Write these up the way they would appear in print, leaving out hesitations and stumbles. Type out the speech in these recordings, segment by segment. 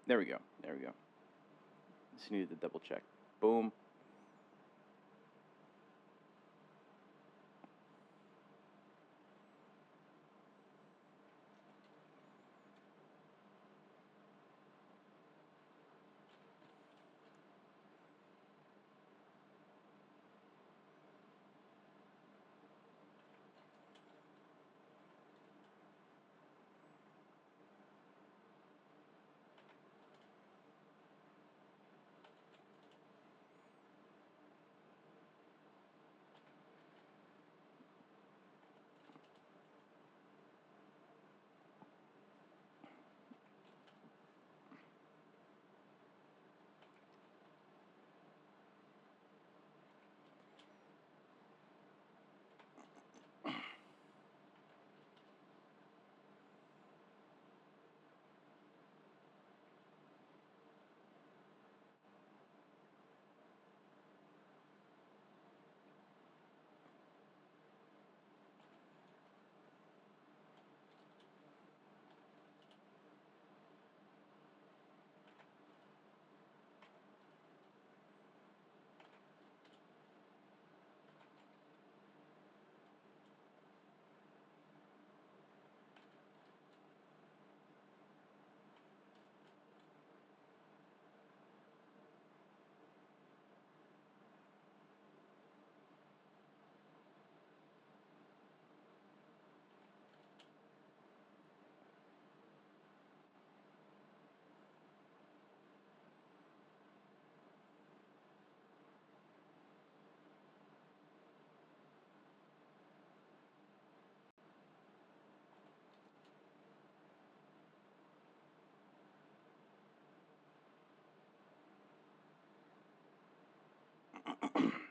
There we go. There we go. Just needed to double check. Boom.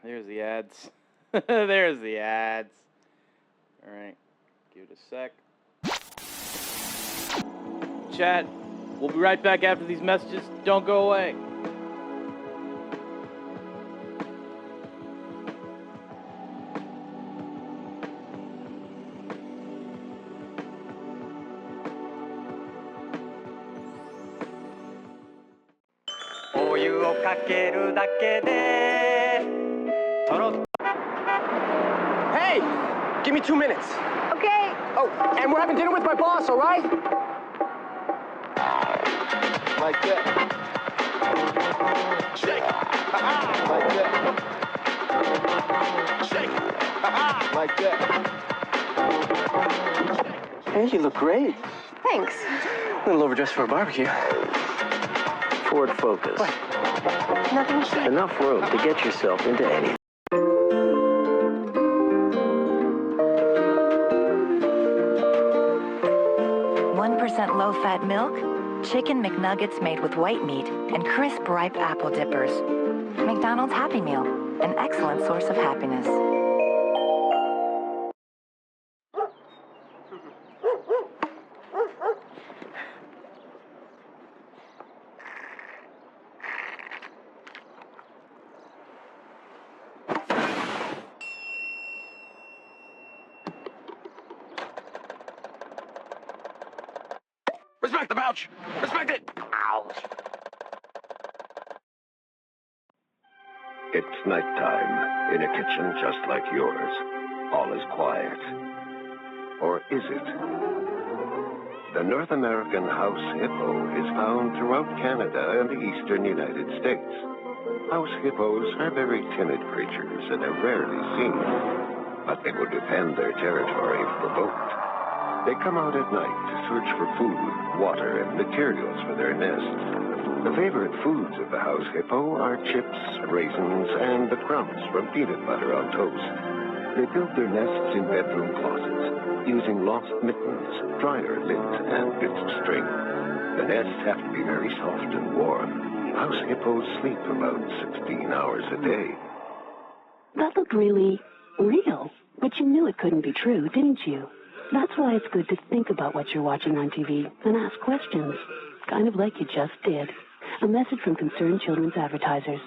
There's the ads. There's the ads. All right. Give it a sec. Chat, we'll be right back after these messages. Don't go away. Hey! Give me 2 minutes. Okay. Oh, and we're having dinner with my boss, all right? Like that. Shake. Like that. Shake. Like that. Hey, you look great. Thanks. A little overdressed for a barbecue. Ford Focus. What? Nothing. Enough room to get yourself into anything. 1% low-fat milk, chicken McNuggets made with white meat, and crisp ripe apple dippers. McDonald's Happy Meal, an excellent source of happiness. Respect the pouch! Respect it! Ouch! It's nighttime in a kitchen just like yours. All is quiet. Or is it? The North American house hippo is found throughout Canada and the eastern United States. House hippos are very timid creatures and are rarely seen, but they will defend their territory if provoked. They come out at night to search for food, water, and materials for their nests. The favorite foods of the house hippo are chips, raisins, and the crumbs from peanut butter on toast. They build their nests in bedroom closets, using lost mittens, dryer lids, and bits of string. The nests have to be very soft and warm. House hippos sleep about 16 hours a day. That looked really real, but you knew it couldn't be true, didn't you? That's why it's good to think about what you're watching on TV and ask questions, kind of like you just did. A message from Concerned Children's Advertisers.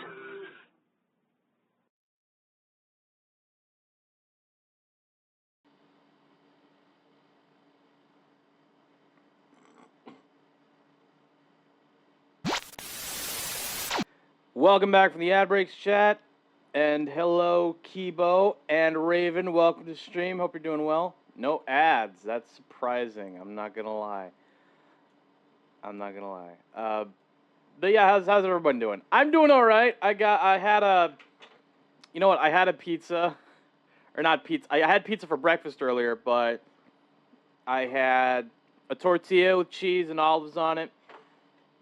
Welcome back from the ad breaks chat. And hello, Kibo and Raven. Welcome to the stream. Hope you're doing well. No ads. That's surprising. I'm not going to lie. But yeah, how's everyone doing? I'm doing all right. I had a pizza. Or not pizza. I had pizza for breakfast earlier, but I had a tortilla with cheese and olives on it.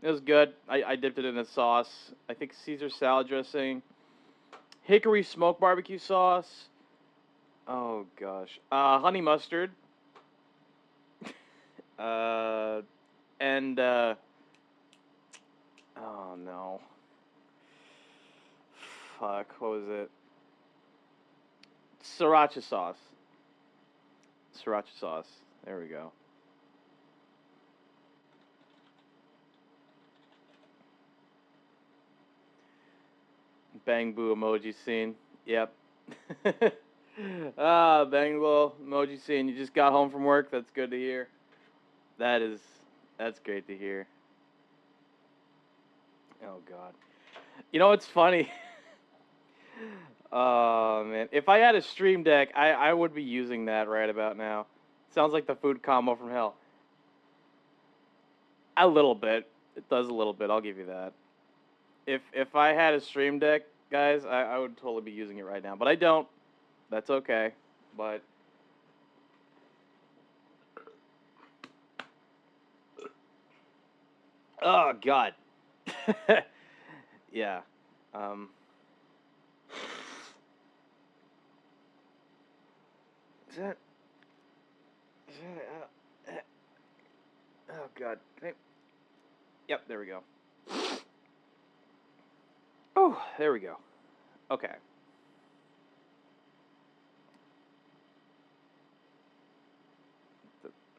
It was good. I dipped it in a sauce. I think Caesar salad dressing. Hickory smoked barbecue sauce. Oh, gosh. Honey mustard. And, oh, no. Fuck, what was it? Sriracha sauce. Sriracha sauce. There we go. Bang boo emoji scene. Yep. Bang boo emoji scene. You just got home from work. That's good to hear. That's great to hear. Oh, God. You know what's funny? Oh, man. If I had a stream deck, I would be using that right about now. Sounds like the food combo from hell. A little bit. It does a little bit. I'll give you that. If I had a stream deck, guys, I would totally be using it right now. But I don't. That's okay. But... Oh, God. Yeah. Is that... Oh, God. Yep, there we go. Oh, there we go. Okay.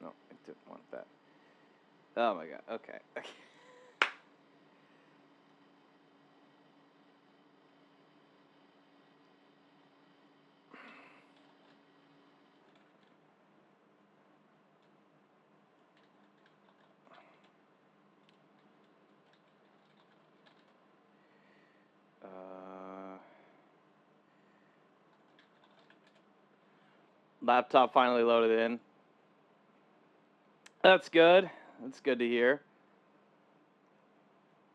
No, I didn't want that. Oh, my God. Okay. Laptop finally loaded in. That's good. That's good to hear.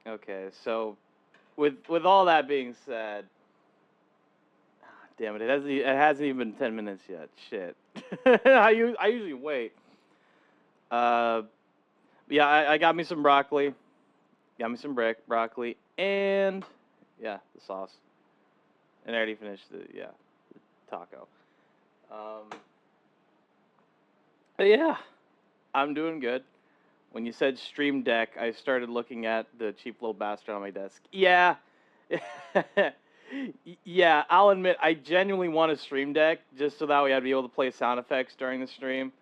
Okay, so with all that being said, damn it, it hasn't even been 10 minutes yet. Shit. I usually wait. Yeah, I got me some broccoli. Got me some broccoli and yeah, the sauce. And I already finished the taco. But yeah, I'm doing good. When you said Stream Deck, I started looking at the cheap little bastard on my desk. Yeah. Yeah, I'll admit, I genuinely want a Stream Deck just so that way I'd be able to play sound effects during the stream.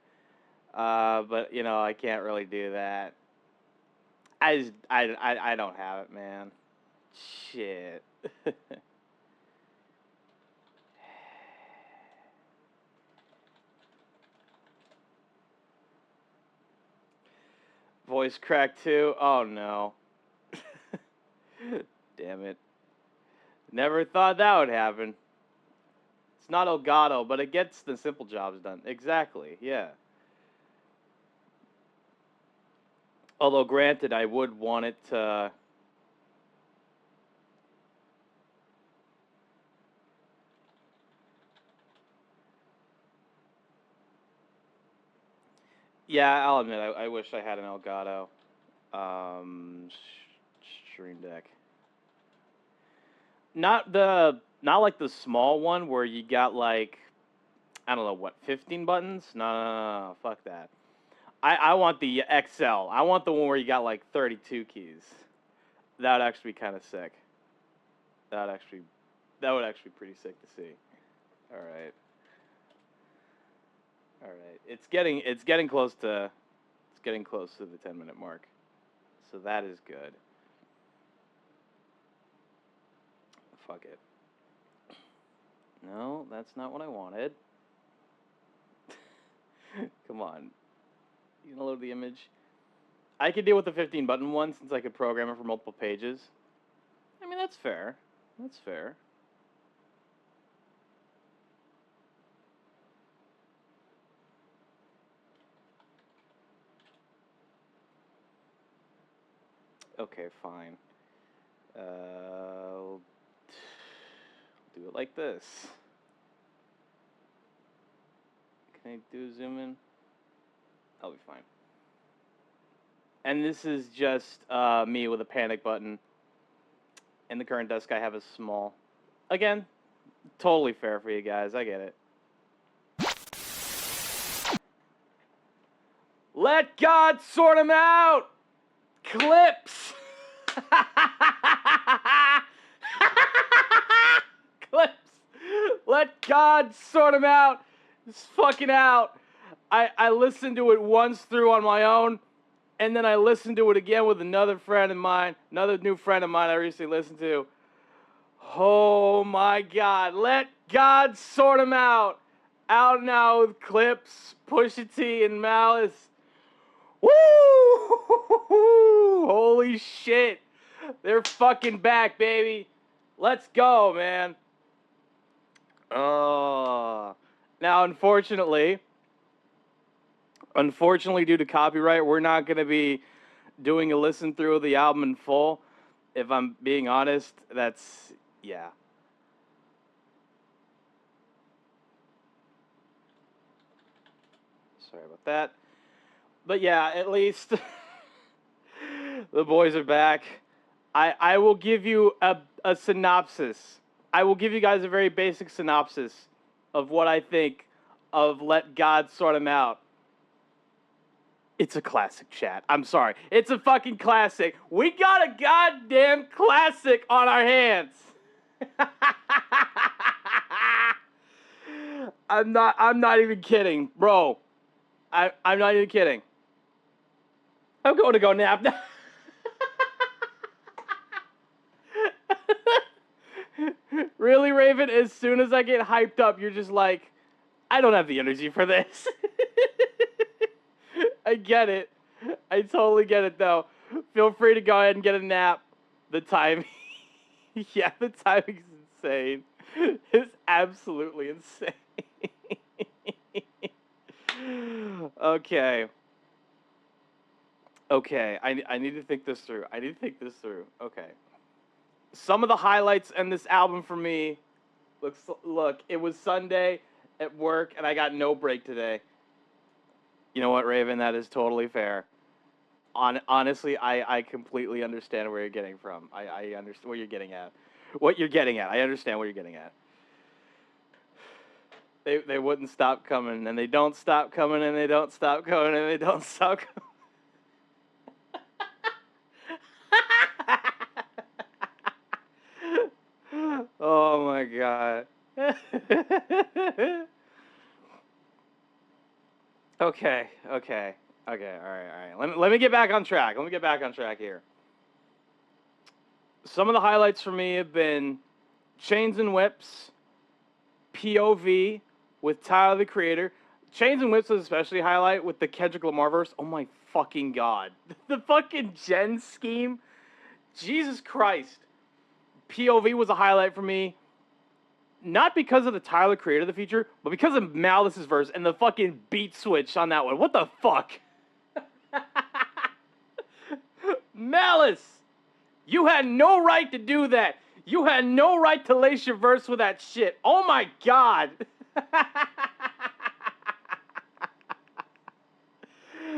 But, you know, I can't really do that. I don't have it, man. Shit. Voice crack too? Oh, no. Damn it. Never thought that would happen. It's not Elgato, but it gets the simple jobs done. Exactly, yeah. Although, granted, I would want it to... Yeah, I'll admit, I wish I had an Elgato. Stream Deck. Not like the small one where you got like, I don't know, what, 15 buttons? No, fuck that. I want the XL. I want the one where you got like 32 keys. That would actually be kind of sick. That would actually be pretty sick to see. All right. It's getting close to the 10-minute mark. So that is good. Fuck it. No, that's not what I wanted. Come on. You gonna load the image? I could deal with the 15-button one since I could program it for multiple pages. I mean, that's fair. That's fair. Okay, fine. We'll do it like this. Can I do zoom in? I'll be fine. And this is just me with a panic button. In the current desk, I have a small. Again, totally fair for you guys. I get it. Let God sort him out! Clipse! Clipse! Let God sort him out! It's fucking out. I listened to it once through on my own, and then I listened to it again with another friend of mine, another new friend of mine I recently listened to. Oh my God. Let God sort him out. Out now with Clipse, Pusha T, and Malice. Woo! Holy shit. They're fucking back, baby. Let's go, man. Now, unfortunately, due to copyright, we're not going to be doing a listen through of the album in full. If I'm being honest, that's, yeah. Sorry about that. But yeah, at least the boys are back. I will give you a synopsis. I will give you guys a very basic synopsis of what I think of Let God Sort Him Out. It's a classic, chat. I'm sorry. It's a fucking classic. We got a goddamn classic on our hands. I'm not even kidding, bro. I'm not even kidding. I'm going to go nap now. Really, Raven? As soon as I get hyped up, you're just like, I don't have the energy for this. I get it. I totally get it, though. Feel free to go ahead and get a nap. The timing. Yeah, the timing's insane. It's absolutely insane. Okay. Okay, I need to think this through. Okay. Some of the highlights in this album for me, look, it was Sunday at work, and I got no break today. You know what, Raven? That is totally fair. Honestly, I completely understand where you're getting from. I understand where you're getting at. I understand what you're getting at. They wouldn't stop coming, and they don't stop coming, and they don't stop coming, and they don't stop coming. Oh my God. Okay, all right. Let me get back on track. Here. Some of the highlights for me have been Chains and Whips, POV with Tyler, the Creator. Chains and Whips was especially a highlight with the Kendrick Lamar verse. Oh my fucking God. The fucking gen scheme. Jesus Christ. POV was a highlight for me. Not because of the Tyler, Creator, the feature, but because of Malice's verse and the fucking beat switch on that one. What the fuck? Malice! You had no right to do that. You had no right to lace your verse with that shit. Oh my God.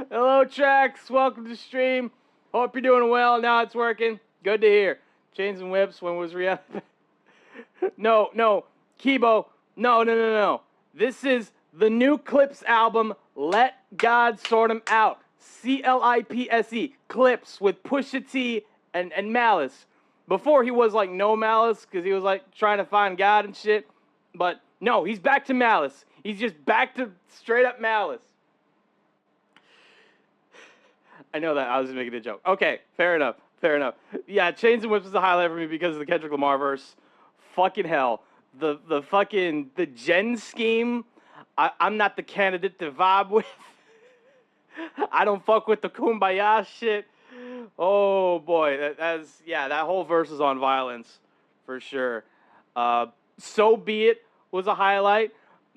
Hello, Trax. Welcome to the stream. Hope you're doing well. Now it's working. Good to hear. Chains and Whips, when was Rihanna? No. Kibo. No. This is the new Clipse album, Let God Sort Him Out. Clipse. Clipse with Pusha T and Malice. Before he was like no Malice, because he was like trying to find God and shit. But no, he's back to Malice. He's just back to straight up Malice. I know that. I was just making a joke. Okay, fair enough. Yeah, Chains and Whips is a highlight for me because of the Kendrick Lamar verse. Fucking hell. The gen scheme, I'm not the candidate to vibe with. I don't fuck with the kumbaya shit. Oh boy, that whole verse is on violence, for sure. So Be It was a highlight.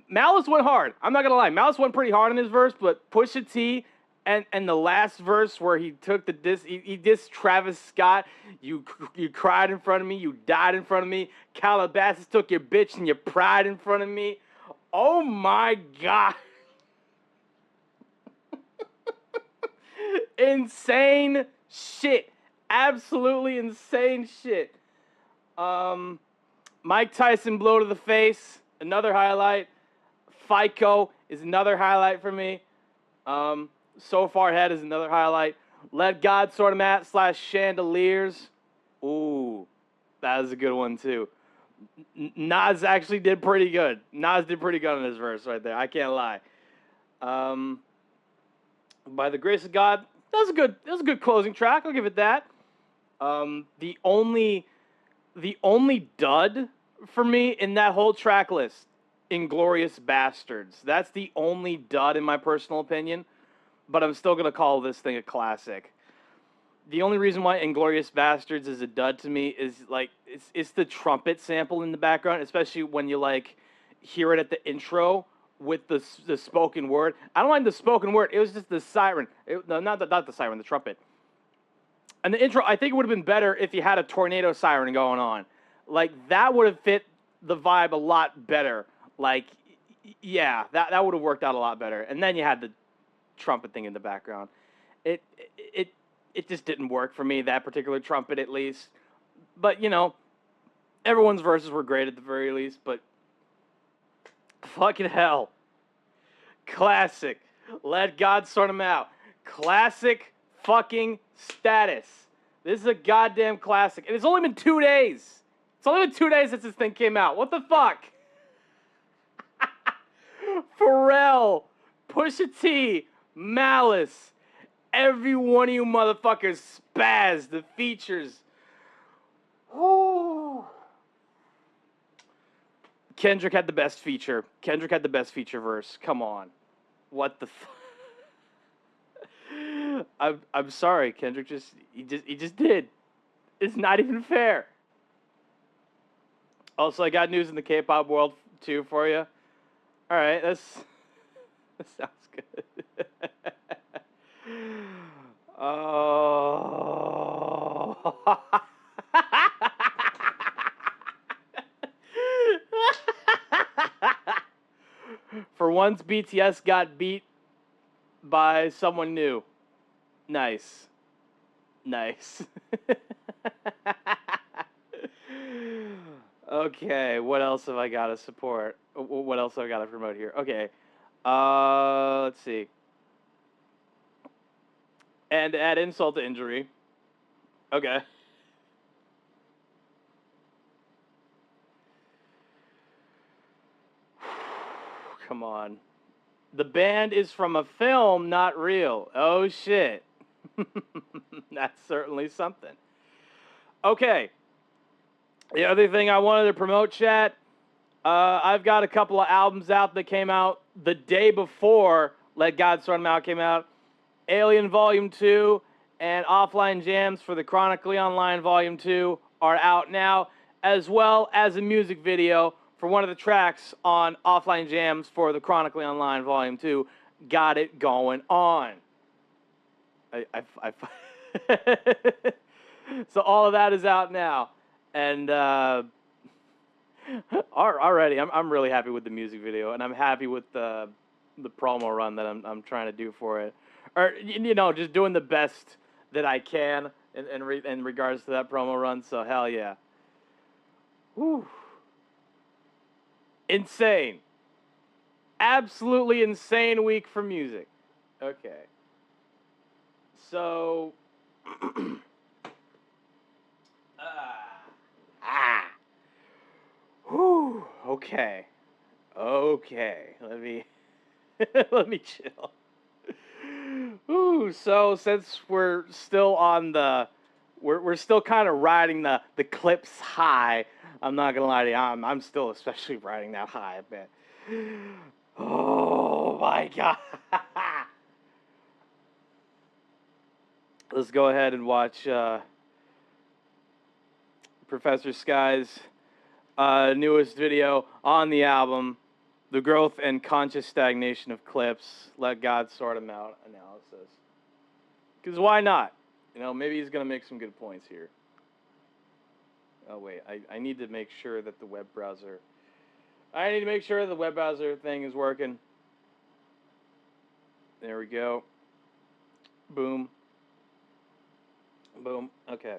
Malice went hard. I'm not gonna lie, Malice went pretty hard in his verse, but Pusha T and the last verse where he took the diss, he dissed Travis Scott. You cried in front of me, you died in front of me. Calabasas took your bitch and your pride in front of me. Oh my God. Insane shit. Absolutely insane shit. Mike Tyson blow to the face, another highlight. FICO is another highlight for me. So Far Ahead is another highlight. Let God Sort 'Em Out / Chandeliers. Ooh, that was a good one too. Nas actually did pretty good. Nas did pretty good on his verse right there. I can't lie. By the Grace of God, that was a good closing track. I'll give it that. The only dud for me in that whole track list, Inglorious Bastards. That's the only dud in my personal opinion, but I'm still gonna call this thing a classic. The only reason why Inglorious Bastards is a dud to me is like it's the trumpet sample in the background, especially when you like hear it at the intro with the spoken word. I don't mind the spoken word. It was just the siren. Not the siren, the trumpet. And the intro, I think it would have been better if you had a tornado siren going on. Like, that would have fit the vibe a lot better. Like, yeah, that would have worked out a lot better. And then you had the trumpet thing in the background. It just didn't work for me, that particular trumpet at least. But, you know, everyone's verses were great at the very least, but fucking hell. Classic. Let God Sort 'Em Out. Classic fucking status. This is a goddamn classic. And it's only been 2 days. It's only been 2 days since this thing came out. What the fuck? Pharrell, Pusha T, Malice, every one of you motherfuckers spazzed the features. Ooh. Kendrick had the best feature. Kendrick had the best feature verse. Come on. What the I'm sorry, Kendrick he just did. It's not even fair. Also, I got news in the K-pop world too for you. All right, that sounds good. Oh. For once, BTS got beat by someone new. Nice. Okay, what else have I got to support? What else have I got to promote here? Okay, let's see. And add insult to injury. Okay. Come on. The band is from a film, not real. Oh, shit. That's certainly something. Okay. The other thing I wanted to promote, chat, I've got a couple of albums out that came out the day before Let God Sort 'Em Out came out. Alien Volume 2 and Offline Jams for the Chronically Online Volume 2 are out now, as well as a music video for one of the tracks on Offline Jams for the Chronically Online Volume 2. Got it going on. So all of that is out now. And already, I'm really happy with the music video, and I'm happy with the promo run that I'm trying to do for it. Or, you know, just doing the best that I can in regards to that promo run, so hell yeah. Whew. Insane. Absolutely insane week for music. Okay. So... Whew. Okay. Let me let me chill. Ooh, so since we're still on we're still kind of riding the Clipse high. I'm not gonna lie to you, I'm still especially riding that high a bit. Oh my god. let's go ahead and watch Professor Sky's newest video on the album, The Growth and Conscious Stagnation of Clipse, Let God Sort 'Em Out analysis. Because why not? You know, maybe he's going to make some good points here. Oh, wait, I need to make sure that the web browser... I need to make sure the web browser thing is working. There we go. Boom. Boom. Okay.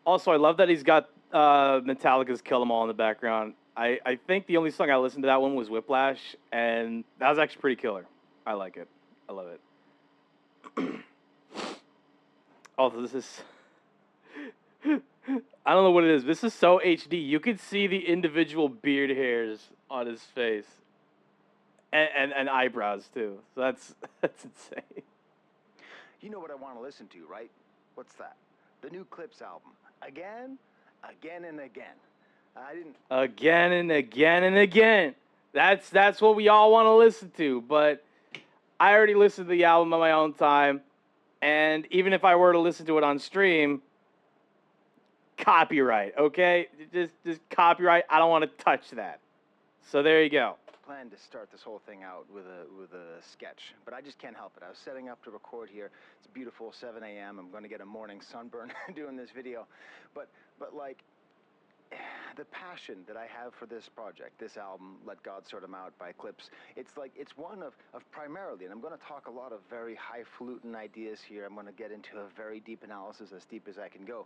Also, I love that he's got Metallica's Kill 'Em All in the background. I think the only song I listened to that one was Whiplash, and that was actually pretty killer. I like it. I love it. Also, this is... I don't know what it is. This is so HD. You could see the individual beard hairs on his face. And eyebrows, too. So that's insane. You know what I want to listen to, right? What's that? The new Clipse album. Again? Again and again. I didn't... Again and again and again. That's what we all want to listen to. But I already listened to the album on my own time. And even if I were to listen to it on stream, copyright, okay? Just copyright. I don't want to touch that. So there you go. Planned to start this whole thing out with a sketch, but I just can't help it. I was setting up to record here. It's beautiful, 7 a.m. I'm going to get a morning sunburn doing this video, but like the passion that I have for this project, this album, Let God Sort 'Em Out by Clipse, it's one of primarily, and I'm going to talk a lot of very highfalutin ideas here. I'm going to get into a very deep analysis, as deep as I can go.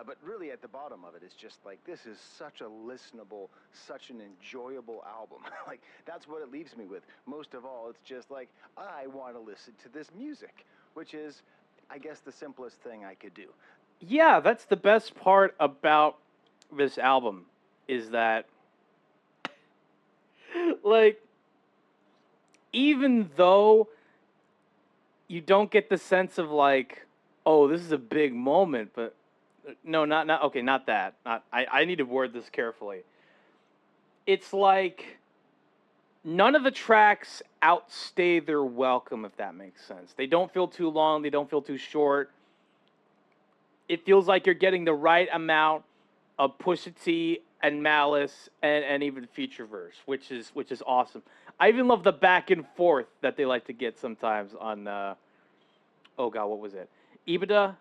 But really at the bottom of it, it's just like, this is such a listenable, such an enjoyable album. Like, that's what it leaves me with. Most of all, it's just like, I want to listen to this music, which is, I guess, the simplest thing I could do. Yeah, that's the best part about this album, is that, like, even though you don't get the sense of, like, oh, this is a big moment, but no, not okay, not that. I need to word this carefully. It's like none of the tracks outstay their welcome, if that makes sense. They don't feel too long, they don't feel too short. It feels like you're getting the right amount of Pusha T and Malice and even feature verse, which is awesome. I even love the back and forth that they like to get sometimes on oh god, what was it? Ibida?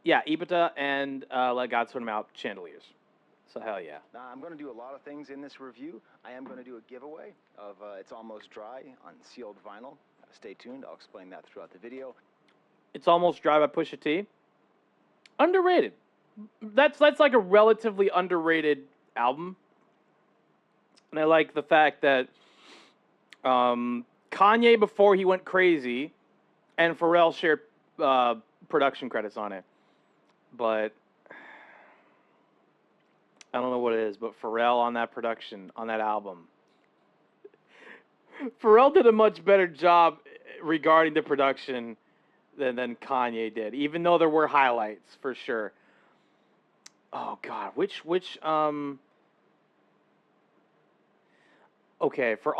Yeah, Ibida and Let God Sort 'Em Out, Chandeliers. So hell yeah. Now, I'm going to do a lot of things in this review. I am going to do a giveaway of It's Almost Dry on sealed vinyl. Stay tuned. I'll explain that throughout the video. It's Almost Dry by Pusha T. Underrated. That's like a relatively underrated album. And I like the fact that Kanye, before he went crazy, and Pharrell shared production credits on it. But I don't know what it is, but Pharrell on that production, on that album. Pharrell did a much better job regarding the production than Kanye did, even though there were highlights for sure. Oh god, which okay, for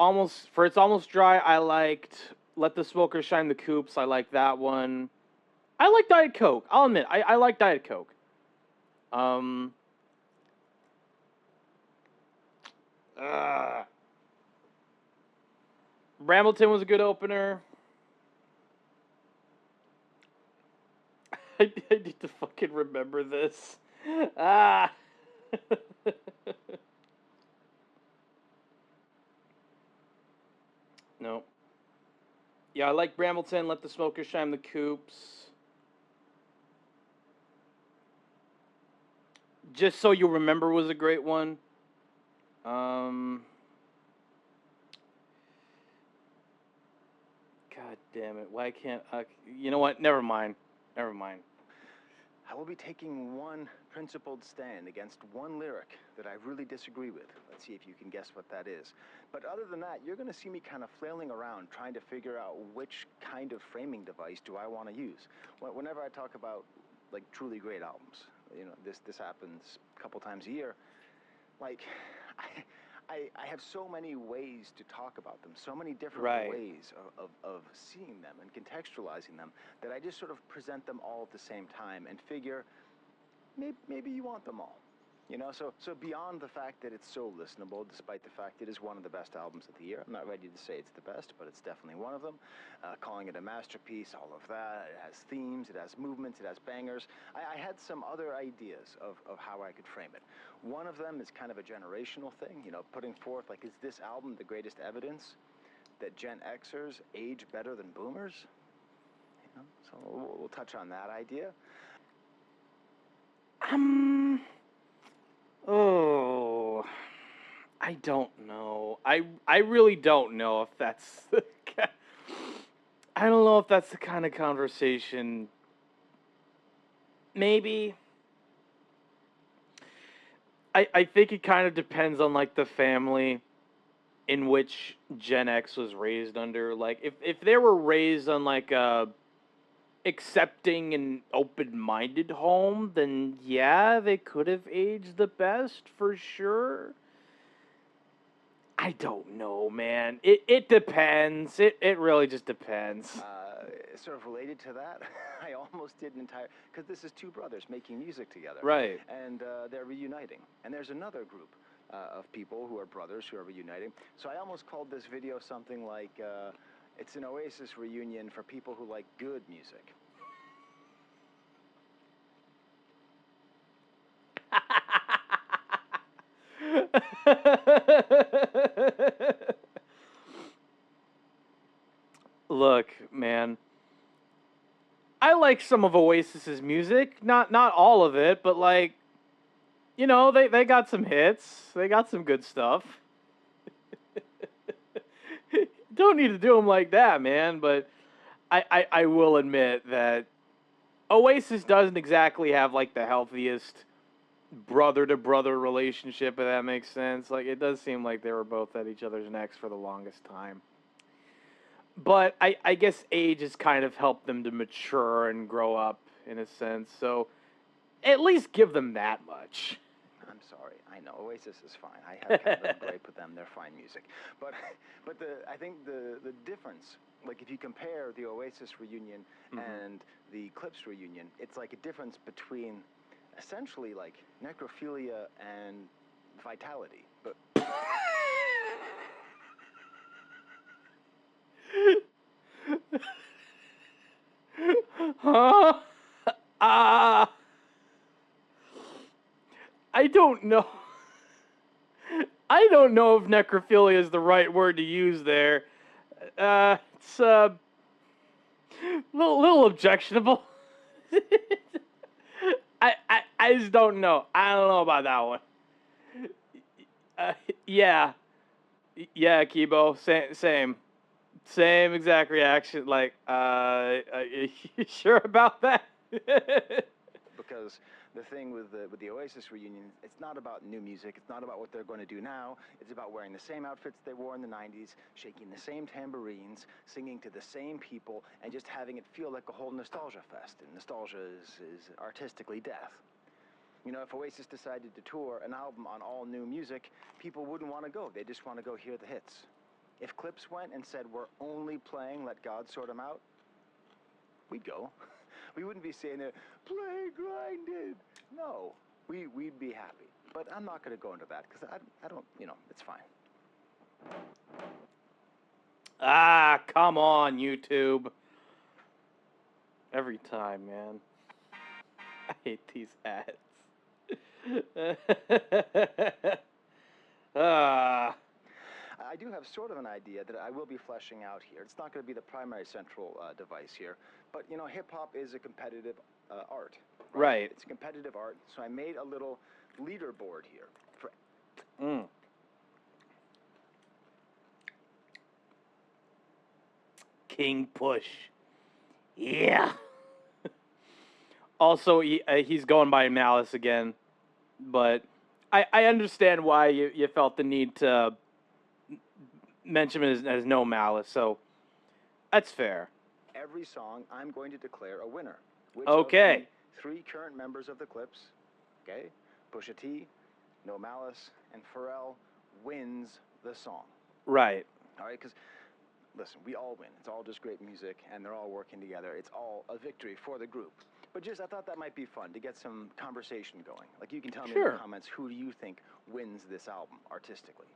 It's Almost Dry, I liked Let the Smoker Shine the Coops. I like that one. I like Diet Coke. I'll admit, I like Diet Coke. Brambleton was a good opener. I need to fucking remember this. No. Yeah, I like Brambleton, Let the Smoker Shine the Coops. Just So You'll Remember was a great one. God damn it. Why can't I... You know what? Never mind. I will be taking one principled stand against one lyric that I really disagree with. Let's see if you can guess what that is. But other than that, you're going to see me kind of flailing around trying to figure out which kind of framing device do I want to use. Whenever I talk about, like, truly great albums, you know, this happens a couple times a year. Like, I have so many ways to talk about them, so many different Right. ways of seeing them and contextualizing them, that I just sort of present them all at the same time and figure maybe you want them all. You know, so beyond the fact that it's so listenable, despite the fact it is one of the best albums of the year, I'm not ready to say it's the best, but it's definitely one of them. Calling it a masterpiece, all of that. It has themes, it has movements, it has bangers. I had some other ideas of how I could frame it. One of them is kind of a generational thing, you know, putting forth, like, is this album the greatest evidence that Gen Xers age better than boomers? You know, so we'll touch on that idea. Oh, I don't know. I really don't know if that's I don't know if that's the kind of conversation. Maybe. I think it kind of depends on, like, the family in which Gen X was raised under. Like, if they were raised on, like, a accepting and open-minded home, then yeah, they could have aged the best for sure. I don't know, man. It depends. It really just depends. Sort of related to that, I almost did an entire, because this is two brothers making music together. Right. And they're reuniting. And there's another group of people who are brothers who are reuniting. So I almost called this video something like, it's an Oasis reunion for people who like good music. Look, man. I like some of Oasis's music. Not all of it, but, like, you know, they got some hits. They got some good stuff. Don't need to do them like that, man, but I will admit that Oasis doesn't exactly have, like, the healthiest brother-to-brother relationship, if that makes sense. Like, it does seem like they were both at each other's necks for the longest time. But I guess age has kind of helped them to mature and grow up, in a sense. So at least give them that much. I'm sorry. I know Oasis is fine. I have kind of a gripe with them. They're fine music, but I think the difference, like, if you compare the Oasis reunion and the Clipse reunion, it's like a difference between essentially, like, necrophilia and vitality. But Huh? I don't know. I don't know if necrophilia is the right word to use there. It's little objectionable. I just don't know. I don't know about that one. Yeah, Kibo, same exact reaction. Like, are you sure about that? because the thing with the Oasis reunion, it's not about new music. It's not about what they're going to do now. It's about wearing the same outfits they wore in the 90s, shaking the same tambourines, singing to the same people, and just having it feel like a whole nostalgia fest. And nostalgia is artistically death. You know, if Oasis decided to tour an album on all new music, people wouldn't want to go. They just want to go hear the hits. If Clipse went and said, we're only playing Let God Sort 'Em Out, we'd go. We wouldn't be saying, play Grinded. No, we'd be happy. But I'm not going to go into that because I don't, you know, it's fine. Ah, come on, YouTube. Every time, man. I hate these ads. I do have sort of an idea that I will be fleshing out here. It's not going to be the primary central device here, but, you know, hip-hop is a competitive art. Right. It's a competitive art, so I made a little leaderboard here. King Push. Yeah. Also, he's going by Malice again, but I understand why you felt the need to mention him as no Malice, so that's fair. Every song, I'm going to declare a winner. Which Okay. Of the 3 current members of the Clipse, okay, Pusha T, No Malice, and Pharrell, wins the song. Right. All right, because listen, we all win. It's all just great music, and they're all working together. It's all a victory for the group. But just, I thought that might be fun to get some conversation going. Like, you can tell me in the comments, who do you think wins this album artistically?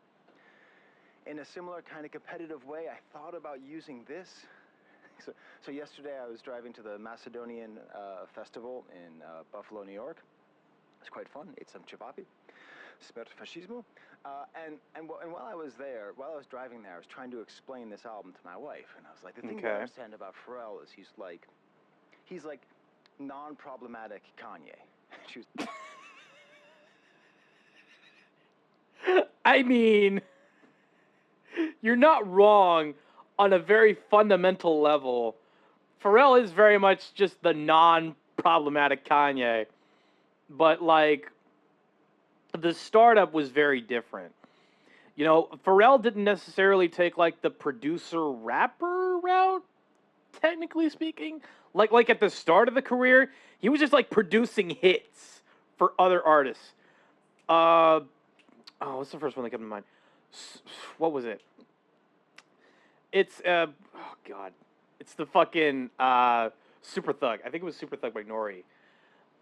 In a similar kind of competitive way, I thought about using this. So yesterday I was driving to the Macedonian festival in Buffalo, New York. It's quite fun. Ate some ciabatta. Smert fascismo. And while I was there, while I was driving there, I was trying to explain this album to my wife. And I was like, the thing to understand about Pharrell is he's like non-problematic Kanye. She was... I mean, you're not wrong on a very fundamental level. Pharrell is very much just the non-problematic Kanye. But, like, the startup was very different. You know, Pharrell didn't necessarily take, like, the producer-rapper route, technically speaking. Like at the start of the career, he was just, like, producing hits for other artists. What's the first one that came to mind? What was it? It's, oh, God. It's the fucking, Super Thug. I think it was Super Thug by Nori.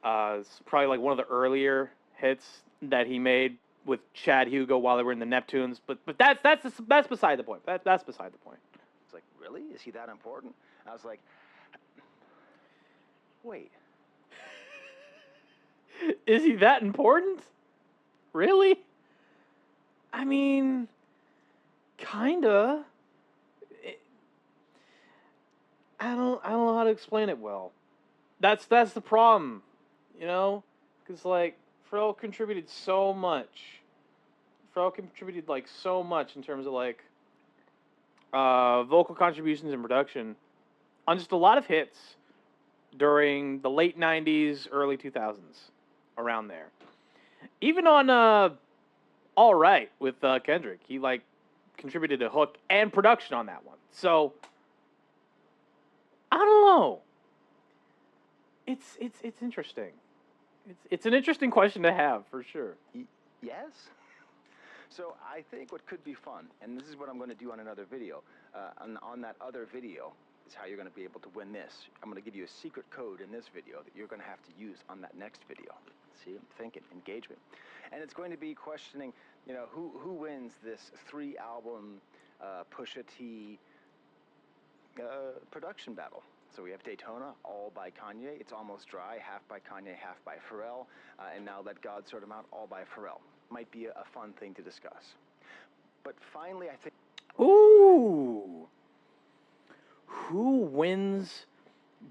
It's probably, like, one of the earlier hits that he made with Chad Hugo while they were in the Neptunes. But that's beside the point. That's beside the point. It's like, really? Is he that important? I was like, wait. Is he that important? Really? I mean, kinda. I don't know how to explain it well. That's the problem, you know? Because, like, Pharrell contributed so much. Pharrell contributed, like, so much in terms of, like, vocal contributions and production on just a lot of hits during the late 90s, early 2000s, around there. Even on All Right with Kendrick, he, like, contributed a hook and production on that one. So, I don't know. It's interesting. It's an interesting question to have, for sure. Yes? So I think what could be fun, and this is what I'm going to do on another video, on that other video, is how you're going to be able to win this. I'm going to give you a secret code in this video that you're going to have to use on that next video. See, I'm thinking, engagement. And it's going to be questioning, you know, who wins this 3-album Pusha T production battle. So we have Daytona, all by Kanye. It's Almost Dry, half by Kanye, half by Pharrell. And now Let God Sort Him Out, all by Pharrell. Might be a fun thing to discuss. But finally, I think... Ooh! Who wins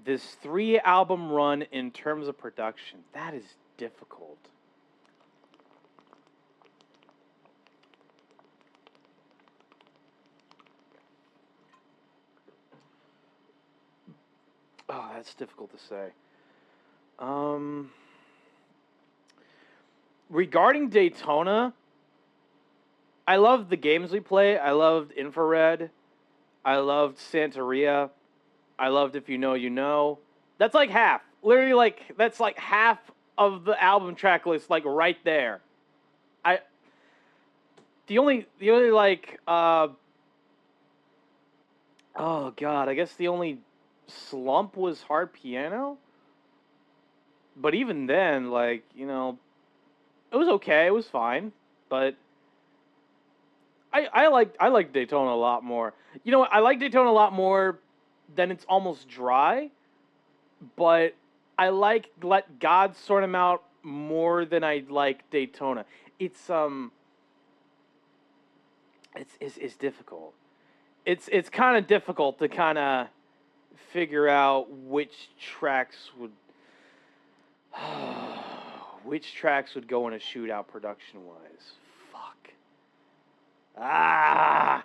this 3-album run in terms of production? That is difficult. Oh, that's difficult to say. Regarding Daytona, I loved the games we play. I loved Infrared. I loved Santeria. I loved If You Know, You Know. That's like half. Literally, like, that's like half of the album track list, like, right there. The only like, oh, God, I guess the only slump was Hard Piano. But even then, like, you know, it was okay. It was fine. But I like Daytona a lot more. You know what? I like Daytona a lot more than It's Almost Dry. But I like Let God Sort Him Out more than I like Daytona. It's difficult. It's kind of difficult to kind of figure out which tracks would go in a shootout production-wise. Fuck. I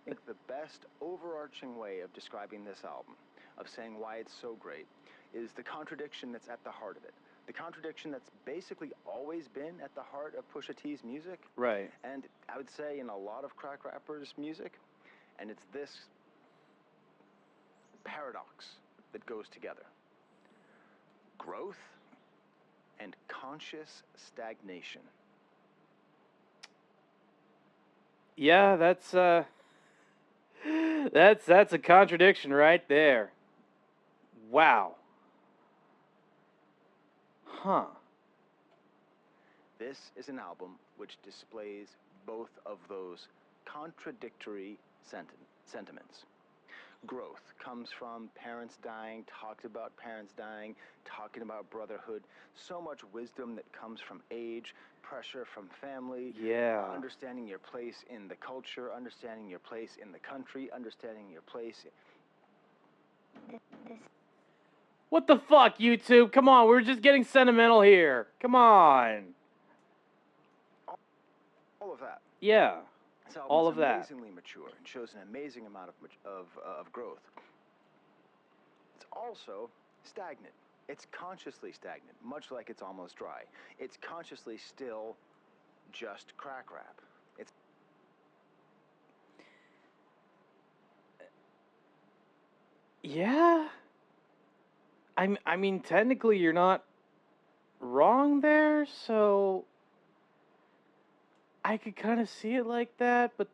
think the best overarching way of describing this album, of saying why it's so great, is the contradiction that's at the heart of it. The contradiction that's basically always been at the heart of Pusha T's music. Right. And I would say in a lot of crack rappers' music. And it's this paradox that goes together. Growth and conscious stagnation. Yeah, that's a contradiction right there. Wow. Huh. This is an album which displays both of those contradictory sentiments. Growth comes from parents dying, talked about parents dying, talking about brotherhood. So much wisdom that comes from age, pressure from family, Yeah. understanding your place in the culture, understanding your place in the country, understanding your place. What the fuck, YouTube? Come on, we're just getting sentimental here. Come on. All of that. Yeah. This album All is of that. amazingly mature and shows an amazing amount of growth. It's also stagnant. It's consciously stagnant, much like It's Almost Dry. It's consciously still just crack rap. It's Yeah. I mean, technically, you're not wrong there, so I could kind of see it like that, but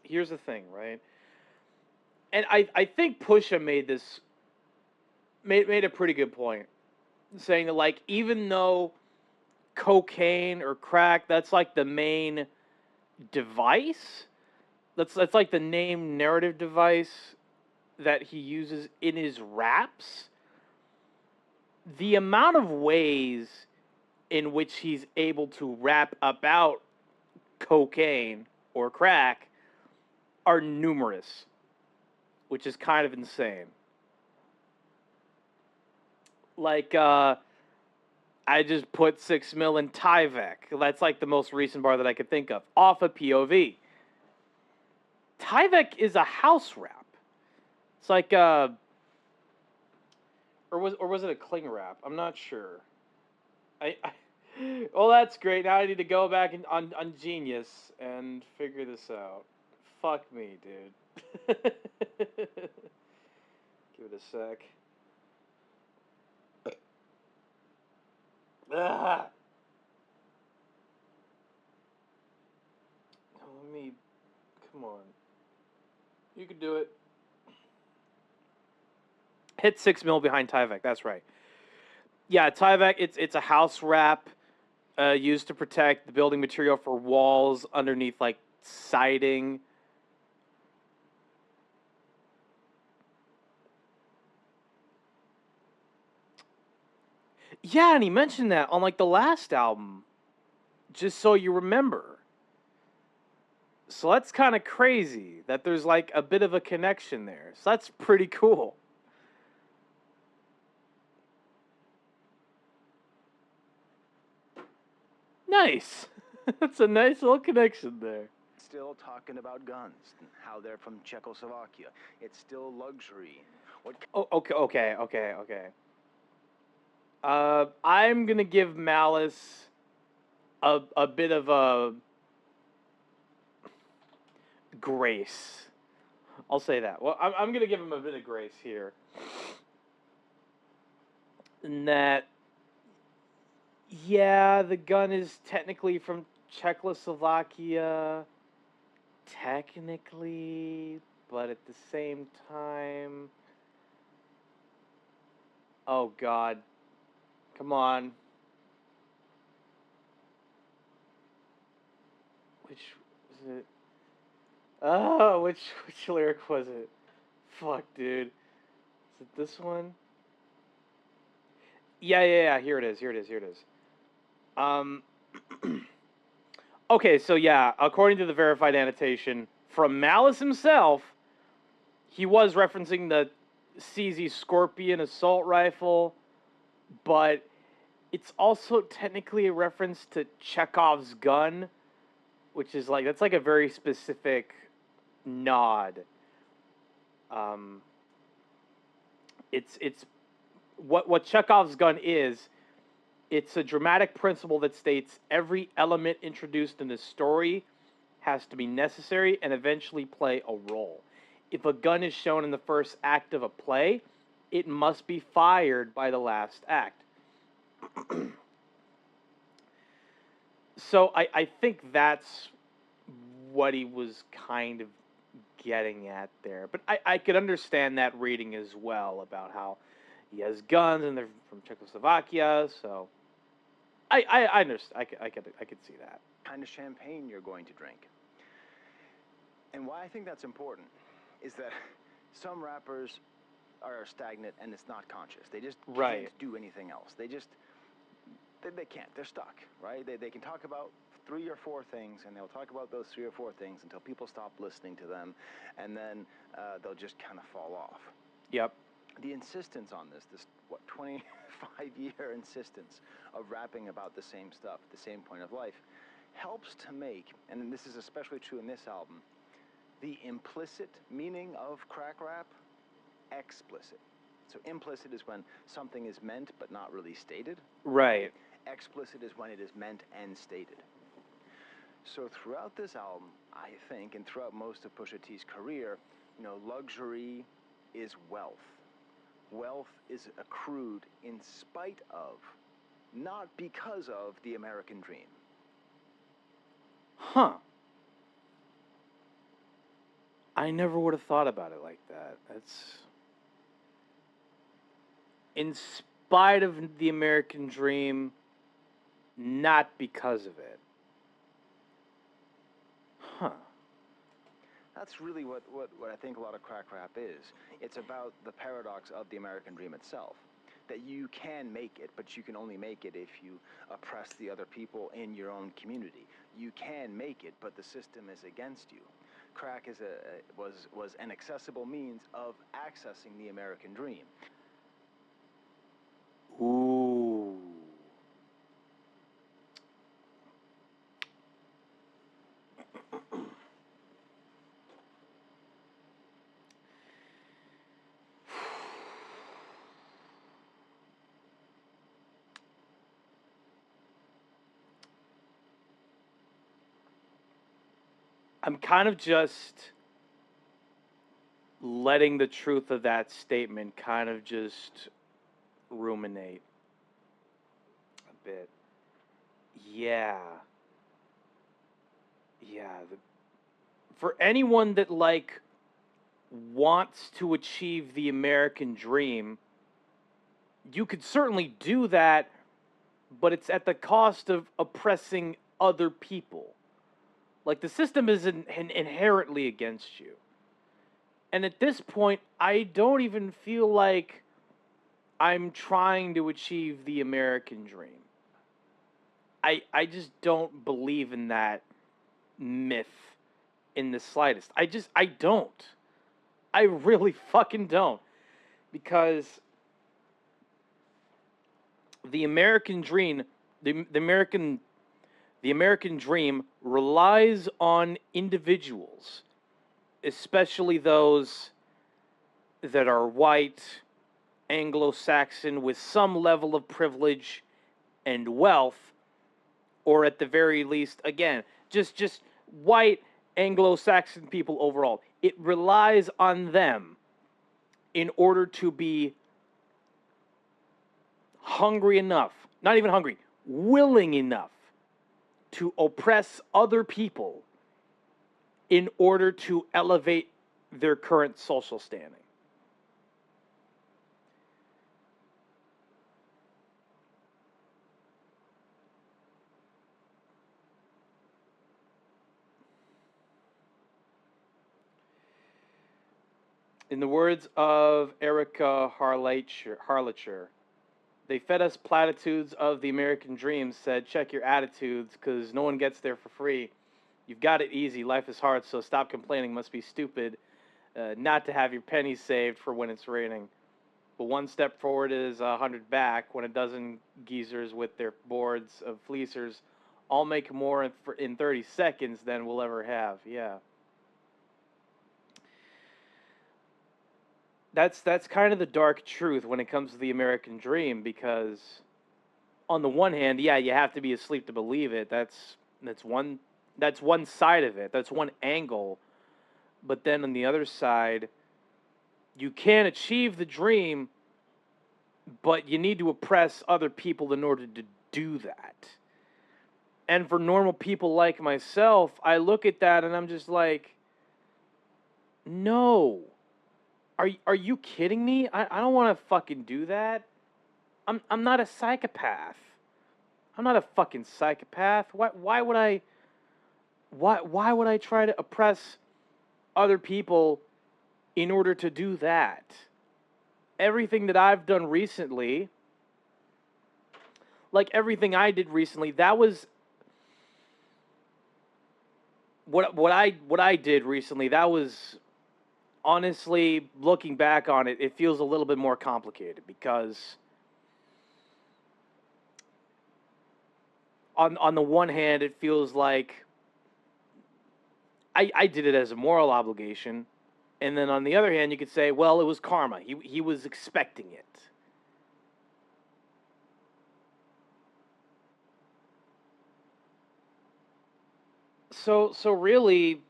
here's the thing, right? And I think Pusha made a pretty good point, saying that, like, even though cocaine or crack, that's like the main device, that's like the name narrative device that he uses in his raps, the amount of ways in which he's able to rap about cocaine or crack are numerous, which is kind of insane. Like, I just put 6 mil in Tyvek. That's like the most recent bar that I could think of. Off of POV. Tyvek is a house rap. It's like, or was it a cling rap? I'm not sure. Well, that's great. Now I need to go back on Genius and figure this out. Fuck me, dude. Give it a sec. Ah. Let me. Come on. You can do it. Hit 6 mil behind Tyvek. That's right. Yeah, Tyvek. It's a house wrap used to protect the building material for walls underneath, like, siding. Yeah, and he mentioned that on, like, the last album. Just so you remember. So that's kind of crazy that there's, like, a bit of a connection there. So that's pretty cool. Nice. That's a nice little connection there. still talking about guns and how they're from Czechoslovakia. It's still luxury. Oh, okay. I'm gonna give Malice a bit of a grace. I'll say that. Well, I'm gonna give him a bit of grace here. In that, yeah, the gun is technically from Czechoslovakia. Technically, but at the same time... Oh, God. Come on. Which was it? Oh, which lyric was it? Fuck, dude. Is it this one? Yeah. Here it is. Okay, so yeah, according to the verified annotation from Malice himself, he was referencing the CZ Scorpion assault rifle, but it's also technically a reference to Chekhov's gun, which is like, that's like a very specific nod. It's what Chekhov's gun is. It's a dramatic principle that states every element introduced in the story has to be necessary and eventually play a role. If a gun is shown in the first act of a play, it must be fired by the last act. So I think that's what he was kind of getting at there. But I could understand that reading as well about how he has guns and they're from Czechoslovakia. So I understand. I could see that. Kind of champagne you're going to drink. And why I think that's important is that some rappers are stagnant and it's not conscious. They just Right. can't do anything else. They can't. They're stuck, right? They can talk about 3 or 4 things, and they'll talk about those 3 or 4 things until people stop listening to them, and then they'll just kind of fall off. Yep. The insistence on this 25-year insistence of rapping about the same stuff, the same point of life, helps to make, and this is especially true in this album, the implicit meaning of crack rap explicit. So implicit is when something is meant but not really stated. Right. Explicit is when it is meant and stated. So throughout this album, I think, and throughout most of Pusha T's career, luxury is wealth. Wealth is accrued in spite of, not because of, the American dream. Huh. I never would have thought about it like that. That's in spite of the American dream, not because of it. Huh. That's really what I think a lot of crack rap is. It's about the paradox of the American dream itself. That you can make it, but you can only make it if you oppress the other people in your own community. You can make it, but the system is against you. Crack was an accessible means of accessing the American dream. Ooh. I'm kind of just letting the truth of that statement kind of just ruminate a bit. Yeah. Yeah. For anyone that, wants to achieve the American dream, you could certainly do that, but it's at the cost of oppressing other people. Like, the system is inherently against you. And at this point, I don't even feel like I'm trying to achieve the American dream. I just don't believe in that myth in the slightest. I don't. I really fucking don't. Because the American dream, the American dream relies on individuals, especially those that are white, Anglo-Saxon, with some level of privilege and wealth, or at the very least, again, just white Anglo-Saxon people overall. It relies on them in order to be hungry enough, not even hungry, willing enough to oppress other people in order to elevate their current social standing. In the words of Erica Harlacher, they fed us platitudes of the American dream, said, check your attitudes, because no one gets there for free. You've got it easy. Life is hard, so stop complaining. Must be stupid not to have your pennies saved for when it's raining. But one step forward is 100 back when a dozen geezers with their boards of fleecers all make more in 30 seconds than we'll ever have. Yeah. That's kind of the dark truth when it comes to the American dream, because on the one hand, yeah, you have to be asleep to believe it. That's one side of it. That's one angle. But then on the other side, you can achieve the dream, but you need to oppress other people in order to do that. And for normal people like myself, I look at that and I'm just like, no. Are you kidding me? I don't want to fucking do that. I'm not a psychopath. I'm not a fucking psychopath. Why would I try to oppress other people in order to do that? Everything that I've done recently, like everything I did recently, that was what I did recently. That was, honestly, looking back on it, it feels a little bit more complicated because on the one hand, it feels like I did it as a moral obligation, and then on the other hand, you could say, well, it was karma. He was expecting it. So really,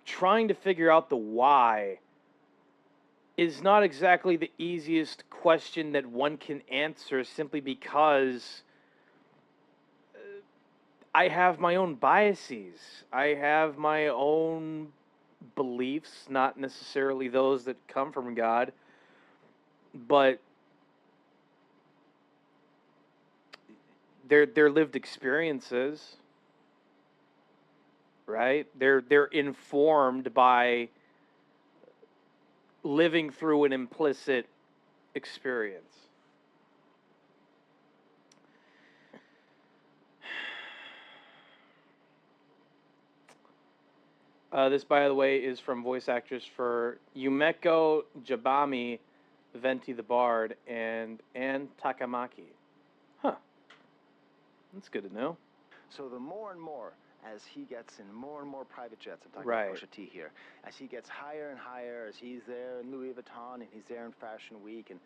trying to figure out the why is not exactly the easiest question that one can answer, simply because I have my own biases. I have my own beliefs, not necessarily those that come from God, but they're lived experiences, right? They're informed by living through an implicit experience. This, by the way, is from voice actress for Yumeko Jabami, Venti the Bard, and Anne Takamaki. Huh. That's good to know. So the more and more, as he gets in more and more private jets, I'm talking Right. about Pusha T here, as he gets higher and higher, as he's there in Louis Vuitton and he's there in Fashion Week, and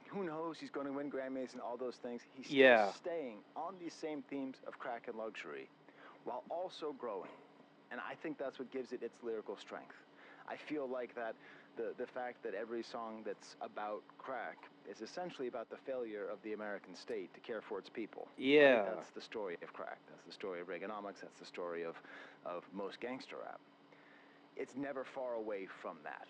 who knows, he's going to win Grammys and all those things, he's still staying on these same themes of crack and luxury while also growing. And I think that's what gives it its lyrical strength. I feel like that the fact that every song that's about crack is essentially about the failure of the American state to care for its people. Yeah. Right? That's the story of crack. That's the story of Reaganomics. That's the story of most gangster rap. It's never far away from that.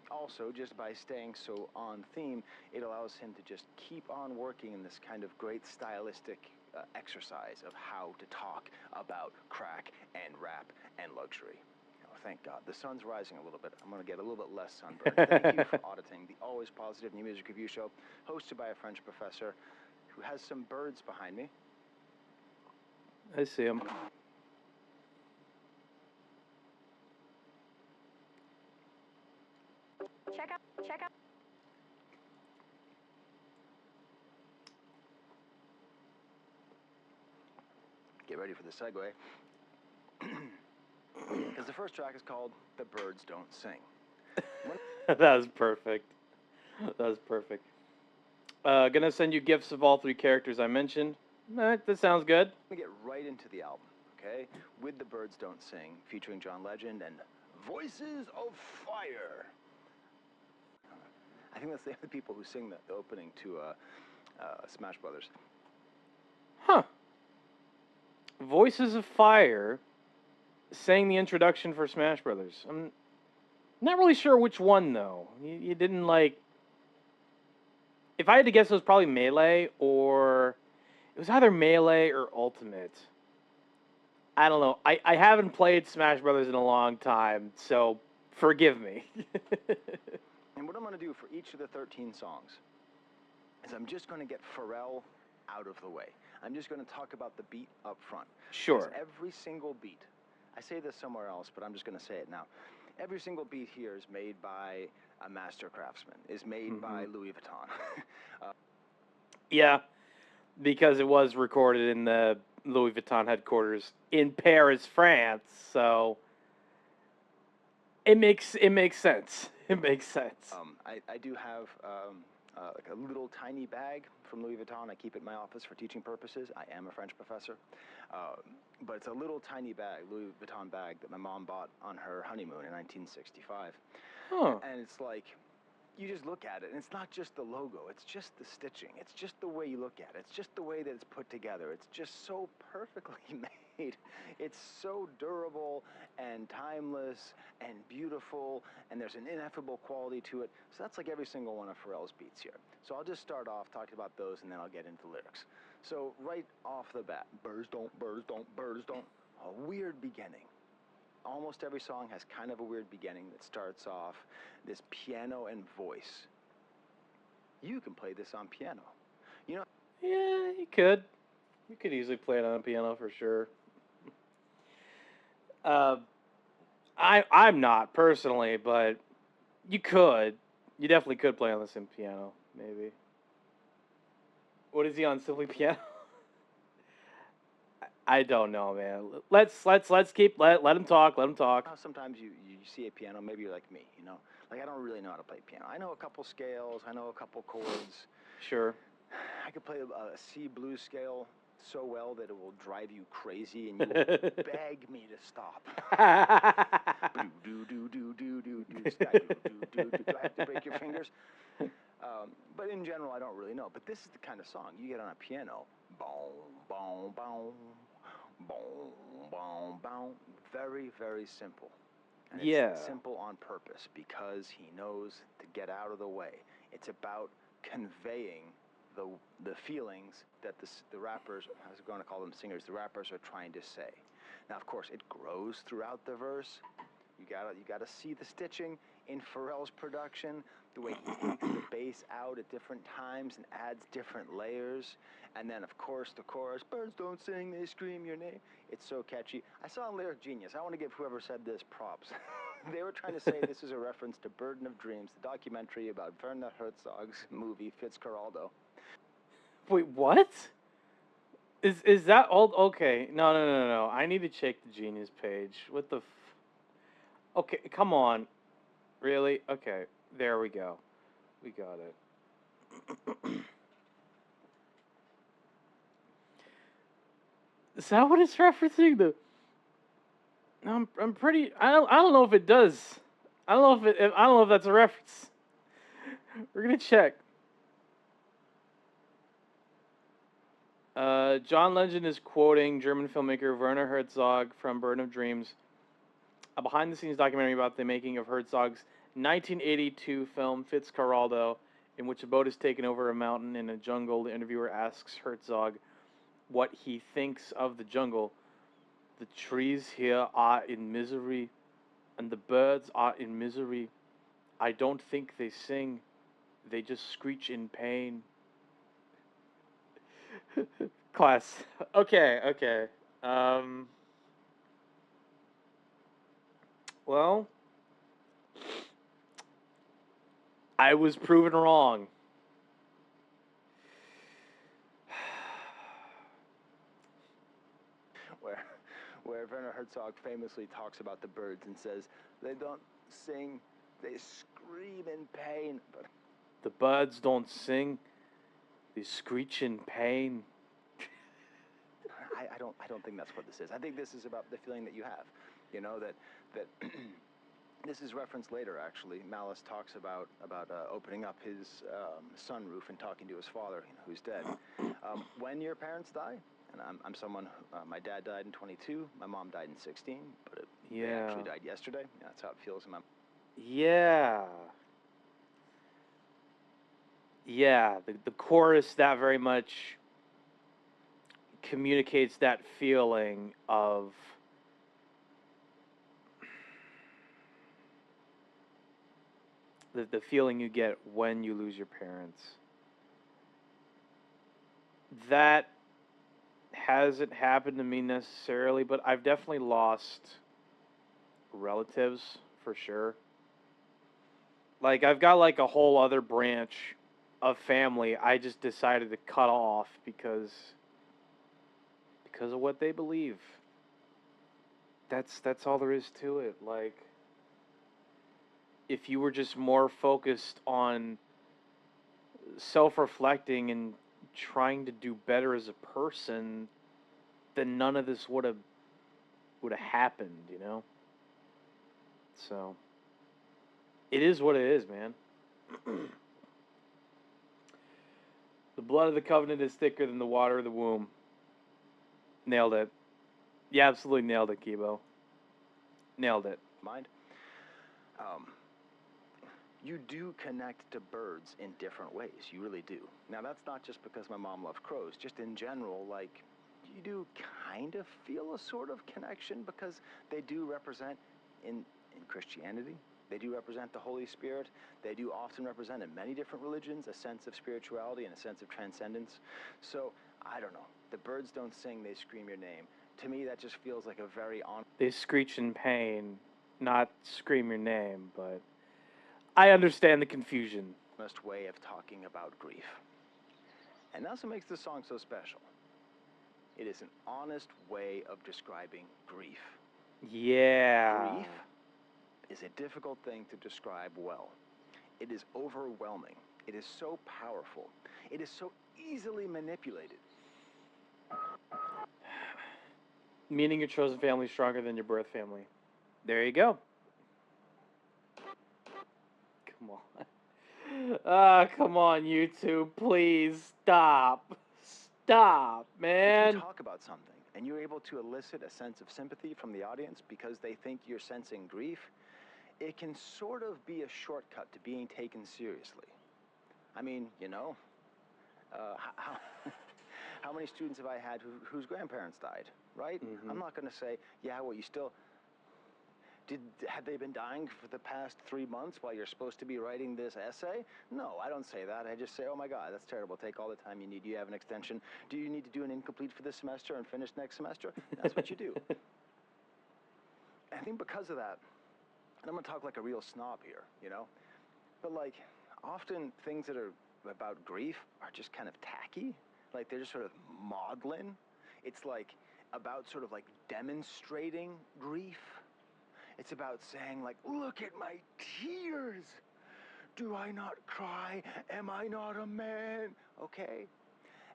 Also, just by staying so on theme, it allows him to just keep on working in this kind of great stylistic exercise of how to talk about crack and rap and luxury. Oh, thank God. The sun's rising a little bit. I'm going to get a little bit less sunburned. Thank you for auditing the always positive new music review show, hosted by a French professor who has some birds behind me. I see him. Check out. Get ready for the segue. Because the first track is called The Birds Don't Sing. That was perfect. That was perfect. Gonna send you gifts of all three characters I mentioned. That sounds good. I'm gonna get right into the album, okay? With The Birds Don't Sing, featuring John Legend and Voices of Fire. I think that's the people who sing the opening to Smash Brothers. Huh. Voices of Fire sang the introduction for Smash Brothers. I'm not really sure which one, though. You didn't, like... If I had to guess, it was probably Melee, or... It was either Melee or Ultimate. I don't know. I haven't played Smash Brothers in a long time, so forgive me. And what I'm going to do for each of the 13 songs is I'm just going to get Pharrell out of the way. I'm just going to talk about the beat up front. Sure. Because every single beat, I say this somewhere else, but I'm just going to say it now. Every single beat here is made by a master craftsman, is made by Louis Vuitton. Yeah, because it was recorded in the Louis Vuitton headquarters in Paris, France, so it makes sense. It makes sense. I do have like a little tiny bag from Louis Vuitton. I keep it in my office for teaching purposes. I am a French professor. But it's a little tiny bag, Louis Vuitton bag, that my mom bought on her honeymoon in 1965. Huh. And it's like, you just look at it, and it's not just the logo, it's just the stitching, it's just the way you look at it, it's just the way that it's put together, it's just so perfectly made. It's so durable and timeless and beautiful, and there's an ineffable quality to it. So that's like every single one of Pharrell's beats here. So I'll just start off talking about those, and then I'll get into lyrics. So right off the bat, birds don't, birds don't, birds don't. A weird beginning. Almost every song has kind of a weird beginning that starts off this piano and voice. You can play this on piano. You know? Yeah, you could. You could easily play it on a piano for sure. I'm not personally, but you could. You definitely could play on this in piano, maybe. What is he on Simply Piano? I don't know, man. Let's keep let him talk. Let him talk. Sometimes you see a piano, maybe you're like me, you know. Like I don't really know how to play piano. I know a couple scales, I know a couple chords. Sure. I could play a C blues scale so well that it will drive you crazy, and you will beg me to stop. Do do do do do do sky do do do. Do I have to break your fingers? But in general, I don't really know. But this is the kind of song you get on a piano. Boom, boom, boom, boom, boom, boom. Very, very simple. And it's simple on purpose because he knows to get out of the way. It's about conveying the feelings that the rappers, I was going to call them singers, the rappers are trying to say. Now, of course, it grows throughout the verse. You gotta see the stitching in Pharrell's production, the way he takes the bass out at different times and adds different layers. And then, of course, the chorus, birds don't sing, they scream your name. It's so catchy. I saw in Lyric Genius, I want to give whoever said this props. They were trying to say this is a reference to Burden of Dreams, the documentary about Werner Herzog's movie Fitzcarraldo. Wait, what? Is that all? Okay, no. I need to check the Genius page. What the? Okay, come on. Really? Okay, there we go. We got it. Is that what it's referencing? I'm pretty. I don't know if it does. I don't know if that's a reference. We're gonna check. John Legend is quoting German filmmaker Werner Herzog from Burden of Dreams, a behind-the-scenes documentary about the making of Herzog's 1982 film Fitzcarraldo, in which a boat is taken over a mountain in a jungle. The interviewer asks Herzog what he thinks of the jungle. The trees here are in misery, and the birds are in misery. I don't think they sing. They just screech in pain. Class. Okay. Well, I was proven wrong. Where Werner Herzog famously talks about the birds and says, they don't sing, they scream in pain. But the birds don't sing, they screech in pain. I don't think that's what this is. I think this is about the feeling that you have. You know, that this is referenced later, actually. Malice talks about opening up his sunroof and talking to his father, who's dead. When your parents die, and I'm someone, my dad died in 22, my mom died in 16, but they actually died yesterday. That's how it feels in my... Yeah, the chorus, that very much communicates that feeling of the feeling you get when you lose your parents. That hasn't happened to me necessarily, but I've definitely lost relatives for sure. Like, I've got like a whole other branch of family I just decided to cut off because of what they believe. That's all there is to it. Like, if you were just more focused on self-reflecting and trying to do better as a person, then none of this would have happened, you know? So, it is what it is, man. The blood of the covenant is thicker than the water of the womb. Nailed it. You absolutely nailed it, Kibo. Nailed it. Mind? You do connect to birds in different ways. You really do. Now, that's not just because my mom loved crows. Just in general, like, you do kind of feel a sort of connection because they do represent, in Christianity, they do represent the Holy Spirit. They do often represent in many different religions a sense of spirituality and a sense of transcendence. So, I don't know. The birds don't sing, they scream your name. To me, that just feels like a very They screech in pain, not scream your name, but I understand the confusion. honest way of talking about grief. And that's what makes this song so special. It is an honest way of describing grief. Yeah. Grief is a difficult thing to describe well. It is overwhelming. It is so powerful. It is so easily manipulated. Meaning your chosen family is stronger than your birth family. There you go. Come on. Come on, YouTube. Please stop. Stop, man. If you talk about something and you're able to elicit a sense of sympathy from the audience because they think you're sensing grief, it can sort of be a shortcut to being taken seriously. I mean, you know, how many students have I had whose grandparents died, right? Mm-hmm. I'm not going to say, yeah, well, you still... Had they been dying for the past 3 months while you're supposed to be writing this essay? No, I don't say that. I just say, oh my God, that's terrible. Take all the time you need. Do you have an extension? Do you need to do an incomplete for this semester and finish next semester? That's what you do. I think because of that, and I'm going to talk like a real snob here, you know? But like, often things that are about grief are just kind of tacky. Like they're just sort of maudlin. It's like about sort of like demonstrating grief. It's about saying, like, look at my tears. Do I not cry? Am I not a man? Okay.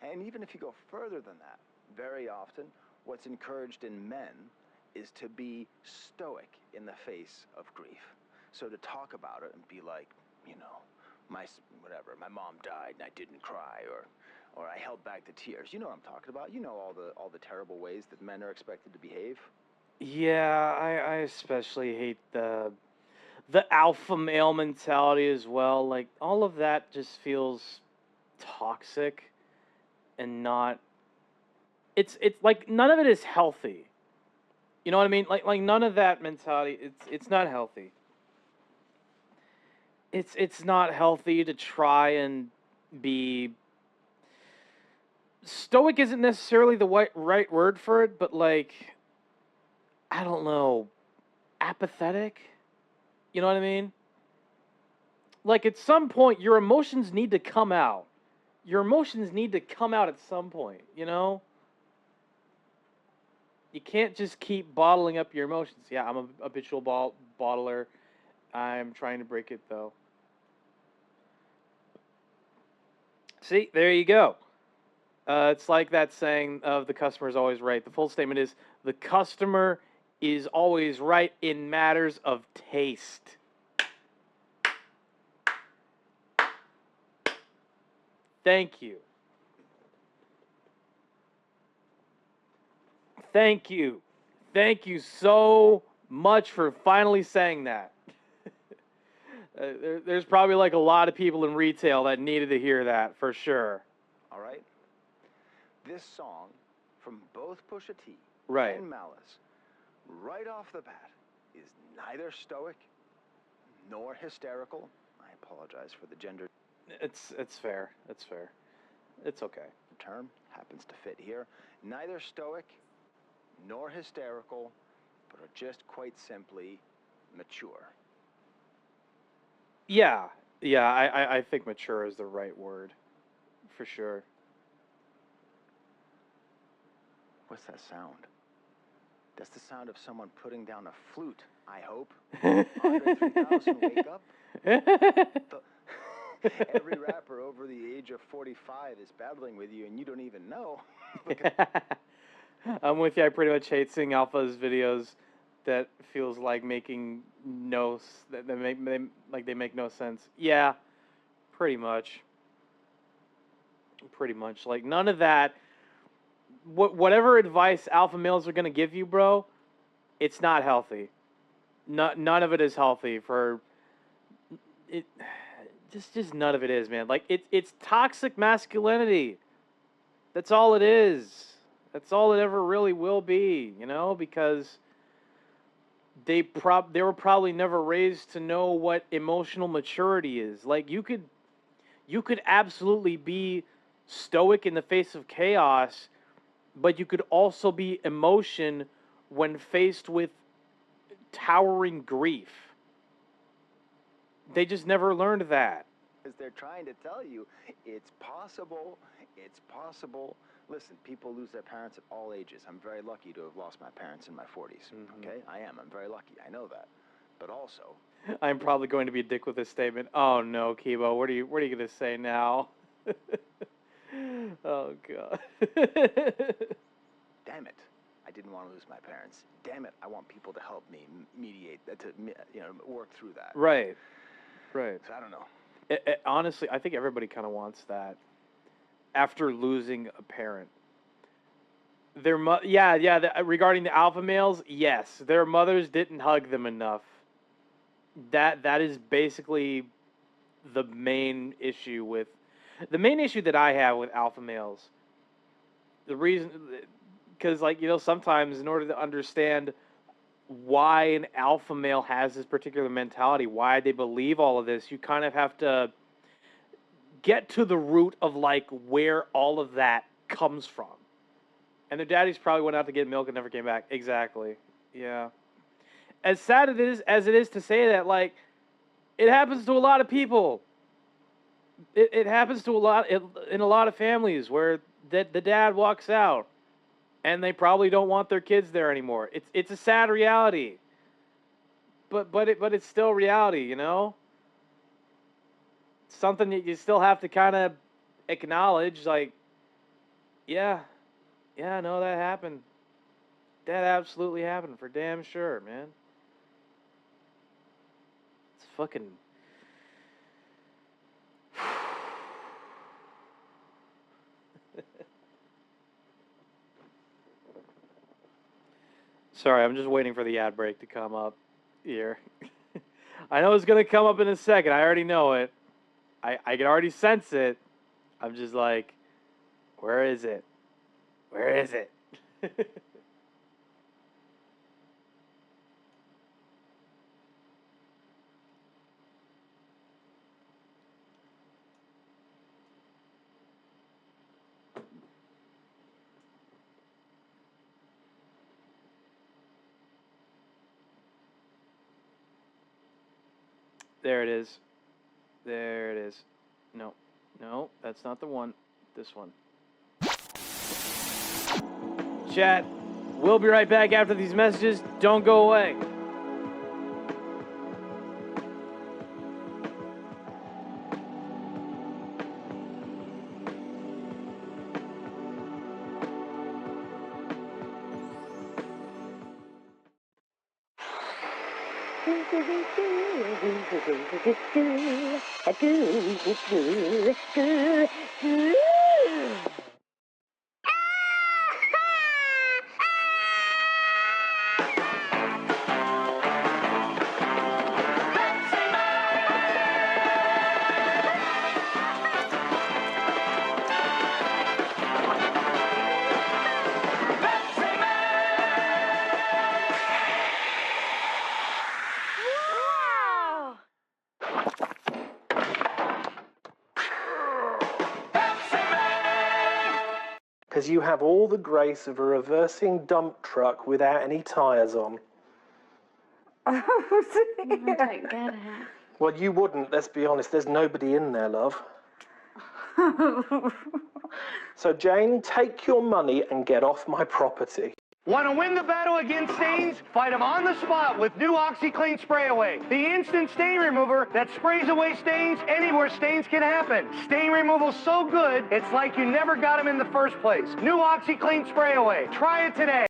And even if you go further than that, very often what's encouraged in men is to be stoic in the face of grief. So to talk about it and be like, you know, my mom died and I didn't cry, or I held back the tears. You know what I'm talking about. You know all the terrible ways that men are expected to behave. Yeah, I especially hate the alpha male mentality as well. Like all of that just feels toxic and not it's like none of it is healthy. You know what I mean? Like none of that mentality it's not healthy. It's not healthy to try and be stoic isn't necessarily the right word for it, but like I don't know, apathetic? You know what I mean? Like, at some point, your emotions need to come out. Your emotions need to come out at some point, you know? You can't just keep bottling up your emotions. Yeah, I'm a habitual bottler. I'm trying to break it, though. See, there you go. It's like that saying of the customer is always right. The full statement is, the customer is always right in matters of taste. Thank you. Thank you. Thank you so much for finally saying that. There's probably like a lot of people in retail that needed to hear that, for sure. All right? This song, from both Pusha T Right. and Malice, right off the bat, is neither stoic nor hysterical. I apologize for the gender. It's fair. It's fair. It's okay. The term happens to fit here. Neither stoic nor hysterical, but are just quite simply mature. Yeah. Yeah, I think mature is the right word. For sure. What's that sound? That's the sound of someone putting down a flute, I hope. Andre 3000, wake up. Every rapper over the age of 45 is battling with you, and you don't even know. I'm with you. I pretty much hate seeing Alpha's videos that feels like making they make no sense. Yeah, Pretty much. Pretty much. Like, none of that. Whatever advice alpha males are going to give you, bro, it's not healthy. None of it is healthy for it. Just none of it is, man. Like, it's toxic masculinity. That's all it is. That's all it ever really will be, you know, because they were probably never raised to know what emotional maturity is. Like, you could absolutely be stoic in the face of chaos, but you could also be emotion when faced with towering grief. They just never learned that. Because they're trying to tell you it's possible. It's possible. Listen, people lose their parents at all ages. I'm very lucky to have lost my parents in my 40s. Okay, I am. I'm very lucky. I know that. But also, I'm probably going to be a dick with this statement. Oh no, Kibo, what are you gonna say now? Oh god. damn it, I didn't want to lose my parents. Damn it, I want people to help me mediate, to work through that. Right. Right. So I don't know. Honestly, I think everybody kind of wants that after losing a parent. Regarding the alpha males, yes, their mothers didn't hug them enough. That is basically the main issue that I have with alpha males. The reason, because sometimes in order to understand why an alpha male has this particular mentality, why they believe all of this, you kind of have to get to the root of where all of that comes from. And their daddies probably went out to get milk and never came back. Exactly. Yeah. As sad as it is to say that, it happens to a lot of people. It happens to in a lot of families where the dad walks out and they probably don't want their kids there anymore. It's a sad reality. But it's still reality, you know? It's something that you still have to kind of acknowledge, yeah, no, that happened. That absolutely happened, for damn sure, man. It's fucking... Sorry, I'm just waiting for the ad break to come up here. I know it's going to come up in a second. I already know it. I can already sense it. I'm just like, where is it? Where is it? There it is. There it is. No, that's not the one. This one. Chat, we'll be right back after these messages. Don't go away. Because you have all the grace of a reversing dump truck without any tyres on. I don't get it. Well, you wouldn't, let's be honest. There's nobody in there, love. So, Jane, take your money and get off my property. Want to win the battle against stains? Fight them on the spot with new OxiClean Spray Away. The instant stain remover that sprays away stains anywhere stains can happen. Stain removal's so good, it's like you never got them in the first place. New OxiClean Spray Away. Try it today.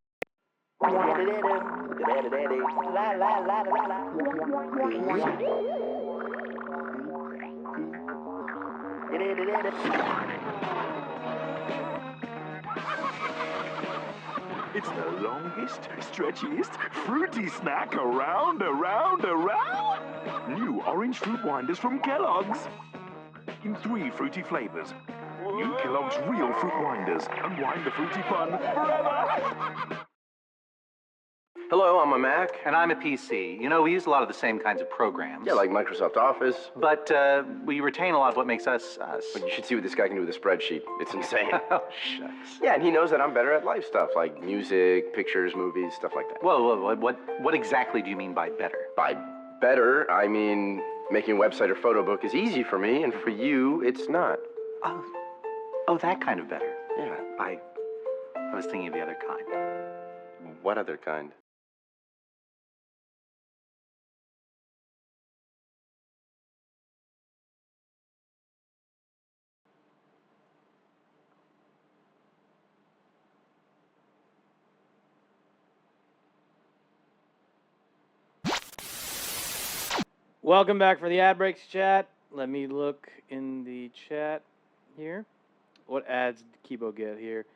It's the longest, stretchiest, fruity snack around. New orange fruit winders from Kellogg's. In 3 fruity flavors. New Kellogg's Real Fruit Winders. Unwind the fruity fun forever. Hello, I'm a Mac. And I'm a PC. You know, we use a lot of the same kinds of programs. Yeah, like Microsoft Office. But we retain a lot of what makes us us. But you should see what this guy can do with a spreadsheet. It's insane. Oh, shucks. Yeah, and he knows that I'm better at life stuff, like music, pictures, movies, stuff like that. Whoa, what exactly do you mean by better? By better, I mean making a website or photo book is easy for me, and for you, it's not. Oh, that kind of better. Yeah. I was thinking of the other kind. What other kind? Welcome back for the ad breaks chat. Let me look in the chat here. What ads did Kibo get here?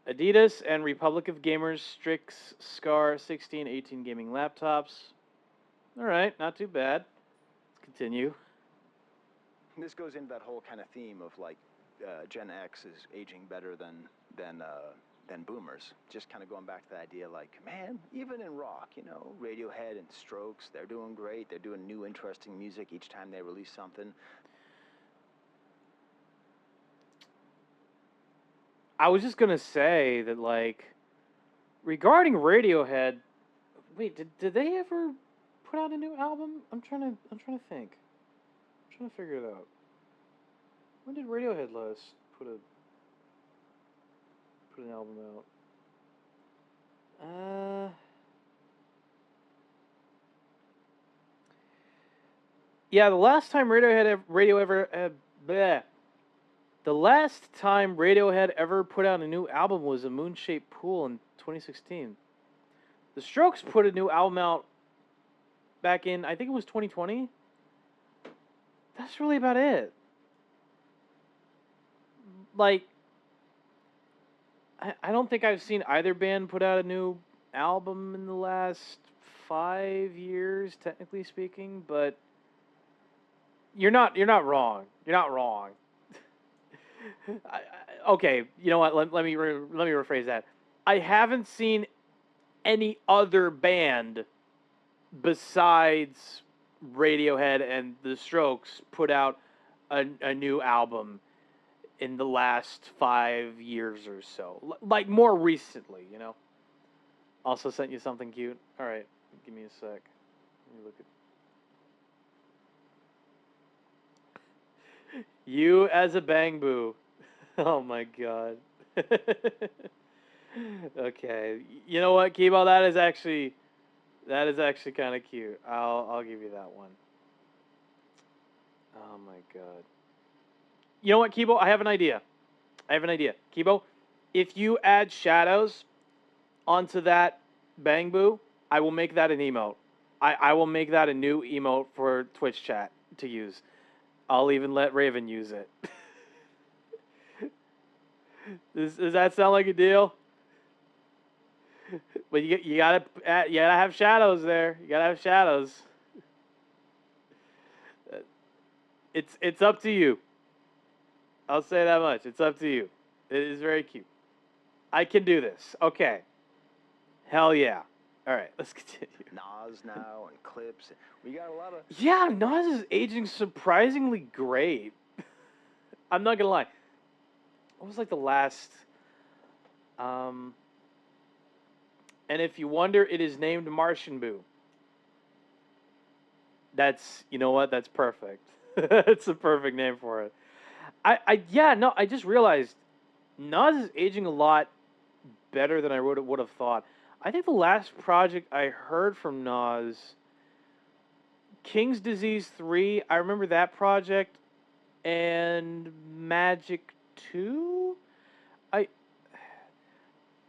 Adidas and Republic of Gamers, Strix, Scar, 16, 18 gaming laptops. All right, not too bad. Let's continue. This goes into that whole kind of theme of like Gen X is aging better than boomers. Just kind of going back to the idea like, man, even in rock, you know, Radiohead and Strokes, they're doing great. They're doing new, interesting music each time they release something. I was just gonna say that, like, regarding Radiohead, wait, did they ever put out a new album? I'm trying to think. I'm trying to figure it out. When did Radiohead last put an album out? Yeah, the last time Radiohead ever put out a new album was A Moon-Shaped Pool in 2016. The Strokes put a new album out back in, I think it was 2020. That's really about it. Like, I don't think I've seen either band put out a new album in the last 5 years, technically speaking, but you're not wrong. You're not wrong. Okay, you know what? Let me rephrase that. I haven't seen any other band besides Radiohead and The Strokes put out a new album in the last 5 years or so. Like, more recently, you know? Also sent you something cute. All right, give me a sec. Let me look at... You as a bang boo. Oh my god. Okay. You know what, Kibo? That is actually kind of cute. I'll give you that one. Oh my god. You know what, Kibo? I have an idea. Kibo, if you add shadows onto that bang boo, I will make that an emote. I will make that a new emote for Twitch chat to use. I'll even let Raven use it. Does that sound like a deal? But you gotta have shadows there. You gotta have shadows. It's up to you. I'll say that much. It's up to you. It is very cute. I can do this. Okay. Hell yeah. All right, let's continue. Nas now and Clipse. We got a lot of... Yeah, Nas is aging surprisingly great. I'm not gonna lie. What was like the last... And if you wonder, it is named Martian Boo. That's, you know what? That's perfect. It's a perfect name for it. I just realized Nas is aging a lot better than I would have thought. I think the last project I heard from Nas, King's Disease 3, I remember that project, and Magic 2?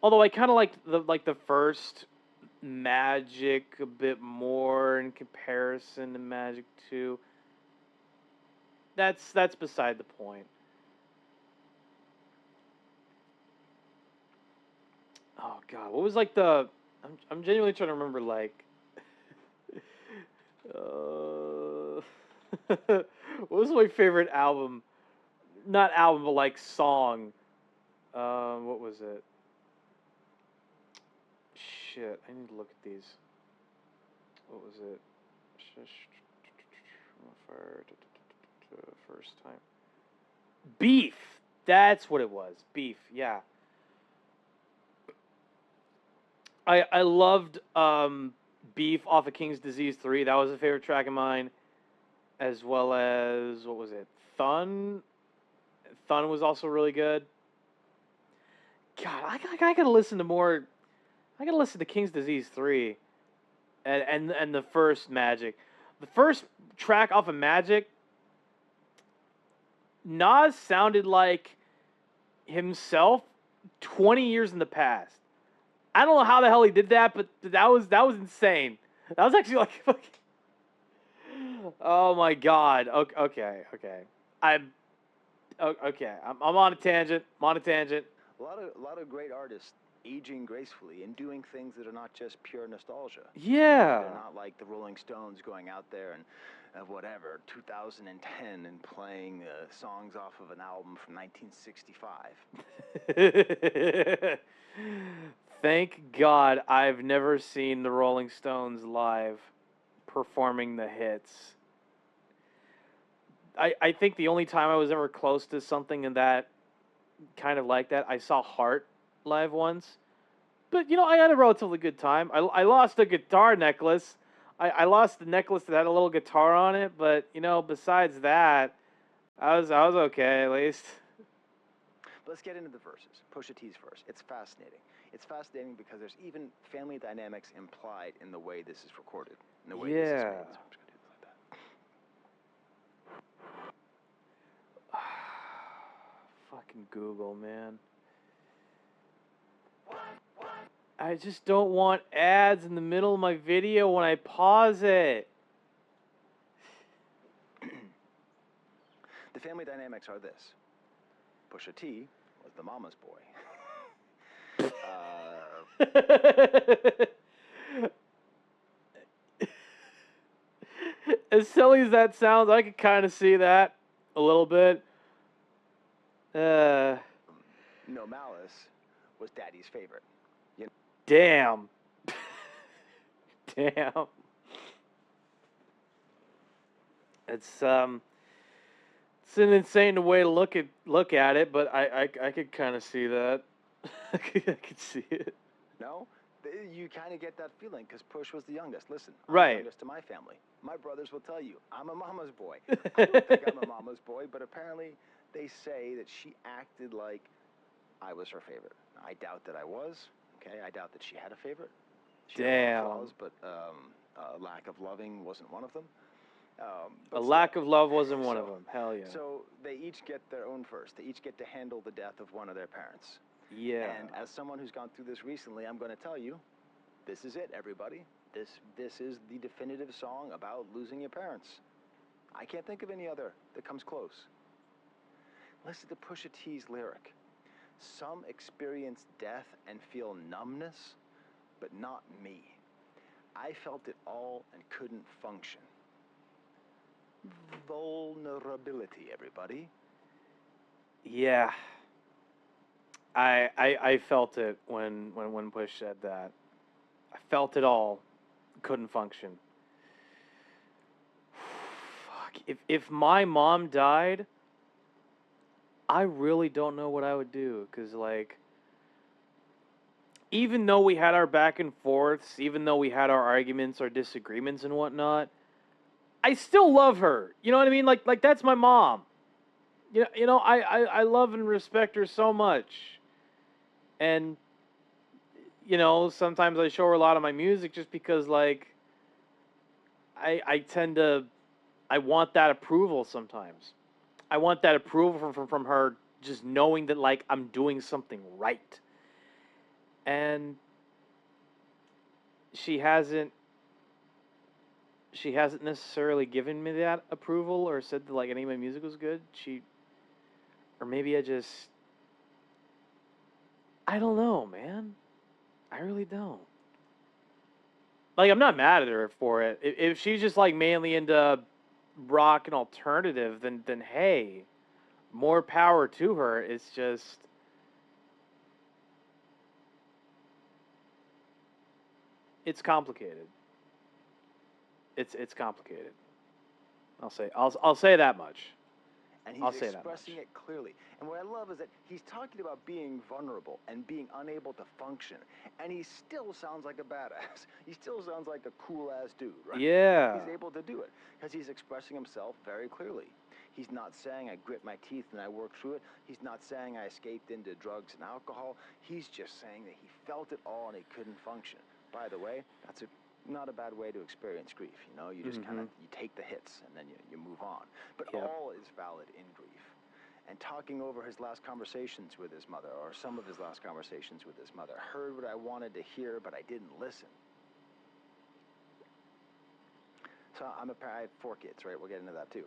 Although I kind of liked the first Magic a bit more in comparison to Magic 2. That's beside the point. God, what was like the? I'm genuinely trying to remember like. What was my favorite album? Not album, but like song. What was it? Shit, I need to look at these. What was it? First time. Beef. That's what it was. Beef. Yeah. I loved Beef off of King's Disease 3. That was a favorite track of mine. As well as, what was it? Thun. Thun was also really good. God, I gotta listen to more. I gotta listen to King's Disease 3. And the first Magic. The first track off of Magic, Nas sounded like himself 20 years in the past. I don't know how the hell he did that, but that was insane. That was actually like oh my god. Okay. I'm on a tangent. A lot of great artists aging gracefully and doing things that are not just pure nostalgia. Yeah. They're not like the Rolling Stones going out there and whatever 2010 and playing songs off of an album from 1965. Thank God I've never seen the Rolling Stones live performing the hits. I think the only time I was ever close to something in that kind of like that, I saw Heart live once. But, you know, I had a relatively good time. I lost a guitar necklace. I lost the necklace that had a little guitar on it, but, you know, besides that, I was okay, at least. Let's get into the verses. Pusha T's verse. It's fascinating. It's fascinating because there's even family dynamics implied in the way this is recorded, in the way this is made. So I'm just gonna do this like that. Fucking Google, man. I just don't want ads in the middle of my video when I pause it. The family dynamics are this. Pusha T was the mama's boy. As silly as that sounds, I could kind of see that a little bit. No Malice was Daddy's favorite. You know? Damn. Damn. It's an insane way to look at it, but I could kind of see that. I could see it. No, you kind of get that feeling because Push was the youngest. Listen, I'm right. the youngest to my family. My brothers will tell you I'm a mama's boy. I don't think I'm a mama's boy, but apparently they say that she acted like I was her favorite. I doubt that I was. Okay, I doubt that she had a favorite. She had a lot of flaws, but lack of loving wasn't one of them. A lack of love wasn't one of them. Hell yeah. So they each get their own first. They each get to handle the death of one of their parents. Yeah. And as someone who's gone through this recently, I'm going to tell you, this is it, everybody. This is the definitive song about losing your parents. I can't think of any other that comes close. Listen to Pusha T's lyric. Some experience death and feel numbness, but not me. I felt it all and couldn't function. Vulnerability, everybody. Yeah. I felt it when Push said that. I felt it all. Couldn't function. Fuck. If my mom died, I really don't know what I would do. Because, like, even though we had our back and forths, even though we had our arguments, our disagreements and whatnot, I still love her. You know what I mean? Like that's my mom. You know, I love and respect her so much. And, you know, sometimes I show her a lot of my music just because, like, I tend to, I want that approval sometimes. I want that approval from her just knowing that, like, I'm doing something right. And she hasn't necessarily given me that approval or said that, like, any of my music was good. Or maybe I don't know, man. I really don't. Like, I'm not mad at her for it. If she's just like mainly into rock and alternative, then hey, more power to her. It's just, it's complicated. It's complicated. I'll say that much. And I'll he's say that expressing much. it clearly. And what I love is that he's talking about being vulnerable and being unable to function. And he still sounds like a badass. He still sounds like a cool-ass dude, right? Yeah. He's able to do it because he's expressing himself very clearly. He's not saying I grit my teeth and I work through it. He's not saying I escaped into drugs and alcohol. He's just saying that he felt it all and he couldn't function. By the way, that's not a bad way to experience grief, you know? You just kind of, you take the hits and then you move on. But all is valid in grief. And talking over his last conversations with his mother, or some of his last conversations with his mother, heard what I wanted to hear, but I didn't listen. So I have 4 kids, right? We'll get into that too.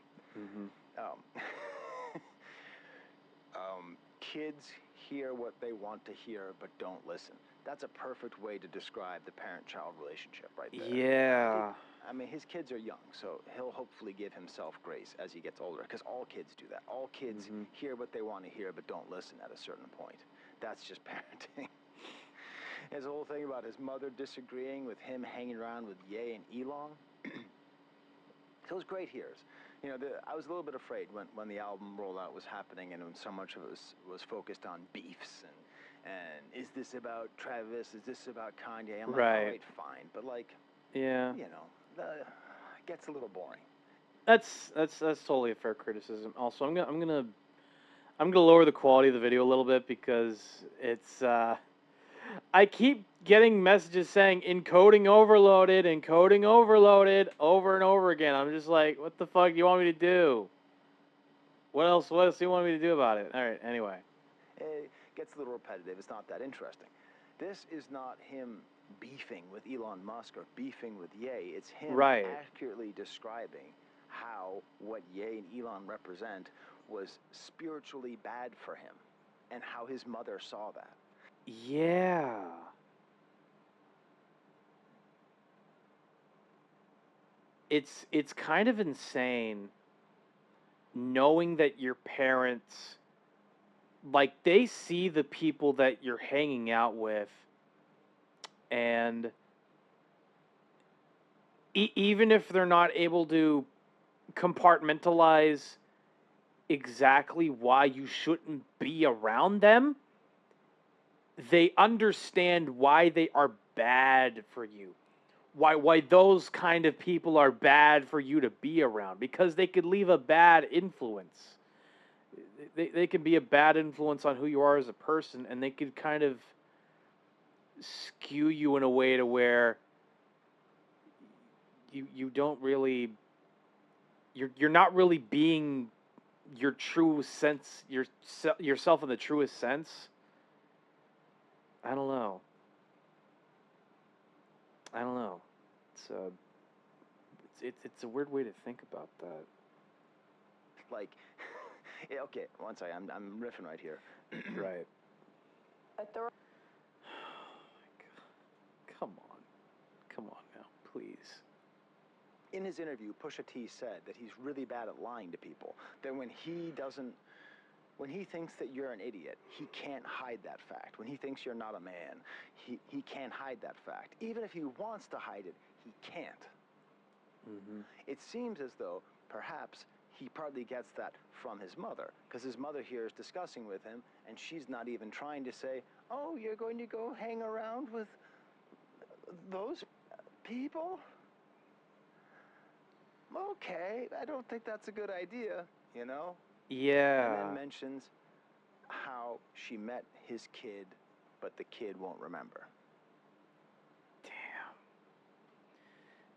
Kids hear what they want to hear, but don't listen. That's a perfect way to describe the parent-child relationship right there. Yeah. I mean, his kids are young, so he'll hopefully give himself grace as he gets older, because all kids do that. All kids hear what they want to hear, but don't listen at a certain point. That's just parenting. His whole thing about his mother disagreeing with him hanging around with Ye and Elon. Those great hears. You know, I was a little bit afraid when the album rollout was happening and when so much of it was focused on beefs and is this about Travis? Is this about Kanye? I'm like, all right, fine. But like, yeah, you know, it gets a little boring. That's totally a fair criticism. Also, I'm gonna lower the quality of the video a little bit because it's I keep getting messages saying encoding overloaded over and over again. I'm just like, what the fuck do you want me to do? What else do you want me to do about it? All right, anyway. It gets a little repetitive. It's not that interesting. This is not him beefing with Elon Musk or beefing with Ye. It's him accurately describing how what Ye and Elon represent was spiritually bad for him and how his mother saw that. Yeah. It's kind of insane knowing that your parents, like, they see the people that you're hanging out with, and even if they're not able to compartmentalize exactly why you shouldn't be around them, they understand why they are bad for you. Why those kind of people are bad for you to be around, because they could leave a bad influence. They can be a bad influence on who you are as a person, and they could kind of skew you in a way to where you don't really, you're not really being your true sense, yourself in the truest sense. I don't know. It's a weird way to think about that. Like, yeah, okay, one second, I'm riffing right here. Right. Come on now, please. In his interview, Pusha T said that he's really bad at lying to people. That when he thinks that you're an idiot, he can't hide that fact. When he thinks you're not a man, he can't hide that fact. Even if he wants to hide it, he can't. It seems as though perhaps he partly gets that from his mother, because his mother here is discussing with him, and she's not even trying to say, oh, you're going to go hang around with those people? Okay, I don't think that's a good idea, you know? Yeah. And then mentions how she met his kid, but the kid won't remember. Damn.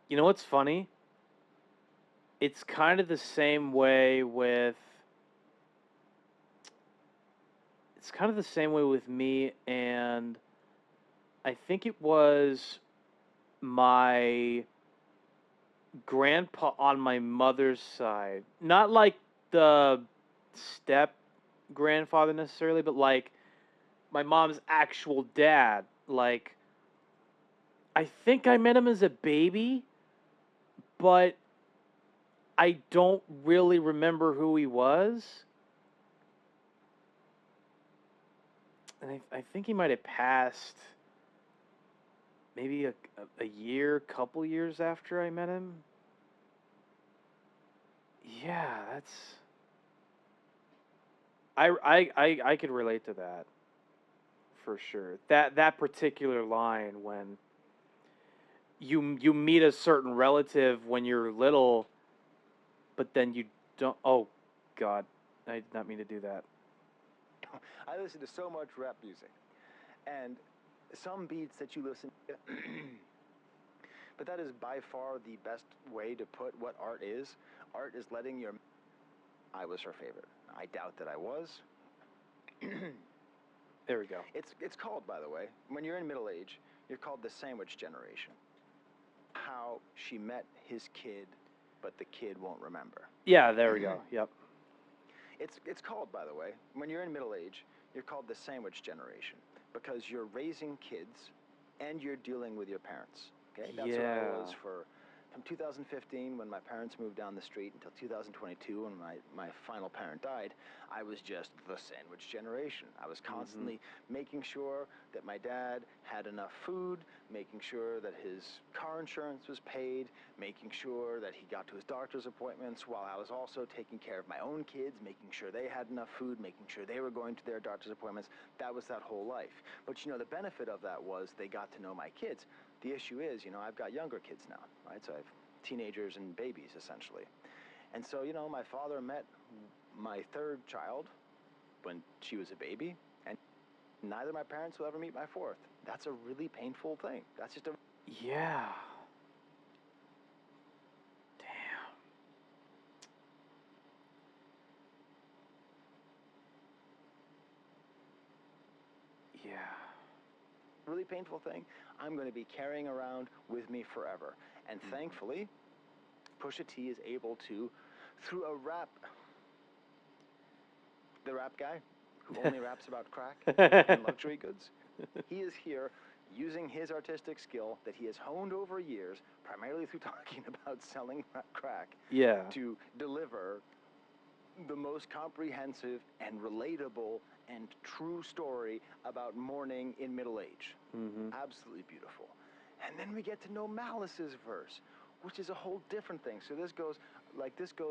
You know what's funny? It's kind of the same way with... It's kind of the same way with me, and I think it was my grandpa on my mother's side. Not like the step grandfather necessarily, but like my mom's actual dad. Like, I think I met him as a baby, but I don't really remember who he was. And I think he might have passed maybe a year, couple years after I met him. Yeah, that's... I could relate to that for sure. That particular line when you meet a certain relative when you're little, but then you don't. Oh, God, I did not mean to do that. I listen to so much rap music, and some beats that you listen to, but that is by far the best way to put what art is. Art is letting your... I was her favorite. I doubt that I was. There we go. It's called, by the way, when you're in middle age, you're called the sandwich generation. How she met his kid, but the kid won't remember. Yeah, there we go. Yep. It's called, by the way, when you're in middle age, you're called the sandwich generation because you're raising kids and you're dealing with your parents. Okay, that's what I was from 2015 when my parents moved down the street until 2022 when my final parent died. I was just the sandwich generation. I was constantly making sure that my dad had enough food, making sure that his car insurance was paid, making sure that he got to his doctor's appointments, while I was also taking care of my own kids, making sure they had enough food, making sure they were going to their doctor's appointments. That was that whole life. But, you know, the benefit of that was they got to know my kids. The issue is, you know, I've got younger kids now, right? So I have teenagers and babies, essentially. And so, you know, my father met my third child when she was a baby, and neither my parents will ever meet my fourth. That's a really painful thing. That's just a... Yeah. Damn. Yeah. Really painful thing I'm going to be carrying around with me forever. And thankfully, Pusha T is able to, through a rap... The rap guy who only raps about crack and luxury goods, he is here using his artistic skill that he has honed over years, primarily through talking about selling crack, to deliver the most comprehensive and relatable and true story about mourning in middle age. Absolutely beautiful. And then we get to know Malice's verse, which is a whole different thing. So this goes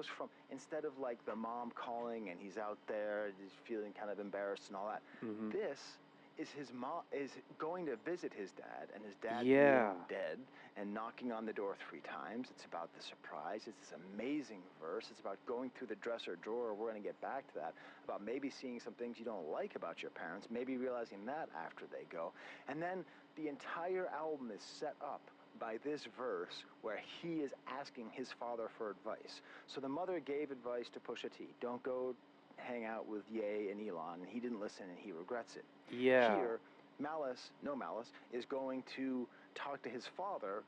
from, instead of like the mom calling and he's out there, he's feeling kind of embarrassed and all that. This is his mom is going to visit his dad, and his dad being dead and knocking on the door 3 times. It's about the surprise. It's this amazing verse. It's about going through the dresser drawer. We're going to get back to that. About maybe seeing some things you don't like about your parents, maybe realizing that after they go. And then the entire album is set up by this verse where he is asking his father for advice. So the mother gave advice to Pusha T. Don't go hang out with Ye and Elon, and he didn't listen and he regrets it. Here, Malice is going to talk to his father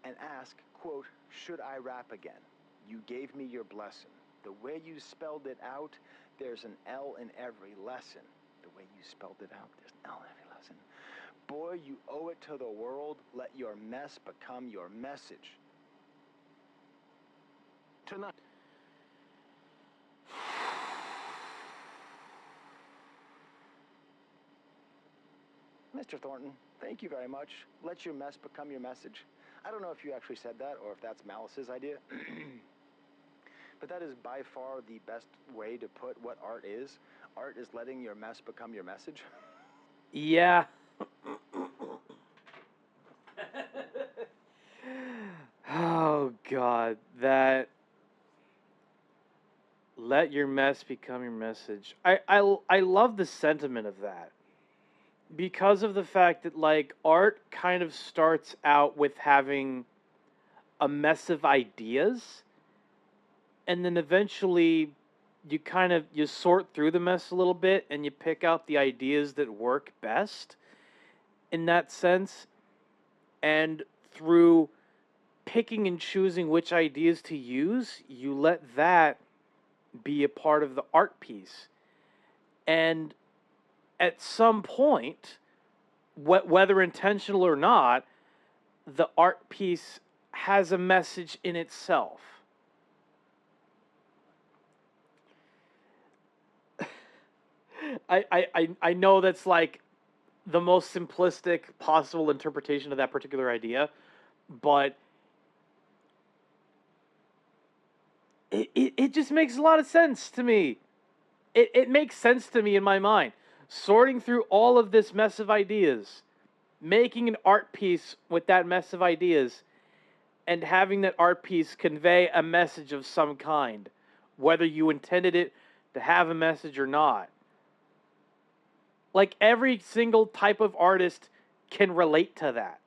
and ask, quote, should I rap again? You gave me your blessing. The way you spelled it out, there's an L in every lesson. The way you spelled it out, there's an L in every lesson. Boy, you owe it to the world. Let your mess become your message. Tonight. Mr. Thornton, thank you very much. Let your mess become your message. I don't know if you actually said that or if that's Malice's idea. But that is by far the best way to put what art is. Art is letting your mess become your message. Yeah. Oh, God. That... Let your mess become your message. I love the sentiment of that. Because of the fact that, like, art kind of starts out with having a mess of ideas, and then eventually you sort through the mess a little bit and you pick out the ideas that work best in that sense. And through picking and choosing which ideas to use, you let that be a part of the art piece. And at some point, whether intentional or not, the art piece has a message in itself. I know that's like the most simplistic possible interpretation of that particular idea, but it just makes a lot of sense to me. It makes sense to me in my mind. Sorting through all of this mess of ideas, making an art piece with that mess of ideas, and having that art piece convey a message of some kind, whether you intended it to have a message or not. Like, every single type of artist can relate to that.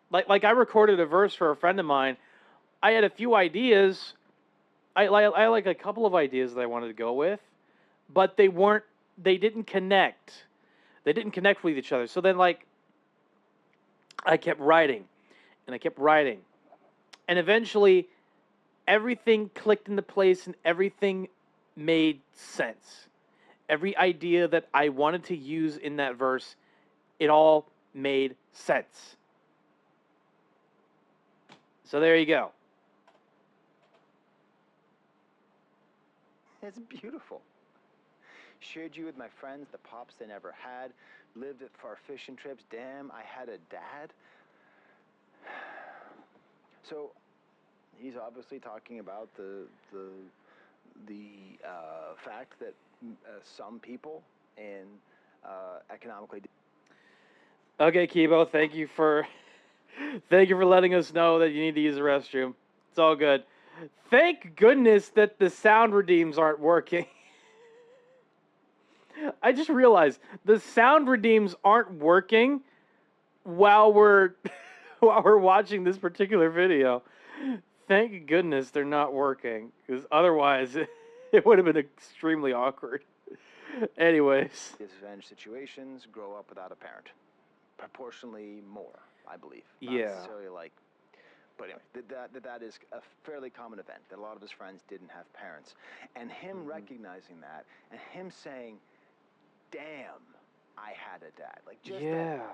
Like I recorded a verse for a friend of mine. I had a few ideas. I like a couple of ideas that I wanted to go with, but they didn't connect. They didn't connect with each other. So then, like, I kept writing, and I kept writing. And eventually, everything clicked into place and everything made sense. Every idea that I wanted to use in that verse, it all made sense. So there you go. It's beautiful. Shared you with my friends, the pops they never had. Lived it for our fishing trips. Damn, I had a dad. So, he's obviously talking about the fact that some people in economically. Okay, Kibo, thank you for letting us know that you need to use the restroom. It's all good. Thank goodness that the sound redeems aren't working. I just realized the sound redeems aren't working while we're watching this particular video. Thank goodness they're not working, because otherwise it would have been extremely awkward. Anyways. Disadvantaged situations grow up without a parent. Proportionally more, I believe. Not Yeah. necessarily like, but anyway, that is a fairly common event, that a lot of his friends didn't have parents. And him recognizing that, and him saying, damn, I had a dad. Like, just that.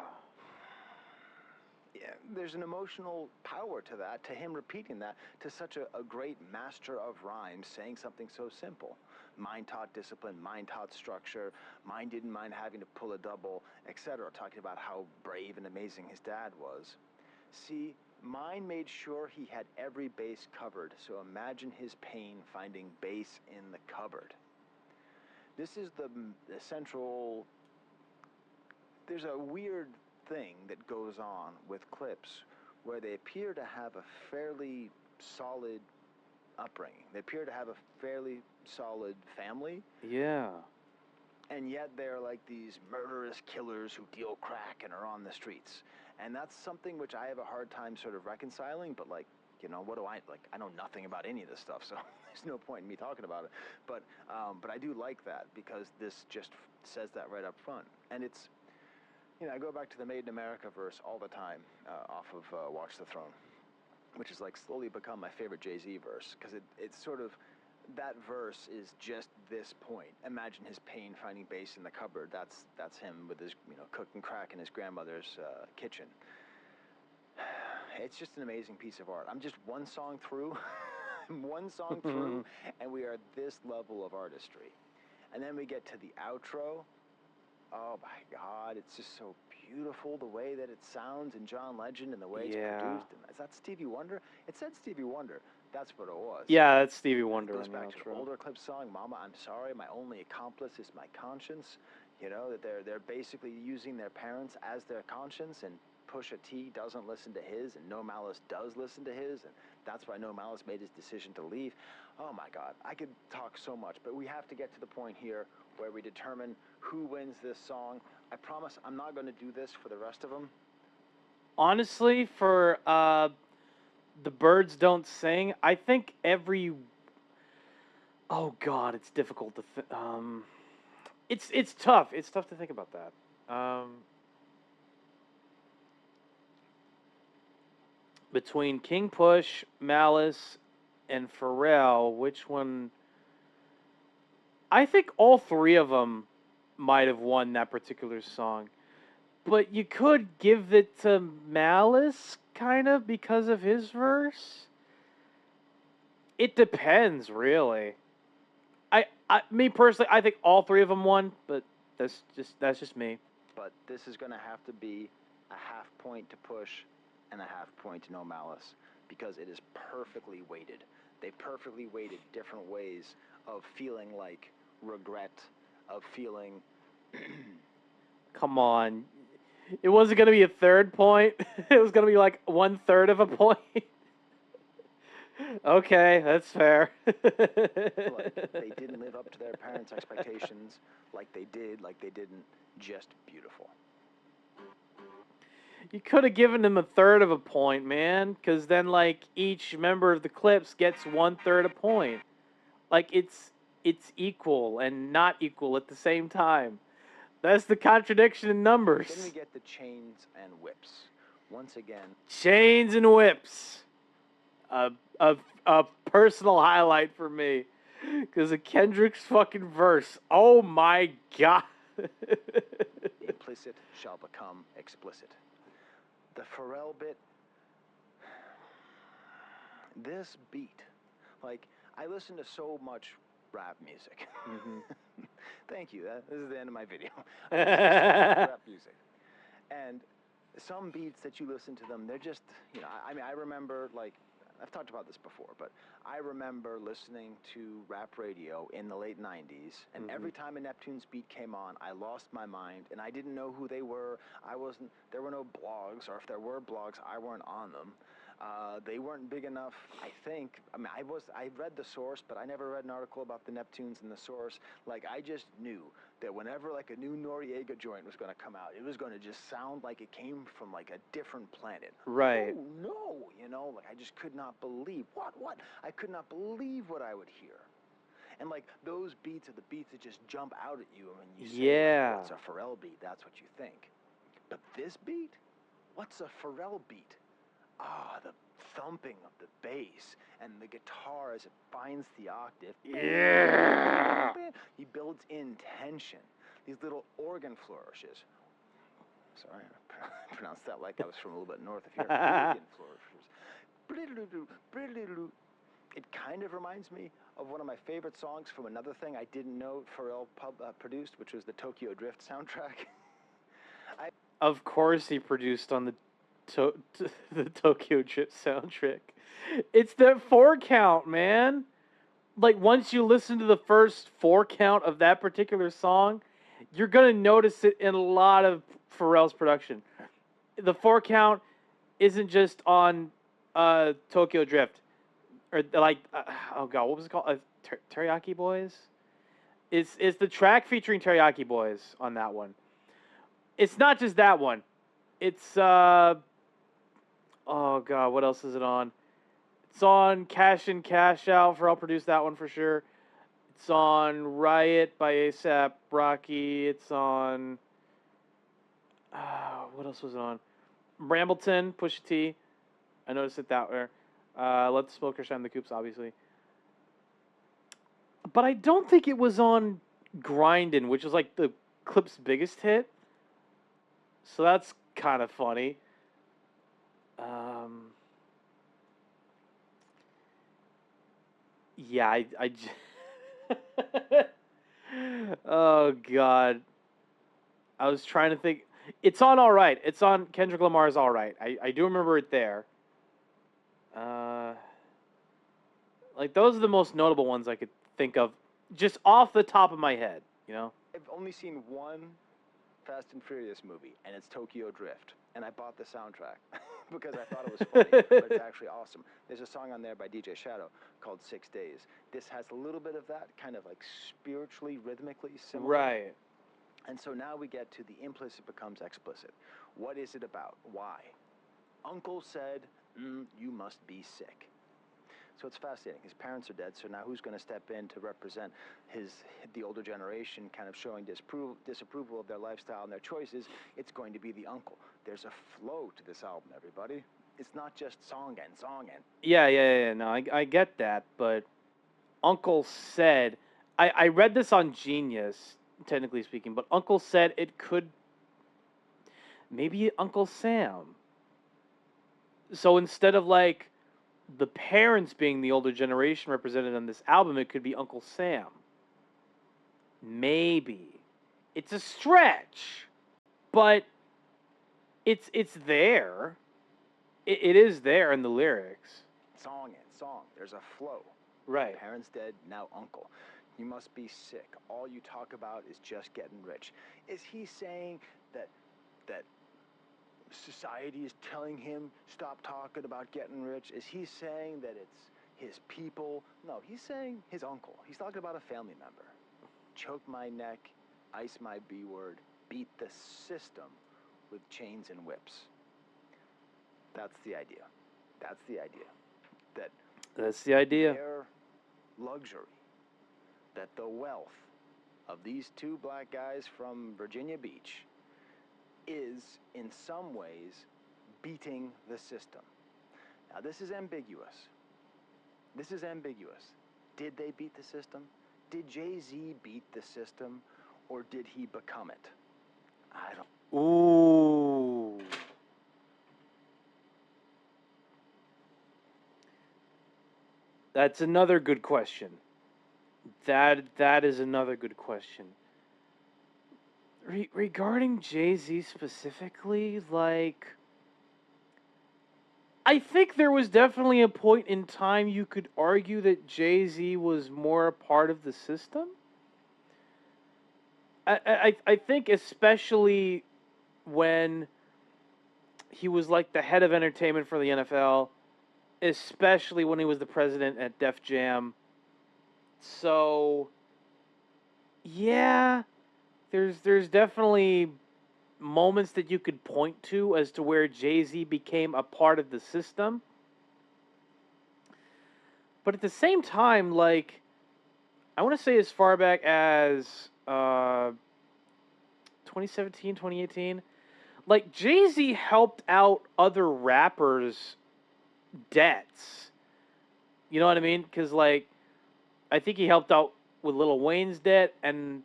Yeah, there's an emotional power to that, to him repeating that, to such a great master of rhymes, saying something so simple. Mind taught discipline, mind taught structure, mind didn't mind having to pull a double, etc. Talking about how brave and amazing his dad was. See, mind made sure he had every base covered, so imagine his pain finding base in the cupboard. This is the central. There's a weird thing that goes on with Clipse where they appear to have a fairly solid upbringing. They appear to have a fairly solid family. Yeah. And yet they're like these murderous killers who deal crack and are on the streets. And that's something which I have a hard time sort of reconciling, but like, you know, what do I, like, I know nothing about any of this stuff, so there's no point in me talking about it. But I do like that, because this just says that right up front. And it's, you know, I go back to the Made in America verse all the time off of Watch the Throne, which is like slowly become my favorite Jay-Z verse, because it's sort of, that verse is just this point. Imagine his pain finding base in the cupboard. That's him with his, you know, cooking crack in his grandmother's kitchen. It's just an amazing piece of art. I'm just one song through, and we are at this level of artistry. And then we get to the outro. Oh my God, it's just so beautiful the way that it sounds in John Legend and the way it's produced. And is that Stevie Wonder? It said Stevie Wonder. That's what it was. Yeah, that's Stevie Wonder. It goes back to the older Clipse song, Mama, I'm sorry, my only accomplice is my conscience. You know, that they're basically using their parents as their conscience, and Pusha T doesn't listen to his, and No Malice does listen to his, and that's why No Malice made his decision to leave. Oh my God, I could talk so much, but we have to get to the point here where we determine who wins this song. I promise I'm not going to do this for the rest of them. Honestly, for The Birds Don't Sing, I think every... Oh God, it's difficult to... It's tough. It's tough to think about that. Between King Push, Malice, and Pharrell, which one... I think all three of them might have won that particular song. But you could give it to Malice, kind of, because of his verse. It depends, really. Me personally, I think all three of them won, but that's just me. But this is going to have to be a half point to Push and a half point to No Malice, because it is perfectly weighted. They perfectly weighted different ways of feeling like regret, of feeling... Come on. It wasn't going to be a third point. It was going to be like 1/3 of a point. Okay, that's fair. Like they didn't live up to their parents' expectations like they didn't. Just beautiful. You could have given them 1/3 of a point, man, because then, like, each member of the Clipse gets 1/3 a point. Like, it's equal and not equal at the same time. That's the contradiction in numbers. Then we get the chains and whips. Once again. Chains and whips. A personal highlight for me. Because of Kendrick's fucking verse. Oh my god. The implicit shall become explicit. The Pharrell bit. This beat. Like, I listen to so much rap music. Mm-hmm. Thank you. This is the end of my video. Rap music. And some beats that you listen to them, they're just, you know, I mean, I remember, like, I've talked about this before, but I remember listening to rap radio in the late 90s, and every time a Neptune's beat came on, I lost my mind, and I didn't know who they were. There were no blogs, or if there were blogs, I weren't on them. They weren't big enough, I think. I mean, I read the source, but I never read an article about the Neptunes in the source. Like, I just knew that whenever, like, a new Noriega joint was going to come out, it was going to just sound like it came from, like, a different planet. Right. Oh, no, you know? Like, I just could not believe. What? I could not believe what I would hear. And, like, those beats are the beats that just jump out at you, and you say, what's a Pharrell beat? That's what you think. But this beat? What's a Pharrell beat? The thumping of the bass and the guitar as it finds the octave. Yeah! He builds in tension. These little organ flourishes. Sorry, I pronounced that like I was from a little bit north of here. Organ flourishes. It kind of reminds me of one of my favorite songs from another thing I didn't know Pharrell produced, which was the Tokyo Drift soundtrack. Of course he produced on the Tokyo Drift soundtrack. It's that 4 count, man. Like, once you listen to the first 4 count of that particular song, you're going to notice it in a lot of Pharrell's production. The 4 count isn't just on Tokyo Drift. Or, like, oh god, what was it called? Teriyaki Boys? It's the track featuring Teriyaki Boys on that one. It's not just that one. It's, oh god, what else is it on? It's on Cash In, Cash Out. Pharrell produced that one for sure. It's on Riot by A$AP Rocky. It's on... what else was it on? Brambleton, Pusha T. I noticed it that way. Let the Smoker Shine the Coops, obviously. But I don't think it was on Grindin', which was like the Clip's biggest hit. So that's kind of funny. Yeah, I oh god, I was trying to think. It's on All Right. It's on Kendrick Lamar's All Right. I do remember it there. Like, those are the most notable ones I could think of, just off the top of my head. You know. I've only seen one Fast and Furious movie, and it's Tokyo Drift. And I bought the soundtrack because I thought it was funny, but it's actually awesome. There's a song on there by DJ Shadow called 6 Days. This has a little bit of that, kind of like spiritually, rhythmically similar. Right. And so now we get to the implicit becomes explicit. What is it about? Why? Uncle said, you must be sick. So it's fascinating. His parents are dead, so now who's going to step in to represent the older generation, kind of showing disapproval of their lifestyle and their choices? It's going to be the uncle. There's a flow to this album, everybody. It's not just song and. Yeah. No, I get that, but Uncle said, I read this on Genius, technically speaking, but Uncle said it could maybe Uncle Sam. So instead of like the parents being the older generation represented on this album, it could be Uncle Sam. Maybe. It's a stretch, but it's there. It is there in the lyrics. Song. There's a flow. Right. Parents dead, now uncle. You must be sick. All you talk about is just getting rich. Is he saying that society is telling him stop talking about getting rich? Is he saying that it's his people? No, he's saying his uncle. He's talking about a family member. Choke my neck, ice my B word, beat the system with chains and whips. That's the idea. That's the idea. That's the idea. Their luxury, that the wealth of these two black guys from Virginia Beach is, in some ways, beating the system. Now, this is ambiguous. This is ambiguous. Did they beat the system? Did Jay-Z beat the system, or did he become it? I don't... Ooh. That's another good question. That is another good question. Regarding Jay-Z specifically, like, I think there was definitely a point in time you could argue that Jay-Z was more a part of the system. I think especially when he was like the head of entertainment for the NFL, especially when he was the president at Def Jam. So, yeah, there's definitely moments that you could point to as to where Jay-Z became a part of the system. But at the same time, like, I want to say as far back as 2017, 2018, like, Jay-Z helped out other rappers' debts. You know what I mean? Because, like, I think he helped out with Lil Wayne's debt, and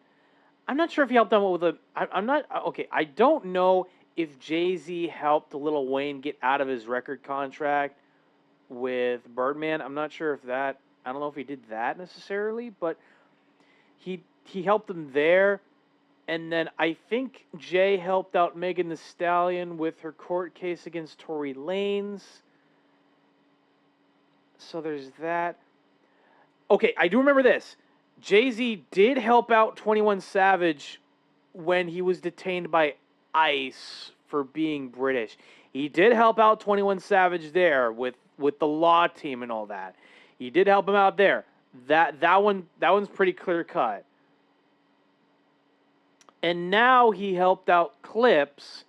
I'm not sure if he helped out with I'm not... Okay, I don't know if Jay-Z helped Lil Wayne get out of his record contract with Birdman. I'm not sure if that... I don't know if he did that necessarily, but he helped him there. And then I think Jay helped out Megan Thee Stallion with her court case against Tory Lanez. So there's that. Okay, I do remember this. Jay-Z did help out 21 Savage when he was detained by ICE for being British. He did help out 21 Savage there with the law team and all that. He did help him out there. That one's pretty clear cut. And now he helped out Clipse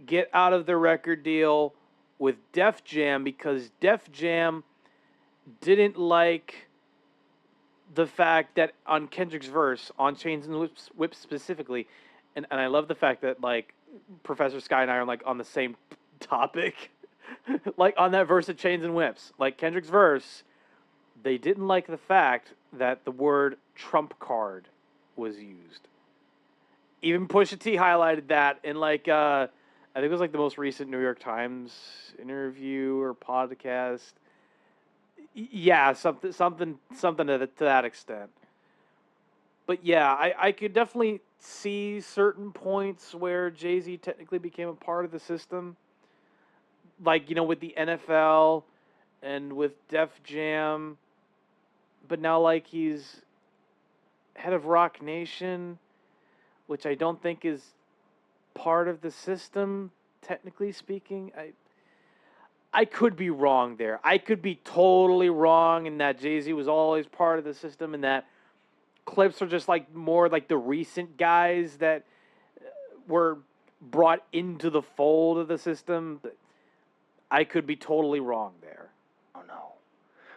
get out of the record deal with Def Jam because Def Jam didn't like the fact that on Kendrick's verse, on Chains and Whips specifically, and I love the fact that, like, Professor Sky and I are, like, on the same topic. Like, on that verse of Chains and Whips. Like, Kendrick's verse, they didn't like the fact that the word trump card was used. Even Pusha T highlighted that in, like, I think it was, like, the most recent New York Times interview or podcast. Yeah, something to that extent. But yeah, I could definitely see certain points where Jay-Z technically became a part of the system. Like, you know, with the NFL and with Def Jam. But now, like, he's head of Rock Nation, which I don't think is part of the system, technically speaking. I could be wrong there. I could be totally wrong in that Jay-Z was always part of the system and that Clipse are just like more like the recent guys that were brought into the fold of the system. But I could be totally wrong there. Oh no.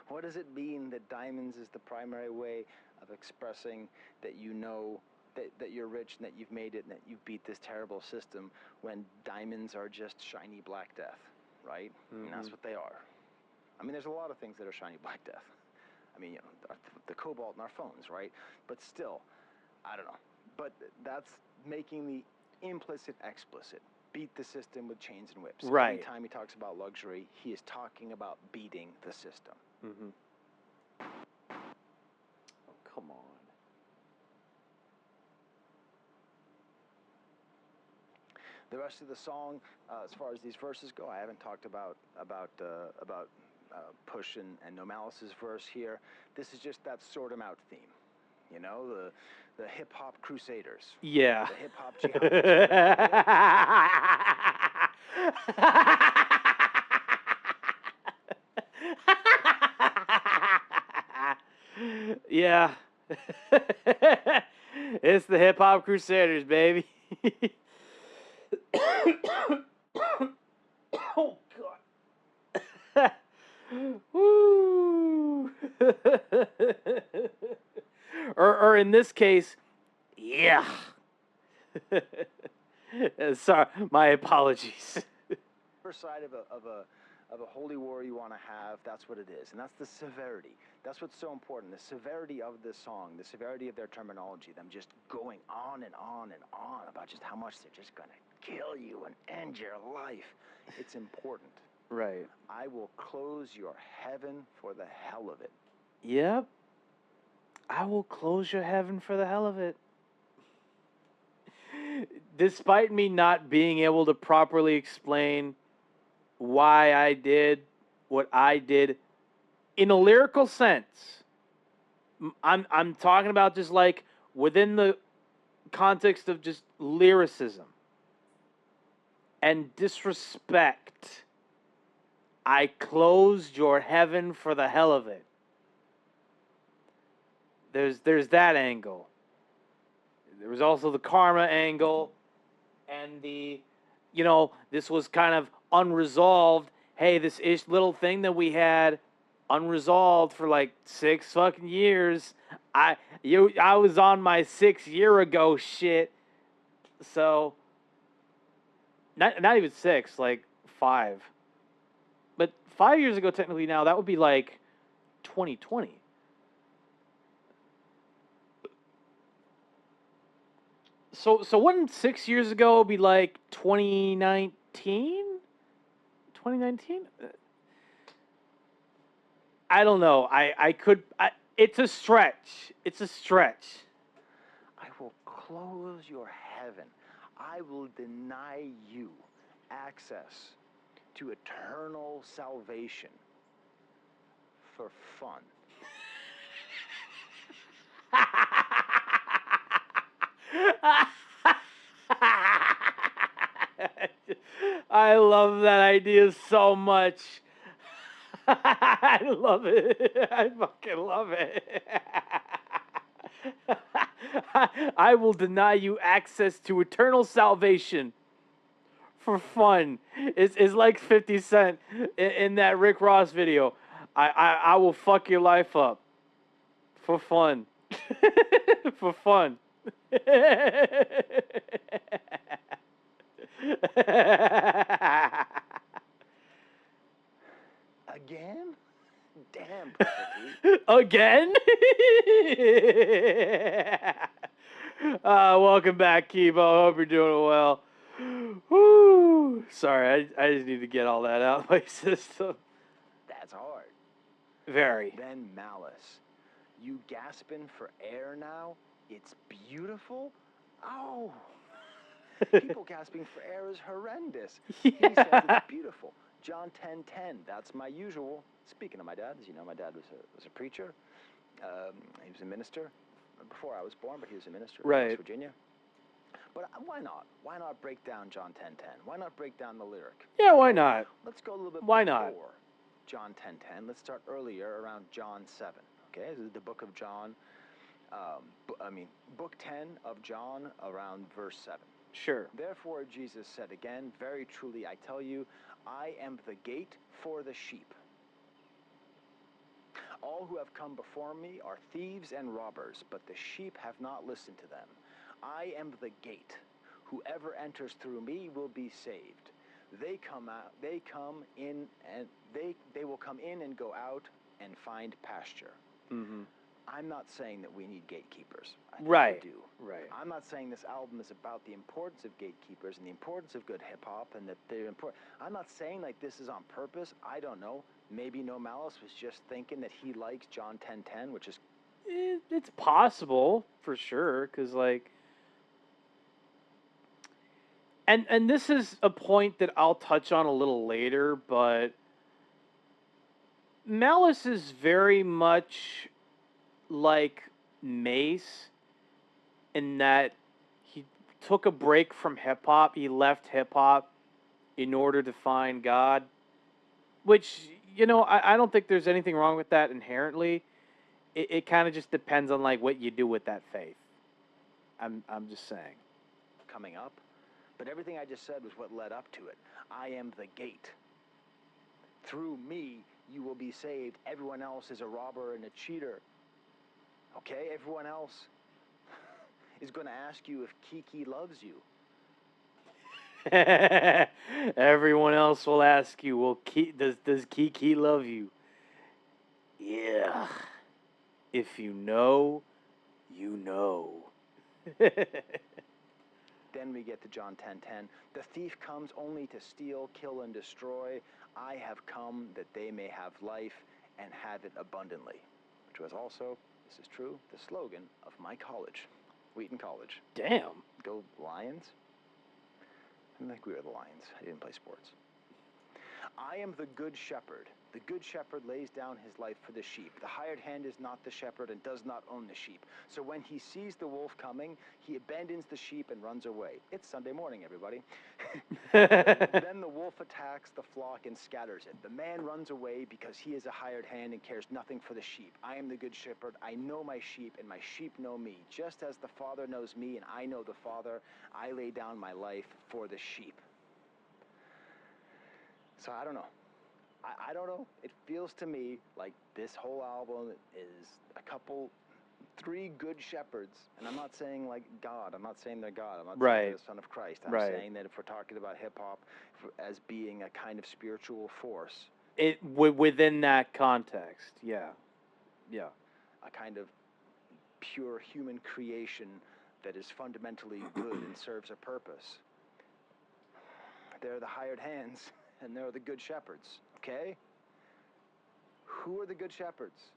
What does it mean that diamonds is the primary way of expressing that you know that you're rich and that you've made it and that you've beat this terrible system when diamonds are just shiny black death? Right? And that's what they are. I mean, there's a lot of things that are shiny black death. I mean, you know, the cobalt in our phones, right? But still, I don't know. But that's making the implicit explicit. beat the system with chains and whips. Right. Every time he talks about luxury, he is talking about beating the system. Mm-hmm. Oh, come on. The rest of the song, as far as these verses go, I haven't talked about Push and No Malice's verse here. This is just that sort 'em out theme. You know, the hip-hop crusaders. Yeah. The hip-hop jihadists. Yeah. It's the hip hop crusaders, baby. Oh god. Woo. or in this case, yeah. Sorry, my apologies. First side of a holy war you want to have, that's what it is, and that's the severity. That's what's so important, the severity of this song, the severity of their terminology, them just going on and on and on about just how much they're just going to kill you and end your life. It's important. Right. I will close your heaven for the hell of it. Yep. I will close your heaven for the hell of it. Despite me not being able to properly explain why I did what I did in a lyrical sense, I'm talking about just like within the context of just lyricism and disrespect. I closed your heaven for the hell of it. There's that angle. There was also the karma angle and the, you know, this was kind of unresolved. Hey, this little thing that we had unresolved for like 6 fucking years. I was on my 6 year ago shit. So not even 6, like 5. But 5 years ago technically now, that would be like 2020. So wouldn't 6 years ago be like 2019? 2019? I don't know. It's a stretch. It's a stretch. I will close your heaven. I will deny you access to eternal salvation for fun. I love that idea so much. I love it. I fucking love it. I will deny you access to eternal salvation for fun. It's like 50 Cent in that Rick Ross video. I will fuck your life up for fun. For fun. Again? Damn, Again? Welcome back, Kibo. Hope you're doing well. Woo. Sorry, I just need to get all that out of my system. That's hard. Very. Then malice. You gasping for air now? It's beautiful? Oh. People gasping for air is horrendous. Yeah. He says it's beautiful. John 10:10. That's my usual. Speaking of my dad, as you know, my dad was a preacher. He was a minister before I was born, but he was a minister in West Virginia. But why not? Why not break down John 10:10? Why not break down the lyric? Yeah, why not? Let's go a little bit Why before not? John 10:10. Let's start earlier, around John 7. Okay, this is the book of John. Book 10 of John, around verse 7. Sure. Therefore, Jesus said again, very truly I tell you, I am the gate for the sheep. All who have come before me are thieves and robbers, but the sheep have not listened to them. I am the gate. Whoever enters through me will be saved. They will come in and go out and find pasture. Mm-hmm. I'm not saying that we need gatekeepers. I think Right. we do. Right. I'm not saying this album is about the importance of gatekeepers and the importance of good hip-hop and that they're important. I'm not saying like this is on purpose. I don't know. Maybe No Malice was just thinking that he likes John 10:10, which is... It's possible, for sure, because, like... And this is a point that I'll touch on a little later, but... Malice is very much like Mace in that he took a break from hip-hop. He left hip-hop in order to find God, which, you know, I don't think there's anything wrong with that inherently. It kind of just depends on, like, what you do with that faith. I'm just saying. Coming up, but everything I just said was what led up to it. I am the gate. Through me, you will be saved. Everyone else is a robber and a cheater. Okay? Everyone else is going to ask you if Kiki loves you. Everyone else will ask you, well, does Kiki love you? Yeah. If you know, you know. Then we get to John 10:10. The thief comes only to steal, kill, and destroy. I have come that they may have life and have it abundantly. Which was also, this is true, the slogan of my college, Wheaton College. Damn. Go Lions? I don't think we were the Lions. I didn't play sports. I am the good shepherd. The good shepherd lays down his life for the sheep. The hired hand is not the shepherd and does not own the sheep. So when he sees the wolf coming, he abandons the sheep and runs away. It's Sunday morning, everybody. Then the wolf attacks the flock and scatters it. The man runs away because he is a hired hand and cares nothing for the sheep. I am the good shepherd. I know my sheep, and my sheep know me. Just as the Father knows me and I know the Father, I lay down my life for the sheep. So I don't know. I don't know. It feels to me like this whole album is three good shepherds. And I'm not saying like God. I'm not saying they're God. I'm not saying they're the Son of Christ. I'm saying that if we're talking about hip-hop as being a kind of spiritual force. Within that context, yeah. Yeah. A kind of pure human creation that is fundamentally good and serves a purpose. They're the hired hands. And they're the good shepherds, okay? Who are the good shepherds?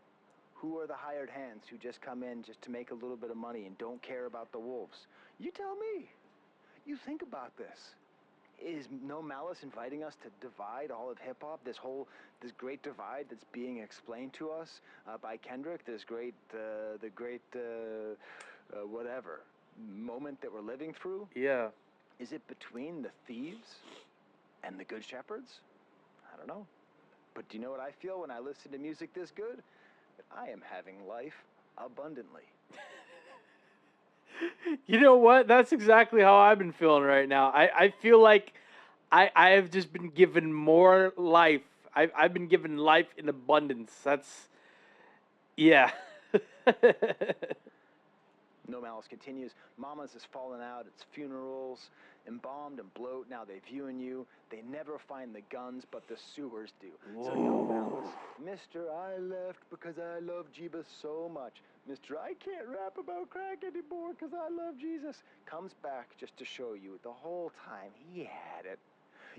Who are the hired hands who just come in just to make a little bit of money and don't care about the wolves? You tell me. You think about this. Is No Malice inviting us to divide all of hip-hop? This great divide that's being explained to us by Kendrick, this great, whatever, moment that we're living through? Yeah. Is it between the thieves and the good shepherds? I don't know. But do you know what I feel when I listen to music this good? That I am having life abundantly. You know what? That's exactly how I've been feeling right now. I feel like I have just been given more life. I've been given life in abundance. That's... Yeah. No Malice continues. Mama's has fallen out. It's funerals, embalmed and bloat. Now they viewing you. They never find the guns, but the sewers do. So No Malice. Mr. I left because I love Jeebus so much. Mr. I can't rap about crack anymore because I love Jesus. Comes back just to show you the whole time he had it.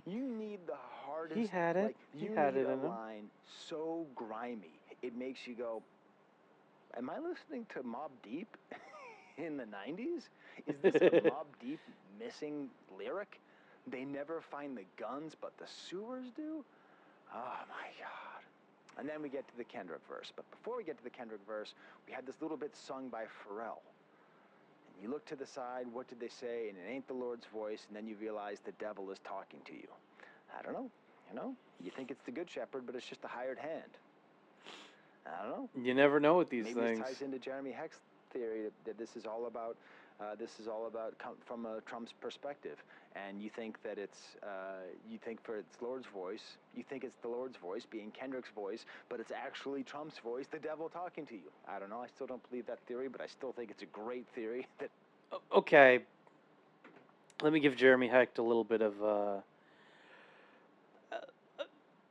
You need the hardest. He had it. Like, You had it in him. line so grimy. It makes you go, am I listening to Mobb Deep? In the 90s? Is this a Mobb Deep missing lyric? They never find the guns, but the sewers do? Oh my God. And then we get to the Kendrick verse. But before we get to the Kendrick verse, we had this little bit sung by Pharrell. And you look to the side, what did they say? And it ain't the Lord's voice, and then you realize the devil is talking to you. I don't know. You know? You think it's the good shepherd, but it's just a hired hand. I don't know. You never know with these things. Maybe this ties into Jeremy Heck's theory that this is all about from Trump's perspective, and you think that it's Lord's voice. You think it's the Lord's voice being Kendrick's voice, but it's actually Trump's voice, the devil talking to you. I don't know. I still don't believe that theory, but I still think it's a great theory. That okay. Let me give Jeremy Hecht a little bit of.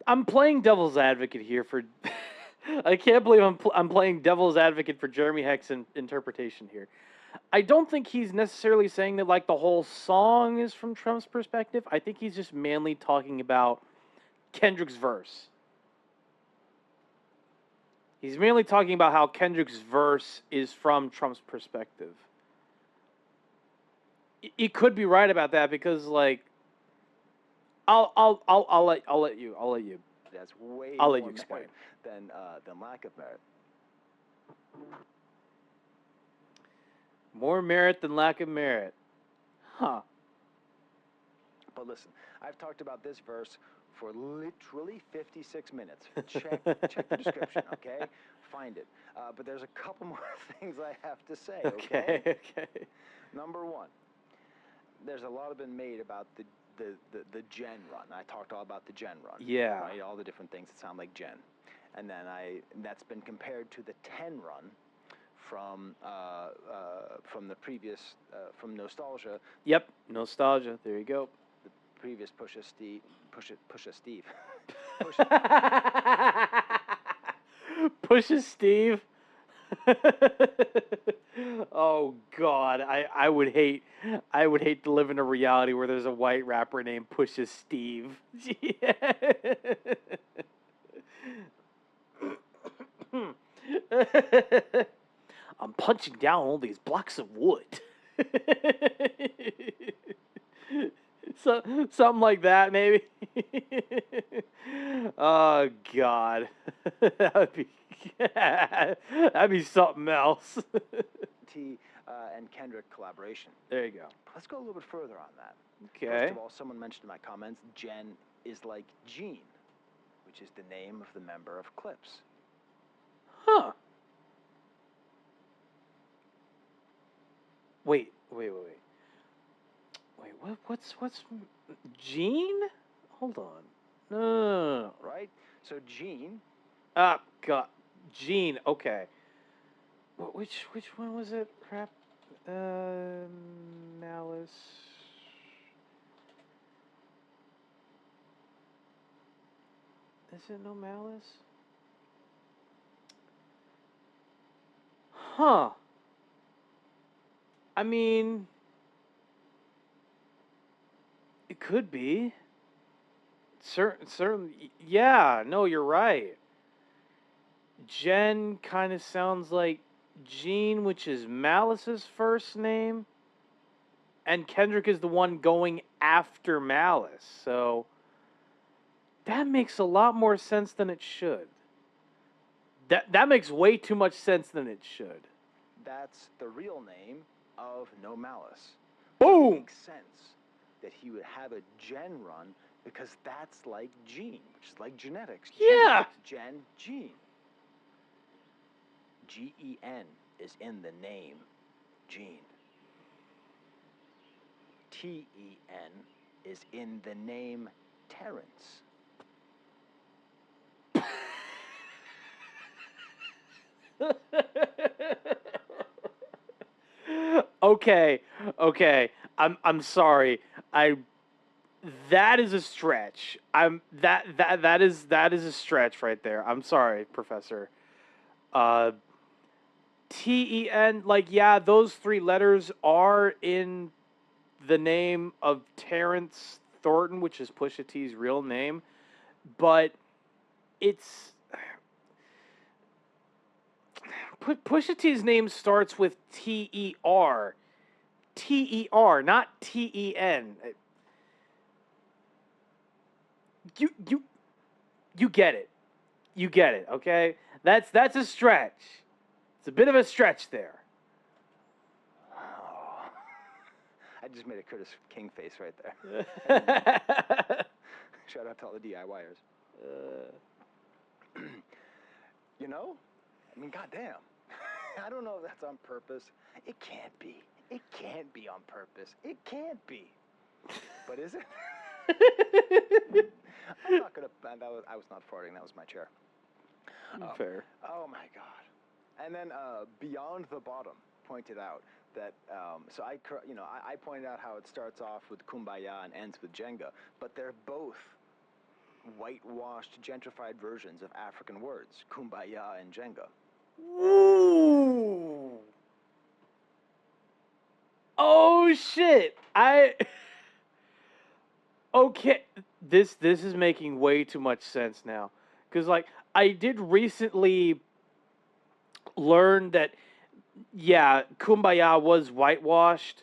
I'm playing devil's advocate here for. I can't believe I'm playing devil's advocate for Jeremy Heck's interpretation here. I don't think he's necessarily saying that like the whole song is from Trump's perspective. I think he's just mainly talking about Kendrick's verse. He's mainly talking about how Kendrick's verse is from Trump's perspective. He could be right about that because like I'll let you. That's way I'll more let you explain. merit than lack of merit. More merit than lack of merit. Huh. But listen, I've talked about this verse for literally 56 minutes. Check the description, okay? Find it. But there's a couple more things I have to say, okay? Okay. Number one, there's a lot been made about the gen run. I talked all about the gen run. Yeah. Right? All the different things that sound like gen. And then that's been compared to the 10 run from the previous, from Nostalgia. Yep, Nostalgia. There you go. The previous Pusha Steve. Pusha Steve. Oh God, I would hate to live in a reality where there's a white rapper named Pusha Steve. I'm punching down all these blocks of wood. Something like that, maybe. Oh God, that'd be something else. And Kendrick collaboration. There you go. Let's go a little bit further on that. Okay. First of all, someone mentioned in my comments, Jen is like Gene, which is the name of the member of Clipse. Huh. Wait. What's Gene? Hold on. No. Right? So Gene. Ah, God. Gene. Okay. Which one was it? Crap. Malice. Is it no Malice? Huh. I mean, it could be. Certainly. Yeah, no, you're right. Jen kind of sounds like Gene, which is Malice's first name. And Kendrick is the one going after Malice. So that makes a lot more sense than it should. That makes way too much sense than it should. That's the real name of No Malice. Boom! It makes sense that he would have a gen run because that's like gene, which is like genetics. Yeah. Gene. G-E-N is in the name Gene. T-E-N is in the name Terrence. Okay. I'm sorry. That is a stretch. That is a stretch right there. I'm sorry, Professor. T-E-N, like, yeah, those three letters are in the name of Terrence Thornton, which is Pusha T's real name, but it's Pusha T's name starts with T-E-R. T-E-R, not T-E-N. You get it. You get it, okay? That's a stretch. It's a bit of a stretch there. Oh. I just made a Curtis King face right there. Shout out to all the DIYers. You know? I mean, goddamn. I don't know if that's on purpose. It can't be. It can't be on purpose. It can't be. But is it? I'm not gonna. I was not farting. That was my chair. Fair. Oh my God. And then Beyond the Bottom pointed out that. So I pointed out how it starts off with Kumbaya and ends with Jenga, but they're both whitewashed, gentrified versions of African words, kumbaya and Jenga. Ooh. Oh shit! Okay, this is making way too much sense now, because like I did recently learn that yeah, kumbaya was whitewashed,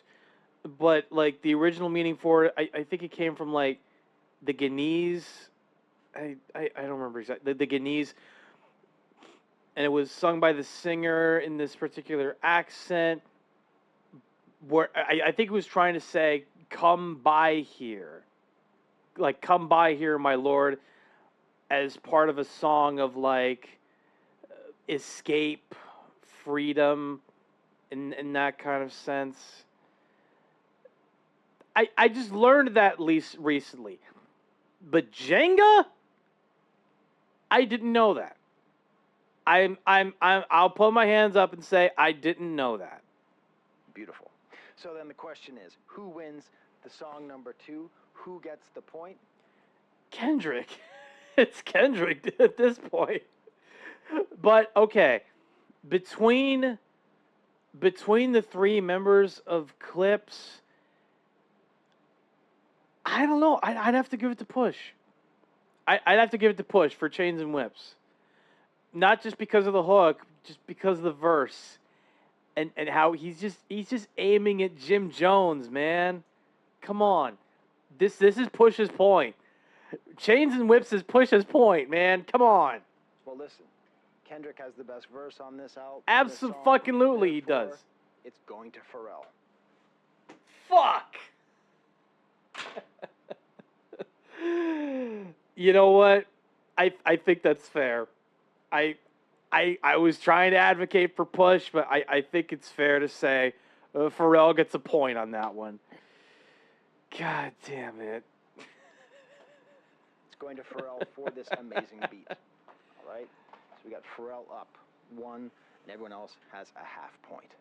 but like the original meaning for it, I think it came from like the Guineas. I don't remember exactly the Guineas, and it was sung by the singer in this particular accent. Where I think it was trying to say, "Come by here," like "Come by here, my lord," as part of a song of like escape, freedom, in that kind of sense. I just learned that at least recently, but Jenga, I didn't know that. I'll put my hands up and say I didn't know that. Beautiful. So then the question is, who wins the song number 2? Who gets the point? Kendrick. It's Kendrick at this point. But okay, between the 3 members of Clipse, I don't know. I'd have to give it to Push. I'd have to give it to Push for Chains and Whips. Not just because of the hook, just because of the verse. And how he's just aiming at Jim Jones, man. Come on. This is Push's point. Chains and Whips is Push's point, man. Come on. Well, listen. Kendrick has the best verse on this album. Absolutely, he does. It's going to Pharrell. Fuck. You know what? I think that's fair. I was trying to advocate for Push, but I think it's fair to say Pharrell gets a point on that one. God damn it. It's going to Pharrell for this amazing beat. All right? So we got Pharrell up 1, and everyone else has a half point.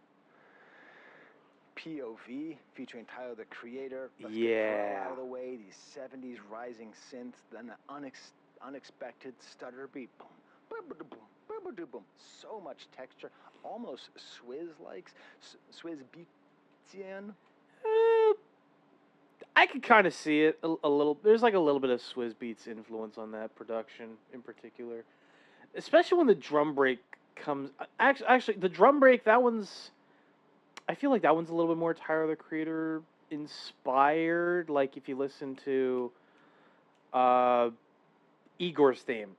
POV featuring Tyler, the Creator. Let's get Pharrell out of the way. These 70s rising synths, then the unexpected stutter beat. Boom, boom, boom, boom. Boom. So much texture, almost Swizz-like, Swizz beatian. I could kind of see it a little. There's like a little bit of Swizz Beatz influence on that production in particular, especially when the drum break comes. Actually, the drum break, that one's. I feel like that one's a little bit more Tyler, the Creator inspired. Like if you listen to Igor's theme.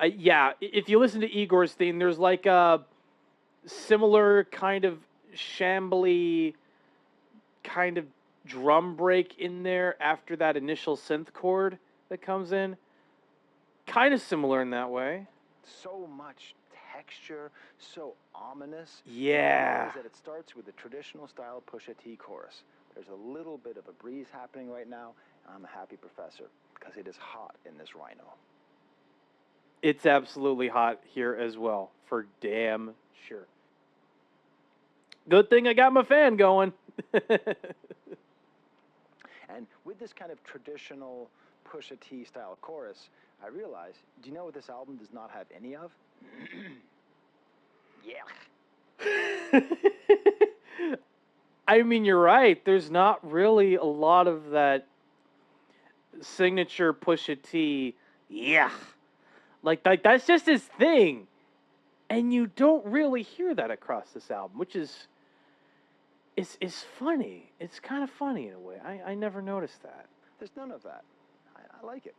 Yeah, if you listen to Igor's theme, there's like a similar kind of shambly kind of drum break in there after that initial synth chord that comes in. Kind of similar in that way. So much texture, so ominous. Yeah. That it starts with the traditional style Pusha T chorus. There's a little bit of a breeze happening right now, and I'm a happy professor because it is hot in this rhino. It's absolutely hot here as well, for damn sure. Good thing I got my fan going. And with this kind of traditional Pusha T style chorus, I realized, do you know what this album does not have any of? Yeah. I mean, you're right. There's not really a lot of that signature Pusha T. Yeah. Like that's just his thing. And you don't really hear that across this album, which is funny. It's kind of funny in a way. I never noticed that. There's none of that. I like it.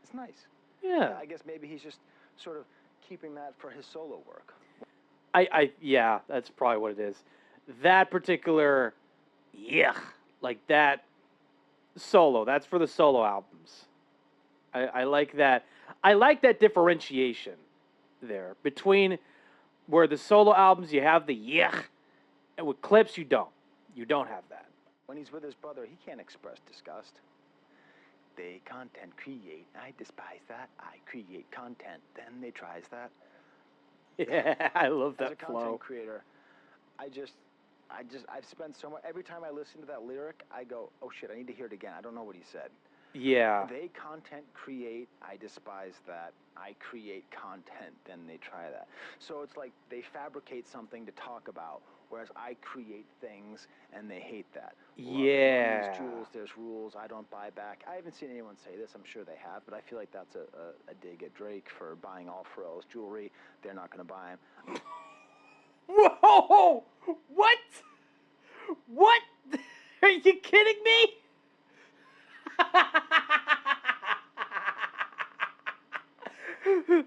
It's nice. Yeah. I guess maybe he's just sort of keeping that for his solo work. Yeah, that's probably what it is. That particular, like that solo. That's for the solo albums. I like that. I like that differentiation there between where the solo albums you have the and with Clipse you don't. You don't have that. When he's with his brother, he can't express disgust. They content create. I despise that. I create content. Then they tries that. Yeah, I love that As a flow. content creator, I've spent so much. Every time I listen to that lyric, I go, oh shit, I need to hear it again. I don't know what he said. Yeah. They content create. I despise that. I create content, then they try that. So it's like they fabricate something to talk about, whereas I create things and they hate that. Yeah. These jewels, there's rules. I don't buy back. I haven't seen anyone say this. I'm sure they have, but I feel like that's a dig at Drake for buying all Pharrell's jewelry. They're not going to buy him. Whoa! What? What? Are you kidding me?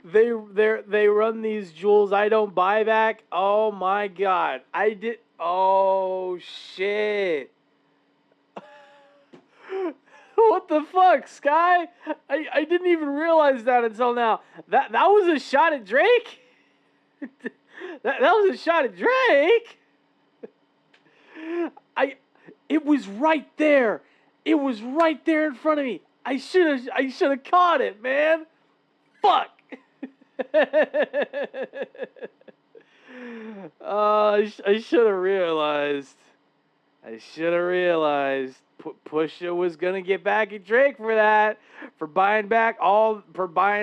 they run these jewels I don't buy back. Oh my god. Oh shit. What the fuck, Sky? I didn't even realize that until now. That was a shot at Drake? that was a shot at Drake? It was right there. It was right there in front of me. I should have caught it, man. Fuck. I should have realized. Pusha was gonna get back at Drake for that, for buying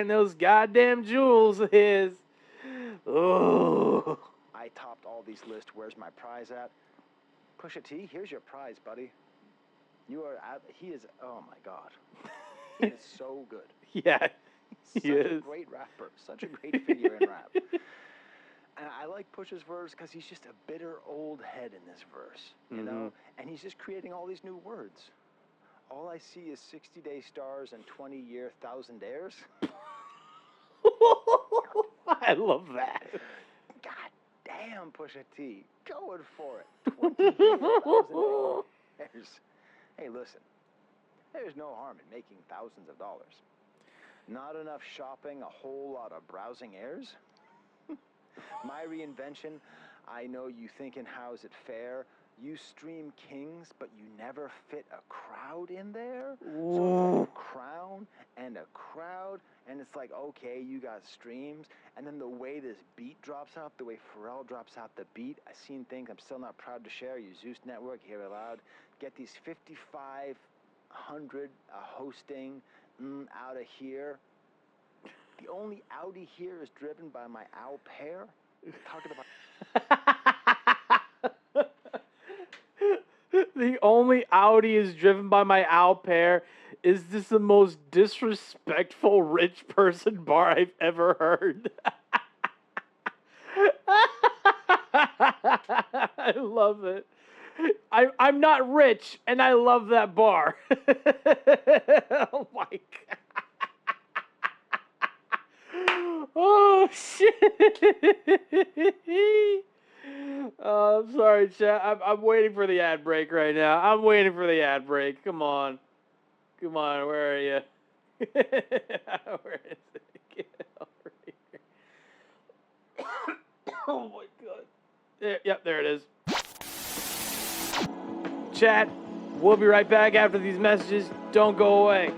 those goddamn jewels of his. Oh. I topped all these lists. Where's my prize at? Pusha T, here's your prize, buddy. He is, oh my God. He is so good. Yeah, He's such a great rapper. Such a great figure in rap. And I like Pusha's verse because he's just a bitter old head in this verse, you know? And he's just creating all these new words. All I see is 60-day stars and 20-year thousandaires. I love that. God damn, Pusha T. Going for it. 20-year thousandaires. Hey, listen. There's no harm in making thousands of dollars. Not enough shopping, a whole lot of browsing heirs? My reinvention, I know you thinking how's it fair? You stream kings, but you never fit a crowd in there? Ooh. So it's like a crown and a crowd, and it's like, okay, you got streams, and then the way this beat drops out, the way Pharrell drops out the beat, I've seen things I'm still not proud to share. You Zeus Network, hear it loud. Get these 5,500 hosting out of here. The only Audi here is driven by my owl pair. Talking about the only Audi is driven by my owl pair. Is this the most disrespectful rich person bar I've ever heard? I love it. I'm not rich, and I love that bar. Oh my god. Oh shit! I'm sorry, chat. I'm waiting for the ad break right now. I'm waiting for the ad break. Come on, where are you? Where is it? Get over here! Oh my god! Yep, there it is. Chat. We'll be right back after these messages. Don't go away.2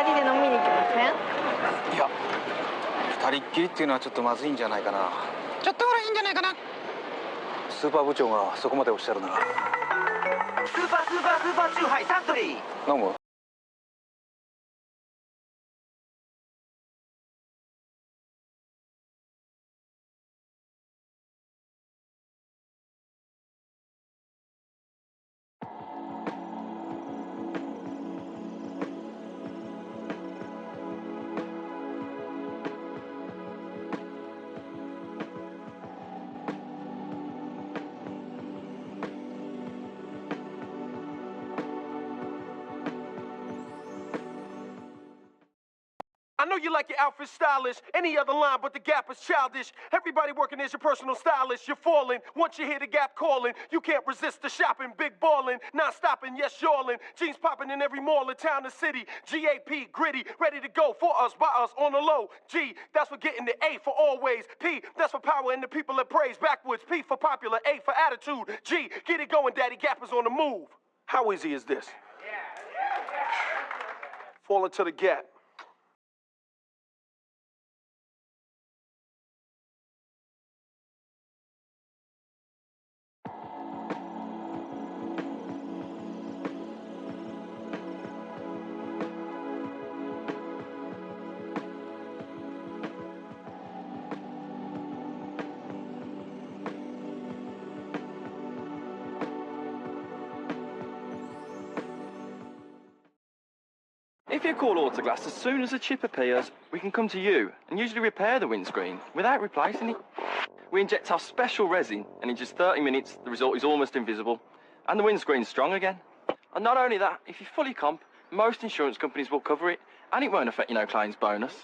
人で飲みに行きません？いや、2人っきりっていうのはちょっとまずいんじゃないかな。ちょっとぐらいいいんじゃないかな。スーパー部長がそこまでおっしゃるなら。スーパーチューハイサントリー。飲む？I know you like your outfit stylish, any other line but the Gap is childish. Everybody working is your personal stylist, you're falling. Once you hear the Gap calling, you can't resist the shopping, big ballin', non-stopping, yes, y'allin'. Jeans popping in every mall in town and city. GAP, gritty, ready to go for us, by us, on the low. G, that's for getting the A for always. P, that's for power and the people that praise. Backwards, P for popular, A for attitude. G, get it going, Daddy Gap is on the move. How easy is this? fall into the gap. If you call Autoglass, as soon as a chip appears, we can come to you and usually repair the windscreen without replacing it. We inject our special resin, and in just 30 minutes, the result is almost invisible, and the windscreen's strong again. And not only that, if you fully comp, most insurance companies will cover it, and it won't affect your no-claims bonus.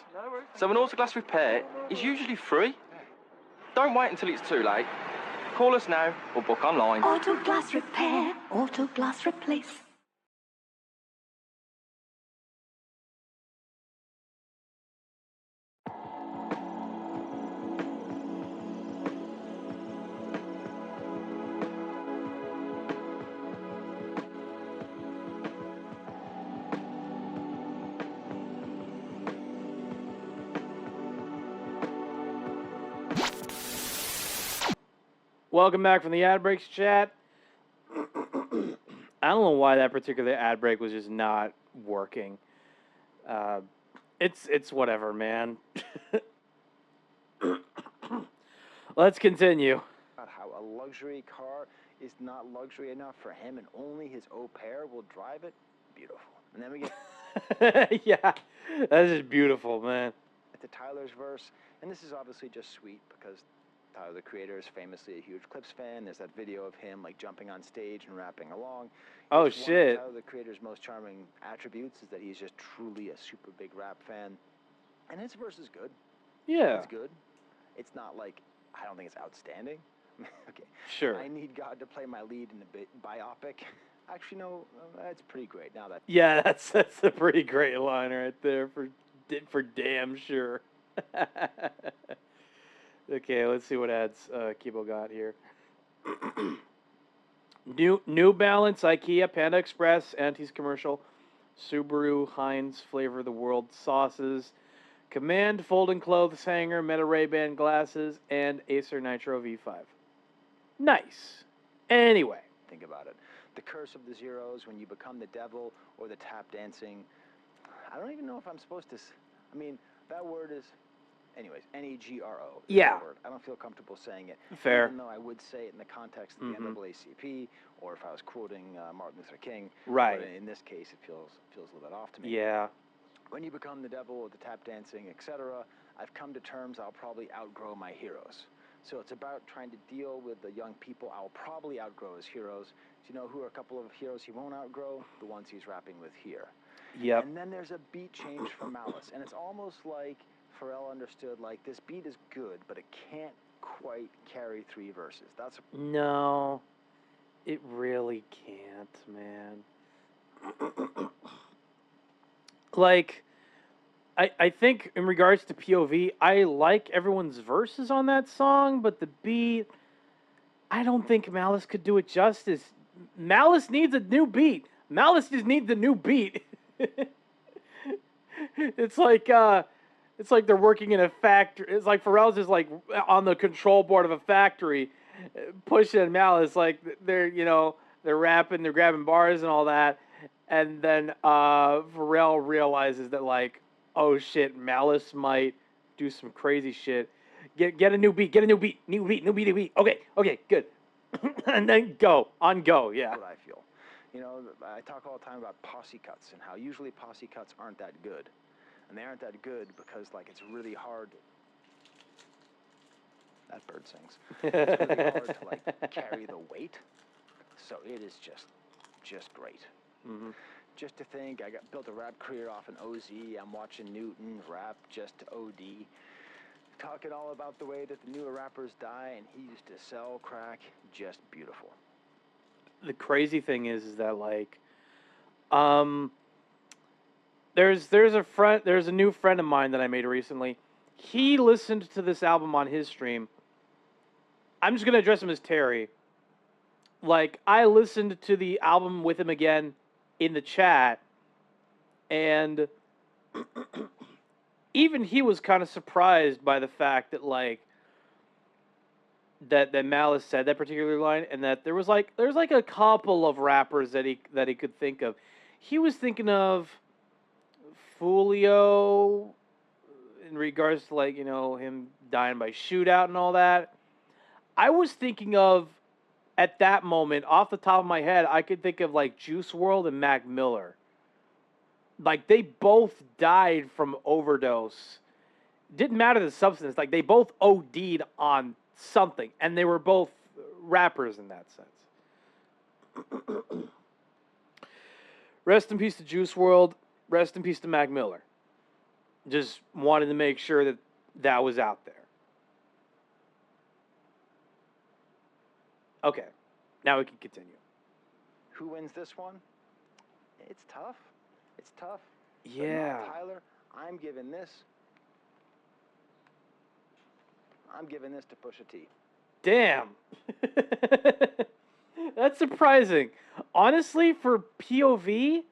So an Autoglass repair is usually free. Don't wait until it's too late. Call us now or book online. Autoglass repair, Autoglass replace. Welcome back from the ad breaks chat. I don't know why that particular ad break was just not working. It's whatever, man. Let's continue. How a luxury car is not luxury enough for him and only his au pair will drive it. Beautiful. And then we get Yeah, that's just beautiful, man. to Tyler's verse, and this is obviously just sweet because Tyler, the creator, is famously a huge Clipse fan. There's that video of him like jumping on stage and rapping along. Oh, It's shit. One of Tyler, the creator's most charming attributes is that he's just truly a super big rap fan, and his verse is good. Yeah. It's good. It's not like, I don't think it's outstanding. Okay. Sure. I need God to play my lead in a biopic. Actually, no, that's pretty great. Now that. Yeah, that's a pretty great line right there for damn sure. Okay, let's see what ads Kibo got here. New Balance, IKEA, Panda Express, Antes commercial, Subaru, Heinz, Flavor of the World sauces, Command folding clothes hanger, Meta Ray-Ban glasses, and Acer Nitro V5. Nice. Anyway. Think about it. The curse of the zeros, when you become the devil, or the tap dancing. I don't even know if I'm supposed to. I mean, that word is. Anyways, Negro. Yeah. Word. I don't feel comfortable saying it. Fair. Even though I would say it in the context of the NAACP, or if I was quoting Martin Luther King. Right. But in this case, it feels a little bit off to me. Yeah. When you become the devil or the tap dancing, etc., I've come to terms I'll probably outgrow my heroes. So it's about trying to deal with the young people I'll probably outgrow as heroes. Do you know who are a couple of heroes he won't outgrow? The ones he's rapping with here. Yep. And then there's a beat change from Malice. And it's almost like Pharrell understood, like, this beat is good, but it can't quite carry 3 verses. That's No, it really can't, man. Like, I think in regards to POV, I like everyone's verses on that song, but the beat, I don't think Malice could do it justice. Malice needs a new beat. Malice just needs a new beat. It's like they're working in a factory. It's like Pharrell's just like on the control board of a factory, pushing Malice like they're rapping, they're grabbing bars and all that, and then Pharrell realizes that like, oh shit, Malice might do some crazy shit. Get a new beat, new beat. Okay, good. And then go, yeah. That's what I feel. You know, I talk all the time about posse cuts and how usually posse cuts aren't that good. And they aren't that good because, like, it's really hard. That bird sings. It's really hard to, like, carry the weight. So it is just great. Mm-hmm. Just to think, I built a rap career off an OZ. I'm watching Newton rap just OD. Talking all about the way that the newer rappers die and he used to sell crack. Just beautiful. The crazy thing is that like, there's a new friend of mine that I made recently. He listened to this album on his stream. I'm just gonna address him as Terry. Like, I listened to the album with him again in the chat, And even he was kind of surprised by the fact that like that Malice said that particular line, and that there's like a couple of rappers that he could think of. He was thinking of Fulio in regards to like, you know, him dying by shootout and all that. I was thinking of, at that moment, off the top of my head, I could think of like Juice WRLD and Mac Miller. Like they both died from overdose. Didn't matter the substance. Like they both OD'd on something, and they were both rappers in that sense. Rest in peace to Juice WRLD. Rest in peace to Mac Miller. Just wanted to make sure that that was out there. Okay, now we can continue. Who wins this one? It's tough. It's tough. Yeah. But Tyler, I'm giving this to Pusha T. Damn. That's surprising. Honestly, for POV,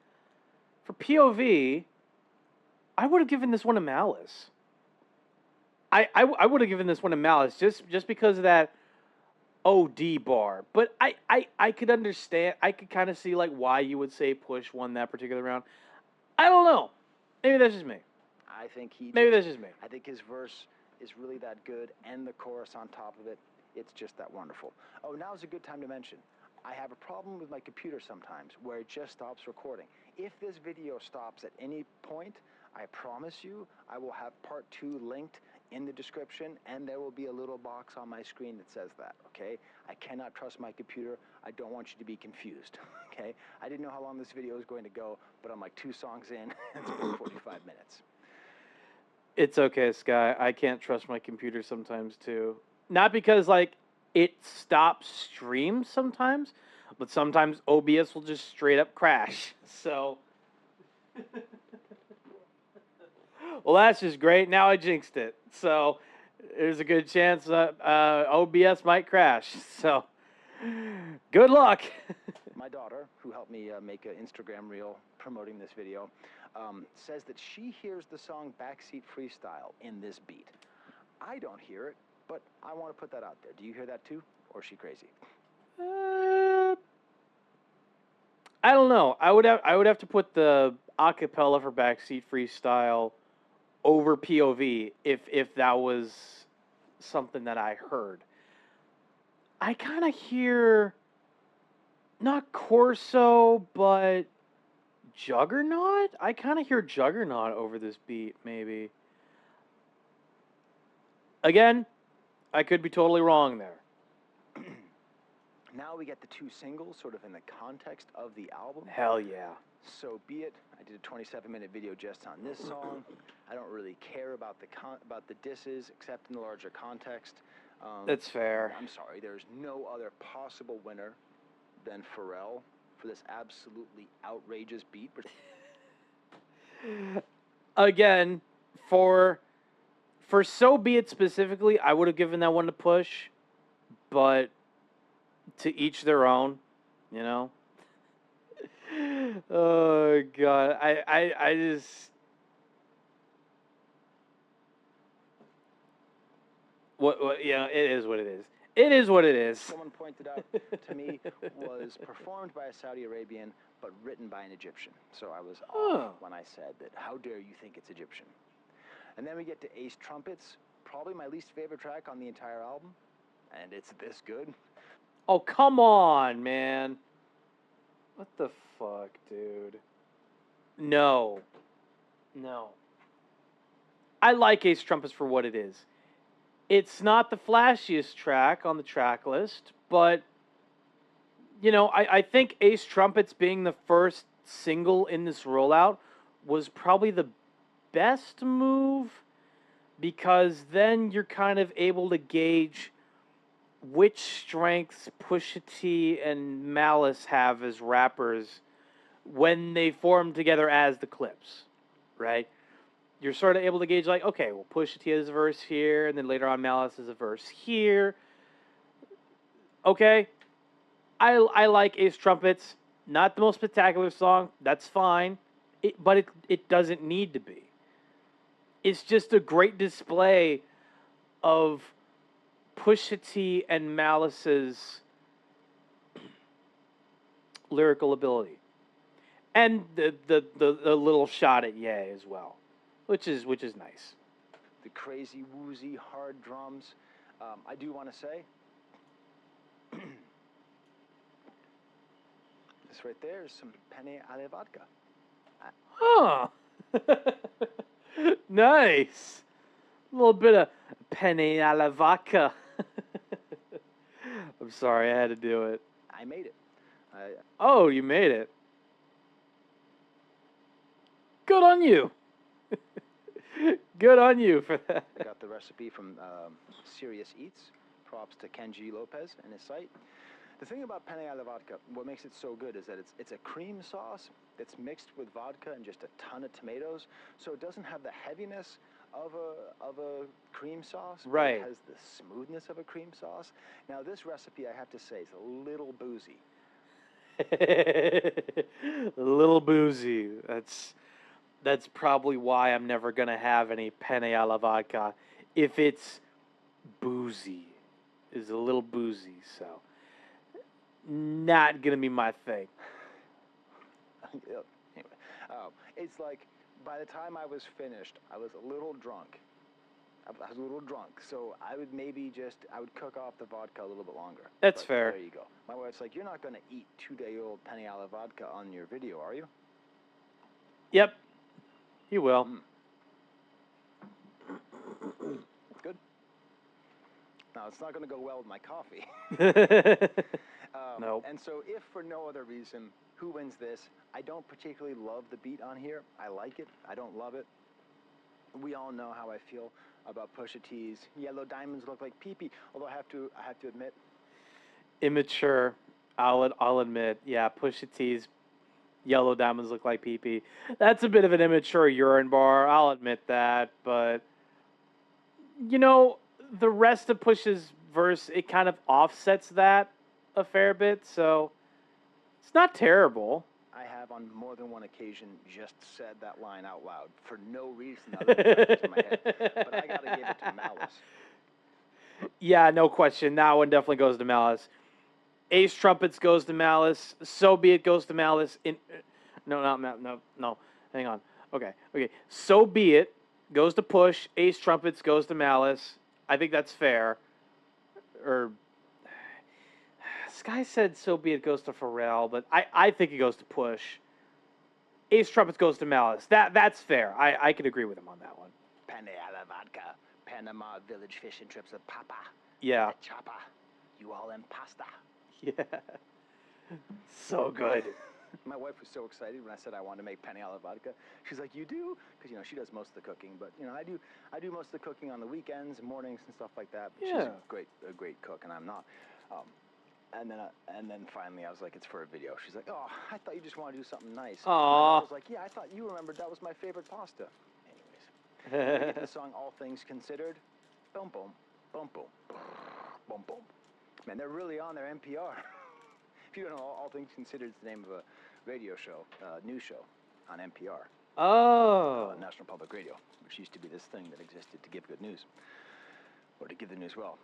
I would have given this one to Malice. I would have given this one to Malice just because of that OD bar. But I could understand. I could kind of see like why you would say Push won that particular round. I don't know. Maybe that's just me. I think that's just me. I think his verse is really that good, and the chorus on top of it, it's just that wonderful. Oh, now's a good time to mention, I have a problem with my computer sometimes where it just stops recording. If this video stops at any point, I promise you, I will have part 2 linked in the description, and there will be a little box on my screen that says that, okay? I cannot trust my computer. I don't want you to be confused, okay? I didn't know how long this video was going to go, but I'm like 2 songs in, it's been 45 minutes. It's okay, Sky. I can't trust my computer sometimes, too. Not because, like, it stops streams sometimes, but sometimes OBS will just straight up crash. So, well, that's just great. Now I jinxed it. So, there's a good chance OBS might crash. So, good luck. My daughter, who helped me make an Instagram reel promoting this video, says that she hears the song Backseat Freestyle in this beat. I don't hear it, but I want to put that out there. Do you hear that too, or is she crazy? I don't know. I would have to put the acapella for Backseat Freestyle over POV if that was something that I heard. I kind of hear not Corso, but Juggernaut? I kind of hear Juggernaut over this beat, maybe. Again, I could be totally wrong there. Now we get the 2 singles sort of in the context of the album. Hell yeah. So be it. I did a 27-minute video just on this song. I don't really care about the disses except in the larger context. That's fair. I'm sorry, there's no other possible winner than Pharrell for this absolutely outrageous beat. Again, for So Be It specifically, I would have given that one to Push, but to each their own, you know? Oh, God. I just... What, yeah, it is what it is. It is what it is. Someone pointed out to me was performed by a Saudi Arabian, but written by an Egyptian. So I was off when I said that, how dare you think it's Egyptian? And then we get to Ace Trumpets, probably my least favorite track on the entire album, and it's this good. Oh, come on, man. What the fuck, dude? No. I like Ace Trumpets for what it is. It's not the flashiest track on the track list, but, you know, I think Ace Trumpets being the first single in this rollout was probably the best move, because then you're kind of able to gauge which strengths Pusha T and Malice have as rappers when they form together as the Clipse, right? You're sort of able to gauge, like, okay, well, Pusha T has a verse here, and then later on Malice has a verse here. Okay, I like Ace Trumpets. Not the most spectacular song. That's fine. But it doesn't need to be. It's just a great display of Pusha T and Malice's lyrical ability, and the little shot at Ye as well, which is nice. The crazy, woozy, hard drums. I do want to say, this right there is some penne alle vodka. Huh. Nice. A little bit of penne alla vodka. I'm sorry, I had to do it. I made it. Oh, you made it. Good on you. Good on you for that. I got the recipe from Serious Eats. Props to Kenji Lopez and his site. The thing about penne alla vodka, what makes it so good is that it's a cream sauce that's mixed with vodka and just a ton of tomatoes, so it doesn't have the heaviness of a cream sauce. Right. It has the smoothness of a cream sauce. Now this recipe, I have to say, is a little boozy. A little boozy. That's probably why I'm never gonna have any penne alla vodka. If it's boozy, is a little boozy, so not gonna be my thing. Anyway, it's like by the time I was finished, I was a little drunk. I was a little drunk, so I would cook off the vodka a little bit longer. That's But fair. There you go. My wife's like, you're not going to eat 2-day-old penne alla vodka on your video, are you? Yep, you will. Good. Now, it's not going to go well with my coffee. Nope. And so if for no other reason, who wins this? I don't particularly love the beat on here. I like it. I don't love it. We all know how I feel about Pusha T's Yellow Diamonds Look Like Pee-Pee, although I have to admit, Immature. I'll admit. Yeah, Pusha T's Yellow Diamonds Look Like Pee-Pee. That's a bit of an immature urine bar. I'll admit that, but you know, the rest of Push's verse, it kind of offsets that a fair bit, so it's not terrible. I have on more than one occasion just said that line out loud for no reason other than just in my head. But I gotta give it to Malice. Yeah, no question. That one definitely goes to Malice. Ace Trumpets goes to Malice. So Be It goes to Malice. No. Hang on. Okay. So Be It goes to Push. Ace Trumpets goes to Malice. I think that's fair. Or Sky said So Be It goes to Pharrell, but I think it goes to Push. Ace Trumpets goes to Malice. That's fair. I can agree with him on that one. Penne alla vodka, Panama Village fish and trips of Papa. Yeah. The chopper, you all impasta. Yeah. So good. My wife was so excited when I said I wanted to make penne alla vodka. She's like, "You do?" Because she does most of the cooking, but I do most of the cooking on the weekends, mornings, and stuff like that. But Yeah. She's a great cook, and I'm not. And then finally I was like, "It's for a video." She's like, "Oh, I thought you just wanted to do something nice." Aw. I was like, "Yeah, I thought you remembered that was my favorite pasta." Anyways, we get the song "All Things Considered." Boom, boom, boom, boom, boom, boom. Man, they're really on their NPR. If you don't know, All Things Considered is the name of a radio show, news show on NPR. Oh. National Public Radio, which used to be this thing that existed to give good news, or to give the news well.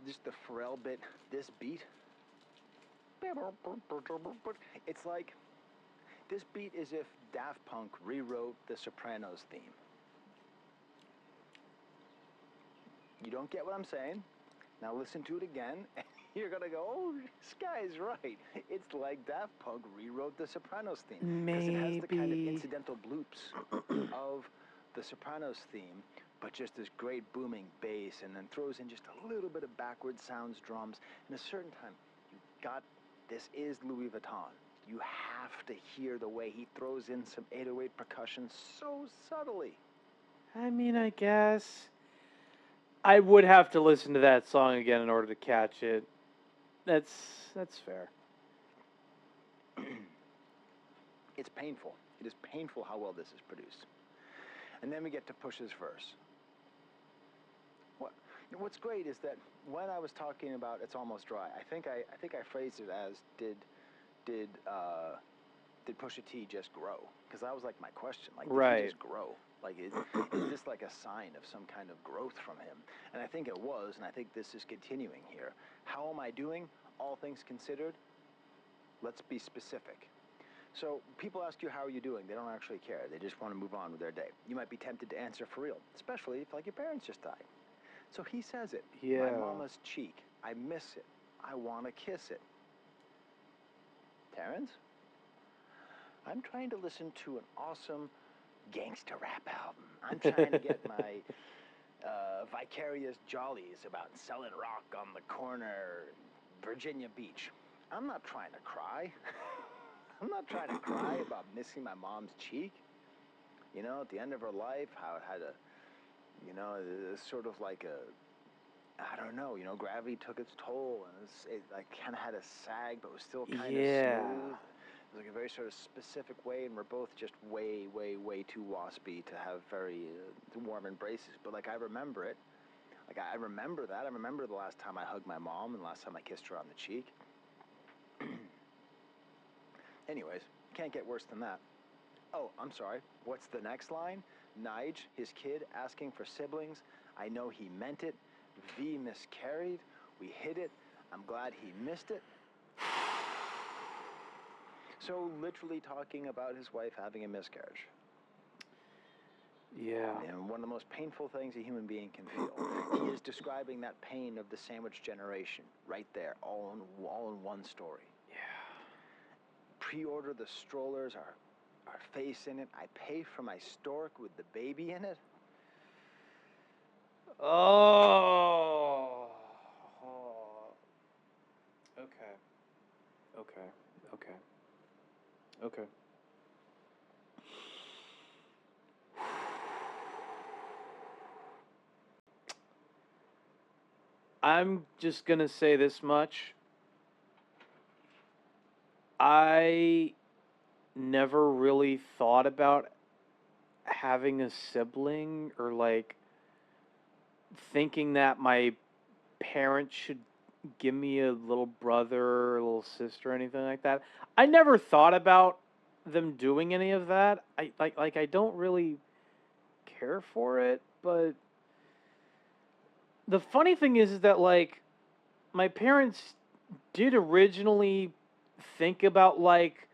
Just the Pharrell bit, this beat, it's like, this beat is if Daft Punk rewrote the Sopranos theme. You don't get what I'm saying? Now listen to it again, and you're gonna go, "Oh, Sky's right. It's like Daft Punk rewrote the Sopranos theme." Because it has the kind of incidental bloops of the Sopranos theme, but just this great booming bass, and then throws in just a little bit of backward sounds, drums, and a certain time, this is Louis Vuitton. You have to hear the way he throws in some 808 percussion so subtly. I mean, I guess I would have to listen to that song again in order to catch it. That's fair. It's painful. It is painful how well this is produced. And then we get to Push's verse. What's great is that when I was talking about It's Almost Dry, I think I phrased it as did did Pusha T just grow? Because that was like my question. Like, did Right. he just grow? Like, is this like a sign of some kind of growth from him? And I think it was, and I think this is continuing here. How am I doing? All things considered, let's be specific. So people ask you, how are you doing? They don't actually care. They just want to move on with their day. You might be tempted to answer for real, especially if, like, your parents just died. So he says it. Yeah. My mama's cheek. I miss it. I want to kiss it. Terrence? I'm trying to listen to an awesome gangster rap album. I'm trying to get my vicarious jollies about selling rock on the corner, Virginia Beach. I'm not trying to cry. I'm not trying to cry about missing my mom's cheek. You know, at the end of her life, how it had a, you know, sort of like a, I don't know, you know, gravity took its toll, and it like kind of had a sag, but was still kind of smooth. It was like a very sort of specific way, and we're both just way, way, way too waspy to have very warm embraces. But like, I remember it. Like, I remember that. I remember the last time I hugged my mom and the last time I kissed her on the cheek. Anyways, can't get worse than that. Oh, I'm sorry. What's the next line? Nige, his kid, asking for siblings. I know he meant it. V miscarried. We hid it. I'm glad he missed it. So literally talking about his wife having a miscarriage. Yeah. And one of the most painful things a human being can feel. He is describing that pain of the sandwich generation right there, all in one story. Yeah. Pre-order the strollers, our face in it. I pay for my stork with the baby in it. Oh. Okay. Okay. I'm just gonna say this much. I never really thought about having a sibling or like thinking that my parents should give me a little brother or a little sister or anything like that. I never thought about them doing any of that. I don't really care for it, but the funny thing is that like my parents did originally think about like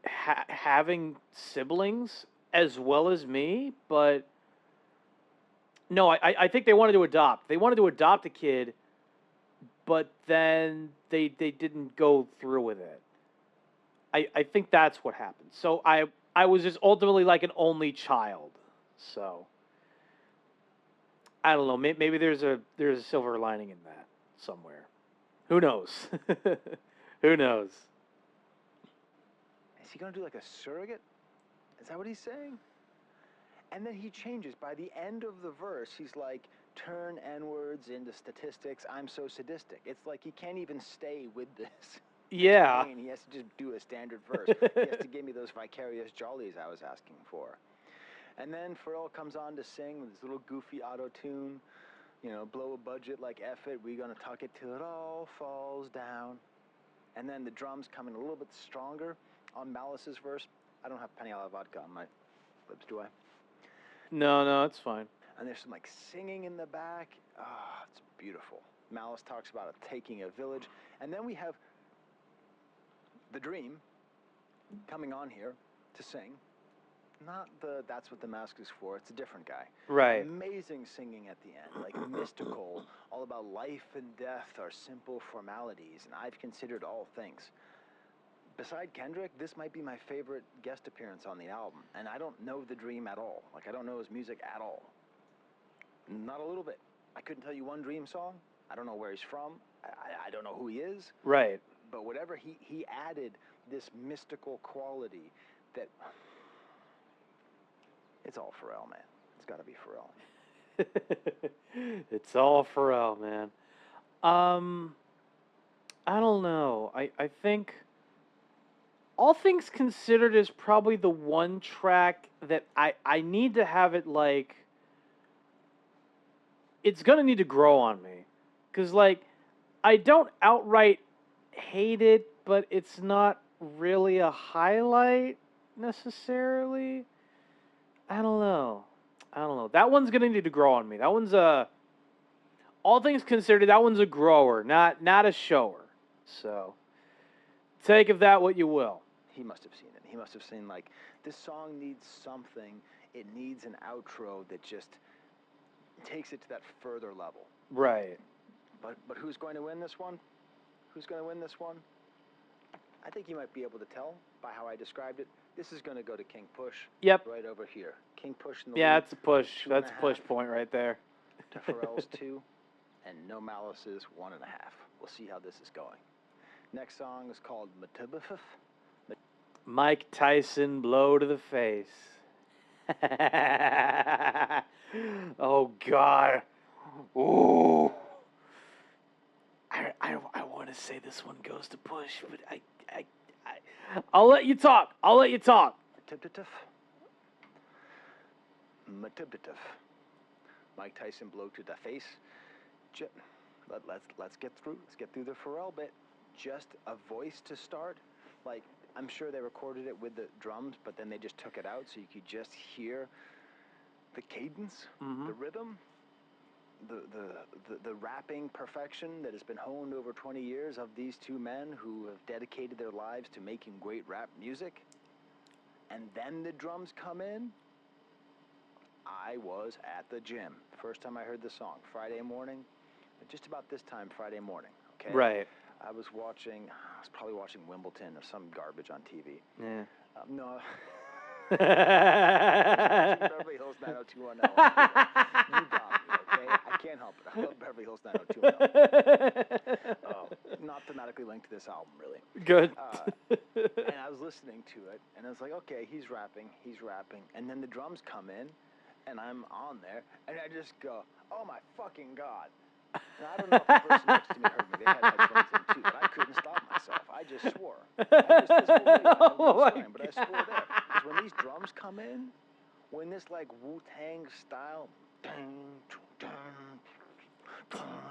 having siblings as well as me, but no, I think they wanted to adopt. They wanted to adopt a kid, but then they didn't go through with it. I think that's what happened. So I was just ultimately like an only child. So I don't know. Maybe there's a silver lining in that somewhere. Who knows? Who knows? Is he going to do like a surrogate? Is that what he's saying? And then he changes. By the end of the verse, he's like, turn N-words into statistics. I'm so sadistic. It's like he can't even stay with this. Yeah. Pain. He has to just do a standard verse. He has to give me those vicarious jollies I was asking for. And then Pharrell comes on to sing with his little goofy auto-tune. You know, blow a budget like F it. We're going to tuck it till it all falls down. And then the drums come in a little bit stronger on Malice's verse. I don't have Peniala vodka on my lips, do I? No, it's fine. And there's some like singing in the back. Ah, it's beautiful. Malice talks about taking a village. And then we have the Dream coming on here to sing. Not the That's What the Mask Is For. It's a different guy. Right. Amazing singing at the end, like mystical, all about life and death are simple formalities, and I've considered all things. Beside Kendrick, this might be my favorite guest appearance on the album, and I don't know the Dream at all. Like, I don't know his music at all. Not a little bit. I couldn't tell you one Dream song. I don't know where he's from. I don't know who he is. Right. But whatever, he added this mystical quality that... It's all Pharrell, man. It's got to be Pharrell. It's all Pharrell, man. I don't know. I think All Things Considered is probably the one track that I need to have it like... It's going to need to grow on me. Because, like, I don't outright hate it, but it's not really a highlight necessarily. I don't know. That one's gonna need to grow on me. That one's all things considered, that one's a grower, not a shower. So take of that what you will. He must have seen it. He must have seen, like, this song needs something. It needs an outro that just takes it to that further level. Right. But who's going to win this one? Who's going to win this one? I think you might be able to tell by how I described it. This is going to go to King Push. Yep. Right over here. King Push in the Yeah, lead. that's a push. That's a push point right there. To Pharrell's 2, and No Malice's 1.5. We'll see how this is going. Next song is called Matubafif. Mike Tyson, blow to the face. Oh God. Ooh. I want to say this one goes to Push, but I'll let you talk. Matubafif. Mike Tyson, blow to the face. Let's get through. Let's get through the Pharrell bit. Just a voice to start. Like, I'm sure they recorded it with the drums, but then they just took it out so you could just hear the cadence, the rhythm, the rapping perfection that has been honed over 20 years of these two men who have dedicated their lives to making great rap music. And then the drums come in. I was at the gym. First time I heard the song, Friday morning, just about this time Friday morning, okay? Right. I was probably watching Wimbledon or some garbage on TV. Yeah. No. Beverly Hills 90210. You got me, okay? I can't help it. I love Beverly Hills 90210. Not thematically linked to this album, really. Good. And I was listening to it, and I was like, okay, he's rapping. And then the drums come in, and I'm on there, and I just go, oh my fucking God. Now, I don't know if the person next to me heard me. They had headphones in too, but I couldn't stop myself. I just swore. But I swore there. Because when these drums come in, when this like Wu-Tang style,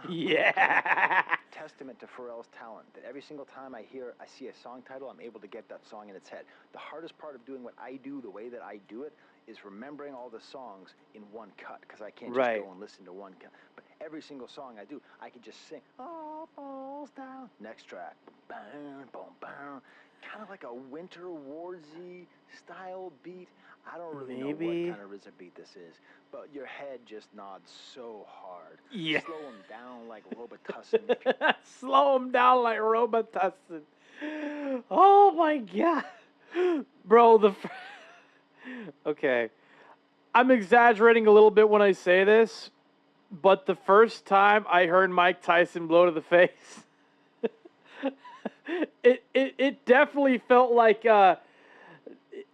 yeah, testament to Pharrell's talent. That every single time I see a song title, I'm able to get that song in its head. The hardest part of doing what I do, the way that I do it, is remembering all the songs in one cut, because I can't just go and listen to one cut. But every single song I do, I can just sing, all falls down. Next track, boom, boom, boom. Kind of like a Winter Warzy style beat. I don't really know what kind of RZA beat this is, but your head just nods so hard. Yeah. Slow him down like Robitussin. Slow him down like Robitussin. Oh my God. Bro, okay. I'm exaggerating a little bit when I say this, but the first time I heard Mike Tyson blow to the face, it definitely felt like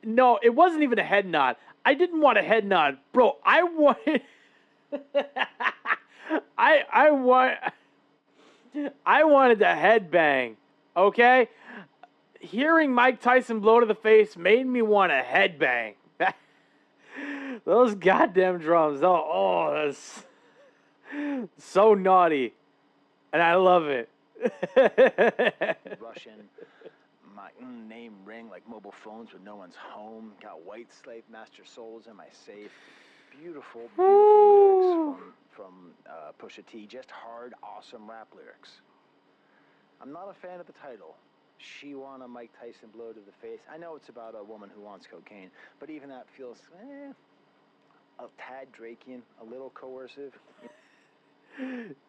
no, it wasn't even a head nod. I didn't want a head nod, bro. I wanted I wanted the headbang. Okay? Hearing Mike Tyson blow to the face made me want a headbang. Those goddamn drums. Oh, that's so naughty. And I love it. Russian, my name ring like mobile phones when no one's home. Got white slave master souls in my safe. Beautiful lyrics from Pusha T. Just hard, awesome rap lyrics. I'm not a fan of the title. She want a Mike Tyson blow to the face. I know it's about a woman who wants cocaine, but even that feels a tad Drakean, a little coercive.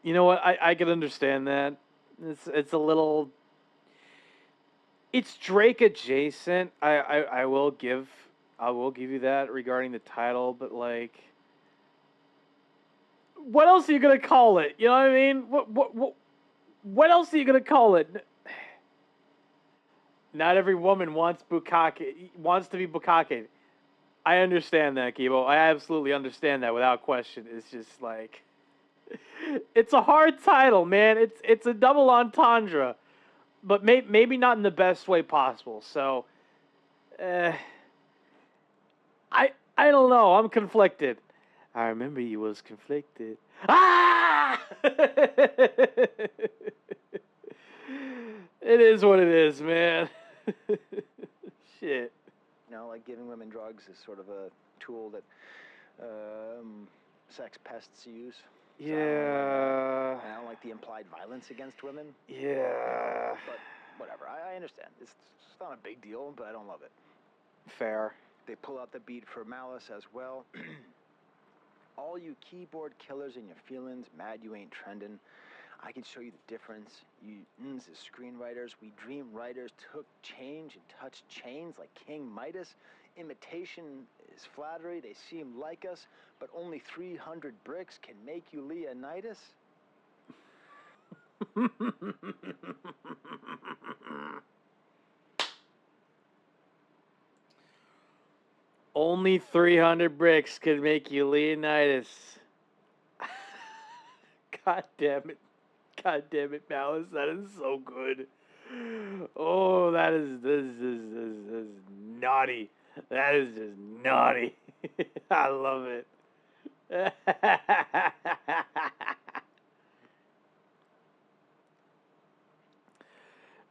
You know what? I can understand that. It's a little. It's Drake adjacent. I will give you that regarding the title, but like, what else are you gonna call it? You know what I mean? What else are you gonna call it? Not every woman wants to be bukkake. I understand that, Kibo. I absolutely understand that without question. It's just like, it's a hard title, man. It's a double entendre, but maybe not in the best way possible. So, I don't know. I'm conflicted. I remember you was conflicted. Ah! It is what it is, man. Shit. You know, like giving women drugs is sort of a tool that sex pests use. So Yeah. I don't like the implied violence against women. Yeah. But whatever, I understand. It's not a big deal, but I don't love it. Fair. They pull out the beat for Malice as well. All you keyboard killers in your feelings, mad you ain't trending. I can show you the difference. You as screenwriters, we dream writers took change and touched chains like King Midas. Imitation is flattery, they seem like us, but only 300 bricks can make you Leonidas. Only 300 bricks could make you Leonidas. God damn it. God damn it, Malice. That is so good. Oh, this is naughty. That is just naughty. I love it.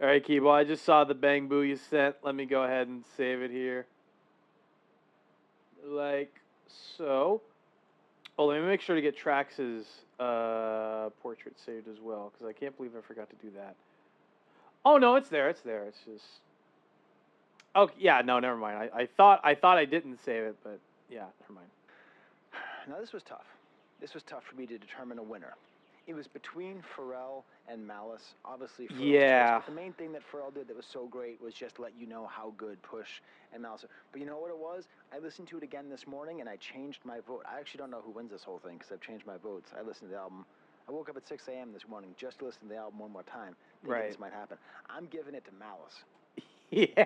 All right, Keeble, I just saw the bang boo you sent. Let me go ahead and save it here. Like so. Oh, let me make sure to get Trax's portrait saved as well, because I can't believe I forgot to do that. Oh no, it's there. It's there. It's just. Oh yeah, no, never mind. I thought I didn't save it, but yeah, never mind. Now this was tough. This was tough for me to determine a winner. It was between Pharrell and Malice. Obviously, Pharrell's Yeah. choice, but the main thing that Pharrell did that was so great was just let you know how good Push and Malice are. But you know what it was? I listened to it again this morning, and I changed my vote. I actually don't know who wins this whole thing because I've changed my votes. I listened to the album. I woke up at 6 a.m. this morning just to listen to the album one more time, thinking Right. this might happen. I'm giving it to Malice. Yeah.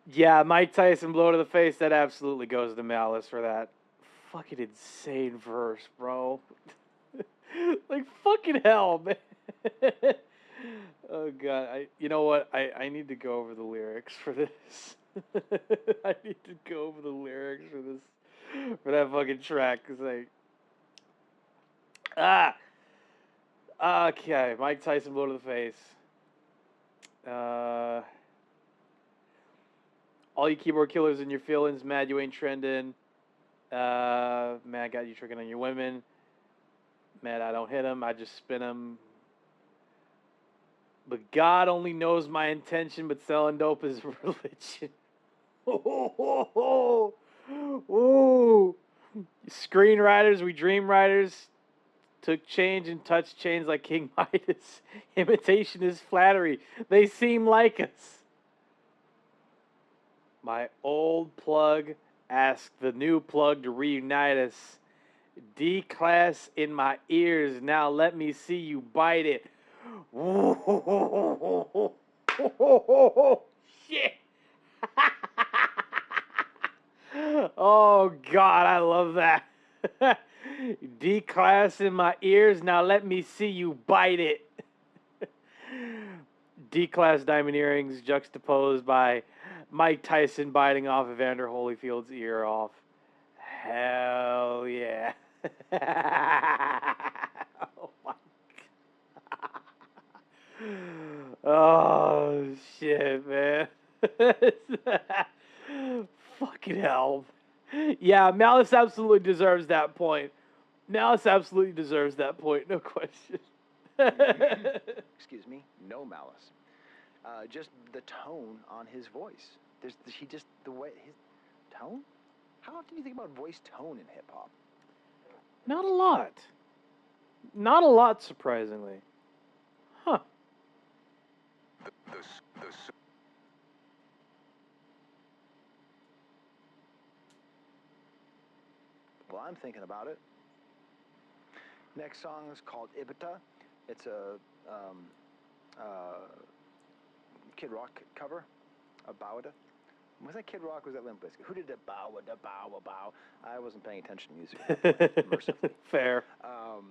Yeah, Mike Tyson blow to the face. That absolutely goes to Malice for that fucking insane verse, bro. Like fucking hell, man. Oh god, you know what? I need to go over the lyrics for this. I need to go over the lyrics for that fucking track, cause okay, Mike Tyson blow to the face. All you keyboard killers in your feelings, mad you ain't trending. Mad got you tricking on your women. Mad I don't hit him, I just spin him. But God only knows my intention, but selling dope is religion. Ooh. Screenwriters, we dream writers. Took change and touched chains like King Midas. Imitation is flattery. They seem like us. My old plug asked the new plug to reunite us. D-class in my ears. Now let me see you bite it. Shit. Oh, God, I love that. D-class in my ears. Now let me see you bite it. D-class diamond earrings juxtaposed by Mike Tyson biting off Evander Holyfield's ear off. Hell yeah. Oh my God. Oh shit, man. Fucking hell. Yeah, Malice absolutely deserves that point. Malice absolutely deserves that point, no question. Excuse me, no Malice. Just the tone on his voice. The way his tone. How often do you think about voice tone in hip hop? Not a lot. Not a lot, surprisingly. Huh. Well, I'm thinking about it. Next song is called Ibita. It's a Kid Rock cover of Bowda. Was that Kid Rock or was that Limp Bizkit? Who did the bow, da bow, bow? I wasn't paying attention to music at that point, mercifully. Fair. No,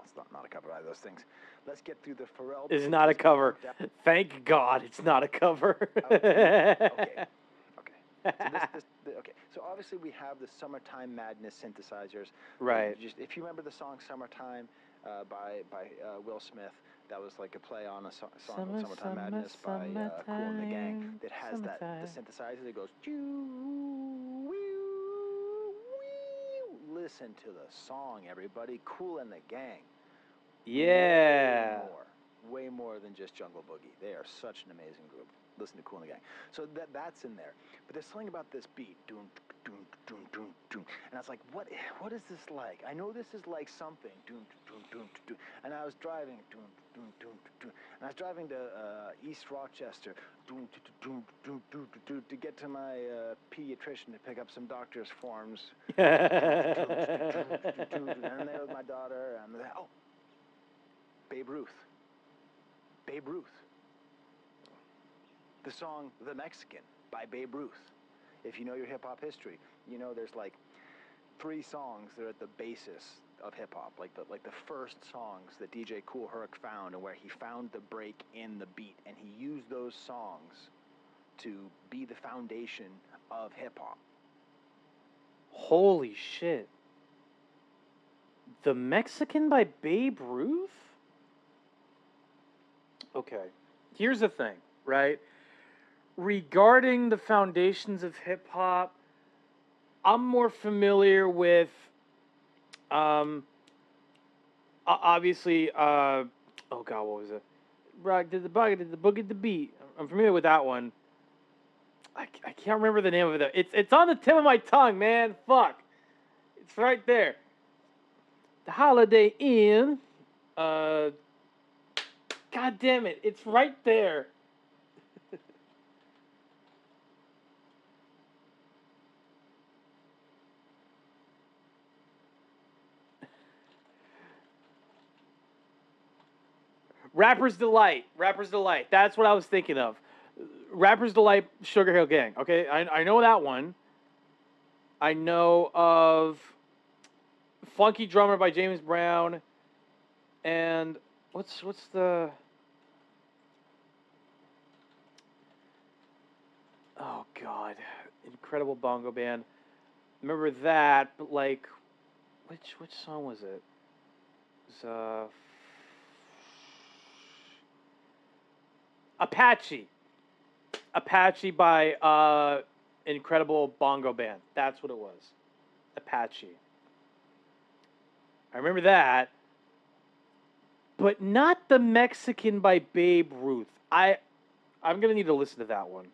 it's not a cover of either of those things. Let's get through the Pharrell. It's not a cover. Thank God it's not a cover. Okay. Okay. So obviously we have the Summertime Madness synthesizers. Right. If you remember the song Summertime by Will Smith, That was like a play on a song called Summertime Madness by Kool and the Gang that has the synthesizer that goes choo, listen to the song, everybody. Kool and the Gang. Yeah. Way more than just Jungle Boogie. They are such an amazing group. Listen to Kool and the Gang. So that's in there. But there's something about this beat. Doom, doom, doom, doom, doom. And I was like, what is this like? I know this is like something. Doom, doom, doom, doom. And I was driving. Doom, doom, doom, doom. And I was driving to East Rochester. Doom, doom, doom, doom, doom, to get to my pediatrician to pick up some doctor's forms. And I'm there with my daughter. And oh, Babe Ruth. Babe Ruth. The song The Mexican by Babe Ruth. If you know your hip-hop history, you know there's like 3 songs that are at the basis of hip-hop, like the first songs that DJ Kool Herc found, and where he found the break in the beat, and he used those songs to be the foundation of hip-hop. Holy shit. The Mexican by Babe Ruth? Okay, here's the thing, right? Regarding the foundations of hip-hop, I'm more familiar with, obviously, oh God, what was it? Rock did the boogie, did the boogie, the beat. I'm familiar with that one. I can't remember the name of it. It's on the tip of my tongue, man. Fuck. It's right there. The Holiday Inn. God damn it. It's right there. Rapper's Delight. Rapper's Delight. That's what I was thinking of. Rapper's Delight, Sugar Hill Gang. Okay, I know that one. I know of Funky Drummer by James Brown. And what's the... Oh, God. Incredible Bongo Band. Remember that, but like... Which song was it? It was, Apache. Apache by Incredible Bongo Band. That's what it was. Apache. I remember that. But not the Mexican by Babe Ruth. I'm gonna need to listen to that one.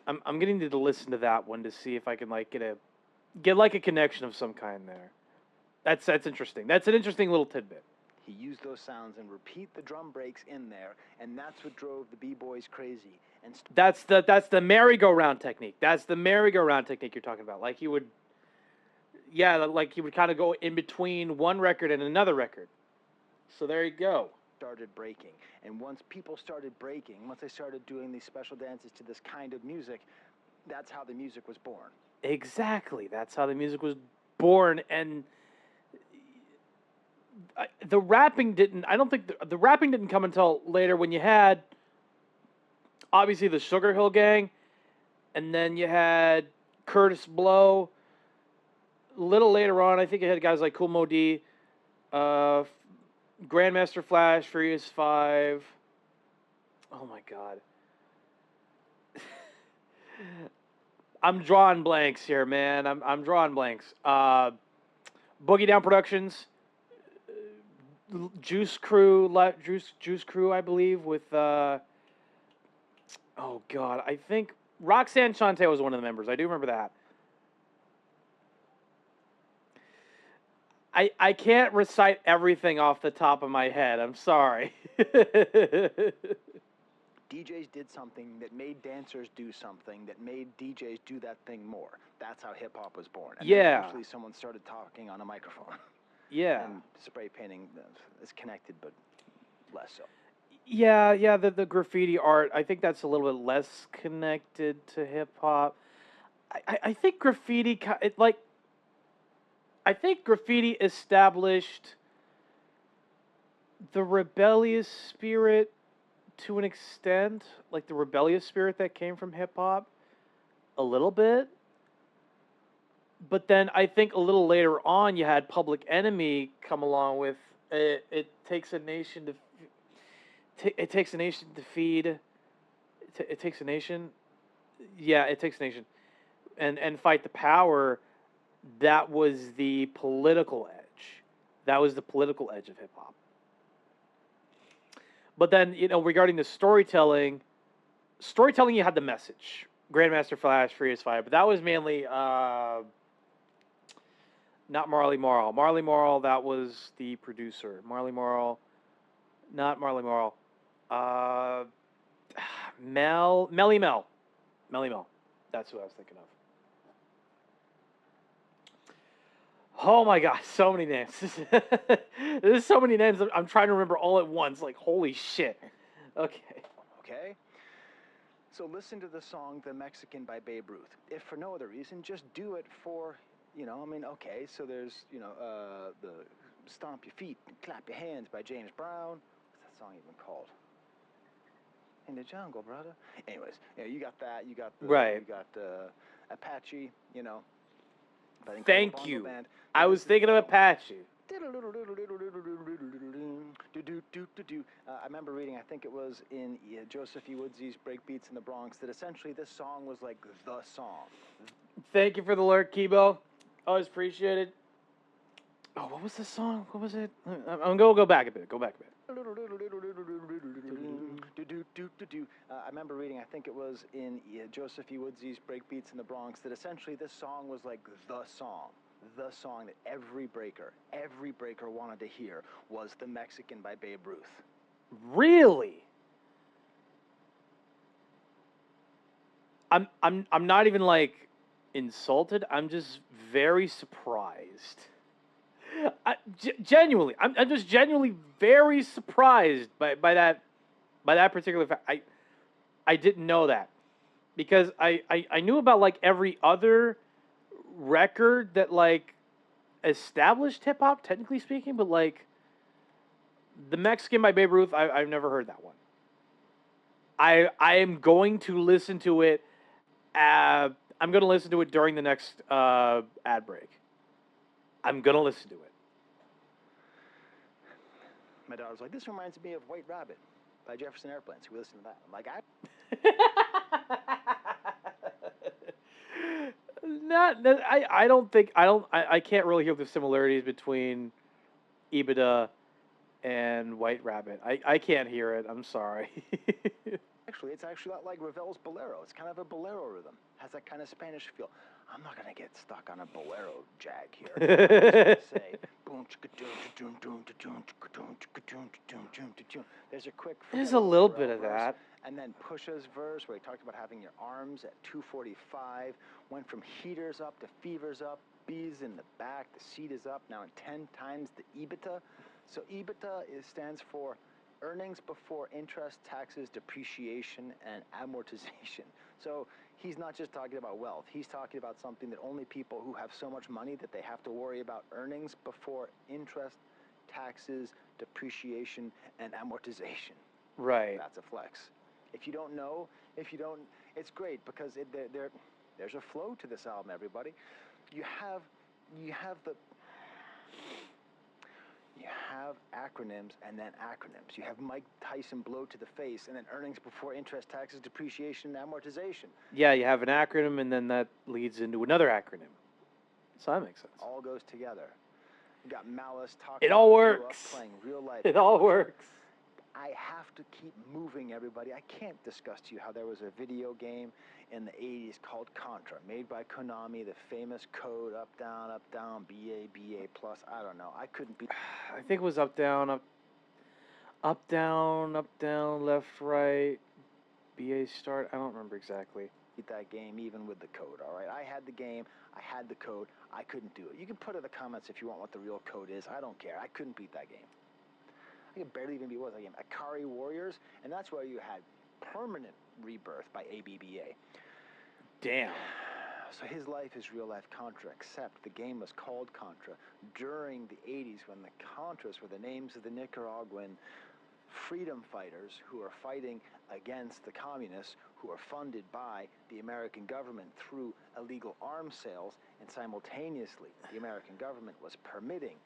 I'm gonna need to listen to that one to see if I can like get like a connection of some kind there. That's interesting. That's an interesting little tidbit. He used those sounds and repeat the drum breaks in there, and that's what drove the B-boys crazy. And that's the merry-go-round technique. That's the merry-go-round technique you're talking about. Like he would kind of go in between one record and another record. So there you go. Started breaking, and once people started breaking, once they started doing these special dances to this kind of music, that's how the music was born. Exactly. That's how the music was born, and the rapping didn't. I don't think the rapping didn't come until later when you had obviously the Sugar Hill Gang, and then you had Curtis Blow. A little later on, I think you had guys like Kool Moe Dee, Grandmaster Flash, Furious 5. Oh my God. I'm drawing blanks here, man. I'm drawing blanks. Boogie Down Productions. Juice Crew, I believe, with oh God, I think Roxanne Shante was one of the members. I do remember that. I can't recite everything off the top of my head. I'm sorry. DJs did something that made dancers do something that made DJs do that thing more. That's how hip hop was born. And then eventually someone started talking on a microphone. Yeah. And spray painting is connected, but less so. Yeah, the graffiti art, I think that's a little bit less connected to hip-hop. I think graffiti, I think graffiti established the rebellious spirit to an extent, like the rebellious spirit that came from hip-hop, a little bit. But then I think a little later on, you had Public Enemy come along with "It takes a nation to It takes a nation to feed. It takes a nation. Yeah, it takes a nation, and fight the power. That was the political edge. That was the political edge of hip hop. But then, regarding the storytelling, you had the message. Grandmaster Flash, Furious Fire, but that was mainly not Marley Marl. Marley Marl, that was the producer. Marley Marl, not Marley Marl. Melly Mel. That's who I was thinking of. Oh my God, so many names. There's so many names I'm trying to remember all at once. Like, holy shit. Okay. Okay? So listen to the song The Mexican by Babe Ruth. If for no other reason, just do it for, okay, so there's, the Stomp Your Feet and Clap Your Hands by James Brown. What's that song even called? In the Jungle, brother. Anyways, you got that. You got Apache, Thank you. I was thinking of Apache. I remember reading, I think it was in Joseph E. Woodsy's Breakbeats in the Bronx, that essentially this song was like the song. Thank you for the lurk, Kibo. Always appreciate it. Oh, what was the song? What was it? I'm going to go back a bit. I remember reading, I think it was in Joseph E. Woodsy's Breakbeats in the Bronx, that essentially this song was like the song that every breaker wanted to hear was The Mexican by Babe Ruth. Really? I'm not even like insulted. I'm just very surprised. Genuinely, I'm just genuinely very surprised by that particular fact. I didn't know that, because I knew about like every other record that like established hip hop, technically speaking, but like The Mexican by Babe Ruth, I've never heard that one. I am going to listen to it. I'm going to listen to it during the next ad break. I'm going to listen to it. My daughter's like, this reminds me of White Rabbit by Jefferson Airplane. So we listen to that. I'm like, I can't really hear the similarities between Ibida and White Rabbit. I can't hear it. I'm sorry. It's actually not like Ravel's Bolero. It's kind of a bolero rhythm. Has that kind of Spanish feel. I'm not gonna get stuck on a bolero jag here. Say, there's a quick. There's a little bit of that. And then Pusha's verse, where he talked about having your arms at 245, went from heaters up to fevers up, B's in the back, the seat is up, now in 10 times the EBITDA. So EBITDA stands for earnings before interest, taxes, depreciation, and amortization. So he's not just talking about wealth. He's talking about something that only people who have so much money that they have to worry about earnings before interest, taxes, depreciation, and amortization. Right. That's a flex. If you don't know, it's great because there's a flow to this album, everybody. You have acronyms and then acronyms. You have Mike Tyson blow to the face and then earnings before interest, taxes, depreciation, and amortization. Yeah, you have an acronym and then that leads into another acronym. So that makes sense. All goes together. You got Malice talking. It all works. Playing real life. It all works. I have to keep moving, everybody. I can't discuss to you how there was a video game in the 80s called Contra, made by Konami, the famous code, up, down, BA, BA plus, I don't know. I couldn't be... I think it was up, down, left, right, BA start. I don't remember exactly. Beat that game even with the code, all right? I had the game, I had the code, I couldn't do it. You can put in the comments if you want what the real code is. I don't care. I couldn't beat that game. I could barely even beat what was that game? Akari Warriors, and that's where you had Permanent Rebirth by ABBA. Damn. So his life is real life Contra, except the game was called Contra during the 80s when the Contras were the names of the Nicaraguan freedom fighters who are fighting against the communists, who are funded by the American government through illegal arms sales, and simultaneously the American government was permitting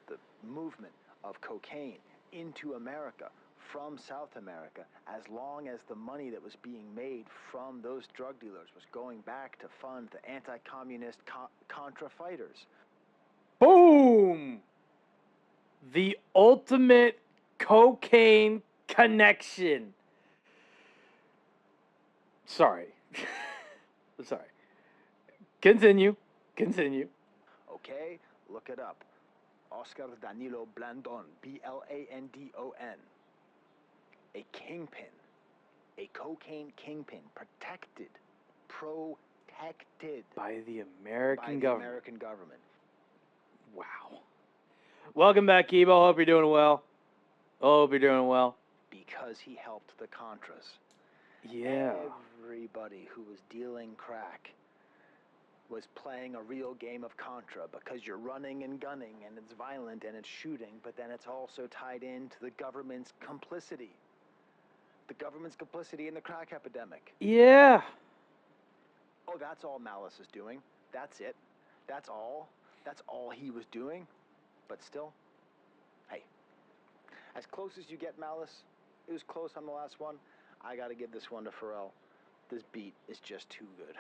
the movement of cocaine into America from South America, as long as the money that was being made from those drug dealers was going back to fund the anti-communist Contra fighters. Boom! The ultimate cocaine connection. Sorry. Sorry. Continue. Okay, look it up. Oscar Danilo Blandon, B-L-A-N-D-O-N. A kingpin. A cocaine kingpin. Protected. By the American government. Wow. Welcome back, Kibo. Hope you're doing well. Because he helped the Contras. Yeah. Everybody who was dealing crack was playing a real game of Contra, because you're running and gunning and it's violent and it's shooting, but then it's also tied into the government's complicity. The government's complicity in the crack epidemic. Yeah. Oh, that's all Malice is doing. That's it. That's all. That's all he was doing. But still, hey, as close as you get, Malice, it was close on the last one. I got to give this one to Pharrell. This beat is just too good.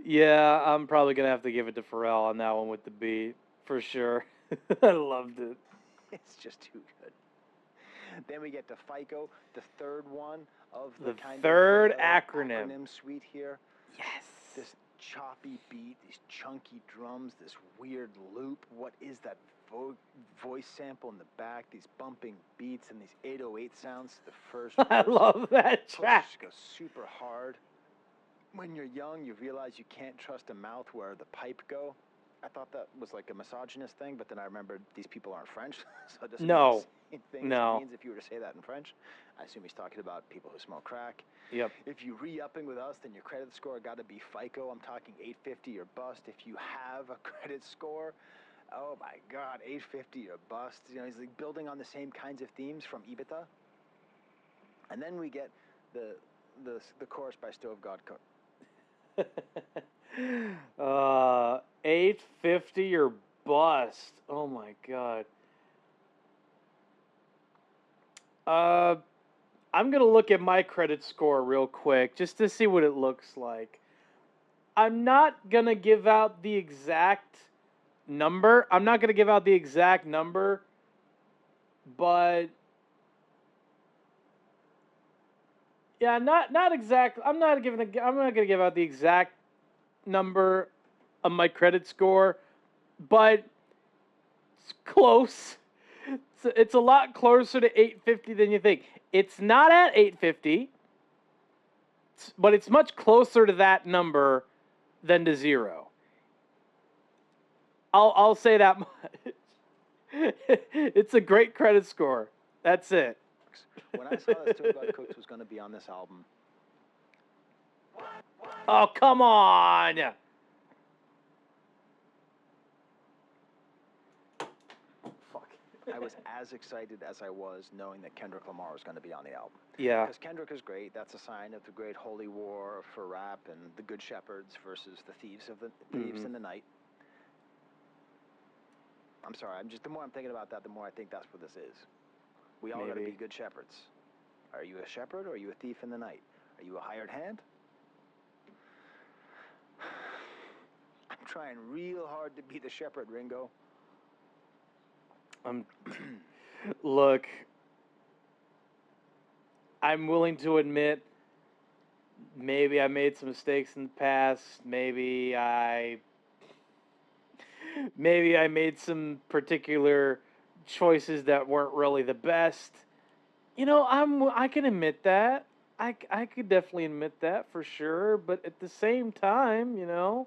Yeah, I'm probably going to have to give it to Pharrell on that one with the beat, for sure. I loved it. It's just too good. Then we get to FICO, the third one of the kind third of acronym suite here. Yes. This choppy beat, these chunky drums, this weird loop. What is that voice sample in the back? These bumping beats and these 808 sounds. The first I verse. love that track. Goes super hard. When you're young, you realize you can't trust a mouth where the pipe go. I thought that was like a misogynist thing, but then I remembered these people aren't French, so it doesn't mean the same thing as it means if you were to say that in French. I assume he's talking about people who smoke crack. Yep. If you re-upping with us, then your credit score got to be FICO. I'm talking 850 or bust. If you have a credit score, oh my God, 850 or bust. You know, he's like building on the same kinds of themes from Ibiza. And then we get the chorus by Stove God Cook. 850 or bust. Oh my God. I'm gonna look at my credit score real quick just to see what it looks like. I'm not gonna give out the exact number. But yeah, not exact. I'm not gonna give out the exact number of my credit score, but it's close. It's a lot closer to 850 than you think. It's not at 850, but it's much closer to that number than to 0. I'll say that much. It's a great credit score. That's it. When I saw that Stove God Cooks was going to be on this album. Oh, come on! I was as excited as I was knowing that Kendrick Lamar was going to be on the album. Yeah. Because Kendrick is great. That's a sign of the great holy war for rap and the good shepherds versus the thieves in the night. I'm sorry. The more I'm thinking about that, the more I think that's what this is. We all got to be good shepherds. Are you a shepherd or are you a thief in the night? Are you a hired hand? I'm trying real hard to be the shepherd, Ringo. Look, I'm willing to admit maybe I made some mistakes in the past. Maybe I made some particular choices that weren't really the best. You know, I can admit that. I could definitely admit that for sure. But at the same time, you know,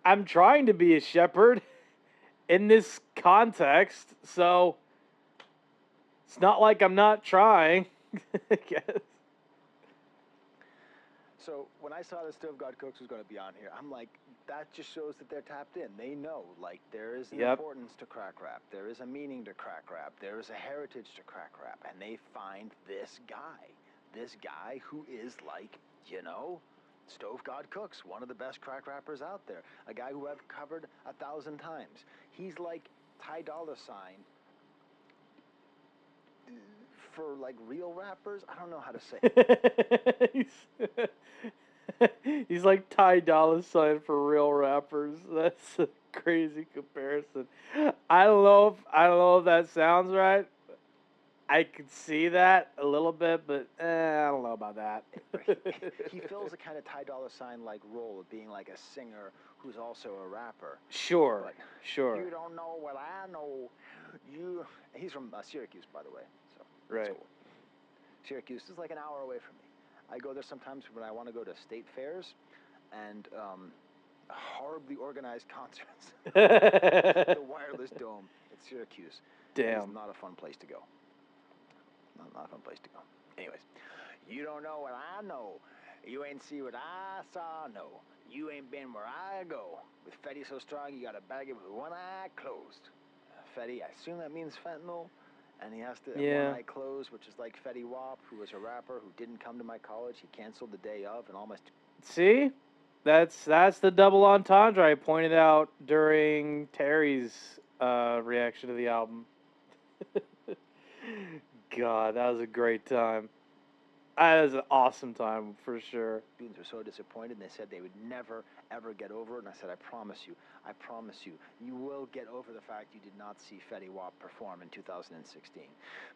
I'm trying to be a shepherd in this context, so it's not like I'm not trying, I guess. So when I saw that Stove God Cooks was going to be on here, I'm like, that just shows that they're tapped in. They know, like, there is an importance to crack rap. There is a meaning to crack rap. There is a heritage to crack rap. And they find this guy who is like, you know, Stove God Cooks, one of the best crack rappers out there. A guy who I've covered 1,000 times. He's like Ty Dolla $ign for like real rappers. I don't know how to say it. He's like Ty Dolla $ign for real rappers. That's a crazy comparison. I don't know if that sounds right. I could see that a little bit, but I don't know about that. He fills a kind of Ty Dolla $ign like role of being like a singer who's also a rapper. Sure, but sure. You don't know what I know. He's from Syracuse, by the way. So right. Cool. Syracuse is like an hour away from me. I go there sometimes when I want to go to state fairs and horribly organized concerts. The Wireless Dome at Syracuse. Damn. It's not a fun place to go. Not a fun place to go. Anyways, you don't know what I know. You ain't see what I saw, no. You ain't been where I go. With Fetty so strong, you gotta bag it with one eye closed. Fetty, I assume that means fentanyl. And he has to have one eye closed, which is like Fetty Wap, who was a rapper who didn't come to my college. He canceled the day of and almost... See? That's the double entendre I pointed out during Terry's reaction to the album. God, that was a great time. That was an awesome time, for sure. Students were so disappointed, and they said they would never, ever get over it. And I said, I promise you, you will get over the fact you did not see Fetty Wap perform in 2016.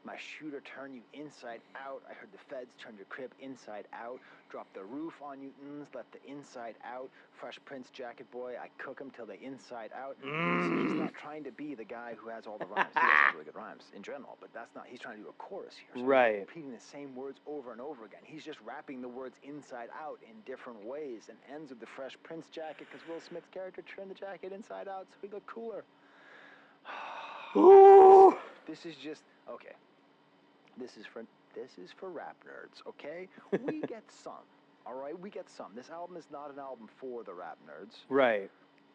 My shooter turned you inside out. I heard the feds turn your crib inside out, drop the roof on you, let the inside out. Fresh Prince Jacket Boy, I cook him till the inside out. He's not trying to be the guy who has all the rhymes. He has really good rhymes in general, but that's not, he's trying to do a chorus here. So right. He's repeating the same words over and over again. He's just rapping the words inside out in different ways and ends with the Fresh Prince jacket because Will Smith's character turned the jacket inside out so he looked cooler. This is just, okay. This is for rap nerds, okay? We get some. All right, we get some. This album is not an album for the rap nerds. Right.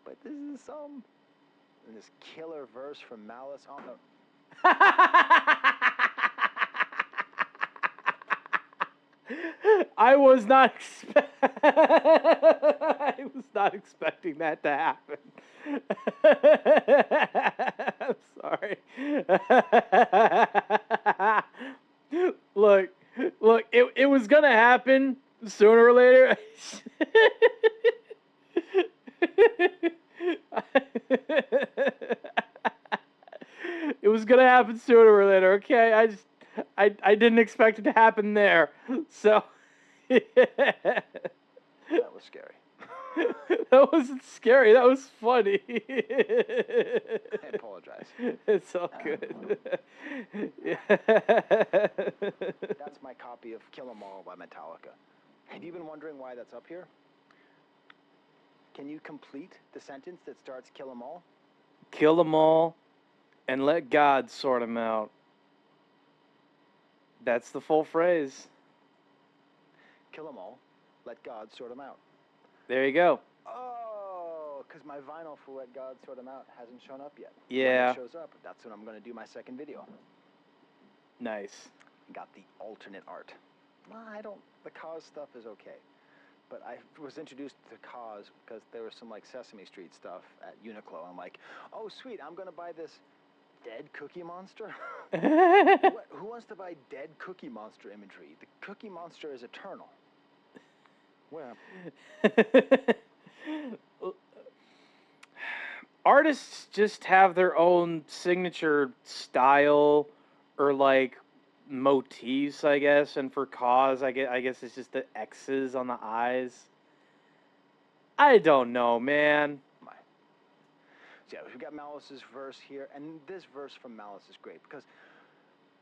But this is some. And this killer verse from Malice on the... I was not expecting that to happen. I'm sorry. Look, it was gonna happen sooner or later. It was gonna happen sooner or later, okay? I didn't expect it to happen there. So that was scary. That wasn't scary, that was funny. I apologize. It's all good. That's my copy of Kill 'Em All by Metallica. Have you been wondering why that's up here? Can you complete the sentence that starts Kill 'Em All? Kill them all and let God sort them out. That's the full phrase. Kill 'em all, let God sort them out. There you go. Oh, because my vinyl for Let God Sort Them Out hasn't shown up yet. Yeah. When it shows up, that's when I'm going to do my second video. Nice. Got the alternate art. The Cause stuff is okay. But I was introduced to Cause because there was some like Sesame Street stuff at Uniqlo. I'm like, oh sweet, I'm going to buy this dead Cookie Monster. Who wants to buy dead Cookie Monster imagery? The Cookie Monster is eternal. Where? Artists just have their own signature style or like motifs, I guess, and for Cause, I guess it's just the X's on the eyes. I don't know, man. So yeah, we've got Malice's verse here, and this verse from Malice is great because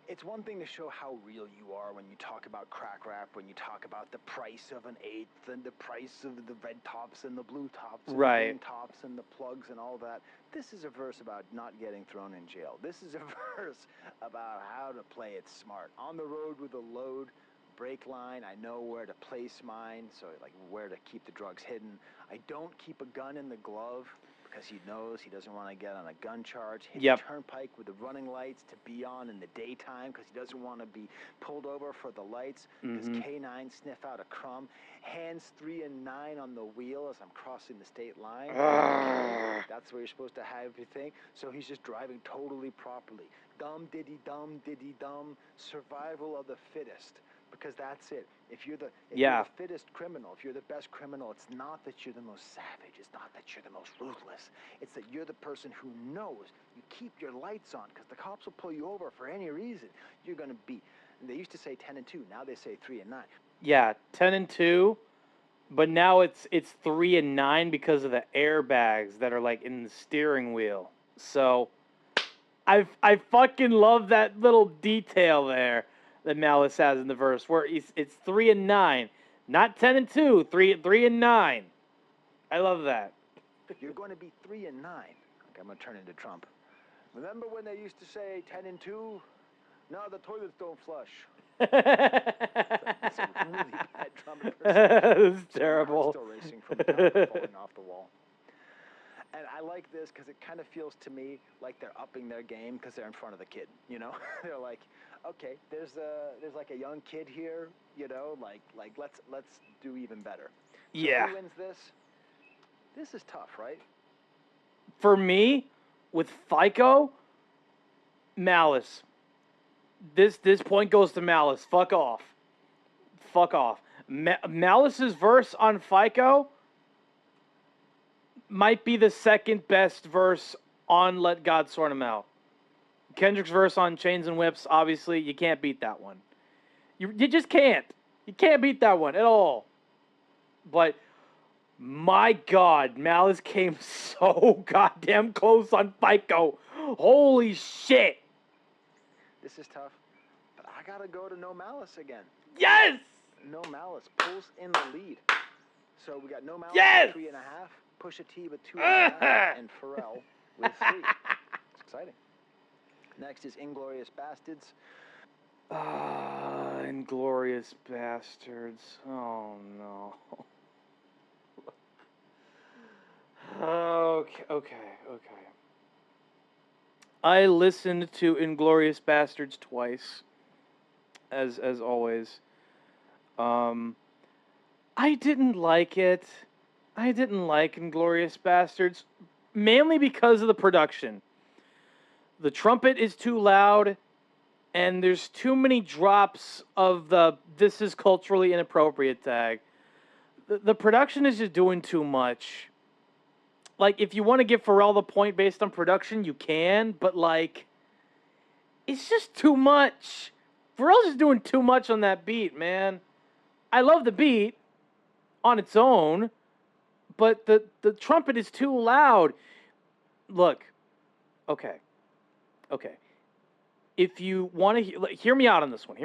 it's one thing to show how real you are when you talk about crack rap, when you talk about the price of an eighth and the price of the red tops and the blue tops and the green tops and the plugs and all that. This is a verse about not getting thrown in jail. This is a verse about how to play it smart. On the road with a load, brake line, I know where to place mine, so like where to keep the drugs hidden. I don't keep a gun in the glove because he knows he doesn't want to get on a gun charge. Hit the turnpike with the running lights to be on in the daytime because he doesn't want to be pulled over for the lights because K9 sniff out a crumb. Hands 3 and 9 on the wheel as I'm crossing the state line. That's where you're supposed to have everything. So he's just driving totally properly. dumb, survival of the fittest. Because that's it. If you're the fittest criminal, if you're the best criminal, it's not that you're the most savage. It's not that you're the most ruthless. It's that you're the person who knows. You keep your lights on because the cops will pull you over for any reason. You're going to be. They used to say 10 and 2. Now they say 3 and 9. Yeah, 10 and 2. But now it's 3 and 9 because of the airbags that are like in the steering wheel. So I fucking love that little detail there that Malice has in the verse where it's 3 and 9, not 10 and 2, 3 and 9. I love that. You're going to be 3 and 9. Okay, I'm going to turn into Trump. Remember when they used to say 10 and 2? Now the toilets don't flush. That's a really bad Trump impersonation. That's terrible. I'm still racing from falling off the wall. And I like this because it kind of feels to me like they're upping their game because they're in front of the kid, you know? They're like, okay, there's like a young kid here, you know, like let's do even better. So Yeah. who wins this? This is tough, right? For me, with FICO, Malice. This point goes to Malice. Fuck off. Fuck off. Malice's verse on FICO might be the second best verse on Let God Sort Him Out. Kendrick's verse on Chains and Whips, obviously, you can't beat that one. You just can't. You can't beat that one at all. But, my God, Malice came so goddamn close on FICO. Holy shit. This is tough, but I gotta go to No Malice again. Yes! No Malice pulls in the lead. So we got No Malice Yes! with 3.5, Pusha T with 2.5, and Pharrell with 3. It's exciting. Next is Inglorious Bastards. Inglorious Bastards. Oh, no. Okay. I listened to Inglorious Bastards twice, as always. I didn't like it. I didn't like Inglorious Bastards, mainly because of the production. The trumpet is too loud, and there's too many drops of the "this is culturally inappropriate" tag. The production is just doing too much. Like, if you want to give Pharrell the point based on production, you can, but, like, it's just too much. Pharrell's just doing too much on that beat, man. I love the beat on its own, but the trumpet is too loud. Look, okay. If you want to hear me out on this one,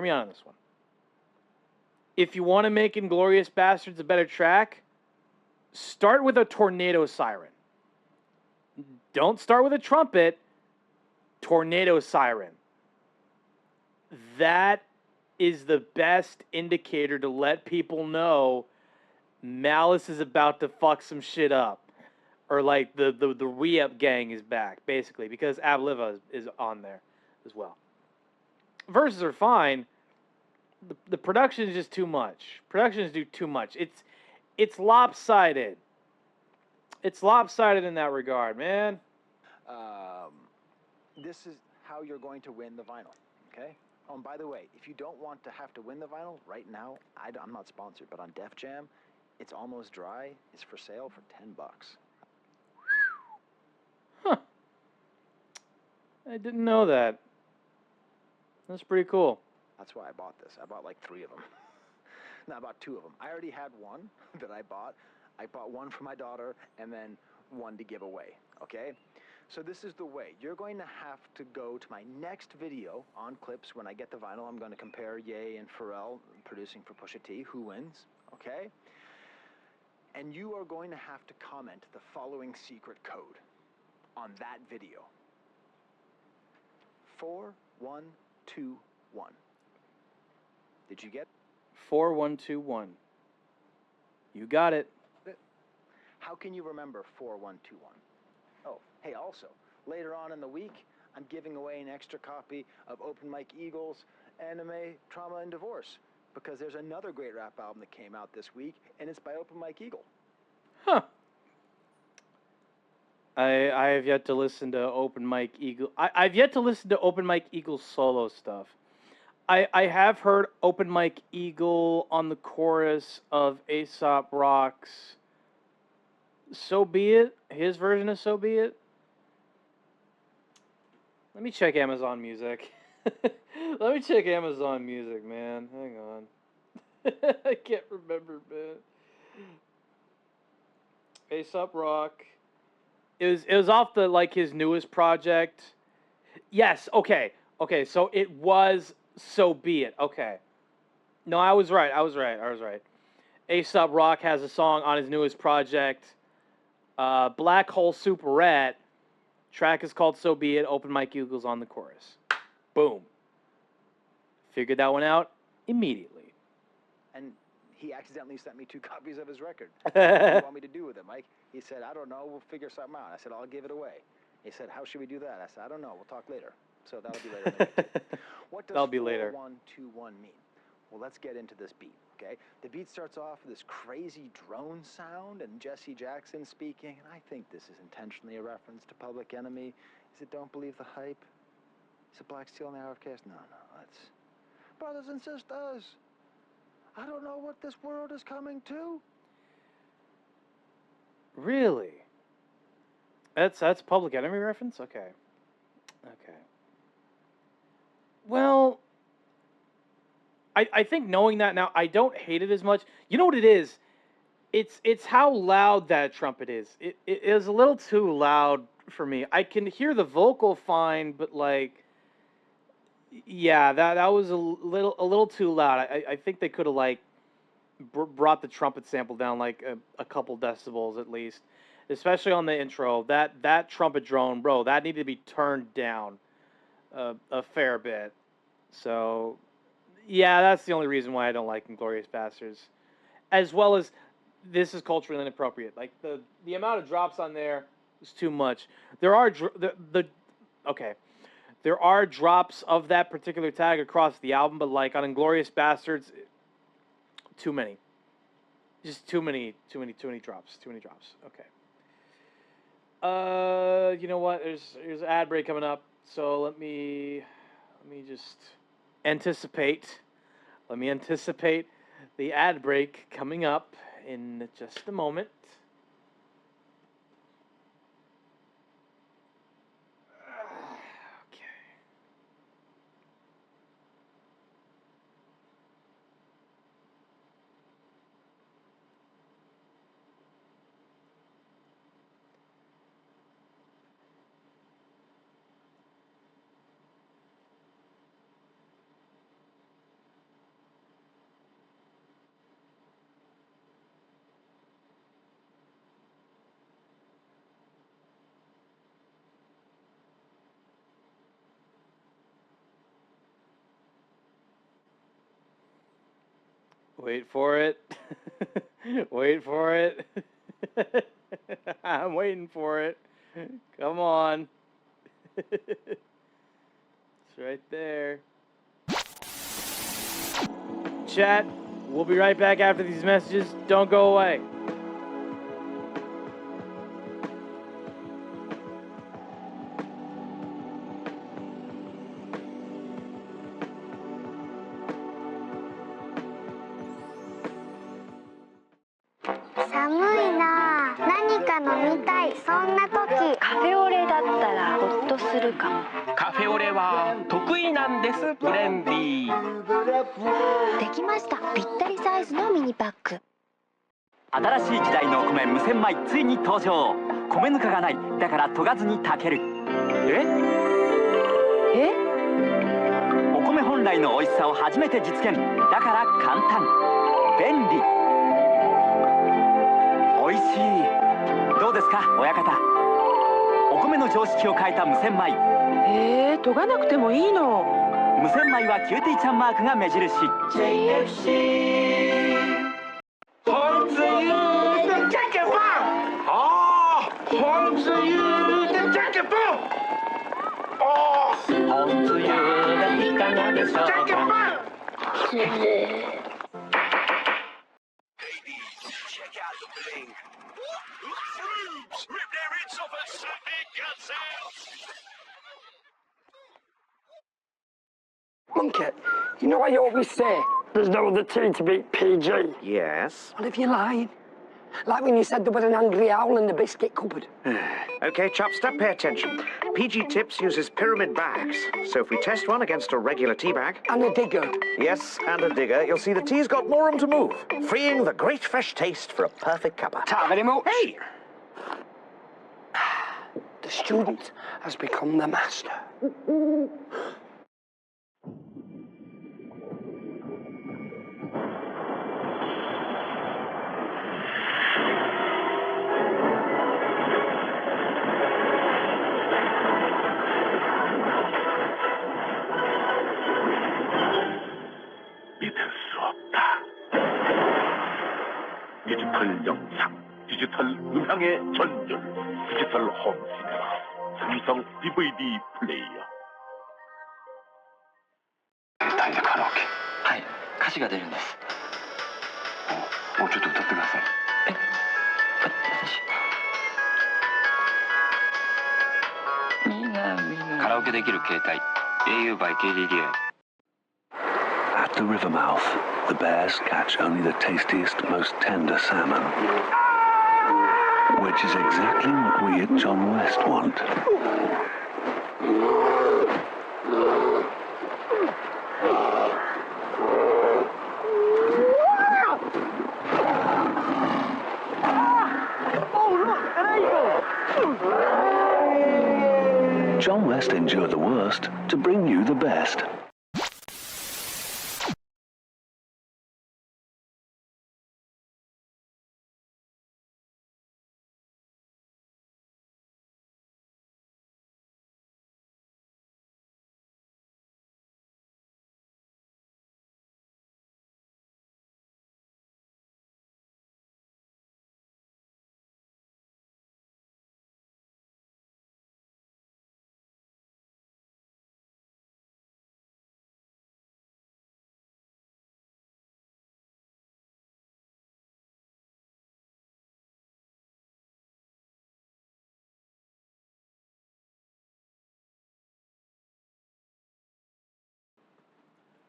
If you want to make Inglorious Bastards a better track, start with a tornado siren. Don't start with a trumpet. Tornado siren. That is the best indicator to let people know Malice is about to fuck some shit up. Or like the re-up gang is back, basically, because Abliva is on there as well. Verses are fine. The production is just too much. Productions do too much. It's lopsided. It's lopsided in that regard, man. This is how you're going to win the vinyl, okay? Oh, and by the way, if you don't want to have to win the vinyl, right now, I'm not sponsored, but on Def Jam, It's Almost Dry is for sale for $10. Huh. I didn't know that. That's pretty cool. That's why I bought this. I bought like 3 of them. No, I bought 2 of them. I already had one that I bought. I bought one for my daughter and then one to give away, okay? So this is the way. You're going to have to go to my next video on Clipse. When I get the vinyl, I'm going to compare Ye and Pharrell producing for Pusha T. Who wins, okay? And you are going to have to comment the following secret code on that video. 4121. Did you get? 4121. You got it. How can you remember 4121? Oh, hey, also, later on in the week, I'm giving away an extra copy of Open Mike Eagle's Anime, Trauma, and Divorce, because there's another great rap album that came out this week, and it's by Open Mike Eagle. Huh. I have yet to listen to Open Mike Eagle. I've yet to listen to Open Mike Eagle's solo stuff. I have heard Open Mike Eagle on the chorus of Aesop Rock's So Be It, his version of So Be It. Let me check Amazon Music. Let me check Amazon Music, man. Hang on. I can't remember, man. Aesop Rock. It was off the his newest project. Yes, okay. Okay, so it was So Be It. Okay. No, I was right. Aesop Rock has a song on his newest project, Black Hole Superette. Track is called So Be It. Open Mike Eagle's on the chorus. Boom. Figured that one out immediately. And he accidentally sent me 2 copies of his record. What do you want me to do with it, Mike? He said, I don't know. We'll figure something out. I said, I'll give it away. He said, how should we do that? I said, I don't know. We'll talk later. So that'll be later. What does 4121 mean? Well, let's get into this beat, okay? The beat starts off with this crazy drone sound and Jesse Jackson speaking, and I think this is intentionally a reference to Public Enemy. Is it Don't Believe the Hype? Is it Black Steel and the Hour of Chaos? No, it's Brothers and Sisters. I don't know what this world is coming to. Really? That's Public Enemy reference? Okay. Well, I think knowing that now, I don't hate it as much. You know what it is? It's how loud that trumpet is. It is a little too loud for me. I can hear the vocal fine, but yeah, that was a little too loud. I think they could have brought the trumpet sample down a couple decibels at least, especially on the intro. That trumpet drone, bro, that needed to be turned down a fair bit. So, yeah, that's the only reason why I don't like Inglourious Basterds. As well as, this is culturally inappropriate. The amount of drops on there is too much. There are there are drops of that particular tag across the album, but on Inglourious Basterds, too many. Just too many drops. Okay. You know what? There's an ad break coming up, so let me just anticipate. Let me anticipate the ad break coming up in just a moment. Wait for it. Wait for it. I'm waiting for it. Come on. It's right there. Chat, we'll be right back after these messages. Don't go away.カフェオレは得意なんです、ブレンディー。できました。ぴったりサイズのミニパック。新しい時代のお米無洗米ついに登場。米ぬかがない。だから研がずに炊ける。お米本来の美味しさを初めて実現。だから簡単。便利。美味しい。どうですか、親方。お米の常識を変えた無洗米。研がなくてもいいの。無洗米はキューティーちゃんマークが目印。JFC 红子鱼的加给棒哦，红子鱼的加给棒哦，红子鱼がいかがでしょうか。加给棒。Rip their heads off at like it. You know I always say, there's no other T to beat PG. Yes? What if you lied? Like when you said there was an angry owl in the biscuit cupboard. Okay, Chopster, pay attention. PG Tips uses pyramid bags. So if we test one against a regular tea bag... And a digger. Yes, and a digger, you'll see the tea's got more room to move, freeing the great fresh taste for a perfect cuppa. Ta very much. Hey! The student has become the master. 믿을 수 없다. 디지털 영상, 디지털 음향의 전율, 디지털 홈시네마, 삼성 DVD 플레이어. 歌いでカラオケ。はい、歌詞が出るんです。もうちょっと歌ってください。私。カラオケできる携帯 au by KDDI. At the river mouth, the bears catch only the tastiest, most tender salmon, which is exactly what we at John West want. John West endured the worst to bring you the best.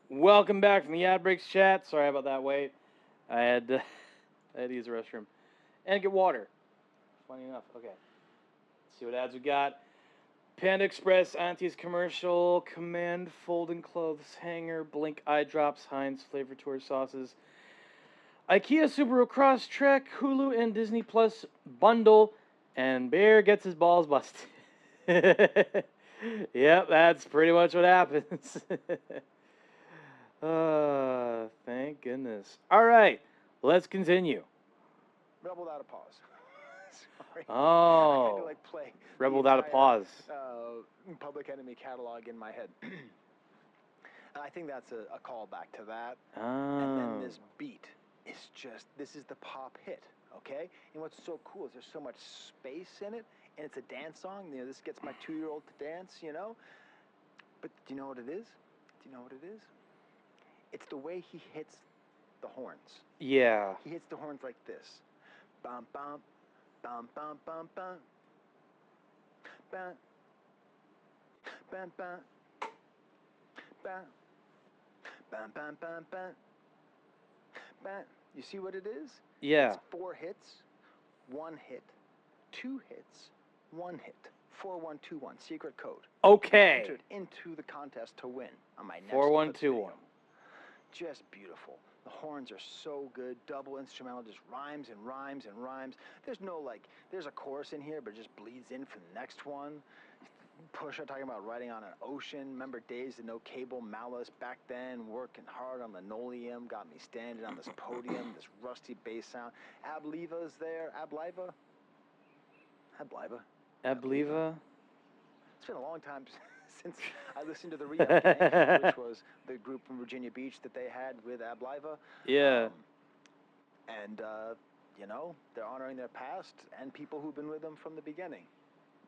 Welcome back from the ad breaks chat. Sorry about that wait. I had to use the restroom and get water. Funny enough. Okay. Let's see what ads we got. Panda Express, Auntie's commercial, Command folding clothes hanger, Blink eye drops, Heinz flavor tour sauces, IKEA Subaru Cross Trek, Hulu and Disney Plus bundle, and Bear gets his balls busted. Yep, that's pretty much what happens. Thank goodness. All right, let's continue. Rebel without a pause. Sorry. Oh. I had to like play Rebel without a pause. Public Enemy catalog in my head. I think that's a callback to that. Oh. And then this beat is just, this is the pop hit, okay? And what's so cool is there's so much space in it, and it's a dance song. You know, this gets my 2-year-old to dance, you know? But do you know what it is? Do you know what it is? It's the way he hits the horns. Yeah. He hits the horns like this. Bum, bum, bum, bum, bum, bum. Bum. Bum, bum. Bum. Bum, bum, bum, bum. Bum. You see what it is? Yeah. It's 4 hits, 1 hit, 2 hits, 1 hit. 4121, secret code. Okay. Entered into the contest to win on my next 4121. Just beautiful. The horns are so good. Double instrumental, just rhymes and rhymes and rhymes. There's no like, there's a chorus in here, but it just bleeds in for the next one. Pusha talking about riding on an ocean. Remember days of no cable, Malice back then, working hard on linoleum, got me standing on this podium, this rusty bass sound. Abliva's there. Abliva? Abliva? It's been a long time since I listened to the Re-Up Gang, which was the group from Virginia Beach that they had with Abliva. Yeah. You know, they're honoring their past and people who've been with them from the beginning.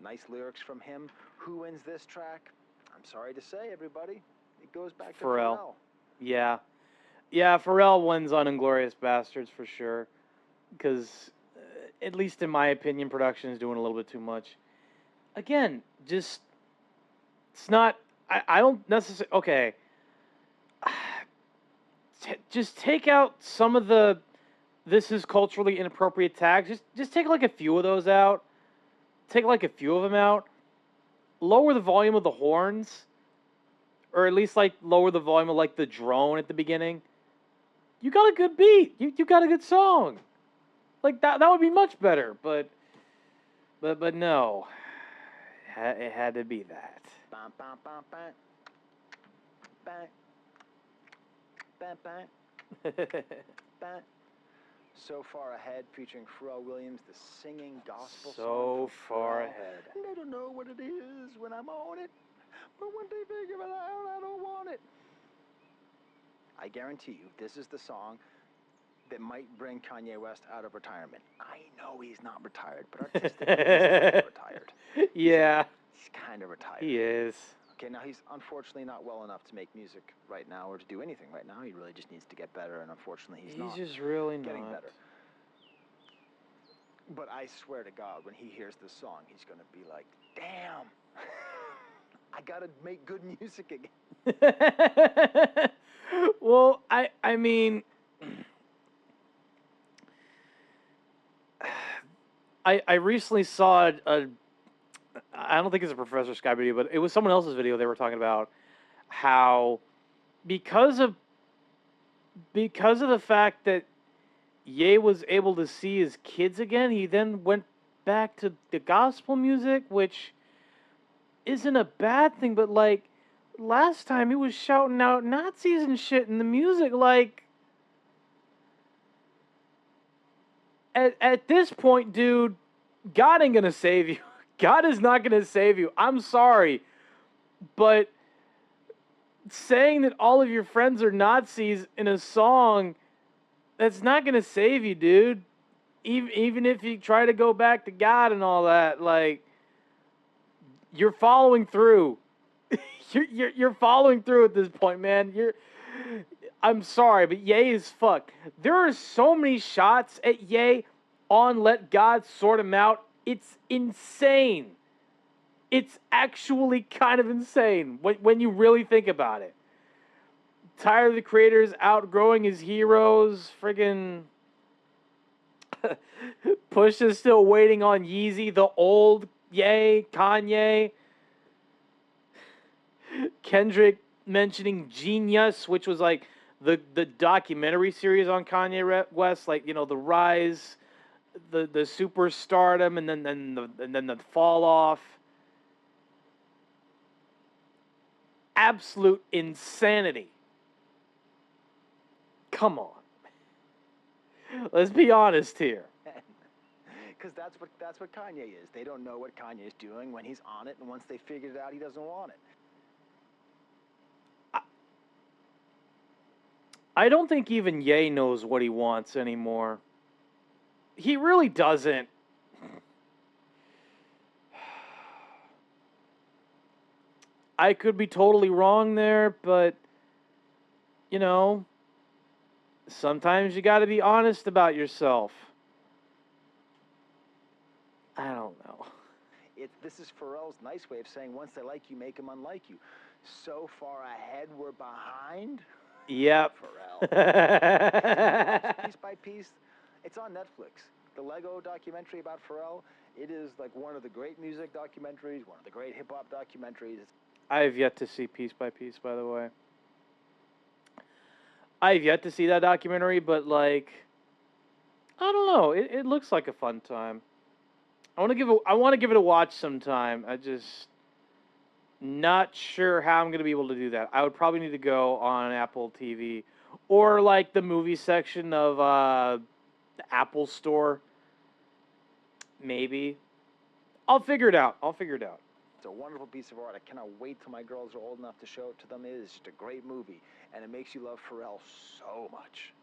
Nice lyrics from him. Who wins this track? I'm sorry to say, everybody, it goes back to Pharrell. Yeah. Yeah, Pharrell wins on Inglourious Bastards for sure. Because, at least in my opinion, production is doing a little bit too much. Again, just, it's not, I don't necessarily, okay. just take out some of the this is culturally inappropriate tags. Just take like a few of those out. Take like a few of them out. Lower the volume of the horns, or at least like lower the volume of like the drone at the beginning. You got a good beat. You got a good song. Like that would be much better. But no, it had to be that. So Far Ahead, featuring Pharrell Williams, the singing gospel song. So far ahead. And I don't know what it is when I'm on it, but when they figure it out, I don't want it. I guarantee you, this is the song that might bring Kanye West out of retirement. I know he's not retired, but artistically, he's kind of retired. Yeah. He's kind of retired. He is. Okay, now he's unfortunately not well enough to make music right now or to do anything right now. He really just needs to get better, and unfortunately, he's not just really getting not. better. But I swear to God, when he hears this song, he's going to be like, damn, I got to make good music again. Well, I mean, I recently saw I don't think it's a Professor Sky video, but it was someone else's video. They were talking about how because of the fact that Ye was able to see his kids again, he then went back to the gospel music, which isn't a bad thing, but like last time he was shouting out Nazis and shit in the music. Like at this point, dude, God ain't gonna save you. God is not gonna save you. I'm sorry, but saying that all of your friends are Nazis in a song, that's not gonna save you, dude. Even if you try to go back to God and all that, like you're following through. You're following through at this point, man. I'm sorry, but Ye is fucked. There are so many shots at Ye on Let God Sort Him Out. It's insane. It's actually kind of insane when you really think about it. Tired of the creators outgrowing his heroes. Friggin' Push is still waiting on Yeezy, the old Ye, Kanye. Kendrick mentioning Genius, which was like the documentary series on Kanye West, like, you know, the rise, the superstardom, and then the fall off. Absolute insanity. Come on. Let's be honest here. Because that's what Kanye is. They don't know what Kanye is doing when he's on it, and once they figured it out, he doesn't want it. I don't think even Ye knows what he wants anymore. He really doesn't. I could be totally wrong there, but, you know, sometimes you got to be honest about yourself. I don't know. This is Pharrell's nice way of saying once they like you, make them unlike you. So far ahead, we're behind. Yep. Pharrell. Piece by Piece. It's on Netflix. The Lego documentary about Pharrell. It is like one of the great music documentaries, one of the great hip-hop documentaries. I have yet to see Piece by Piece, by the way. I have yet to see that documentary, but, like, I don't know. It looks like a fun time. I want to give it a watch sometime. I just not sure how I'm going to be able to do that. I would probably need to go on Apple TV or, like, the movie section of the Apple Store. Maybe. I'll figure it out. It's a wonderful piece of art. I cannot wait till my girls are old enough to show it to them. It is just a great movie, and it makes you love Pharrell so much.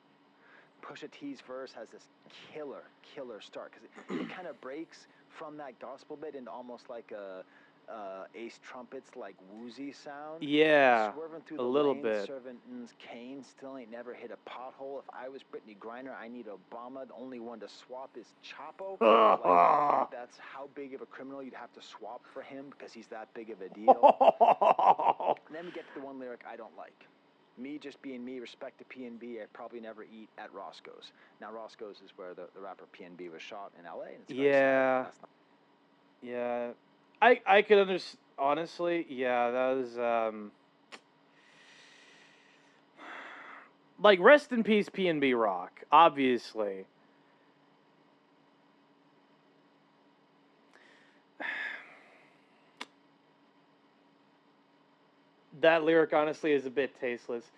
Pusha T's verse has this killer start, because it kind of breaks from that gospel bit into almost like a Ace Trumpet's like woozy sound. Yeah, swerving through a the little lanes, bit. serving Kane still ain't never hit a pothole. If I was Brittany Griner, I need Obama. The only one to swap is Chapo. Like, that's how big of a criminal you'd have to swap for him because he's that big of a deal. And then we get to the one lyric I don't like. Me just being me, respect to PNB, I'd probably never eat at Roscoe's. Now, Roscoe's is where the rapper PNB was shot in LA. And it's very Yeah. sad. That's not Yeah. I could understand, honestly, yeah, that was, like, rest in peace, PNB Rock, obviously. That lyric, honestly, is a bit tasteless.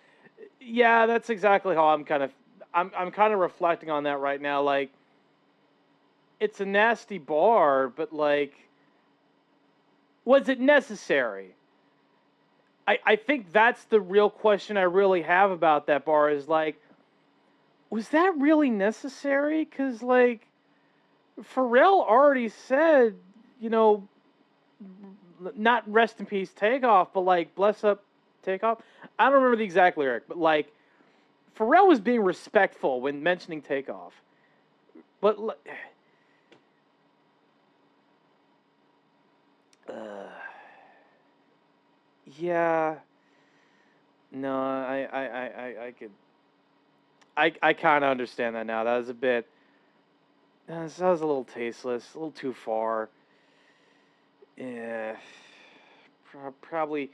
Yeah, that's exactly how I'm kind of reflecting on that right now. Like, it's a nasty bar, but, like, was it necessary? I think that's the real question I really have about that bar is, like, was that really necessary? Because, like, Pharrell already said, you know, not rest in peace Takeoff, but, like, bless up Takeoff. I don't remember the exact lyric, but, like, Pharrell was being respectful when mentioning Takeoff. But, yeah. No, I could. I kind of understand that now. That was a bit. That was a little tasteless, a little too far. Yeah. Probably.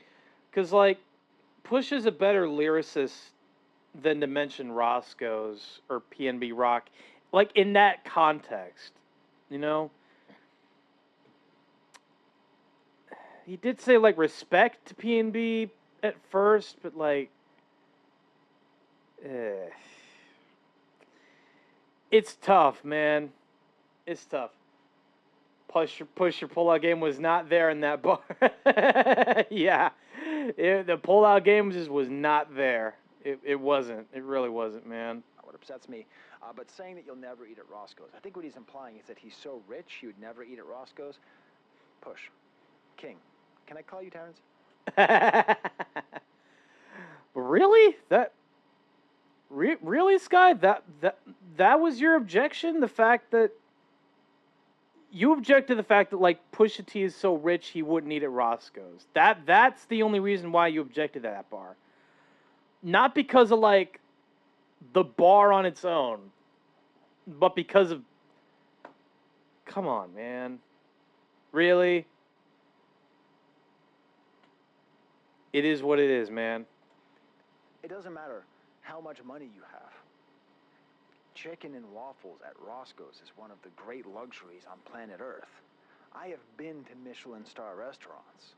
Because, like, Push is a better lyricist than to mention Roscoe's or PNB Rock. Like, in that context. You know? He did say, like, respect to PNB at first, but, like, it's tough, man. It's tough. Push your pullout game was not there in that bar. Yeah, the pullout game just was not there. It wasn't. It really wasn't, man. what upsets me. But saying that you'll never eat at Roscoe's, I think what he's implying is that he's so rich he would never eat at Roscoe's. Push. King. Can I call you Terrence? Really? Really, Sky? That was your objection? The fact that you object to the fact that, like, Pusha T is so rich he wouldn't eat at Roscoe's. That's the only reason why you objected to that bar. Not because of, like, the bar on its own, but because of... Come on, man. Really? It is what it is, man. It doesn't matter how much money you have. Chicken and waffles at Roscoe's is one of the great luxuries on planet Earth. I have been to Michelin star restaurants.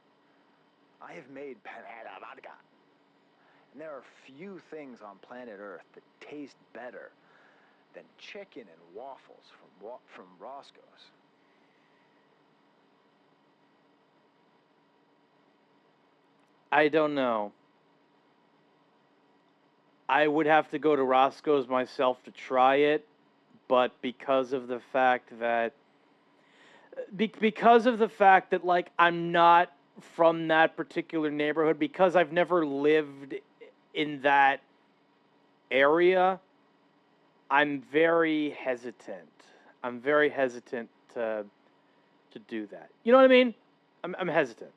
I have made panada vodka. And there are few things on planet Earth that taste better than chicken and waffles from Roscoe's. I don't know. I would have to go to Roscoe's myself to try it, but because of the fact that like, I'm not from that particular neighborhood, because I've never lived in that area, I'm very hesitant. I'm very hesitant to do that. You know what I mean? I'm hesitant.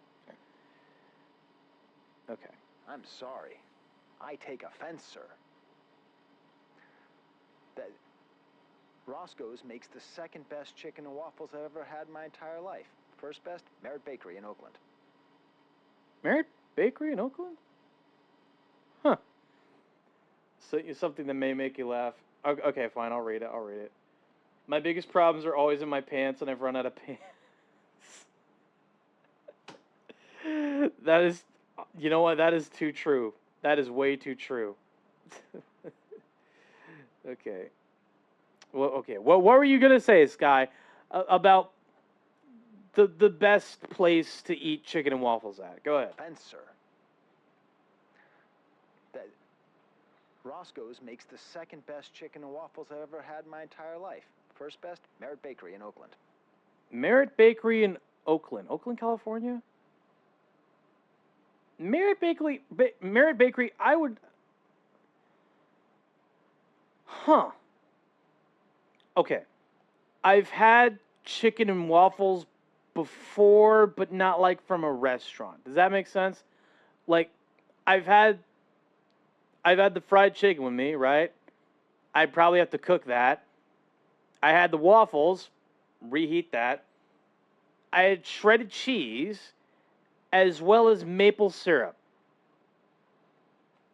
Okay. I'm sorry. I take offense, sir. That Roscoe's makes the second best chicken and waffles I've ever had in my entire life. First best, Merritt Bakery in Oakland. Merritt Bakery in Oakland? Huh. So, something that may make you laugh. Okay, fine, I'll read it. My biggest problems are always in my pants, and I've run out of pants. That is, you know what? That is too true. That is way too true. Okay. Well, okay. What were you gonna say, Sky, about the best place to eat chicken and waffles at? Go ahead. Offense, sir. That Roscoe's makes the second best chicken and waffles I've ever had in my entire life. First best, Merritt Bakery in Oakland. Merritt Bakery in Oakland, California. Merritt Bakery, I would... Huh. Okay. I've had chicken and waffles before, but not, like, from a restaurant. Does that make sense? Like, I've had I've had the fried chicken with me, right? I'd probably have to cook that. I had the waffles, reheat that. I had shredded cheese, as well as maple syrup.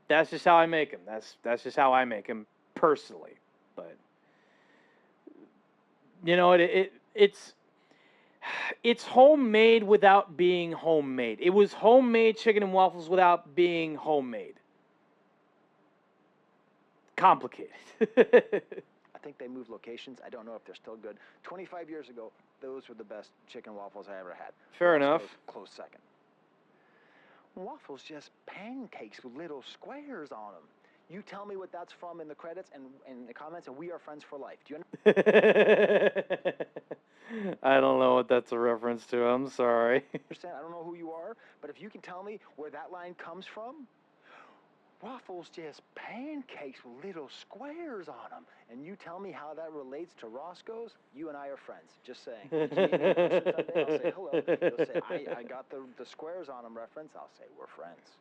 That's just how I make them. That's just how I make them personally. But you know, it's homemade without being homemade. It was homemade chicken and waffles without being homemade. Complicated. I think they moved locations. I don't know if they're still good. 25 years ago, those were the best chicken waffles I ever had. Fair enough. Close second. Waffles just pancakes with little squares on them. You tell me what that's from in the credits and in the comments, and we are friends for life. Do you understand? I don't know what that's a reference to. I'm sorry. I don't know who you are, but if you can tell me where that line comes from, waffles just pancakes with little squares on them. And you tell me how that relates to Roscoe's, you and I are friends. Just saying. If you meet me in person someday, I'll say hello. You'll say, I got the squares on them reference. I'll say, we're friends.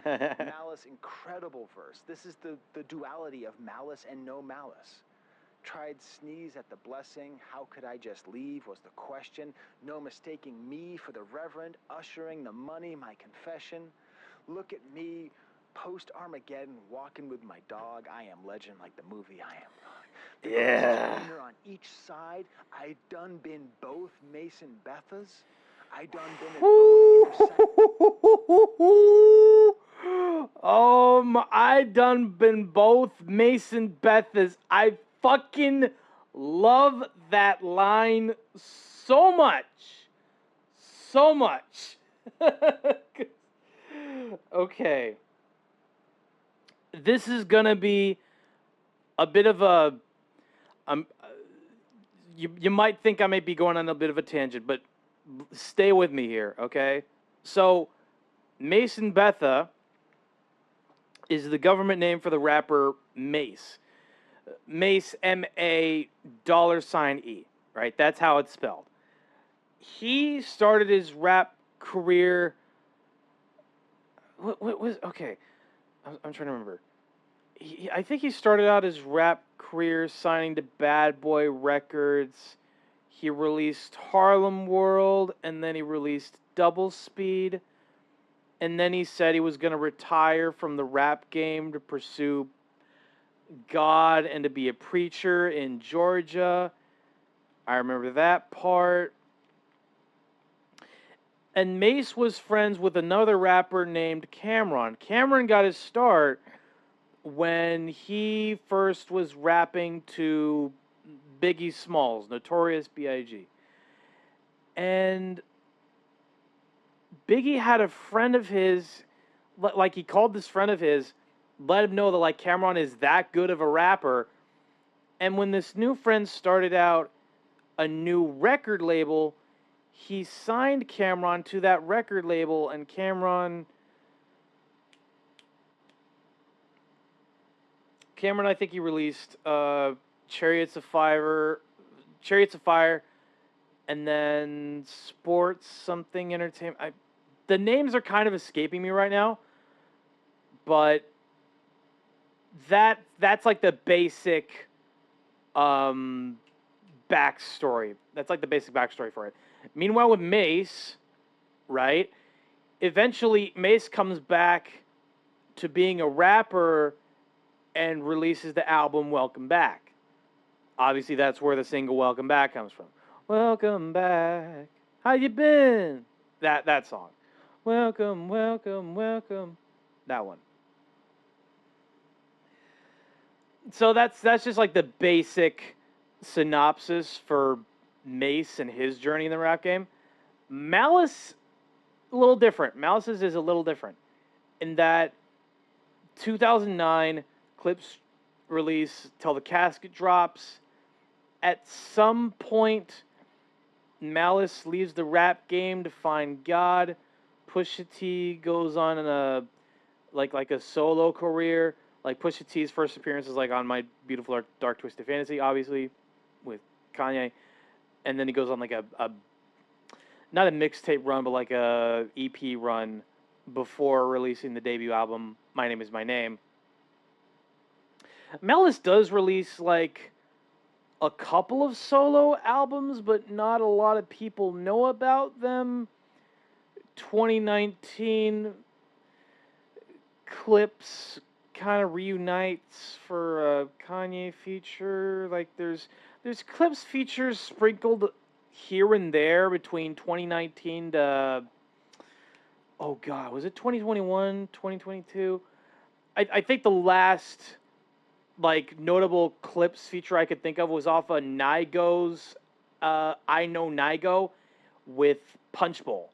Malice, incredible verse. This is the duality of malice and no malice. Tried sneeze at the blessing, how could I just leave was the question. No mistaking me for the reverend, ushering the money, my confession. Look at me, post-Armageddon, walking with my dog. I am legend like the movie I am God. Yeah. On each side, I done been both Mason Bethas. I done been I done been both Mason Bethas. I fucking love that line so much. So much. Okay. This is gonna be a bit of a you might think I may be going on a bit of a tangent, but stay with me here, okay? So, Mason Betha is the government name for the rapper Mace. Mace, M-A $E, right? That's how it's spelled. He started his rap career... What was... Okay, I'm trying to remember. I think he started out his rap career signing to Bad Boy Records. He released Harlem World, and then he released Double Speed. And then he said he was going to retire from the rap game to pursue God and to be a preacher in Georgia. I remember that part. And Mace was friends with another rapper named Cameron. Cameron got his start when he first was rapping to Biggie Smalls, Notorious B.I.G. And Biggie had a friend of his, like he called this friend of his, let him know that like Cameron is that good of a rapper. And when this new friend started out a new record label, he signed Cameron to that record label, and Cameron, I think he released Chariots of Fire, and then Sports something Entertainment. The names are kind of escaping me right now, but that's like the basic backstory. That's like the basic backstory for it. Meanwhile, with Mace, right? Eventually, Mace comes back to being a rapper and releases the album Welcome Back. Obviously, that's where the single Welcome Back comes from. Welcome back. How you been? That song. Welcome, welcome, welcome. That one. So that's just like the basic synopsis for Mace and his journey in the rap game. Malice, a little different. Malice's is a little different in that 2009 Clipse release Till the Casket Drops. At some point, Malice leaves the rap game to find God. Pusha T goes on in a like a solo career. Like Pusha T's first appearance is like on My Beautiful Dark Twisted Fantasy, obviously, with Kanye. And then he goes on like a not a mixtape run, but like a EP run before releasing the debut album, My Name Is My Name. Malice does release like a couple of solo albums, but not a lot of people know about them. 2019 Clipse kind of reunites for a Kanye feature. Like there's Clipse features sprinkled here and there between 2019 to, oh god, was it 2021, 2022? I think the last like notable Clipse feature I could think of was off of Nigo's I Know Nigo with Punch Bowl.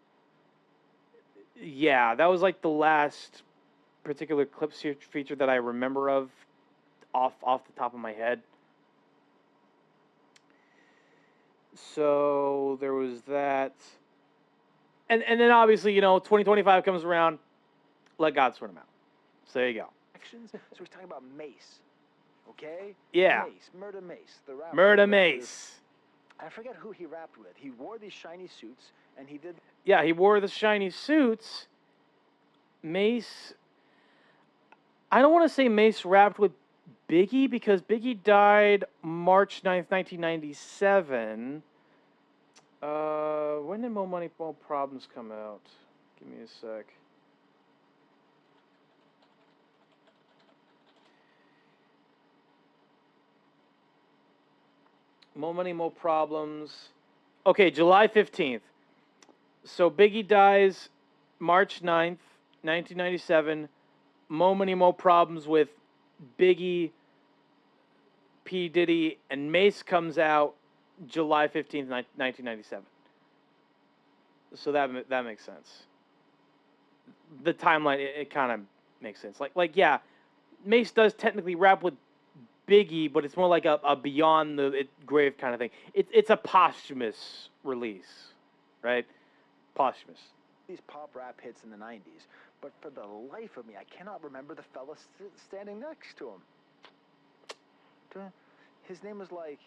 Yeah, that was like the last particular Clipse feature that I remember of off the top of my head. So there was that. And then obviously, 2025 comes around, let God sort him out. So there you go. So he's talking about Mace, okay? Yeah. Mace, Murder Mace, the rapper. Murder Mace. I forget who he rapped with. He wore these shiny suits, and he did... Yeah, he wore the shiny suits. Mace... I don't want to say Mace rapped with Biggie, because Biggie died March 9th, 1997. When did Mo Money, Mo Problems come out? Give me a sec. Mo Money, Mo Problems. Okay, July 15th. So Biggie dies March 9th, 1997. Mo Money, Mo Problems with Biggie, P. Diddy, and Mace comes out July 15th, 1997. So that makes sense. The timeline, it kind of makes sense. Like yeah, Mace does technically rap with Biggie, but it's more like a beyond the grave kind of thing. It's a posthumous release, right? Posthumous. These pop rap hits in the 90s, but for the life of me, I cannot remember the fella standing next to him. His name was like...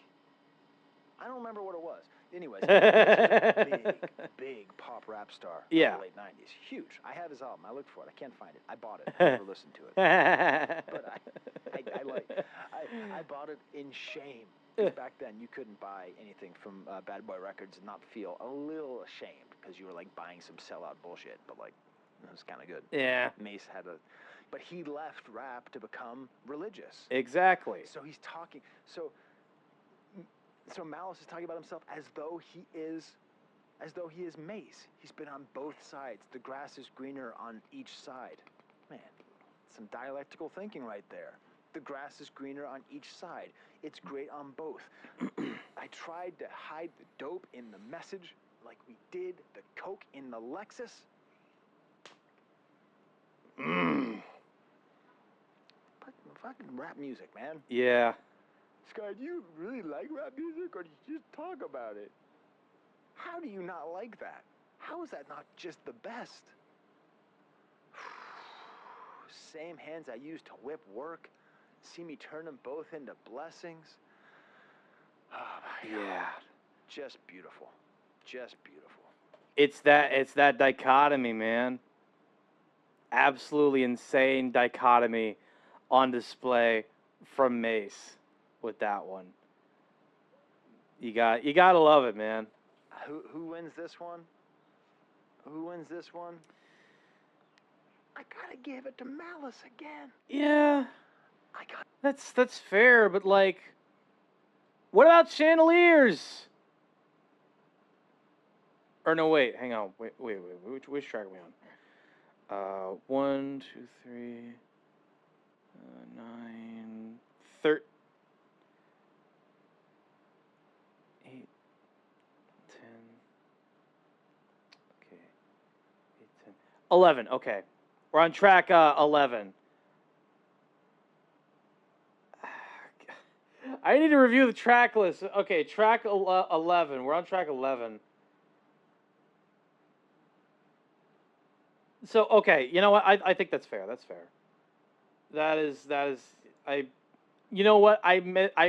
I don't remember what it was. Anyways, he was a big pop rap star in the late 90s. Huge. I have his album. I looked for it. I can't find it. I bought it. I never listened to it. But I bought it in shame. Because back then, you couldn't buy anything from Bad Boy Records and not feel a little ashamed, because you were like buying some sellout bullshit, but like, it was kind of good. Yeah. Mace had a... But he left rap to become religious. Exactly. So he's talking... So Malice is talking about himself as though he is Mace. He's been on both sides. The grass is greener on each side. Man, some dialectical thinking right there. The grass is greener on each side. It's great on both. I tried to hide the dope in the message like we did the coke in the Lexus. Fucking rap music, man. Yeah. Scott, do you really like rap music, or do you just talk about it? How do you not like that? How is that not just the best? Same hands I used to whip work. See me turn them both into blessings. Oh my God. Just beautiful. Just beautiful. It's that dichotomy, man. Absolutely insane dichotomy on display from Mace with that one. You gotta love it, man. Who wins this one? Who wins this one? I gotta give it to Malice again. Yeah. That's fair, but like, what about Chandeliers? Or no, wait, hang on, wait, which track are we on? 1, 2, 3, 9, 13, 8, 10. Okay, 8, 10, 11. Okay, we're on track 11. I need to review the track list. Okay, track 11. We're on track 11. So, okay, you know what? I think that's fair. That's fair. That is you know what? I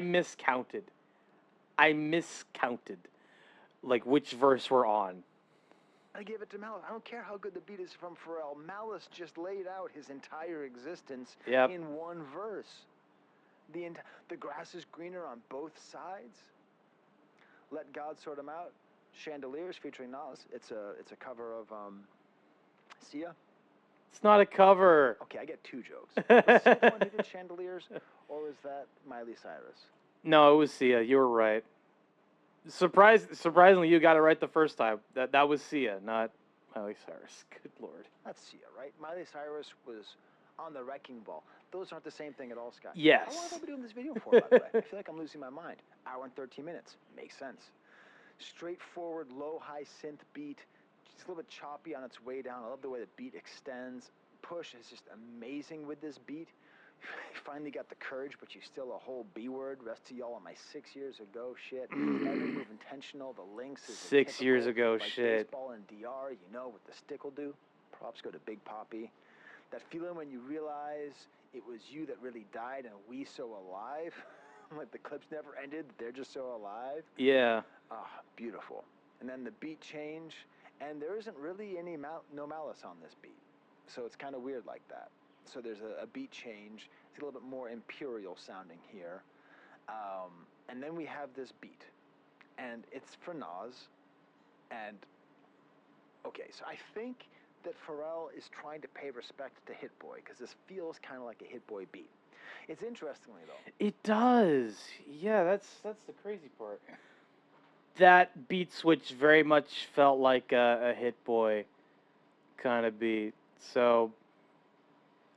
miscounted. I miscounted, like, which verse we're on. I give it to Malice. I don't care how good the beat is from Pharrell. Malice just laid out his entire existence in one verse. The grass is greener on both sides. Let God Sort 'Em Out. Chandeliers featuring Nas. It's a cover of Sia. It's not a cover. Okay, I get two jokes. Was Sia the one who did Chandeliers, or was that Miley Cyrus? No, it was Sia. You were right. Surprisingly, you got it right the first time. That was Sia, not Miley Cyrus. Good lord. That's Sia, right? Miley Cyrus was on the Wrecking Ball. Those aren't the same thing at all, Scott. Yes. How long have I been doing this video for, by the way? I feel like I'm losing my mind. Hour and 13 minutes. Makes sense. Straightforward, low-high synth beat. Just a little bit choppy on its way down. I love the way the beat extends. Push is just amazing with this beat. You finally got the courage, but you still a whole B word. Rest of y'all on my 6 years ago shit. Every move intentional. The links is 6 years ago like shit. Baseball and DR, you know what the stick will do. Props go to Big Poppy. That feeling when you realize it was you that really died and we so alive. Like the clips never ended. They're just so alive. Yeah. Ah, beautiful. And then the beat change, and there isn't really any no malice on this beat. So it's kind of weird like that. So there's a beat change. It's a little bit more imperial sounding here. And then we have this beat. And it's for Nas. And, okay, so I think that Pharrell is trying to pay respect to Hit Boy, because this feels kind of like a Hit Boy beat. It's interestingly, though. It does. Yeah, that's the crazy part. That beat switch very much felt like a Hit Boy kind of beat. So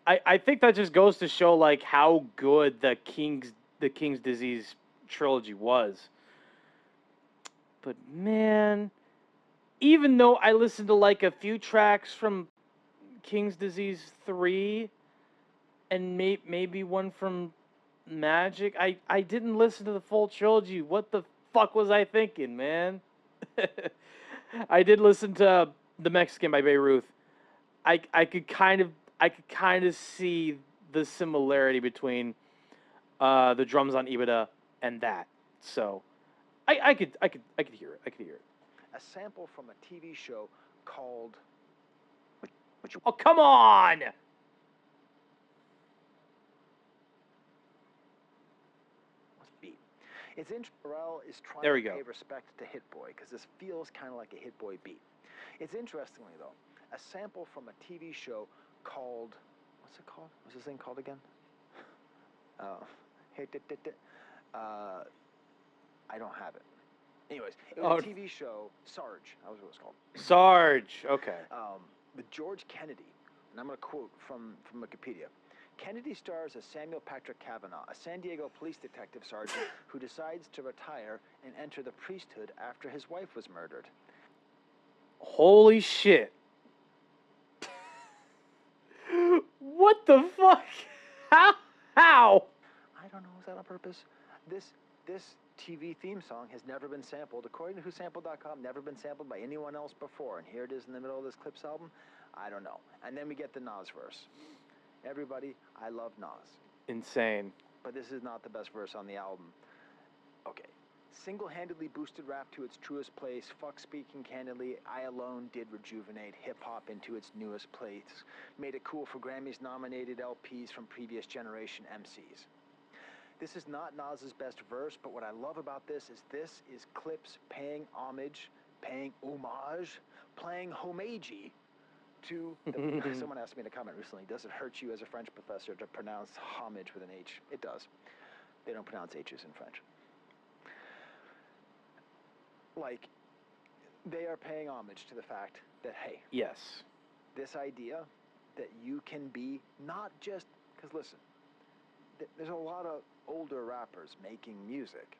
I think that just goes to show like how good the King's Disease trilogy was. But man, even though I listened to like a few tracks from King's Disease 3 and maybe one from Magic, I didn't listen to the full trilogy. What the fuck was I thinking, man? I did listen to The Mexican by Beirut. I could kind of see the similarity between the drums on Ibida and that. So I could hear it. I could hear it. A sample from a TV show called... Oh, come on! Beat. It's interesting. Pharrell is trying to pay respect to Hit Boy, because this feels kind of like a Hit Boy beat. It's interestingly, though, a sample from a TV show called... What's it called? What's this thing called again? I don't have it. Anyways, it was a TV show, Sarge. That was what it was called. Sarge, okay. With George Kennedy, and I'm going to quote from Wikipedia. Kennedy stars as Samuel Patrick Cavanaugh, a San Diego police detective sergeant who decides to retire and enter the priesthood after his wife was murdered. Holy shit. What the fuck? How? I don't know. Was that on purpose? This TV theme song has never been sampled, according to whosampled.com, never been sampled by anyone else before. And here it is in the middle of this Clipse album. I don't know. And then we get the Nas verse. Everybody, I love Nas. Insane. But this is not the best verse on the album. Okay. Single-handedly boosted rap to its truest place. Fuck speaking candidly. I alone did rejuvenate hip-hop into its newest place. Made it cool for Grammys-nominated LPs from previous generation MCs. This is not Nas's best verse, but what I love about this is Clipse paying homage, paying homage, playing homagey to the... Someone asked me in a comment recently, does it hurt you as a French professor to pronounce homage with an H? It does. They don't pronounce H's in French. Like, they are paying homage to the fact that, hey, yes, this idea that you can be not just... Because listen, there's a lot of older rappers making music,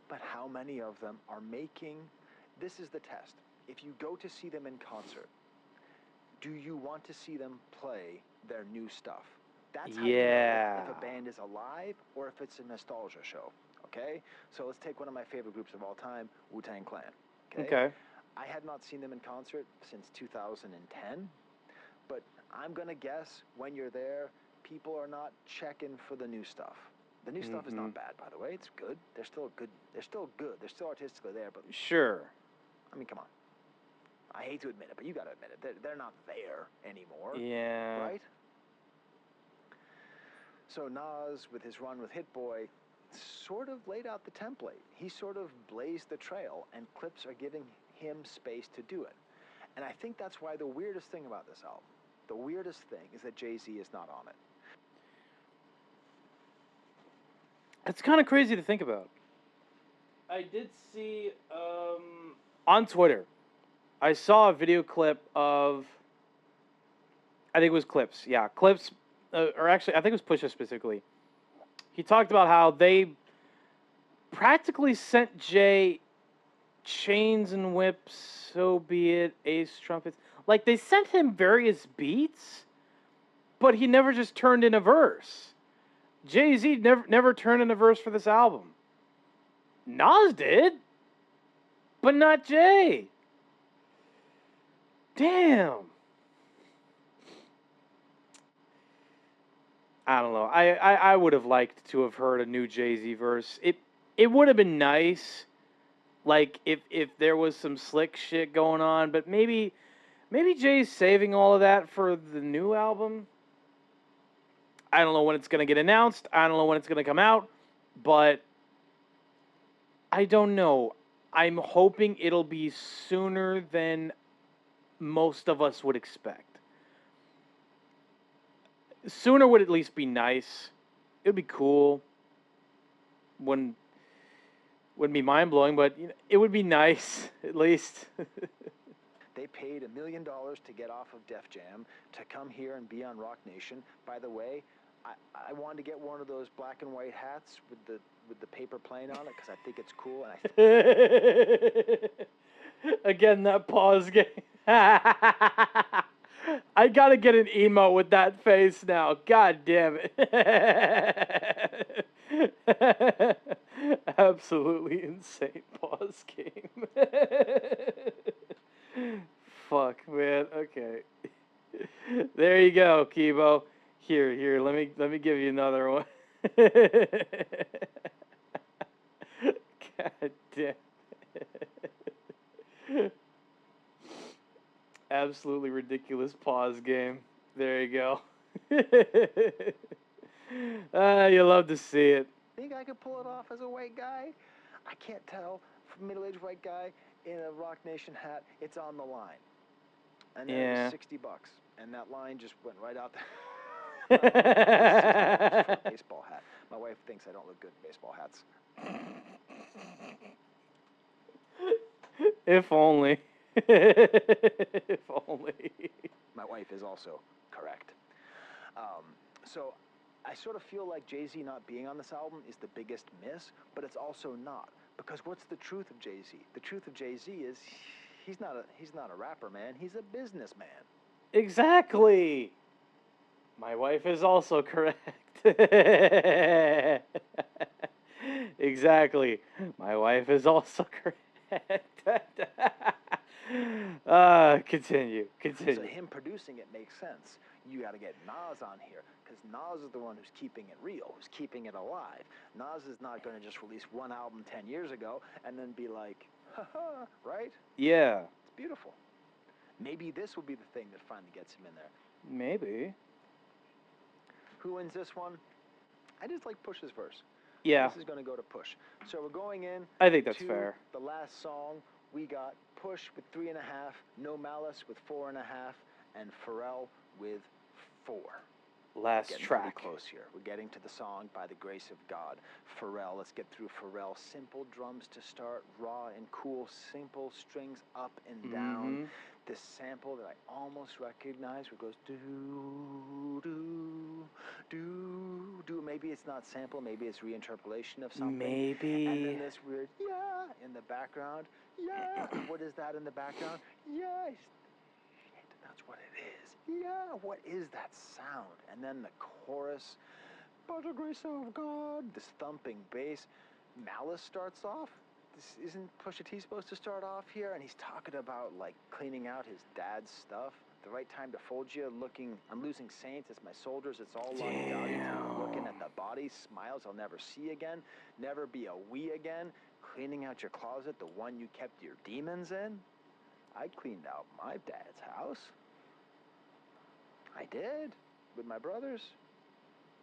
but how many of them are making... This is the test. If you go to see them in concert, do you want to see them play their new stuff? That's how you know if a band is alive or if it's a nostalgia show, okay? So let's take one of my favorite groups of all time, Wu-Tang Clan, okay? I had not seen them in concert since 2010, but I'm going to guess when you're there, people are not checking for the new stuff. The new stuff is not bad, by the way. It's good. They're still good. They're still good. They're still artistically there, but... Sure. I mean, come on. I hate to admit it, but you got to admit it. They're not there anymore. Yeah. Right? So Nas, with his run with Hit Boy, sort of laid out the template. He sort of blazed the trail, and Clipse are giving him space to do it. And I think that's why the weirdest thing about this album, the weirdest thing, is that Jay-Z is not on it. It's kind of crazy to think about. I did see on Twitter, I saw a video clip of, I think it was Clipse. Yeah, Clipse, or actually, I think it was Pusha specifically. He talked about how they practically sent Jay chains and whips, so be it, ace trumpets. Like, they sent him various beats, but he never just turned in a verse. Jay-Z never turned in a verse for this album. Nas did, but not Jay. Damn. I don't know. I would have liked to have heard a new Jay-Z verse. It would have been nice, like if there was some slick shit going on, but maybe Jay's saving all of that for the new album. I don't know when it's gonna get announced. I don't know when it's gonna come out, but I don't know. I'm hoping it'll be sooner than most of us would expect. Sooner would at least be nice. It would be cool. Wouldn't be mind-blowing, but you know, it would be nice, at least. They paid $1 million to get off of Def Jam, to come here and be on Rock Nation. By the way, I wanted to get one of those black and white hats with the paper plane on it because I think it's cool. And Again, that pause game. I gotta get an emo with that face now. God damn it. Absolutely insane pause game. Fuck, man. Okay. There you go, Kibo. Here, let me give you another one. God damn. Absolutely ridiculous pause game. There you go. You love to see it. think I could pull it off as a white guy? I can't tell. Middle-aged white guy in a Rock Nation hat, it's on the line. And then it was $60, and that line just went right out there. For a baseball hat. My wife thinks I don't look good in baseball hats. If only. If only. My wife is also correct. So I sort of feel like Jay-Z not being on this album is the biggest miss, but it's also not. Because what's the truth of Jay-Z? The truth of Jay-Z is he's not a rapper, man. He's a businessman. Exactly. My wife is also correct. Exactly. My wife is also correct. Continue. So him producing it makes sense. You got to get Nas on here because Nas is the one who's keeping it real, who's keeping it alive. Nas is not going to just release one album 10 years ago and then be like, haha, right? Yeah. It's beautiful. Maybe this will be the thing that finally gets him in there. Maybe. Who wins this one? I just like Push's verse. Yeah. This is going to go to Push. So we're going in. I think that's to fair. The last song, we got Push with 3.5, No Malice with 4.5, and Pharrell with 4. Last getting track. Pretty close here. We're getting to the song By the Grace of God. Pharrell, let's get through Pharrell. Simple drums to start, raw and cool, simple strings up and down. This sample that I almost recognize where it goes do, do, do, do. Maybe it's not sample, maybe it's reinterpolation of something. Maybe. And then this weird yeah in the background. Yeah. What is that in the background? Yeah. Shit, that's what it is. Yeah, what is that sound? And then the chorus, by the grace of God, this thumping bass. Malice starts off. Isn't Pusha T supposed to start off here? And he's talking about, like, cleaning out his dad's stuff. The right time to fold you, I'm losing saints, it's my soldiers, it's all lovey-dovey. Looking at the body, smiles I'll never see again. Never be a we again. Cleaning out your closet, the one you kept your demons in. I cleaned out my dad's house. I did, with my brothers.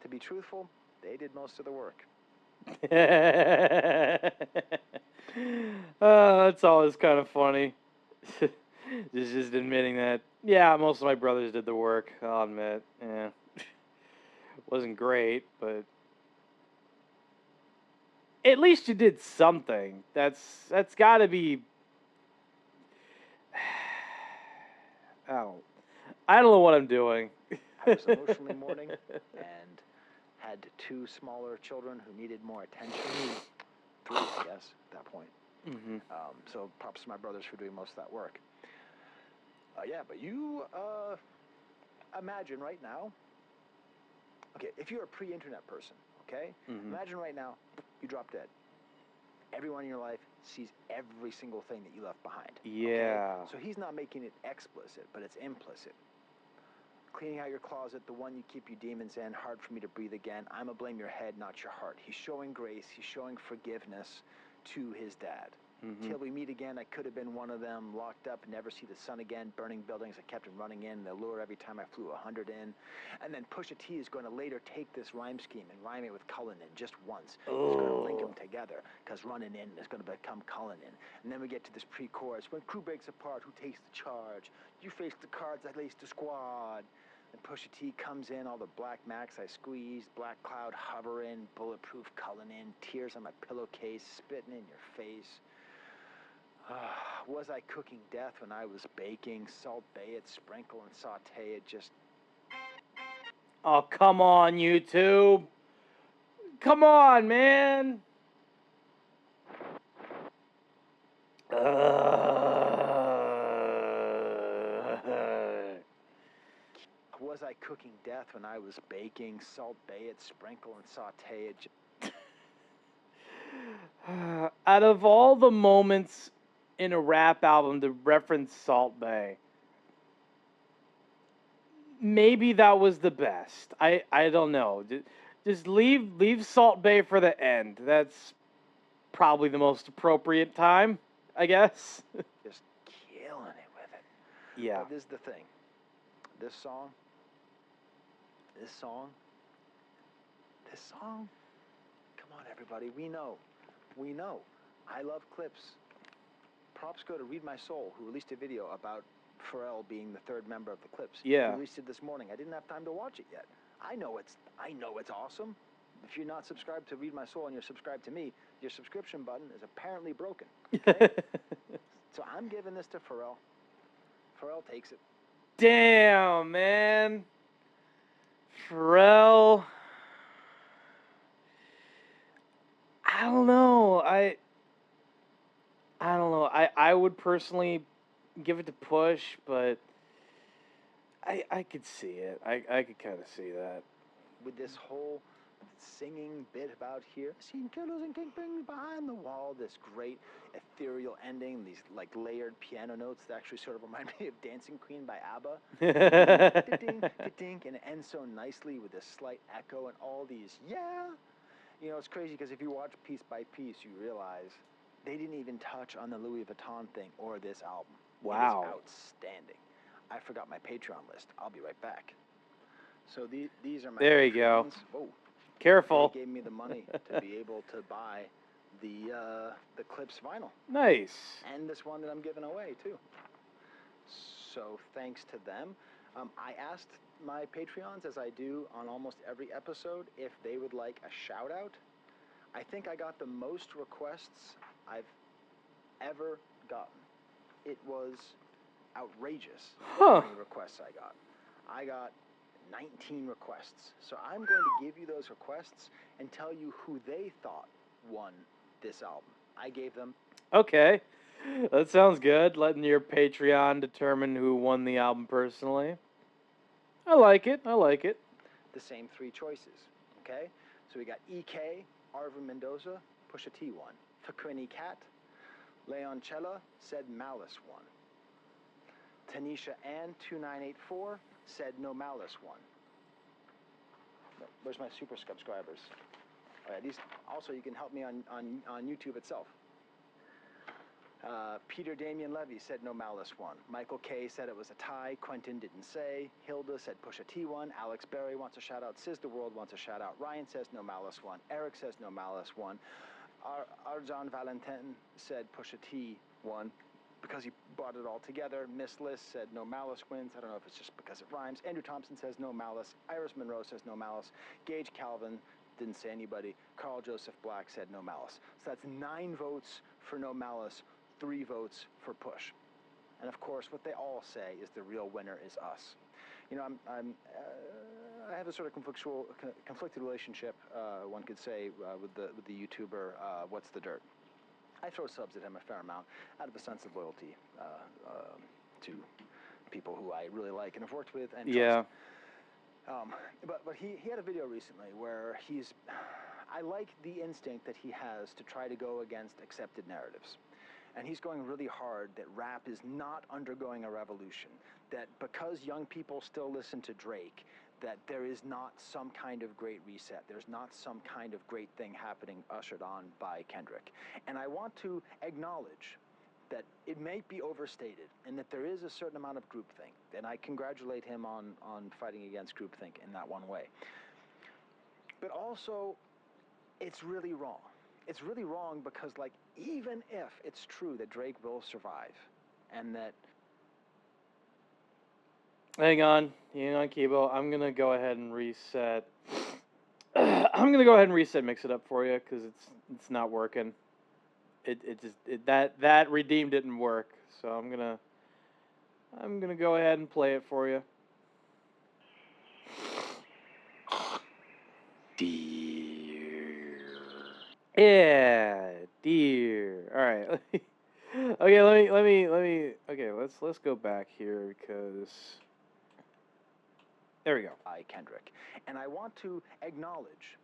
To be truthful, they did most of the work. That's always kind of funny. just admitting that. Yeah, most of my brothers did the work. I'll admit. Yeah, wasn't great, but at least you did something. That's got to be. I don't know what I'm doing. I was emotionally mourning and had 2 smaller children who needed more attention. 3, I guess, at that point. Mm-hmm. So props to my brothers for doing most of that work. Yeah, but you imagine right now, okay, if you're a pre-internet person, okay, imagine right now you drop dead. Everyone in your life sees every single thing that you left behind. Yeah. Okay? So he's not making it explicit, but it's implicit. Cleaning out your closet, the one you keep your demons in, hard for me to breathe again. I'ma blame your head, not your heart. He's showing grace, he's showing forgiveness to his dad. Till we meet again, I could have been one of them, locked up, never see the sun again, burning buildings. I kept him running in, the lure every time I flew 100 in. And then Pusha T is going to later take this rhyme scheme and rhyme it with Cullinan just once. He's going to link them together, because running in is going to become Cullinan. And then we get to this pre-chorus. When crew breaks apart, who takes the charge? You face the cards, I lace the squad. And Pusha T comes in, all the black max I squeezed, black cloud hovering, bulletproof Cullinan, tears on my pillowcase, spitting in your face. Was I cooking death when I was baking? Salt bay it, sprinkle and saute it, just... Oh, come on, YouTube. Come on, man. Was I cooking death when I was baking? Salt bay it, sprinkle and saute it. Out of all the moments in a rap album to reference Salt Bay, maybe that was the best. I don't know. Just leave Salt Bay for the end. That's probably the most appropriate time, I guess. Just killing it with it. Yeah. But this is the thing. This song, come on, everybody. We know. I love Clipse. Props go to Read My Soul, who released a video about Pharrell being the 3rd member of the Clipse. Yeah. He released it this morning. I didn't have time to watch it yet. I know it's awesome. If you're not subscribed to Read My Soul and you're subscribed to me, your subscription button is apparently broken. Okay? So I'm giving this to Pharrell. Pharrell takes it. Damn, man. Pharrell. I don't know. I don't know. I would personally give it to Push, but I could see it. I could kind of see that. With this whole singing bit about here, seen killers and kingpins behind the wall, this great ethereal ending, these like layered piano notes that actually sort of remind me of Dancing Queen by ABBA. And it ends so nicely with this slight echo and all these, yeah. You know, it's crazy because if you watch piece by piece, you realize they didn't even touch on the Louis Vuitton thing or this album. Wow. It is outstanding. I forgot my Patreon list. I'll be right back. So these are my There you go. Patreons. Oh, careful. They gave me the money to be able to buy the Clipse vinyl. Nice. And this one that I'm giving away too. So thanks to them. I asked my Patreons, as I do on almost every episode, if they would like a shout out. I think I got the most requests I've ever gotten. It was outrageous how many requests I got. I got 19 requests. So I'm going to give you those requests and tell you who they thought won this album. I gave them... Okay. That sounds good. Letting your Patreon determine who won the album personally. I like it. The same 3 choices, okay? So we got EK, Arvin Mendoza, Pusha T won. Fakwini Cat, Leon Cella said Malice won. Tanisha Ann 2984 said No Malice won. Where's my super subscribers? All right, these also you can help me on YouTube itself. Peter Damian Levy said No Malice won. Michael K said it was a tie. Quentin didn't say. Hilda said Pusha T won. Alex Berry wants a shout out. Sis the World wants a shout out. Ryan says No Malice won. Eric says No Malice won. Arjan Valentin said Pusha T won because he brought it all together. Miss Liz said No Malice wins. I don't know if it's just because it rhymes. Andrew Thompson says No Malice. Iris Monroe says No Malice. Gage Calvin didn't say anybody. Carl Joseph Black said No Malice. So that's 9 votes for No Malice, 3 votes for Push. And of course, what they all say is the real winner is us. You know, I have a sort of conflicted relationship, one could say, with the YouTuber What's the Dirt. I throw subs at him a fair amount out of a sense of loyalty to people who I really like and have worked with and trust. Yeah. But he had a video recently where I like the instinct that he has to try to go against accepted narratives. And he's going really hard that rap is not undergoing a revolution, that because young people still listen to Drake, that there is not some kind of great reset. There's not some kind of great thing happening ushered on by Kendrick. And I want to acknowledge that it may be overstated and that there is a certain amount of groupthink. And I congratulate him on fighting against groupthink in that one way. But also, it's really wrong. It's really wrong because, like, even if it's true that Drake will survive and that... Hang on, Kibo. I'm going to go ahead and reset. I'm going to go ahead and reset Mix It Up for you because it's not working. That redeem didn't work. So I'm going to go ahead and play it for you. Yeah, dear. All right. Okay, let me. Okay, let's go back here because there we go. Kendrick, and I want to acknowledge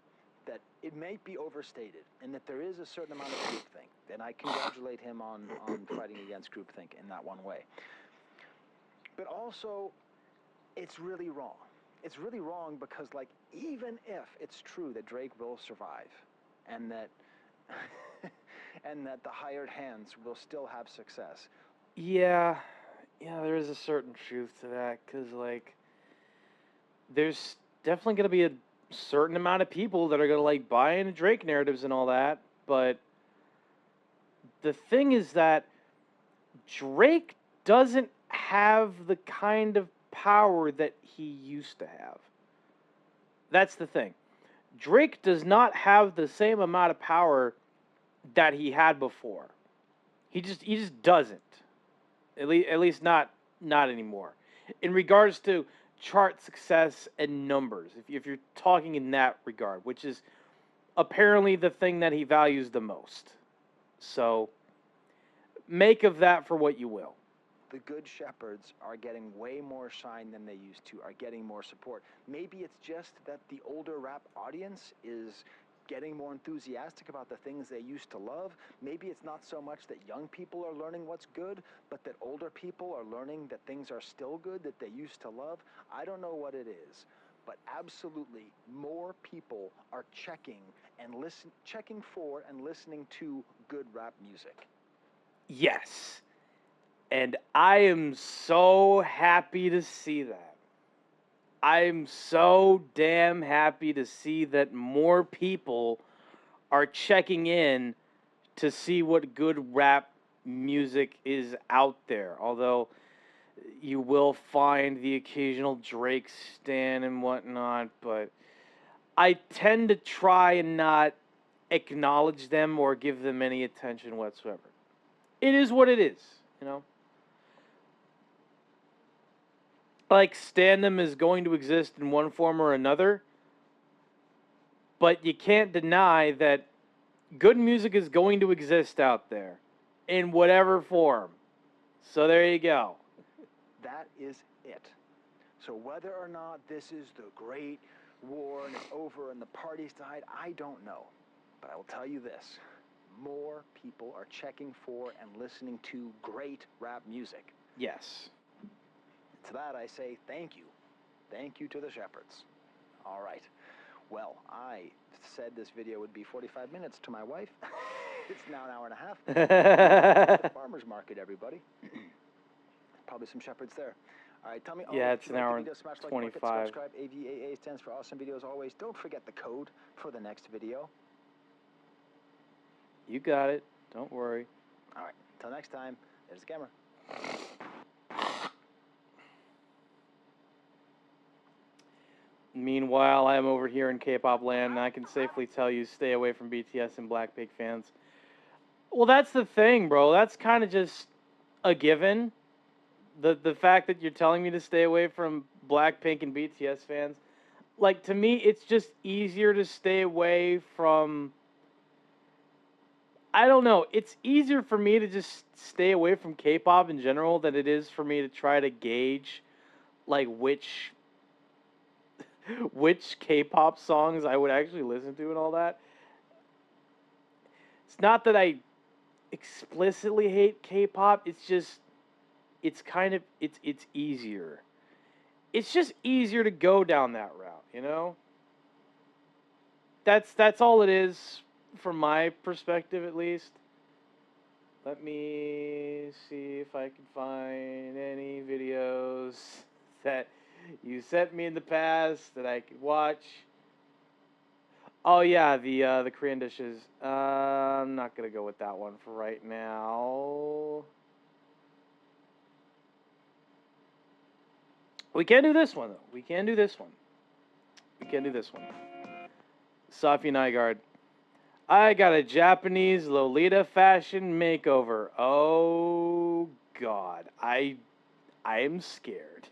that it may be overstated and that there is a certain amount of groupthink, and I congratulate him on fighting against groupthink in that one way. But also, it's really wrong. It's really wrong because, like, even if it's true that Drake will survive and that and that the hired hands will still have success. Yeah, there is a certain truth to that because, like, there's definitely going to be a certain amount of people that are going to, like, buy into Drake narratives and all that, but the thing is that Drake doesn't have the kind of power that he used to have. That's the thing. Drake does not have the same amount of power that he had before. He just doesn't. At least not anymore. In regards to chart success and numbers, if you're talking in that regard, which is apparently the thing that he values the most. So make of that for what you will. The good shepherds are getting way more shine than they used to, are getting more support. Maybe it's just that the older rap audience is getting more enthusiastic about the things they used to love. Maybe it's not so much that young people are learning what's good, but that older people are learning that things are still good that they used to love. I don't know what it is, but absolutely more people are checking for and listening to good rap music. Yes. And I am so happy to see that. I'm so damn happy to see that more people are checking in to see what good rap music is out there. Although you will find the occasional Drake stan and whatnot, but I tend to try and not acknowledge them or give them any attention whatsoever. It is what it is, you know? Like, standom is going to exist in one form or another, but you can't deny that good music is going to exist out there in whatever form. So there you go. That is it. So whether or not this is the great war and it's over and the party's died, I don't know. But I will tell you this. More people are checking for and listening to great rap music. Yes. To that I say thank you. Thank you to the shepherds. All right. Well, I said this video would be 45 minutes to my wife. It's now an hour and a half. The farmer's market, everybody. Probably some shepherds there. All right, tell me. Yeah, oh, it's an hour and smash like 25. Market, subscribe. AVAA stands for awesome videos always. Don't forget the code for the next video. You got it. Don't worry. All right. Until next time. There's the camera. Meanwhile, I'm over here in K-pop land, and I can safely tell you, stay away from BTS and Blackpink fans. Well, that's the thing, bro. That's kind of just a given. The fact that you're telling me to stay away from Blackpink and BTS fans, like, to me, it's just easier to stay away from... I don't know. It's easier for me to just stay away from K-pop in general than it is for me to try to gauge, like, which K-pop songs I would actually listen to and all that. It's not that I explicitly hate K-pop. It's just, it's kind of, it's easier. It's just easier to go down that route, you know? That's all it is. From my perspective, at least. Let me see if I can find any videos that you sent me in the past that I could watch. Oh yeah, the Korean dishes. I'm not gonna go with that one for right now. We can do this one though. We can do this one. We can do this one. Safi Nygaard. I got a Japanese Lolita fashion makeover. Oh God, I am scared.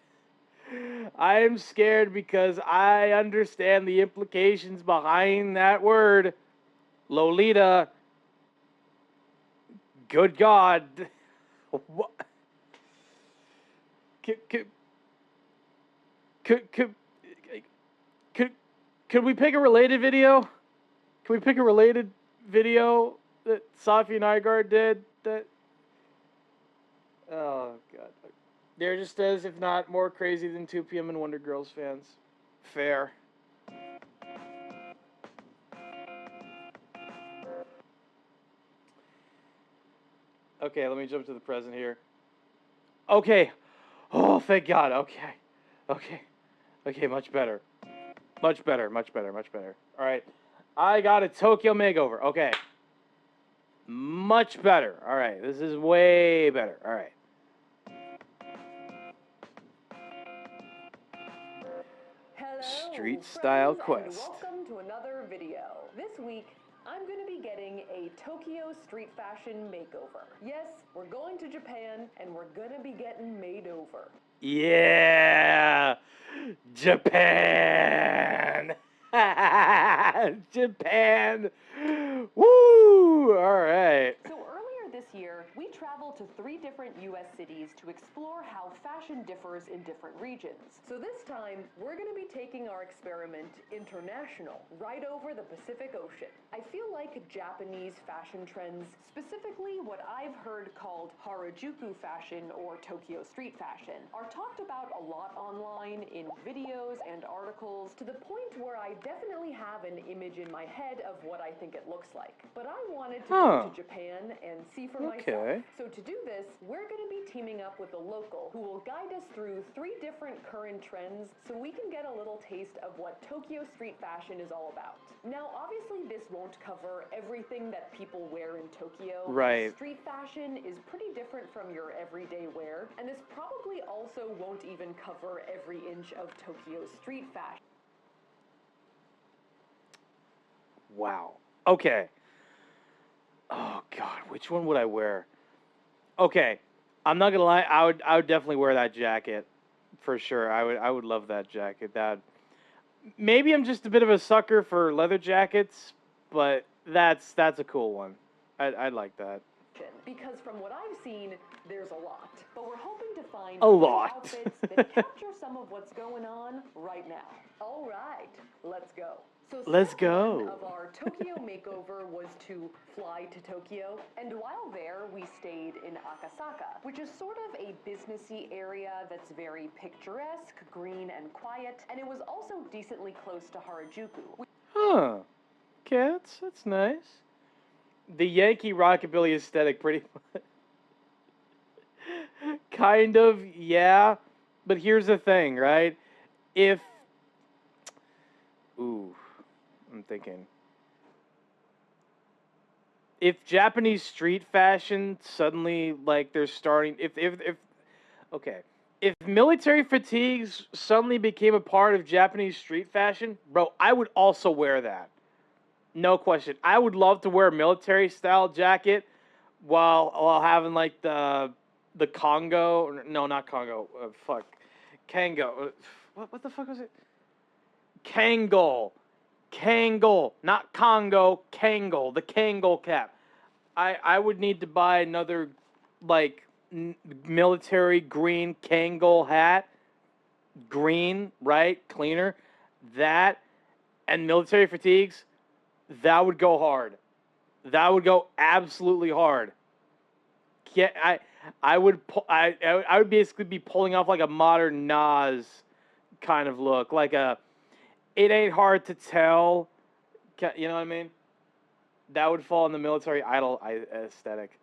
I am scared because I understand the implications behind that word, Lolita. Good God. What? Could we pick a related video? Can we pick a related video that Safi Nygaard did? That, oh God, they're just as, if not more crazy than 2 PM and Wonder Girls fans. Fair. Okay, let me jump to the present here. Okay. Oh, thank God. Okay. Okay. Okay, much better. Much better, much better, much better. All right. I got a Tokyo makeover. Okay. Much better. All right. This is way better. All right. Hello, Street style friends, quest. and welcome to another video. This week, I'm going to be getting a Tokyo street fashion makeover. Yes, we're going to Japan, and we're going to be getting made over. Yeah. Japan. Japan. Woo. All right. So earlier this year, we traveled to 3 different U.S. cities to explore how fashion differs in different regions. So this time, we're going to be taking our experiment international, right over the Pacific Ocean. I feel like Japanese fashion trends, specifically what I've heard called Harajuku fashion or Tokyo street fashion, are talked about a lot online in videos and articles, to the point where I definitely have an image in my head of what I think it looks like. But I wanted to go to Japan and see for myself. So to do this, we're going to be teaming up with a local who will guide us through 3 different current trends so we can get a little taste of what Tokyo street fashion is all about. Now, obviously, this won't cover everything that people wear in Tokyo. Right. Street fashion is pretty different from your everyday wear, and this probably also won't even cover every inch of Tokyo street fashion. Wow. Okay. Oh God, which one would I wear? Okay, I'm not gonna lie. I would definitely wear that jacket, for sure. I would love that jacket. That, maybe I'm just a bit of a sucker for leather jackets, but that's a cool one. I'd like that. Because from what I've seen, there's a lot. But we're hoping to find A lot. outfits that capture some of what's going on right now. All right, let's go. So Let's step go. 1 of our Tokyo makeover was to fly to Tokyo, and while there, we stayed in Akasaka, which is sort of a businessy area that's very picturesque, green, and quiet, and it was also decently close to Harajuku. Huh. Okay, that's nice. the Yankee rockabilly aesthetic, pretty much. Kind of, yeah. But here's the thing, right? If, ooh, I'm thinking. If Japanese street fashion suddenly, like, they're starting, okay, if military fatigues suddenly became a part of Japanese street fashion, bro, I would also wear that. No question. I would love to wear a military style jacket while having like the Congo. No, not Congo. Kango. What the fuck was it? Kangol. Kangol, not Congo. Kangol. The Kangol cap. I would need to buy another like military green Kangol hat. Green, right? Cleaner. That and military fatigues. That would go hard. That would go absolutely hard. Yeah, I would basically be pulling off like a modern Nas kind of look, like a it ain't hard to tell. You know what I mean? That would fall in the military idol aesthetic.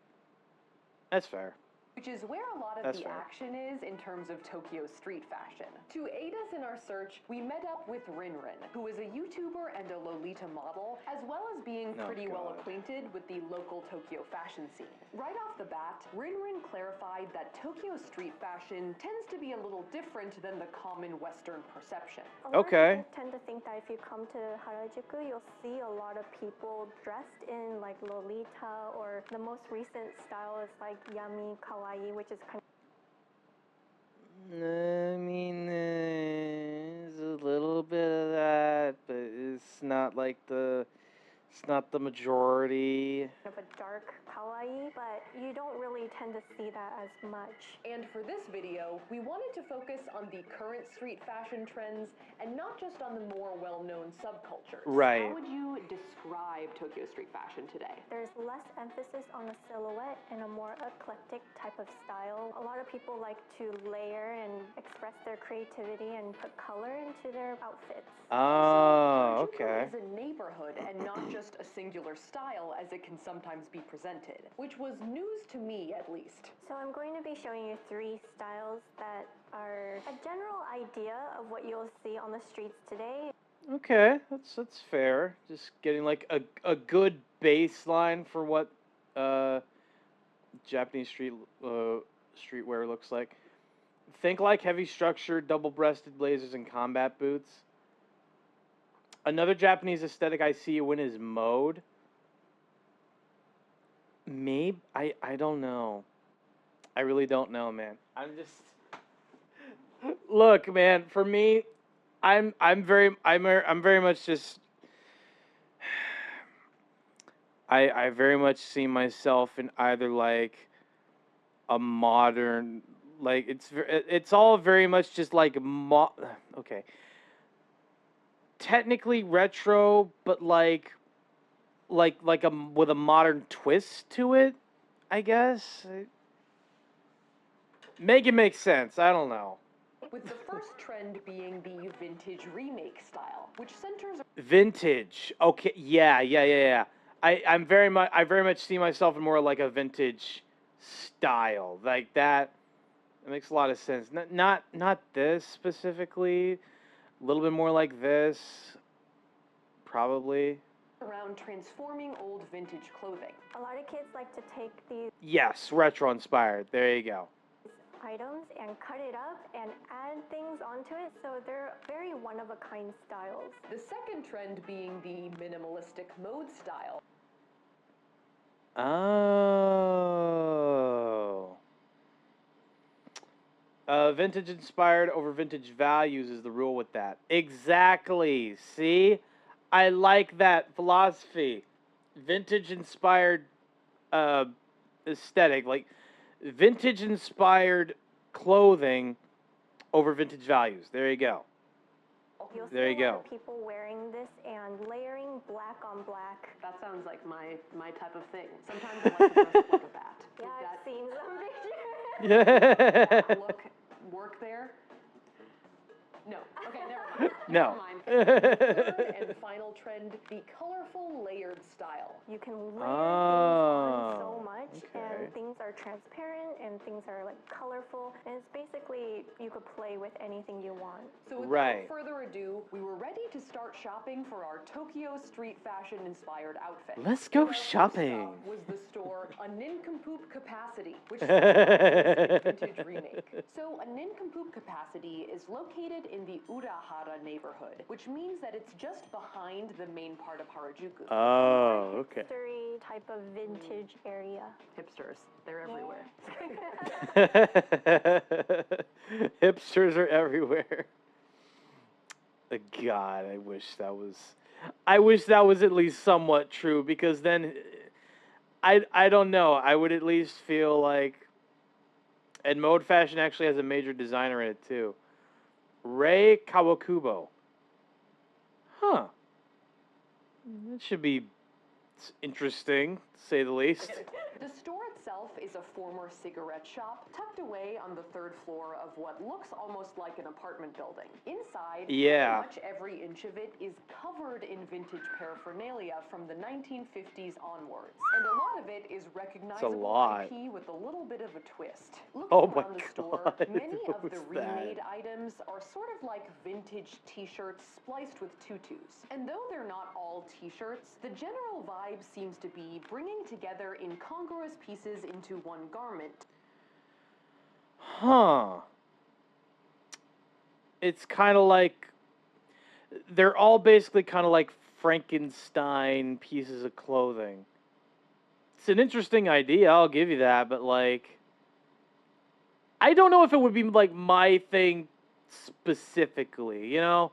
That's fair. Which is where a lot of the action is in terms of Tokyo street fashion. To aid us in our search, we met up with Rinrin, who is a YouTuber and a Lolita model, as well as being pretty well acquainted with the local Tokyo fashion scene. Right off the bat, Rinrin clarified that Tokyo street fashion tends to be a little different than the common Western perception. Okay. I tend to think that if you come to Harajuku, you'll see a lot of people dressed in like Lolita, or the most recent style is like Yami Kawaii, which is kind of... I mean, there's a little bit of that, but it's not like it's not the majority. Of a dark kawaii, but you don't really tend to see that as much. And for this video, we wanted to focus on the current street fashion trends and not just on the more well-known subcultures. Right. How would you describe Tokyo street fashion today? There's less emphasis on a silhouette and a more eclectic type of style. A lot of people like to layer and express their creativity and put color into their outfits. Oh, okay. Harajuku is a neighborhood and not just a singular style as it can sometimes be presented, which was news to me at least. So I'm going to be showing you 3 styles that are a general idea of what you'll see on the streets today. Okay, that's fair. Just getting like a good baseline for what Japanese streetwear looks like. Think like heavy structured, double-breasted blazers and combat boots. Another Japanese aesthetic I see you in is mode. Maybe I don't know. I really don't know, man. I'm just look, man. For me, I'm very much just. I very much see myself in either like a modern, like it's all very much just like okay. Technically retro, but like with a modern twist to it, I guess. Make it make sense. I don't know. With the first trend being the vintage remake style, which centers vintage. Okay, yeah. I very much see myself in more like a vintage style, like that. It makes a lot of sense. Not this specifically. A little bit more like this, probably. Around transforming old vintage clothing. A lot of kids like to take these Yes, retro inspired. There you go. items and cut it up and add things onto it, so they're very one-of-a-kind styles. The second trend being the minimalistic mode style. Oh. Vintage inspired over vintage values is the rule with that. Exactly. See? I like that philosophy. Vintage inspired aesthetic. Like, vintage inspired clothing over vintage values. There you go. You'll There you see a lot go. of people wearing this and layering black on black. That sounds like my type of thing. Sometimes I like to dress up like a bat. Yeah, I've seen some pictures. Yeah. Look, work there. No. Okay, never mind. No. Third and final trend, the colorful layered style. You can layer things Oh, on so much, okay. and things are transparent, and things are like colorful, and it's basically you could play with anything you want. So without Right. further ado, we were ready to start shopping for our Tokyo street fashion inspired outfit. Let's go shopping. Was the store A Nincompoop Capacity, which is a vintage remake. So A Nincompoop Capacity is located in the Urahara neighborhood, which means that it's just behind the main part of Harajuku. Oh, okay. Hipstery type of vintage area. Hipsters, they're everywhere. Hipsters are everywhere. God, I wish that was at least somewhat true, because then I don't know. I would at least feel like, and Mode Fashion actually has a major designer in it too. Rei Kawakubo. Huh. That should be interesting, to say the least. The store itself is a former cigarette shop tucked away on the third floor of what looks almost like an apartment building. Inside, Yeah. pretty much every inch of it is covered in vintage paraphernalia from the 1950s onwards. And a lot of it is recognizable IP with a little bit of a twist. Looking around the store, many of the remade items are sort of like vintage t-shirts spliced with tutus. And though they're not all t-shirts, the general vibe seems to be bringing together incongruous pieces into one garment. Huh. It's kind of like, they're all basically kind of like Frankenstein pieces of clothing. It's an interesting idea, I'll give you that, but like, I don't know if it would be like my thing specifically, you know?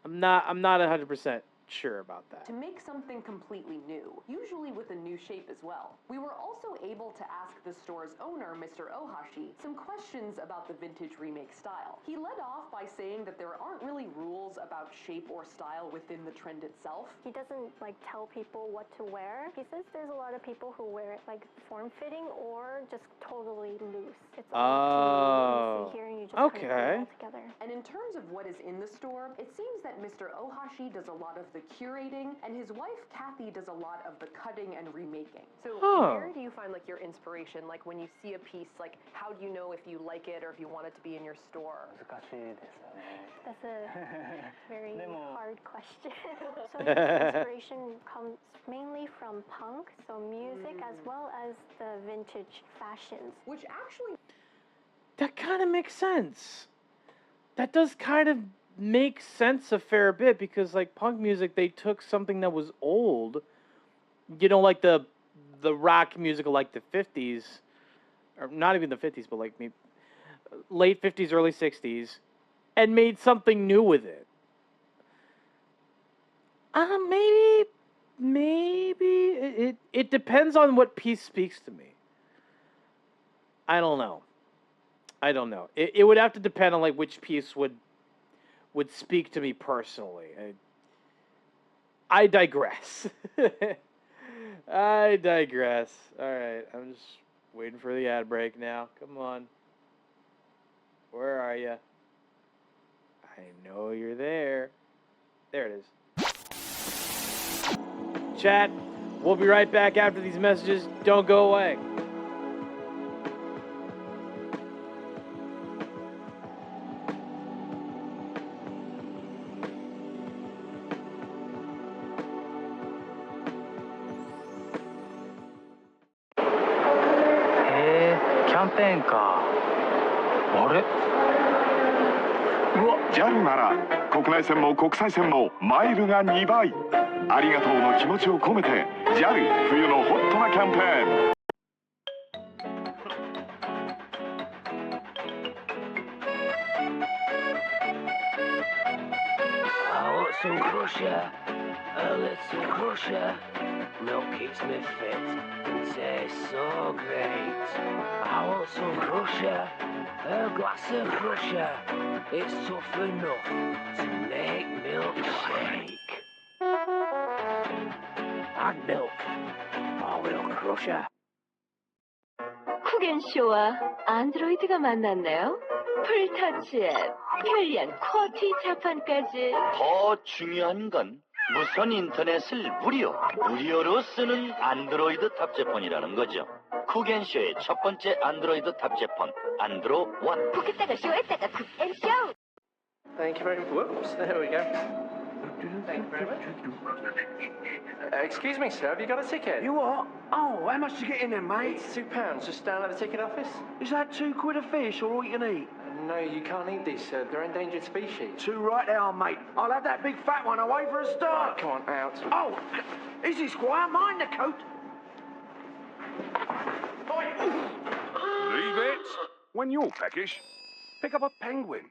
I'm not 100% sure about that. To make something completely new, usually with a new shape as well. We were also able to ask the store's owner, Mr. Ohashi, some questions about the vintage remake style. He led off by saying that there aren't really rules about shape or style within the trend itself. He doesn't like tell people what to wear. He says there's a lot of people who wear it like form-fitting or just totally loose. It's all up to you. You see here and you just kind of put it all together. And in terms of what is in the store, it seems that Mr. Ohashi does a lot of the curating, and his wife Kathy does a lot of the cutting and remaking. So where do you find like your inspiration? Like when you see a piece, like how do you know if you like it or if you want it to be in your store? That's a very hard question. So the inspiration comes mainly from punk, so music as well as the vintage fashions. Which actually... That kind of makes sense. That does kind of make sense a fair bit, because like punk music, they took something that was old, you know, like the rock music of like the 50s, or not even the 50s, but like maybe late 50s, early 60s, and made something new with it. Maybe it depends on what piece speaks to me. I don't know. It would have to depend on like which piece would speak to me personally. I digress. I digress. All right, I'm just waiting for the ad break now. Come on. Where are you? I know you're there. There it is. Chat, we'll be right back after these messages. Don't go away. JAL なら国内線も国際線もマイルが2倍。ありがとうの気持ちを込めて JAL 冬のホットなキャンペーン。I want some crusher, a little crusher. Milk keeps me fit and tastes so great. I want some crusher, a glass of crusher. It's tough enough to make milk shake. Add milk, or will crusher. 쿠겐쇼와 안드로이드가 만났네요. 풀터치에 편리한 쿼티 자판까지. 더 중요한 건 무선 인터넷을 무료로 쓰는 안드로이드 탑재폰이라는 거죠. 쿡앤쇼의 첫 번째 안드로이드 탑재폰, 안드로 1. 쿡했다가 쇼했다가 쿡앤쇼. Thank you very much. Whoops, there we go. Thank you very much. Excuse me, sir, have you got a ticket? You what? Oh, how much to get in there, mate? It's £2, just down at the ticket office. Is that £2 a fish or all you can eat? No, you can't eat these, sir. They're endangered species. Two right there, mate. I'll have that big fat one away for a start. Right, come on, out. Oh, easy, Squire. Mind the coat. Leave it. When you're peckish, pick up a penguin.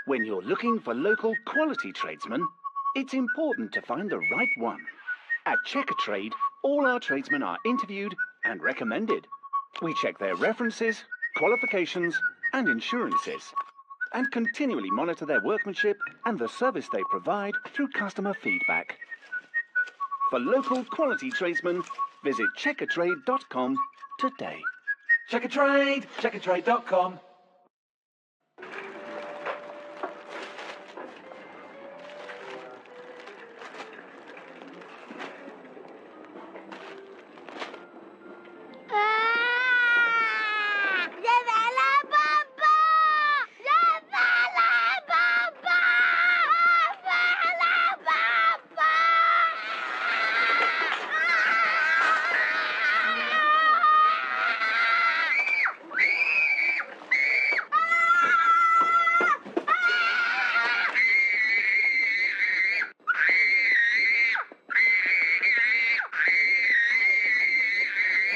When you're looking for local quality tradesmen, it's important to find the right one. At Check a Trade, all our tradesmen are interviewed and recommended. We check their references, qualifications and insurances, and continually monitor their workmanship and the service they provide through customer feedback. For local quality tradesmen, visit checkatrade.com today. Check a trade, checkatrade.com.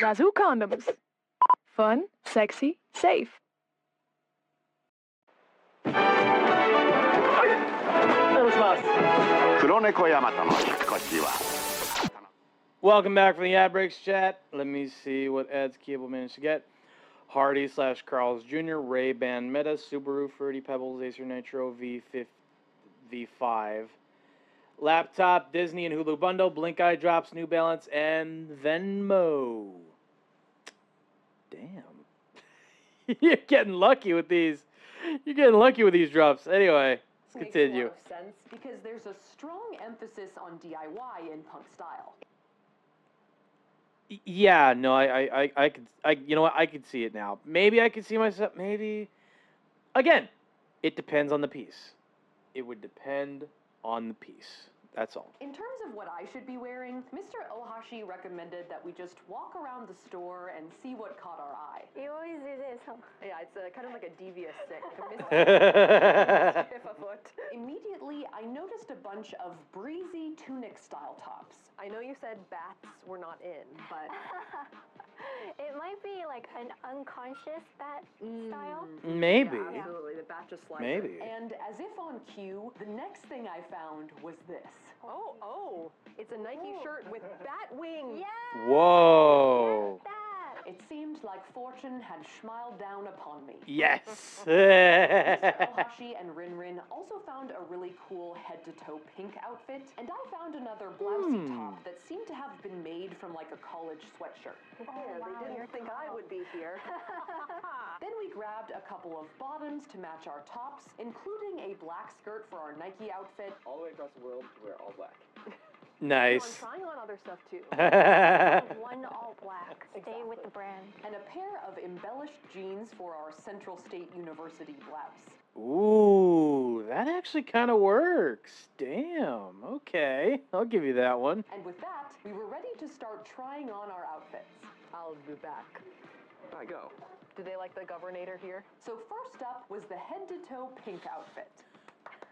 Zazu condoms. Fun, sexy, safe. Welcome back from the ad breaks chat. Let me see what ads Cable managed to get. Hardy / Carl's Jr., Ray-Ban Meta, Subaru, Fruity Pebbles, Acer Nitro, V5. Laptop, Disney and Hulu bundle, Blink Eye Drops, New Balance, and Venmo. Damn. You're getting lucky with these. You're getting lucky with these drops. Anyway, let's continue. Makes a lot of sense because there's a strong emphasis on DIY in punk style. Yeah, no, I could, you know what, I could see it now. Maybe I could see myself, maybe. Again, it depends on the piece. It would depend on the piece. That's all. In terms of what I should be wearing, Mr. Ohashi recommended that we just walk around the store and see what caught our eye. You always do this, huh? Yeah, it's kind of like a devious thing. Immediately, I noticed a bunch of breezy tunic-style tops. I know you said bats were not in, but... It might be like an unconscious bat style. Maybe. Yeah, absolutely, the bat just slides. Maybe. And as if on cue, the next thing I found was this. Oh, it's a Nike shirt with bat wings. Yeah. Whoa. It seemed like fortune had smiled down upon me. Yes. Mr. Ohashi and Rinrin also found a really cool head-to-toe pink outfit, and I found another blousey top that seemed to have been made from like a college sweatshirt. They didn't think I would be here. Then we grabbed a couple of bottoms to match our tops, including a black skirt for our Nike outfit. All the way across the world to wear all black. Nice. I'm trying on other stuff too. One all black. Stay with the brand. And a pair of embellished jeans for our Central State University blouse. Ooh, that actually kind of works. Damn. Okay, I'll give you that one. And with that, we were ready to start trying on our outfits. I'll be back. I go. Do they like the governator here? So first up was the head-to-toe pink outfit.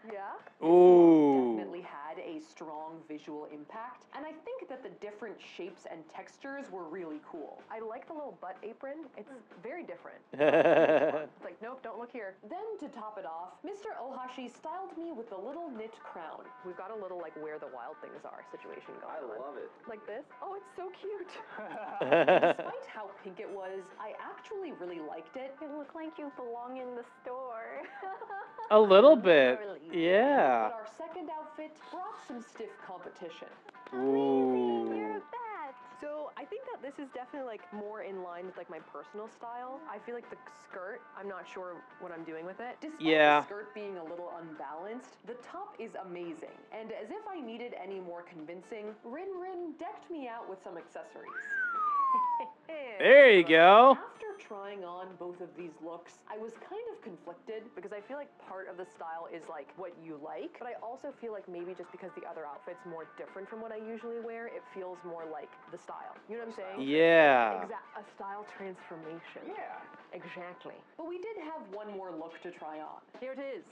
Yeah? Ooh. Definitely had a strong visual impact, and I think that the different shapes and textures were really cool. I like the little butt apron. It's very different. It's like, nope, don't look here. Then to top it off, Mr. Ohashi styled me with a little knit crown. We've got a little like where the wild things are situation going on. I love it. Like this? Oh, it's so cute. Despite how pink it was, I actually really liked it. You look like you belong in the store. A little bit. Yeah. But our second outfit brought some stiff competition. Ooh. So I think that this is definitely like more in line with like my personal style. I feel like the skirt, I'm not sure what I'm doing with it. Despite Yeah. the skirt being a little unbalanced, the top is amazing. And as if I needed any more convincing, Rin Rin decked me out with some accessories. There you go. After trying on both of these looks, I was kind of conflicted because I feel like part of the style is like what you like, but I also feel like maybe just because the other outfit's more different from what I usually wear, it feels more like the style. You know what I'm saying? Yeah. A style transformation. Yeah. Exactly. But we did have one more look to try on. Here it is.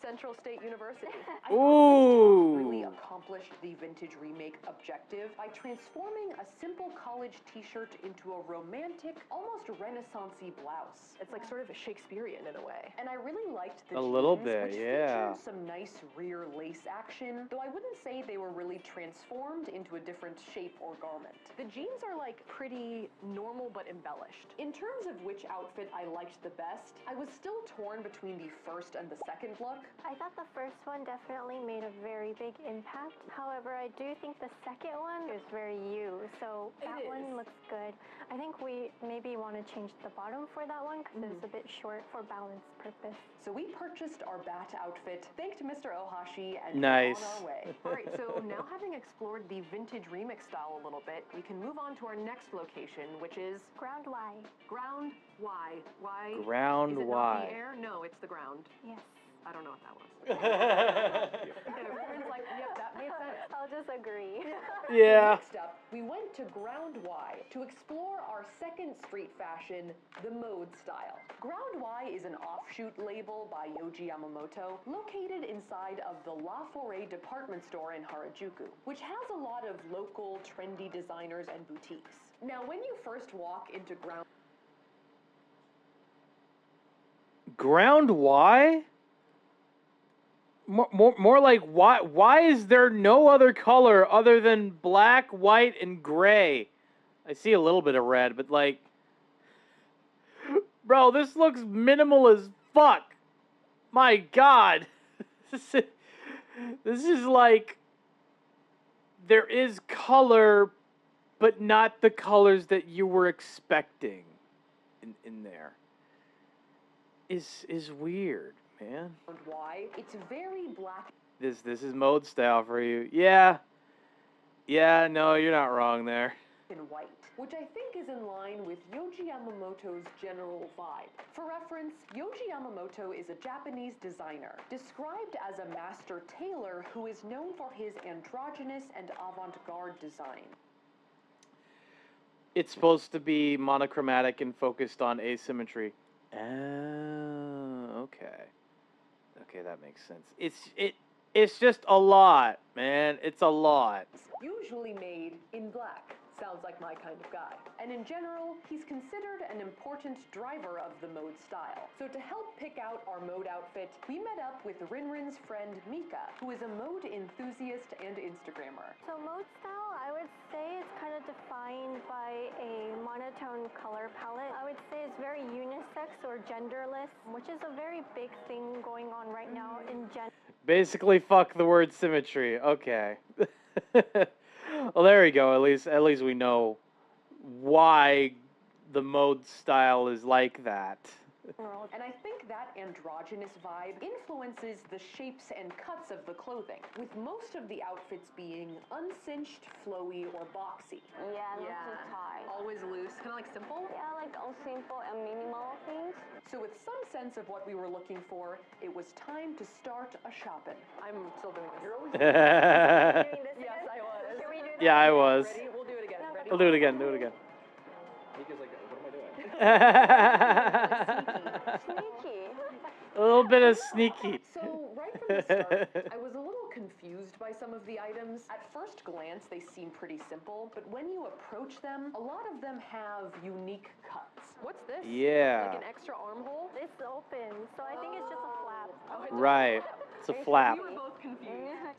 Central State University. I thought this top really accomplished the vintage remake objective by transforming a simple college t-shirt into a romantic, almost Renaissance-y blouse. It's like sort of a Shakespearean in a way. And I really liked the A jeans, little bit, which yeah. featured some nice rear lace action, though I wouldn't say they were really transformed into a different shape or garment. The jeans are like pretty normal but embellished. In terms of which outfit I liked the best, I was still torn between the first and the second look. I thought the first one definitely made a very big impact. However, I do think the second one is very you, so that one looks good. I think we maybe want to change the bottom for that one because it's a bit short for balance purpose. So we purchased our bat outfit, thanked Mr. Ohashi, and Nice. we're on our way. All right, so now having explored the vintage remix style a little bit, we can move on to our next location, which is Ground Y. Ground Y. Y. Ground Is it Y. not the air? No, it's the ground. Yes. I don't know what that was. Everyone's like, yep, that made sense. I'll just agree. Yeah. Next up, we went to Ground Y to explore our second street fashion, the mode style. Ground Y is an offshoot label by Yohji Yamamoto, located inside of the La Forêt department store in Harajuku, which has a lot of local trendy designers and boutiques. Now, when you first walk into Ground Y? More like why is there no other color other than black, white, and gray? I see a little bit of red, but like, bro, this looks minimal as fuck. My God. This is like, there is color, but not the colors that you were expecting in there. Is weird, man. Y, it's very black. This is mode style for you. Yeah. Yeah, no, you're not wrong there. And white, which I think is in line with Yohji Yamamoto's general vibe. For reference, Yohji Yamamoto is a Japanese designer, described as a master tailor who is known for his androgynous and avant-garde design. It's supposed to be monochromatic and focused on asymmetry. Oh, okay. Okay, that makes sense. It's just a lot, man. It's a lot. Usually made in black. Sounds like my kind of guy. And in general, he's considered an important driver of the mode style. So to help pick out our mode outfit, we met up with Rinrin's friend Mika, who is a mode enthusiast and Instagrammer. So mode style, I would say it's kind of defined by a monotone color palette. I would say it's very unisex or genderless, which is a very big thing going on right now in Basically, fuck the word symmetry. Okay. Well, there we go. At least we know why the mode style is like that. And I think that androgynous vibe influences the shapes and cuts of the clothing, with most of the outfits being uncinched, flowy, or boxy. Yeah, not too tight. Always loose, kind of like simple? Yeah, like all simple and minimal things. So with some sense of what we were looking for, it was time to start a shopping. I'm still doing this. You're always doing this? Yes, I was. Can we do that? Yeah, I was. Ready? We'll do it again. Ready? We'll do it again. Do it again. Mika's like, what am I doing? Sneaky. A little bit of sneaky. So right from the start, I was a little confused by some of the items. At first glance, they seem pretty simple, but when you approach them, a lot of them have unique cuts. What's this? Yeah. Like an extra armhole? It's open, so I think it's just a flap. Right. It's a flap. We were both confused.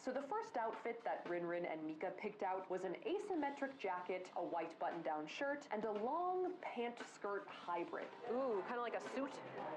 So the first outfit that Rinrin and Mika picked out was an asymmetric jacket, a white button-down shirt, and a long pant-skirt hybrid. Ooh, kind of like a suit?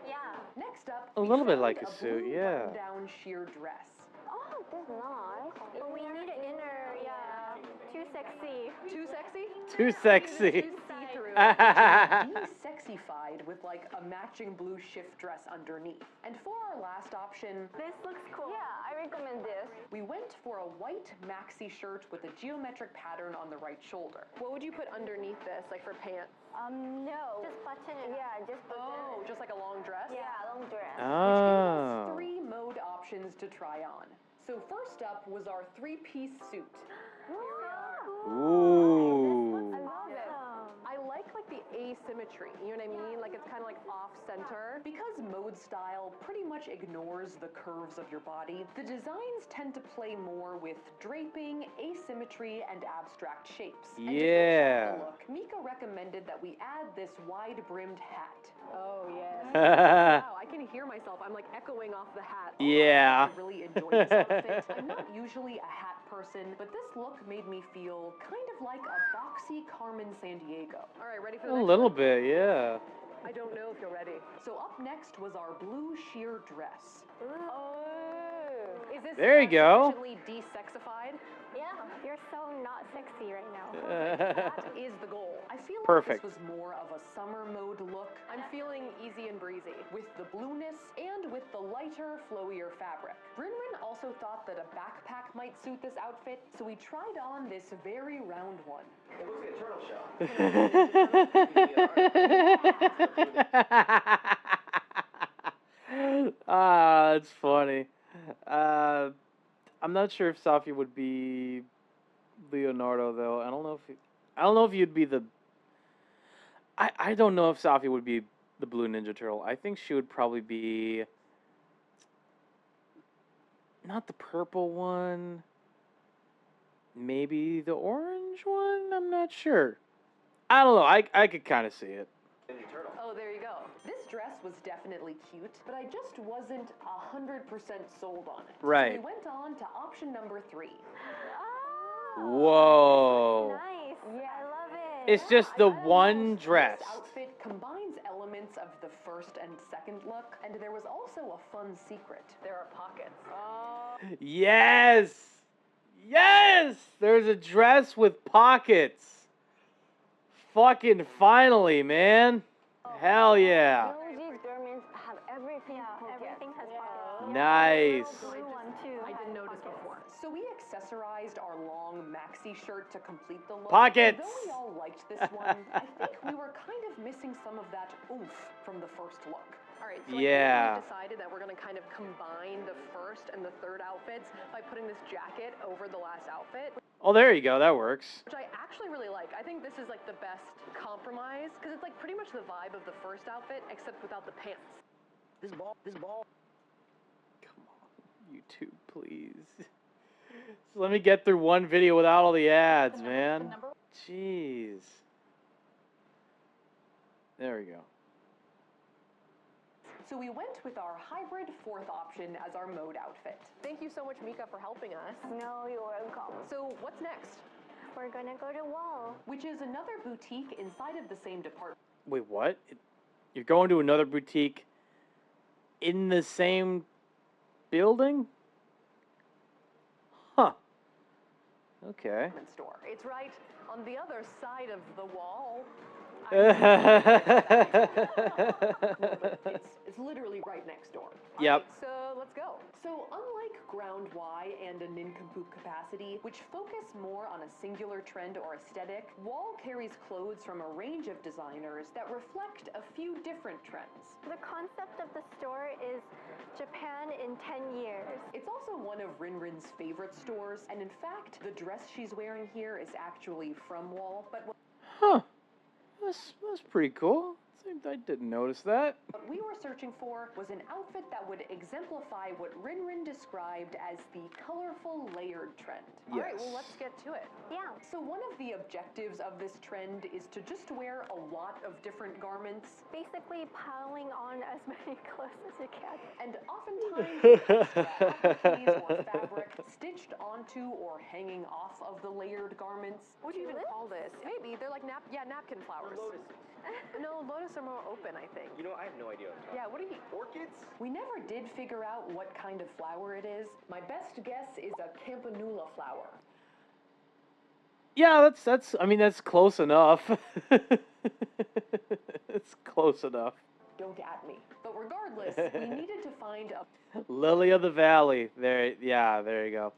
Yeah. Next up, A little bit like a suit, blue yeah. button-down sheer dress. Oh, this is nice. But we need an inner, yeah. Too sexy. Too sexy? Too sexy. Too see-through. De-sexified with like a matching blue shift dress underneath. And for our last option, This looks cool. yeah, I recommend this. We went for a white maxi shirt with a geometric pattern on the right shoulder. What would you put underneath this, like for pants? No. Just button it. Yeah, just button Oh, just like a long dress? Yeah, long dress. Which gives us Oh. 3 mode options to try on. So first up was our 3-piece suit. Here we are. Ooh. I love it. I like the asymmetry, you know what I mean? Like it's kind of like off-center. Because mode style pretty much ignores the curves of your body, the designs tend to play more with draping, asymmetry, and abstract shapes. And to finish off the look, Mika recommended that we add this wide-brimmed hat. Oh, yes. Wow, I can hear myself. I'm like echoing off the hat. Yeah. I really enjoy this outfit. I'm not usually a hat person, but this look made me feel kind of like a boxy Carmen Sandiego. All right, ready for the A next little one? bit, yeah. I don't know if you're ready. So up next was our blue sheer dress. Oh. Is this There you go. sufficiently de-sexified? Yeah, you're so not sexy right now. That is the goal. I feel Perfect. like this was more of a summer mode look. I'm feeling easy and breezy with the blueness and with the lighter, flowier fabric. Rinrin also thought that a backpack might suit this outfit, so we tried on this very round one. It looks like a turtle shell. Ah, that's funny. I'm not sure if Safia would be Leonardo though. I don't know if you'd be the. I don't know if Safia would be the Blue Ninja Turtle. I think she would probably be not the purple one. Maybe the orange one. I'm not sure. I don't know. I could kind of see it. Oh, there you go. This dress was definitely cute, but I just wasn't 100% sold on it. Right. So we went on to option number 3. Whoa. Nice. Yeah, I love it. It's just the one dress. This outfit combines elements of the first and second look, and there was also a fun secret. There are pockets. Yes. Yes. There's a dress with pockets. Fucking finally, man. Hell yeah. These garments have everything. Yeah, everything has pockets. Nice. Blue one too. I didn't notice before. So we accessorized our long maxi shirt to complete the look. Pockets. Though we all liked this one, I think we were kind of missing some of that oomph from the first look. All right, so Yeah. I think we decided that we're going to kind of combine the first and the third outfits by putting this jacket over the last outfit. Oh, there you go. That works. Which I actually really like. I think this is like the best compromise because it's like pretty much the vibe of the first outfit except without the pants. This ball. Come on, YouTube, please. So let me get through one video without all the ads, man. Jeez. There we go. So we went with our hybrid fourth option as our mode outfit. Thank you so much, Mika, for helping us. No, you're welcome. So what's next? We're gonna go to Wall. Which is another boutique inside of the same department. Wait, what? You're going to another boutique in the same building? Huh. Okay. Store. It's right on the other side of the wall. It's literally right next door. Yep. All right, so let's go. So unlike Ground Y and a Nincompoop Capacity, which focus more on a singular trend or aesthetic, Wall carries clothes from a range of designers that reflect a few different trends. The concept of the store is Japan in 10 years. It's also one of Rinrin's favorite stores, and in fact, the dress she's wearing here is actually from Wall, but Huh. That's pretty cool. I didn't notice that. what we were searching for was an outfit that would exemplify what Rinrin described as the colorful layered trend. All right, well, let's get to it. Yeah. So one of the objectives of this trend is to just wear a lot of different garments. Basically piling on as many clothes as you can. And oftentimes extra or fabric stitched onto or hanging off of the layered garments. What do you even call this? Maybe they're like napkin flowers. No, lotus are more open, I think. You know, I have no idea what I'm talking Yeah, what are you? Orchids? We never did figure out what kind of flower it is. My best guess is a campanula flower. Yeah, that's. I mean, that's close enough. It's close enough. Don't at me. But regardless, we needed to find a Lily of the Valley. There, yeah, there you go.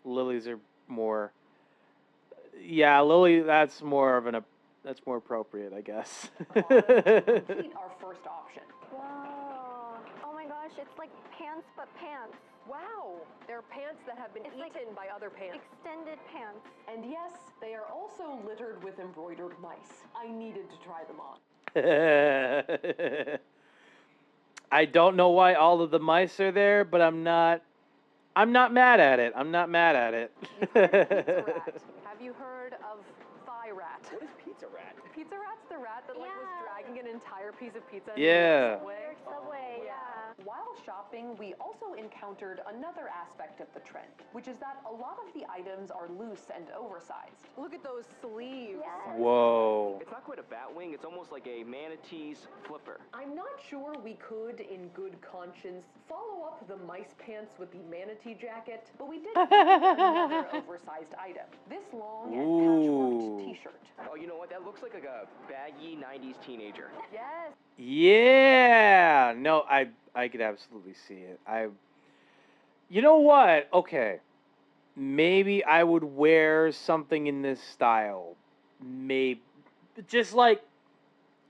Lilies are more. Yeah, Lily. That's more of an. That's more appropriate, I guess. complete our first option. Whoa. Oh my gosh, it's like pants but pants. Wow, they're pants that have been eaten by other pants. Extended pants. And yes, they are also littered with embroidered mice. I needed to try them on. I don't know why all of the mice are there, but I'm not mad at it. I'm not mad at it. Pizza rat. Have you heard of thigh rat? What is pizza rat? Pizza rat's the rat that was dragging an entire piece of pizza in Yeah. the subway. Subway, yeah. While shopping, we also encountered another aspect of the trend, which is that a lot of the items are loose and oversized. Look at those sleeves. Whoa. It's not quite a bat wing, it's almost like a manatee's flipper. I'm not sure we could, in good conscience, follow up the mice pants with the manatee jacket, but we did find another oversized item. This long and patchworked t-shirt. Oh, you know what? That looks like a baggy 90s teenager. Yes. Yeah. No, I could absolutely see it. You know what? Okay. Maybe I would wear something in this style. Maybe just like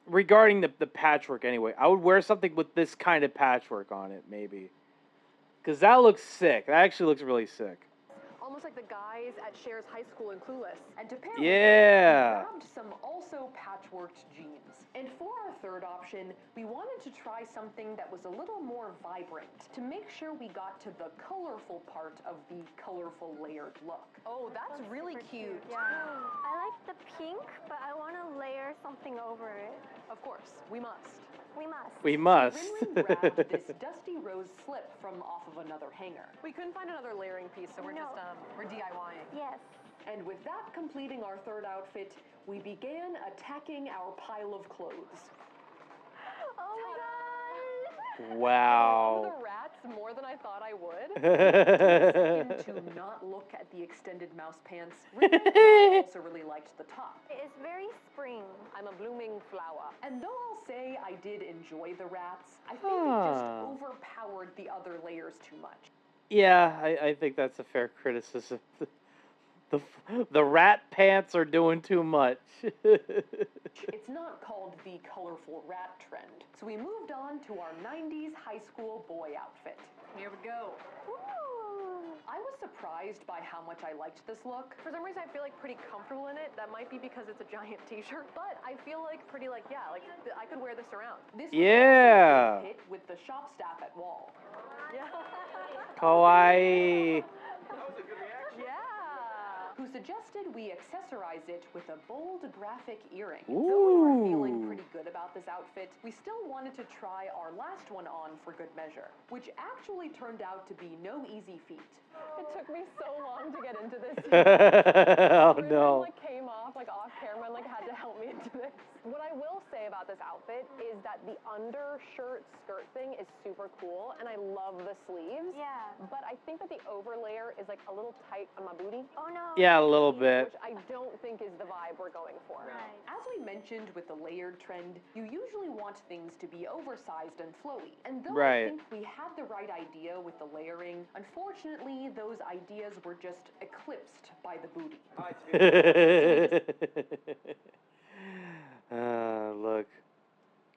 regarding the patchwork anyway. I would wear something with this kind of patchwork on it, maybe. Cuz that looks sick. That actually looks really sick. Almost like the guys at Cher's high school in Clueless. And to pair with Yeah. we grabbed some also patchworked jeans. And for our third option, we wanted to try something that was a little more vibrant to make sure we got to the colorful part of the colorful layered look. Oh, that's really cute. Yeah. I like the pink, but I want to layer something over it. Of course, we must. We must. We must. Rinrin grabbed this dusty rose slip from off of another hanger. We couldn't find another layering piece, so we're DIYing. Yes. And with that completing our third outfit, we began attacking our pile of clothes. Oh my god! Wow. The rats more than I thought I would. To not look at the extended mouse pants. Rinrin and I also really liked the top. It's very spring. I'm a blooming flower. And though I'll say I did enjoy the rats, I think it just overpowered the other layers too much. Yeah, I think that's a fair criticism. The rat pants are doing too much. It's not called the colorful rat trend. So we moved on to our 90s high school boy outfit. Here we go. Ooh. I was surprised by how much I liked this look. For some reason, I feel like pretty comfortable in it. That might be because it's a giant t-shirt, but I feel like pretty like, yeah, like I could wear this around. This was also hit with the shop staff at Wall. Yeah. Kawaii. Yeah. Who suggested we accessorize it with a bold graphic earring. Ooh. Though we were feeling pretty good about this outfit, we still wanted to try our last one on for good measure, which actually turned out to be no easy feat. It took me so long to get into this. Oh no. Like came off like off camera and like had to help me into this. What I will say about this outfit is that the undershirt skirt thing is super cool and I love the sleeves. Yeah. But I think that the overlayer is like a little tight on my booty. Oh no. Yeah, a little bit. Which I don't think is the vibe we're going for. Right. As we mentioned with the layered trend, you usually want things to be oversized and flowy. And though I think we had the right idea with the layering, unfortunately those ideas were just eclipsed by the booty. Look.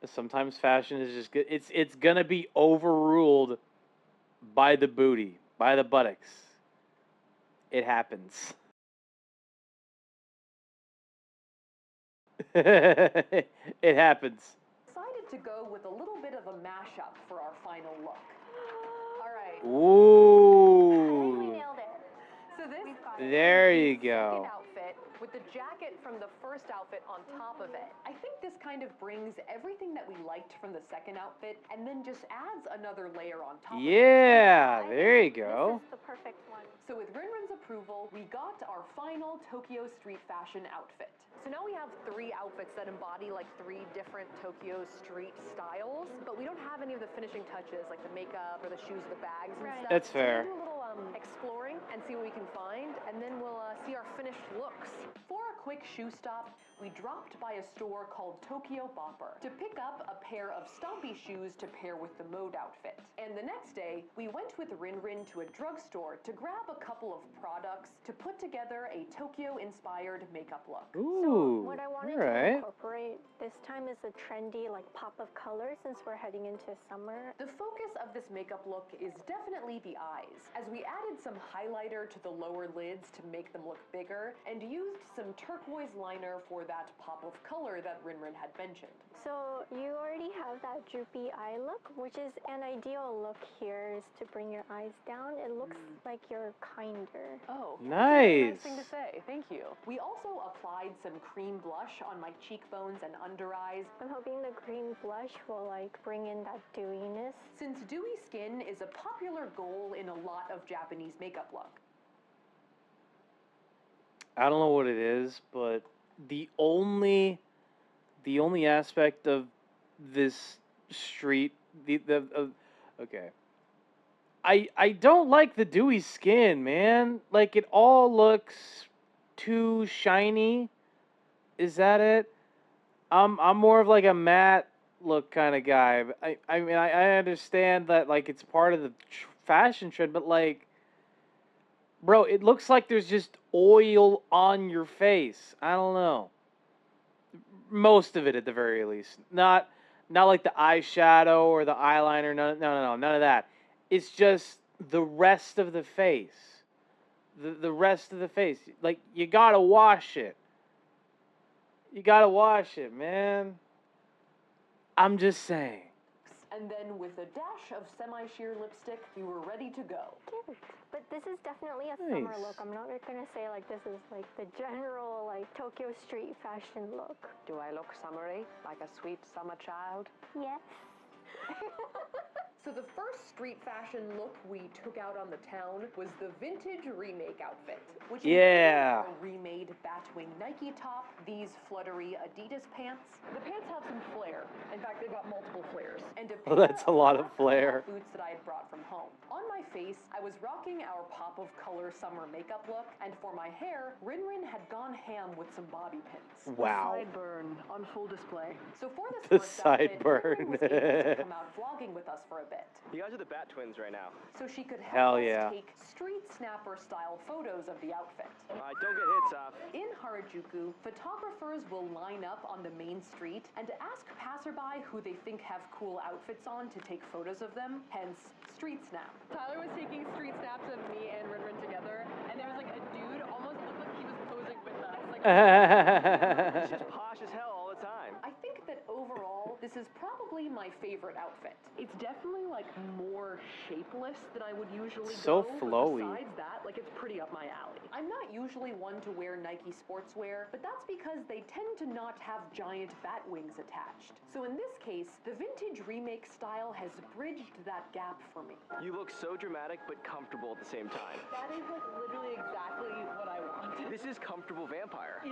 Sometimes fashion is just good. It's gonna be overruled by the booty, by the buttocks. It happens. It happens. Decided to go with a little bit of a mashup for our final look. All right. Ooh. I think we nailed it. So this There you second go. outfit with the jacket from the first outfit on top of it. I think this kind of brings everything that we liked from the second outfit and then just adds another layer on top of it. Yeah, there you go. This is the perfect one. So with Rinrin's approval, we got our final Tokyo street fashion outfit. So now we have 3 outfits that embody like 3 different Tokyo street styles, but we don't have any of the finishing touches like the makeup or the shoes or the bags and stuff. That's fair. So we're gonna do a little exploring and see what we can find, and then we'll see our finished looks. For a quick shoe stop, we dropped by a store called Tokyo Bopper to pick up a pair of stompy shoes to pair with the mode outfit. And the next day, we went with Rinrin to a drugstore to grab a couple of products to put together a Tokyo-inspired makeup look. So what I wanted to incorporate this time is a trendy like pop of color since we're heading into summer. The focus of this makeup look is definitely the eyes, as we added some highlighter to the lower lids to make them look bigger, and used some turquoise liner for that pop of color that Rinrin had mentioned. So you already have that droopy eye look, which is an ideal look here is to bring your eyes down. It looks like you're kinder. Oh, nice. Nice thing to say. Thank you. We also applied some cream blush on my cheekbones and under eyes. I'm hoping the cream blush will like bring in that dewiness. Since dewy skin is a popular goal in a lot of Japanese makeup look. I don't know what it is, but the only aspect of this street, okay. I don't like the dewy skin, man. Like, it all looks too shiny. Is that it? I'm more of like a matte look kind of guy. I mean, I understand that like it's part of the fashion trend, but like, bro, it looks like there's just oil on your face. I don't know. Most of it, at the very least. Not like the eyeshadow or the eyeliner. No, none of that. It's just the rest of the face. The rest of the face. Like, you gotta wash it. You gotta wash it, man. I'm just saying. And then with a dash of semi-sheer lipstick, we were ready to go. Cute. But this is definitely a summer look. I'm not gonna say like this is like the general like Tokyo street fashion look. Do I look summery, like a sweet summer child? Yes. So the first street fashion look we took out on the town was the vintage remake outfit, which included a remade Batwing Nike top, these fluttery Adidas pants. The pants have some flair. In fact, they've got multiple flares. And a pair That's a lot of flair. boots that I had brought from home. On my face, I was rocking our pop of color summer makeup look, and for my hair, Rinrin had gone ham with some bobby pins. Wow. The sideburn on full display. So for this The first outfit, sideburn. Rinrin was able to come out vlogging with us for a bit. You guys are the Bat Twins right now. So she could Hell help us yeah. take street snapper style photos of the outfit. Alright, don't get hits off. In Harajuku, photographers will line up on the main street and ask passerby who they think have cool outfits on to take photos of them, hence street snap. Tyler was taking street snaps of me and Rinrin together, and there was like a dude almost looked like he was posing with us. Like, It's just posh as hell all the time. I think that overall, this is probably my favorite outfit. It's definitely like more shapeless than I would usually So go. flowy. But besides that, like it's pretty up my alley. I'm not usually one to wear Nike sportswear, but that's because they tend to not have giant bat wings attached. So in this case, the vintage remake style has bridged that gap for me. You look so dramatic but comfortable at the same time. that is like literally exactly what I wanted. This is comfortable vampire.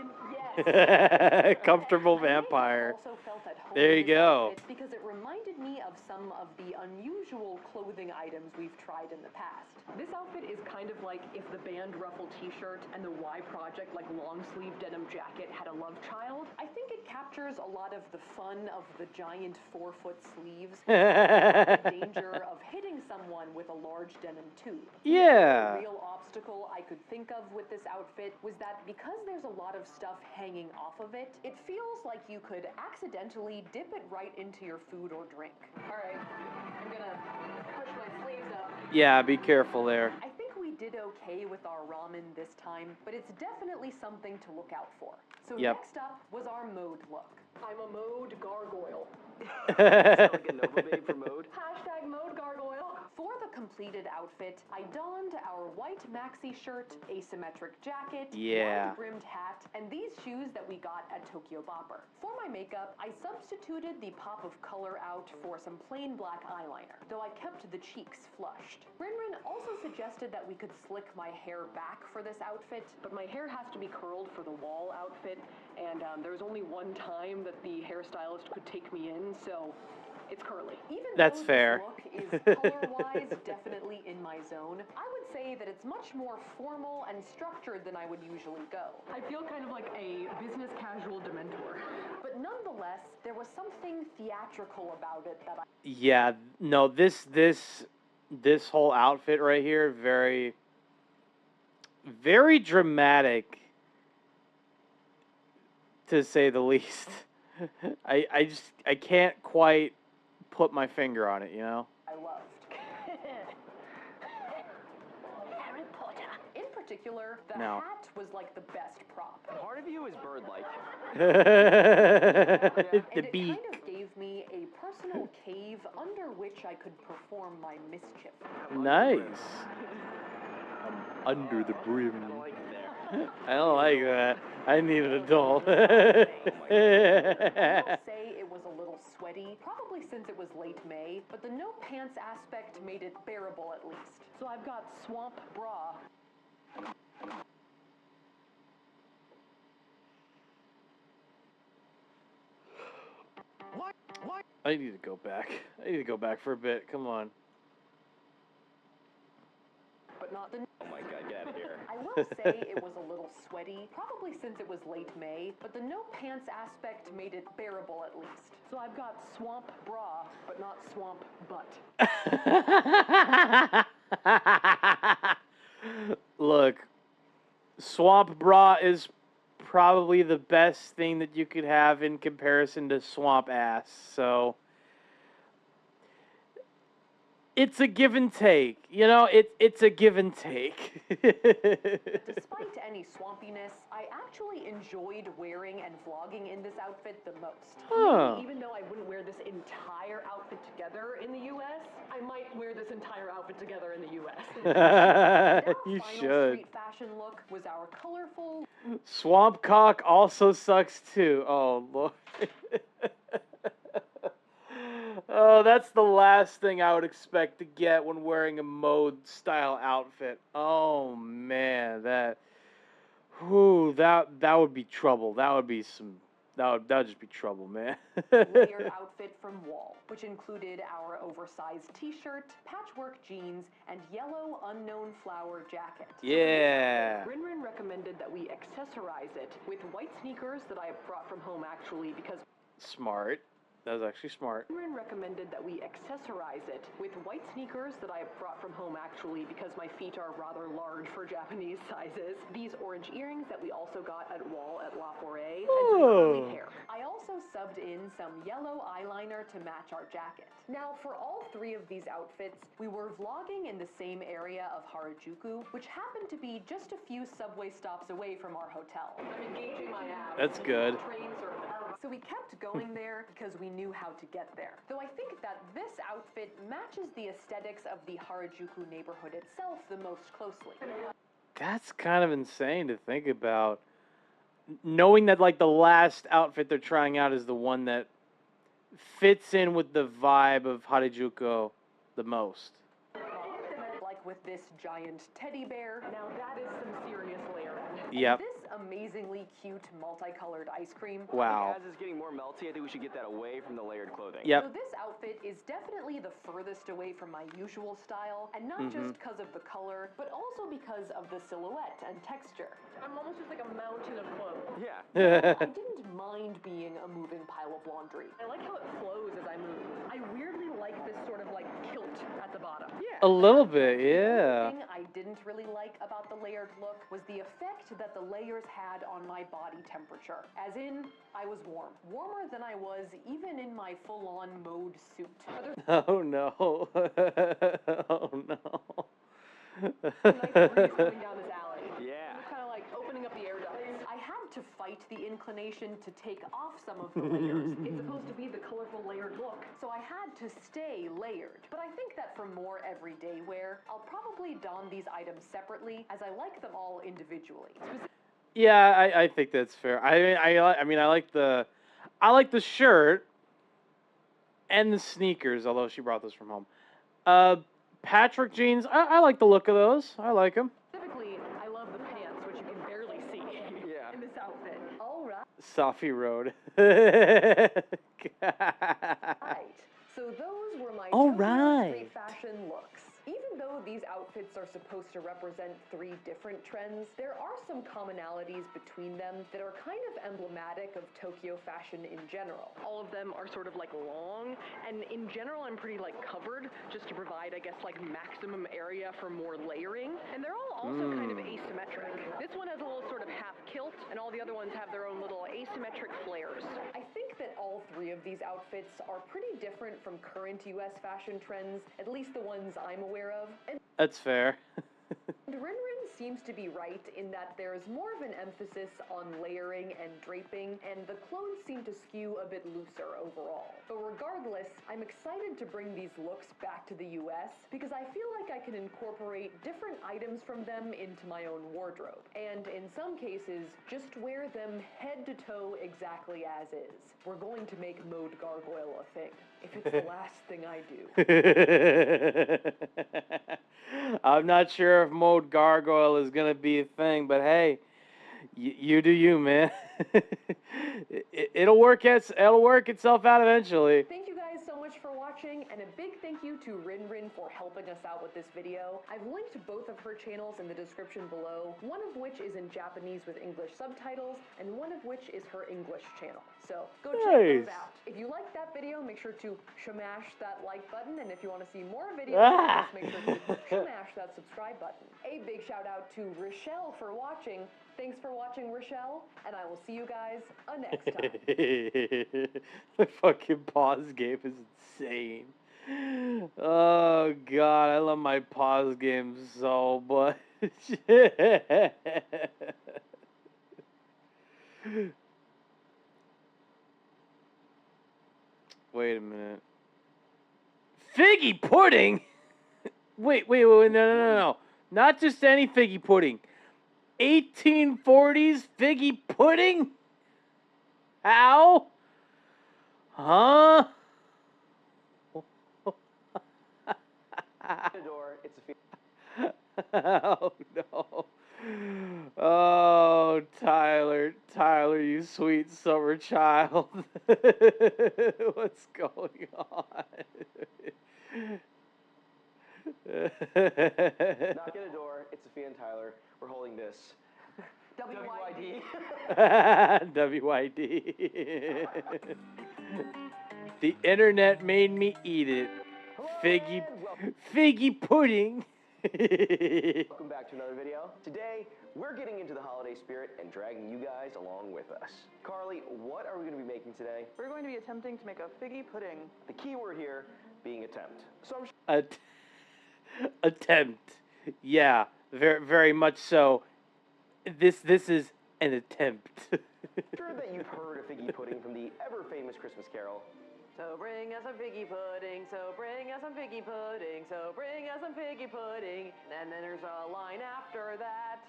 Yes. Comfortable vampire. Also felt at home There you in this go. outfit because it reminded me of some of the unusual clothing items we've tried in the past. This outfit is kind of like if the band Ruffle t-shirt and the Y Project like long sleeve denim jacket had a love child. I think it captures a lot of the fun of the giant 4-foot sleeves. The danger of hitting someone with a large denim tube. Yeah. The real obstacle I could think of with this outfit was that because there's a lot of stuff hanging off of it, it feels like you could accidentally dip it right into your food or drink. All right, I'm gonna push my sleeves up. Yeah, be careful there. I think we did okay with our ramen this time, but it's definitely something to look out for. So next up was our mode look. I'm a mode gargoyle. Like a Nova Babe for mode. Hashtag mode gargoyle. For the completed outfit, I donned our white maxi shirt, asymmetric jacket, Yeah. wide-brimmed hat, and these shoes that we got at Tokyo Bopper. For my makeup, I substituted the pop of color out for some plain black eyeliner, though I kept the cheeks flushed. Rinrin also suggested that we could slick my hair back for this outfit, but my hair has to be curled for the wall outfit, and there was only one time that the hairstylist could take me in, so it's curly. Even That's though fair. this look is color-wise definitely in my zone, I would say that it's much more formal and structured than I would usually go. I feel kind of like a business casual Dementor. But nonetheless, there was something theatrical about it that I... Yeah, no, this whole outfit right here, very, very dramatic, to say the least. I can't quite put my finger on it, you know? I loved. Harry Potter. In particular, the No. hat was like the best prop. Part of you is bird-like. The And beak. it kind of gave me a personal cave under which I could perform my mischief. Nice. I'm under the brim. I don't like that. I need an adult. I will say it was a little sweaty, probably since it was late May, but the no pants aspect made it bearable at least. So I've got swamp bra. What? I need to go back. I need to go back for a bit. Come on. But not the... Oh my god, get out of here. I will say it was a little sweaty, probably since it was late May, but the no pants aspect made it bearable at least. So I've got swamp bra, but not swamp butt. Look, swamp bra is probably the best thing that you could have in comparison to swamp ass. So it's a give and take. You know, it's a give and take. Despite any swampiness, I actually enjoyed wearing and vlogging in this outfit the most. Huh. Even though I wouldn't wear this entire outfit together in the U.S., I might wear this entire outfit together in the U.S. You Final should. street fashion look was our colorful... Swamp cock also sucks too. Oh, Lord. Oh, that's the last thing I would expect to get when wearing a mode style outfit. Oh man, that would be trouble. That would just be trouble, man. layered outfit from Wall, which included our oversized t-shirt, patchwork jeans, and yellow unknown flower jacket. Yeah. Rin recommended that we accessorize it with white sneakers that I brought from home actually because... Smart. That was actually smart. Rin recommended that we accessorize it with white sneakers that I brought from home actually because my feet are rather large for Japanese sizes. These orange earrings that we also got at Wall at La Forêt, and some curly hair. I also subbed in some yellow eyeliner to match our jacket. Now, for all three of these outfits, we were vlogging in the same area of Harajuku, which happened to be just a few subway stops away from our hotel. I'm engaging my abs. That's good. So we kept going there because we knew how to get there. Though I think that this outfit matches the aesthetics of the Harajuku neighborhood itself the most closely. That's kind of insane to think about. Knowing that like the last outfit they're trying out is the one that fits in with the vibe of Harajuku the most. Like with this giant teddy bear. Now that is some serious layering. Yep. This amazingly cute multicolored ice cream. Wow. As it's getting more melty, I think we should get that away from the layered clothing. Yep. So this outfit is definitely the furthest away from my usual style, and not just because of the color, but also because of the silhouette and texture. I'm almost just like a mountain of clothes. Yeah. I didn't mind being a moving pile of laundry. I like how it flows as I move. I weirdly like this sort of like kilt at the bottom. Yeah. A little bit, yeah. The thing I didn't really like about the layered look was the effect that the layers had on my body temperature. As in, I was warm. Warmer than I was even in my full-on mode suit. Oh no. Oh no. Nice breeze coming down this alley. Yeah. It's kind of like opening up the air ducts. I had to fight the inclination to take off some of the layers. It's supposed to be the colorful layered look. So I had to stay layered. But I think that for more everyday wear, I'll probably don these items separately as I like them all individually. Yeah, I think that's fair. I mean I like the shirt and the sneakers, although she brought those from home. Patrick jeans, I like the look of those. I like them. Specifically, I love the pants, which you can barely see in this outfit. All right. Safi Road. Right. So those were my All Tokyo right. street fashion looks. Even though these outfits are supposed to represent 3 different trends, there are some commonalities between them that are kind of emblematic of Tokyo fashion in general. All of them are sort of like long, and in general I'm pretty like covered, just to provide, I guess, like maximum area for more layering. And they're all also kind of asymmetric. This one has a little sort of half kilt, and all the other ones have their own little asymmetric flares. I think that all 3 of these outfits are pretty different from current US fashion trends, at least the ones I'm aware of. And That's fair. Rin seems to be right in that there's more of an emphasis on layering and draping, and the clothes seem to skew a bit looser overall. But regardless, I'm excited to bring these looks back to the US because I feel like I can incorporate different items from them into my own wardrobe, and in some cases, just wear them head to toe exactly as is. We're going to make Mode Gargoyle a thing, if it's the last thing I do. I'm not sure if Mode Gargoyle is gonna be a thing, but hey, you do you, man. It'll work itself out eventually. Thank you guys so much for watching, and a big thank you to Rin for helping us out with this video. I've linked both of her channels in the description below, one of which is in Japanese with English subtitles, and one of which is her English channel. So go check those out. If you liked that video, make sure to smash that like button, and if you want to see more videos, just make sure to smash that subscribe button. A big shout out to Rochelle for watching. Thanks for watching, Rochelle, and I will see you guys next time. The fucking pause game is insane. Oh god, I love my pause games so much. Wait a minute. Figgy pudding? Wait, no. Not just any figgy pudding. 1840s figgy pudding? How? Huh? Oh no. Oh, Tyler, you sweet summer child. What's going on? Knock at a door. It's Sophia and Tyler. We're holding this. WYD. WYD. The internet made me eat it. Figgy pudding. Welcome back to another video. Today, we're getting into the holiday spirit and dragging you guys along with us. Carly, what are we going to be making today? We're going to be attempting to make a figgy pudding. The key word here being attempt. So I'm Attempt. Yeah, very, very much so. This is an attempt. sure that you've heard of figgy pudding from the ever-famous Christmas carol. So bring us some figgy pudding, so bring us some figgy pudding, so bring us some figgy pudding. And then there's a line after that.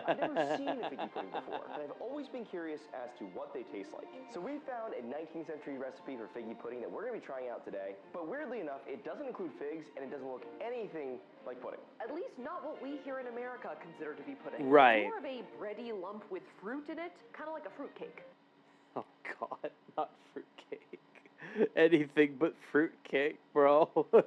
I've never seen a figgy pudding before, and I've always been curious as to what they taste like. So we found a 19th century recipe for figgy pudding that we're going to be trying out today. But weirdly enough, it doesn't include figs, and it doesn't look anything like pudding. At least not what we here in America consider to be pudding. Right. It's more of a bready lump with fruit in it, kind of like a fruit cake. Oh god, not fruitcake. Anything but fruitcake, bro. And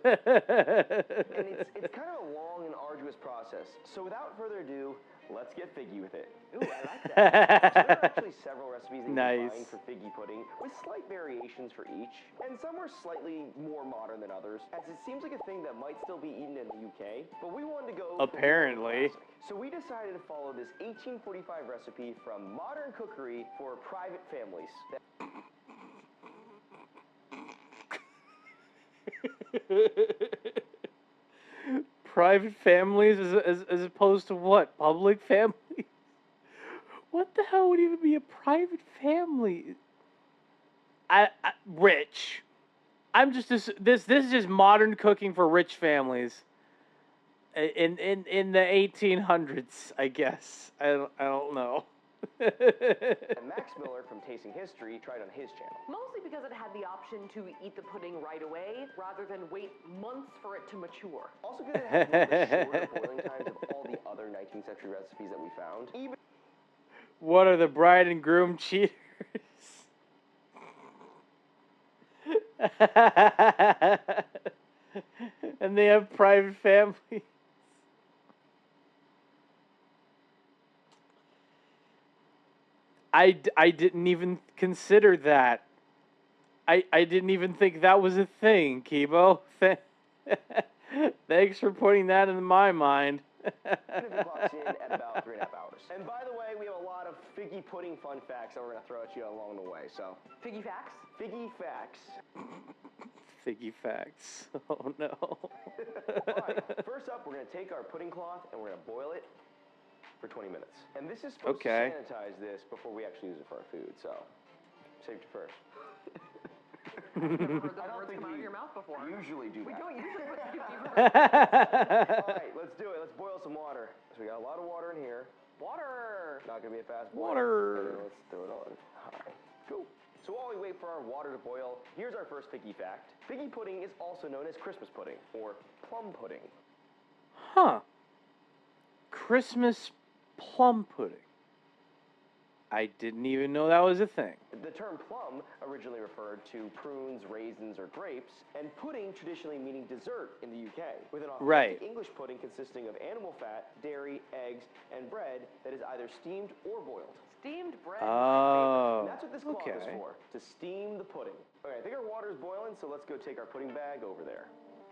it's kind of a long and arduous process. So without further ado, let's get figgy with it. Ooh, I like that. So there are actually several recipes that you can find for figgy pudding, with slight variations for each, and some are slightly more modern than others, as it seems like a thing that might still be eaten in the UK, but we wanted to go apparently. So we decided to follow this 1845 recipe from Modern Cookery for private families. Private families as opposed to what? Public families? What the hell would even be a private family? Rich. I'm just this is just modern cooking for rich families. In the 1800s, I guess. I don't know. And Max Miller from Tasting History tried on his channel. Mostly because it had the option to eat the pudding right away, rather than wait months for it to mature. Also because it has one of the shorter boiling times of all the other 19th century recipes that we found. What are the bride and groom cheaters? And they have private families. I didn't even consider that. I didn't even think that was a thing, Kibo. Thanks for putting that in my mind. Clocks in at about 3.5 hours. And by the way, we have a lot of figgy pudding fun facts that we're going to throw at you along the way. So, Figgy facts? Figgy facts. Figgy facts. Oh no. All right. First up, we're going to take our pudding cloth and we're going to boil it for 20 minutes. And this is supposed to sanitize this before we actually use it for our food. So, safety first. I've never heard those words come out of your mouth before. Usually do that. We don't usually put safety first. All right, let's do it. Let's boil some water. So we got a lot of water in here. Water. Not gonna be a fast boil. Water. Let's throw it on. All right, go. So while we wait for our water to boil, here's our first figgy fact. Figgy pudding is also known as Christmas pudding or plum pudding. Huh. Christmas plum pudding. I didn't even know that was a thing. The term plum originally referred to prunes, raisins, or grapes, and pudding traditionally meaning dessert in the UK, with an authentic English pudding consisting of animal fat, dairy, eggs, and bread that is either steamed or boiled. Steamed bread. Oh. And that's what this cloth is for, to steam the pudding. Okay, I think our water is boiling, so let's go take our pudding bag over there.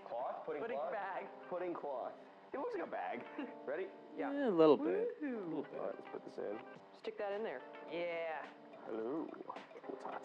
Cloth, pudding cloth. Bag. Pudding cloth. It looks like a bag. Ready? Yeah, a little bit. A little bit. All right, let's put this in. Stick that in there. Yeah. Hello. Ooh, it's hot.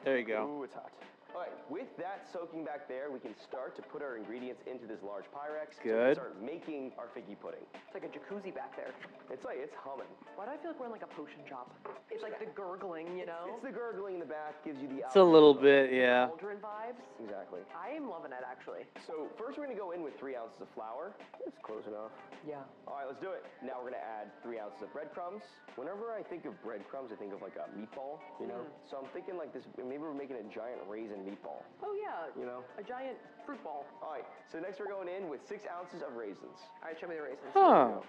There you go. Ooh, it's hot. All right, with that soaking back there, we can start to put our ingredients into this large Pyrex. Good. So we can start making our figgy pudding. It's like a jacuzzi back there. It's humming. Why do I feel like we're in like a potion shop? It's like the gurgling, you know? It's the gurgling in the back, gives you the It's a little bit, yeah. Cauldron vibes. Exactly. I am loving it, actually. So first we're gonna go in with 3 ounces of flour. It's close enough. Yeah. All right, let's do it. Now we're gonna add 3 ounces of breadcrumbs. Whenever I think of breadcrumbs, I think of like a meatball, you know? So I'm thinking like this, maybe we're making a giant raisin meatball. Oh yeah. You know? A giant fruit ball. All right, so next we're going in with 6 ounces of raisins. All right, show me the raisins. Huh.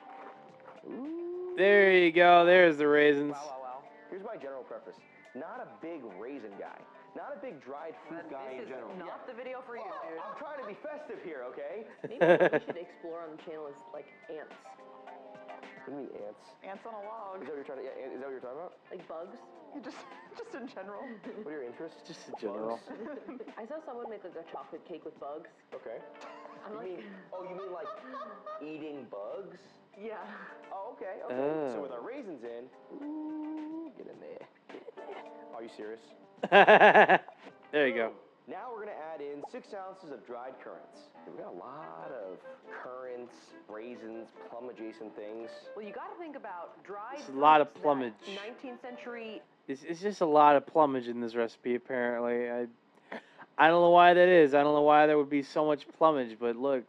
There you go. There's the raisins. Wow. Here's my general preface. Not a big raisin guy. Not a big dried fruit guy in general. This is not the video for you, dude. I'm trying to be festive here, okay? Maybe what we should explore on the channel is like ants. What do you mean ants? Ants on a log. Is that what you're trying to? Yeah, is that what you're talking about? Like bugs? Just in general. What are your interests? Just in general. I saw someone make like a chocolate cake with bugs. Okay. You mean like eating bugs? Yeah. Oh, okay. So with our raisins in, get in there. Are you serious? There you go. Now we're gonna add in 6 ounces of dried currants. We've got a lot of currants, raisins, plum-adjacent things. Well, you got to think about dried. It's a lot of plumage. 19th century. It's just a lot of plumage in this recipe, apparently. I don't know why that is. I don't know why there would be so much plumage, but look,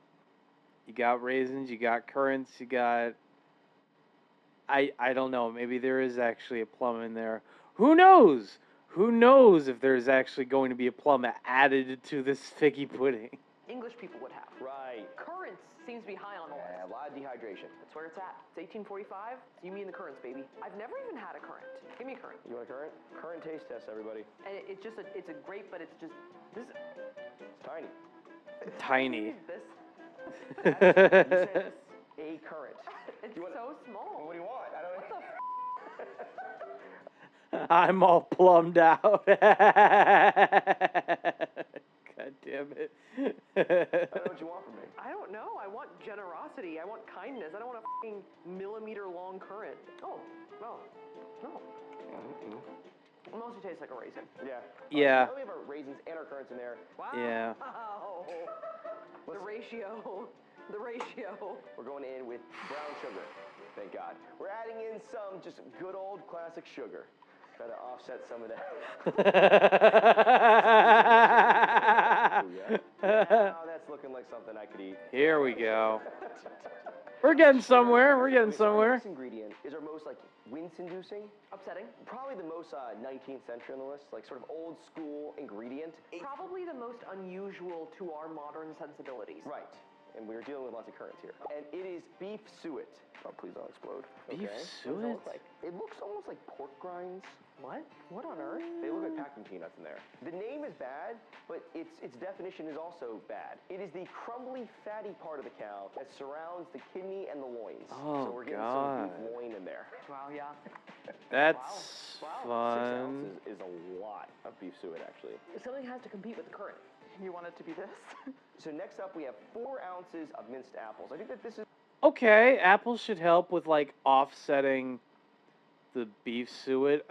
you got raisins, you got currants, you got... I don't know. Maybe there is actually a plum in there. Who knows? Who knows if there's actually going to be a plum added to this figgy pudding? English people would have. Right. Currants seems to be high on the list. A lot of dehydration. That's where it's at. It's 1845. You mean the currants, baby. I've never even had a currant. Give me a currant. You want a currant? Currant taste test, everybody. And it's just it's a grape, but it's just this. It's tiny. Tiny. This. You said a currant. It's so small. What do you want? I don't know. I'm all plumbed out. God damn it. I don't know what you want from me. I don't know. I want generosity. I want kindness. I don't want a fucking millimeter-long currant. Oh, no. It mostly tastes like a raisin. Yeah. Yeah. Now we have our raisins and our currants in there. Wow. Yeah. The ratio. The ratio. We're going in with brown sugar. Thank God. We're adding in some just good old classic sugar. Try to offset some of that. Now that's looking like something I could eat. Here we go. We're getting somewhere. We're getting somewhere. This ingredient is our most like wince-inducing, upsetting. Probably the most 19th century on the list, like sort of old school ingredient. Probably the most unusual to our modern sensibilities. Right. and we're dealing with lots of currents here. And it is beef suet. Oh, please don't explode. Beef What does suet? it look like? It looks almost like pork grinds. What? What on earth? They look like packing peanuts in there. The name is bad, but its definition is also bad. It is the crumbly, fatty part of the cow that surrounds the kidney and the loins. Oh, so we're getting God. some beef loin in there. Wow, yeah. That's Wow. 6 fun. ounces is a lot of beef suet, actually. Something has to compete with the current. You want it to be this? So next up, we have 4 ounces of minced apples. I think that this is... Okay, apples should help with like offsetting the beef suet.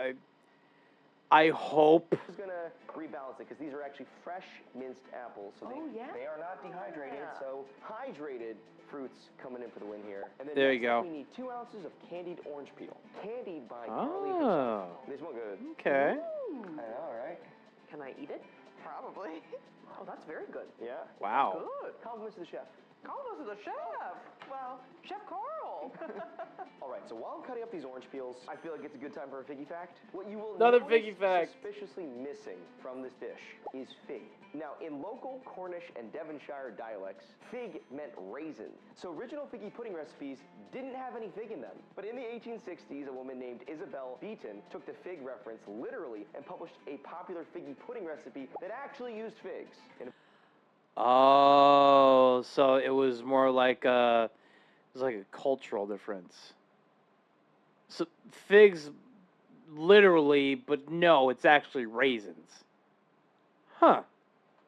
I hope. This is gonna rebalance it because these are actually fresh minced apples, so they are not dehydrated. So hydrated fruits coming in for the win here. And then There you next up, go. we need 2 ounces of candied orange peel, candied by Oh. Carly herself. They smell good. Okay. I know, right? Can I eat it? Probably. Oh, that's very good. Yeah. Wow. Good. Compliments to the chef. Compliments to the chef. Well, Chef Carl. All right, so while I'm cutting up these orange peels, I feel like it's a good time for a figgy fact. What you will Another notice figgy fact. suspiciously missing from this dish is fig. Now, in local Cornish and Devonshire dialects, fig meant raisin. So original figgy pudding recipes didn't have any fig in them. But in the 1860s, a woman named Isabel Beeton took the fig reference literally and published a popular figgy pudding recipe that actually used figs. Oh, so it was more like it was like a cultural difference. So figs, literally, but no, it's actually raisins. Huh.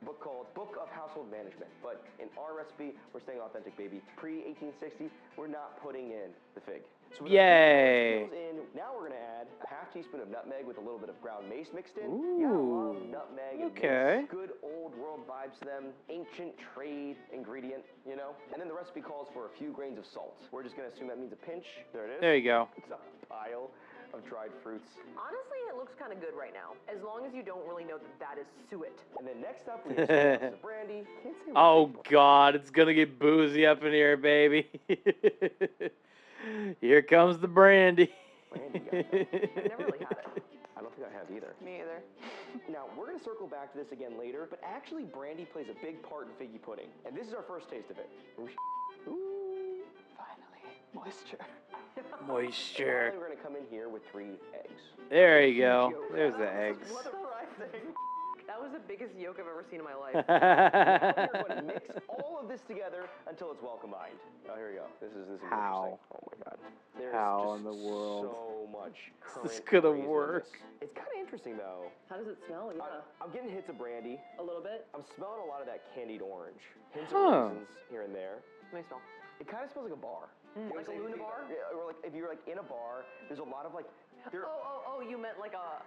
Book called Book of Household Management. But in our recipe, we're staying authentic, baby. Pre-1860, we're not putting in the fig. So with Yay. the in, now we're going to add a half teaspoon of nutmeg with a little bit of ground mace mixed in. Ooh. Yeah, I love nutmeg and Okay. mace. Good old world vibes to them. Ancient trade ingredient, you know? And then the recipe calls for a few grains of salt. We're just going to assume that means a pinch. There it is. There you go. It's a pile of dried fruits. Honestly, it looks kind of good right now, as long as you don't really know that that is suet. And then next up, we have 2 ounces of brandy. Can't say Oh God, it's gonna get boozy up in here, baby. Here comes the brandy. Brandy, I've never really had it. I don't think I have either. Me either. Now, we're going to circle back to this again later, but actually brandy plays a big part in figgy pudding. And this is our first taste of it. Ooh, finally, moisture. Moisture. Finally, we're going to come in here with 3 eggs. There you go. There's the eggs. What surprising. That was the biggest yolk I've ever seen in my life. Now we're going to mix all of this together until it's well combined. Oh, here we go. This is How? interesting. Oh my God. There's How just in the world? so much current This is gonna craziness. work. It's kind of interesting though. How does it smell? Yeah. I'm getting hits of brandy. A little bit. I'm smelling a lot of that candied orange. Hints Huh. of raisins here and there. Let me smell. It kind of smells like a bar. You know Like what a I'm Luna saying? bar? Yeah, or like if you're like in a bar, there's a lot of like. Oh, you meant like a...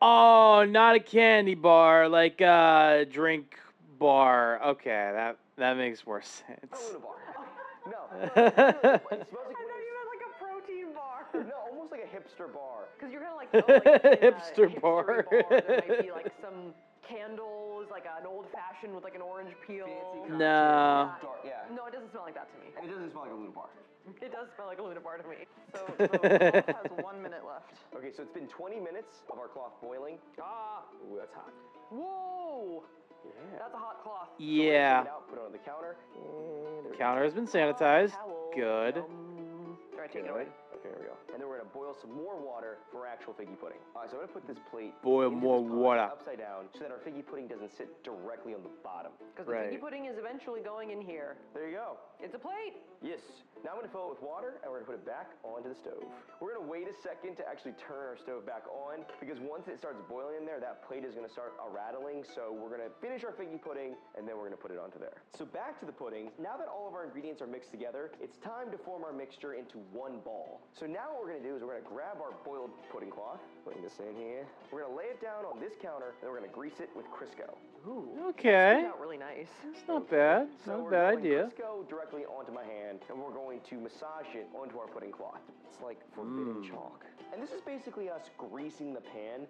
Oh, not a candy bar, like a drink bar. Okay, that makes more sense. A Luna bar. No. It smells like I thought you meant like a protein bar. No, almost like a hipster bar. Because you're kind of like, oh, like in Hipster a bar. There might be like some candles, like an old fashioned with like an orange peel. No. Yeah. No, it doesn't smell like that to me. And it doesn't smell like a Luna bar. It does smell like a Luna bar to me. So the cloth has 1 minute left. Okay, so it's been 20 minutes of our cloth boiling. Ah. Ooh, that's hot. Whoa. Yeah. That's a hot cloth. Yeah. Take it out, put it on the counter. Counter has been sanitized. Good. All right, take it away. Okay, here we go. And then we're gonna boil some more water for actual figgy pudding. All right, so I'm gonna put this plate Boil into more this pot water. upside down so that our figgy pudding doesn't sit directly on the bottom. Because the figgy pudding is eventually going in here. There you go. It's a plate. Yes. Now I'm gonna fill it with water and we're gonna put it back onto the stove. We're gonna wait a second to actually turn our stove back on because once it starts boiling in there, that plate is gonna start rattling. So we're gonna finish our figgy pudding and then we're gonna put it onto there. So back to the pudding. Now that all of our ingredients are mixed together, it's time to form our mixture into one ball. So now what we're gonna do is we're gonna grab our boiled pudding cloth, putting this in here. We're gonna lay it down on this counter and we're gonna grease it with Crisco. Ooh. Okay. That's out really nice. It's not bad. So Not a we're bad going idea. Crisco directly onto my hand, and we're going to massage it onto our pudding cloth. It's like forbidden chalk. And this is basically us greasing the pan.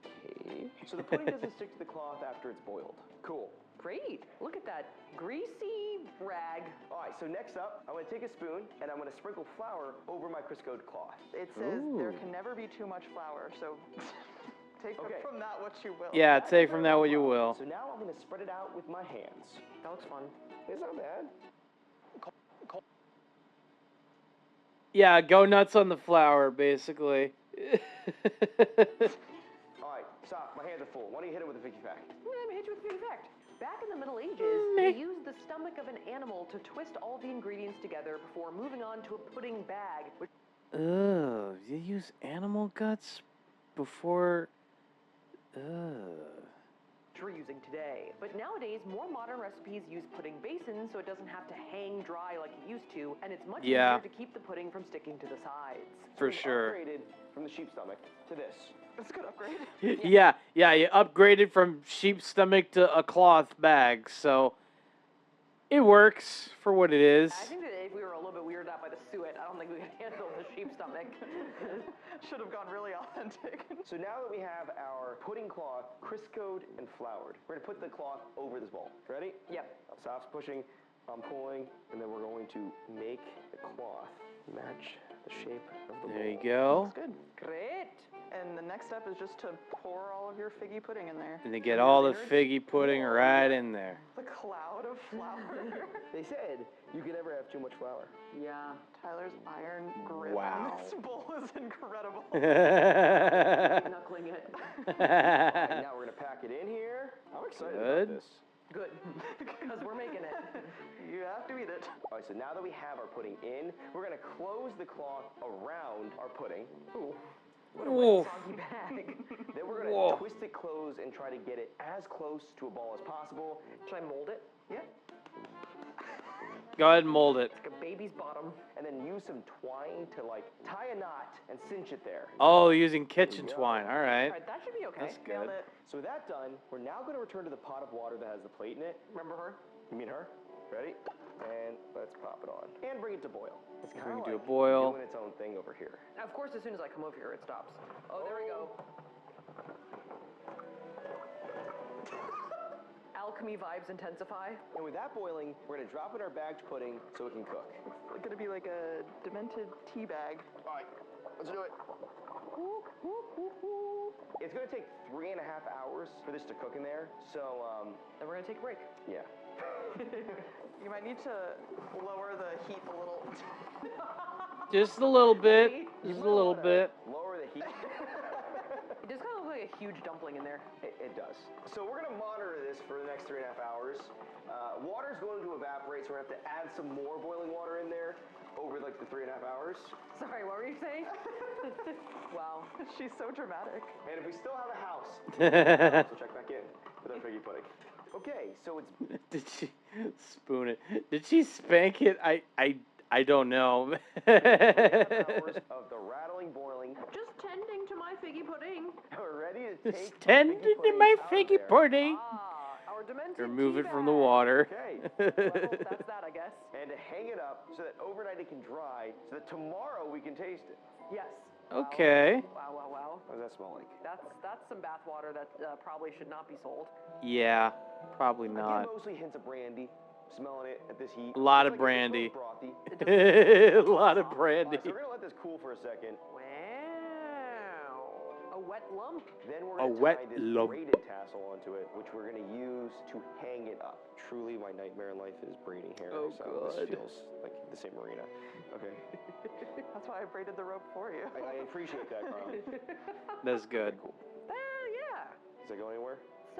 Okay. So the pudding doesn't stick to the cloth after it's boiled. Cool. Great. Look at that greasy rag. All right, so next up, I'm gonna take a spoon and I'm gonna sprinkle flour over my Criscoed cloth. It says there can never be too much flour, so take from that what you will. Yeah, take from that what you will. So now I'm gonna spread it out with my hands. That looks fun. It's not bad. Yeah, go nuts on the flower, basically. Alright, stop. My hands are full. Why don't you hit it with a figgy fact? Let me hit you with a figgy fact. Back in the Middle Ages, they used the stomach of an animal to twist all the ingredients together before moving on to a pudding bag. Ugh, you use animal guts before... Ugh. We're using today. But nowadays, more modern recipes use pudding basins so it doesn't have to hang dry like it used to, and it's much easier to keep the pudding from sticking to the sides. For sure. Upgraded from the sheep stomach to this. That's a good upgrade. Yeah, you upgraded from sheep stomach to a cloth bag, so it works for what it is. I think that if we were a little bit weirded out by the suet, I don't think we could handle the sheep stomach. Should have gone really authentic. So now that we have our pudding cloth Criscoed and floured, we're going to put the cloth over this bowl. Ready? Yep. Saf's pushing, I'm pulling, and then we're going to make the cloth match the shape of the bowl. There you go. Looks good. Great. And the next step is just to pour all of your figgy pudding in there. And to get all the figgy pudding right in there. The cloud of flour. They said you can never have too much flour. Yeah. Tyler's iron grip Wow. on this bowl is incredible. Knuckling it. And now we're going to pack it in here. I'm excited about this. Good. Because we're making it. You have to eat it. All right, so now that we have our pudding in, we're going to close the cloth around our pudding. Ooh. What a Whoa. soggy bag. Then we're going to twist it closed and try to get it as close to a ball as possible. Should I mold it? Yeah. Go ahead and mold it. Like a baby's bottom. And then use some twine to like tie a knot and cinch it there. Oh, using kitchen twine. All right. All right, that should be okay. That's good. So with that done, we're now going to return to the pot of water that has the plate in it. Remember her? You mean her? Ready? And let's pop it on. And bring it to boil. It's kind Bring of it to like a boil. doing its own thing over here. Now, of course, as soon as I come over here, it stops. Oh, there we go. Alchemy vibes intensify. And with that boiling, we're going to drop in our bagged pudding so it can cook. It's going to be like a demented tea bag. All right, let's do it. It's going to take 3.5 hours for this to cook in there, so then we're going to take a break. Yeah. You might need to lower the heat a little. Just a little bit. Just a little bit. Lower the heat. It does kind of look like a huge dumpling in there. It does. So we're going to monitor this for the next 3.5 hours. Water's going to evaporate, so we're going to have to add some more boiling water in there over like the 3.5 hours. Sorry, what were you saying? Wow. She's so dramatic. And if we still have a house, we'll check back in with our figgy pudding. Okay, so it's... Did she spoon it? Did she spank it? I don't know. 3.5 hours of the rattling, boiling. Just tending to my figgy pudding. We're ready to take Just tending to my figgy pudding. Our demented Remove tea it from the bag. water. Okay. Well, that's that, I guess. And to hang it up so that overnight it can dry, so that tomorrow we can taste it. Yes. Okay. Wow, wow, wow. What does that smell like? That's some bath water that probably should not be sold. Yeah, probably I not. get mostly hints of brandy. Smelling it at this heat. A lot of It's brandy. brothy. A lot of brandy. So we're gonna let this cool for a second. Wow. A wet lump. Then we're A gonna wet tie this lump. braided tassel onto it, which we're gonna use to hang it up. Truly, my nightmare in life is braiding hair. Oh, so God. this feels like the same arena. Okay. That's why I braided the rope for you. I appreciate that, Carl. That's good. Cool. Yeah. Does that go anywhere?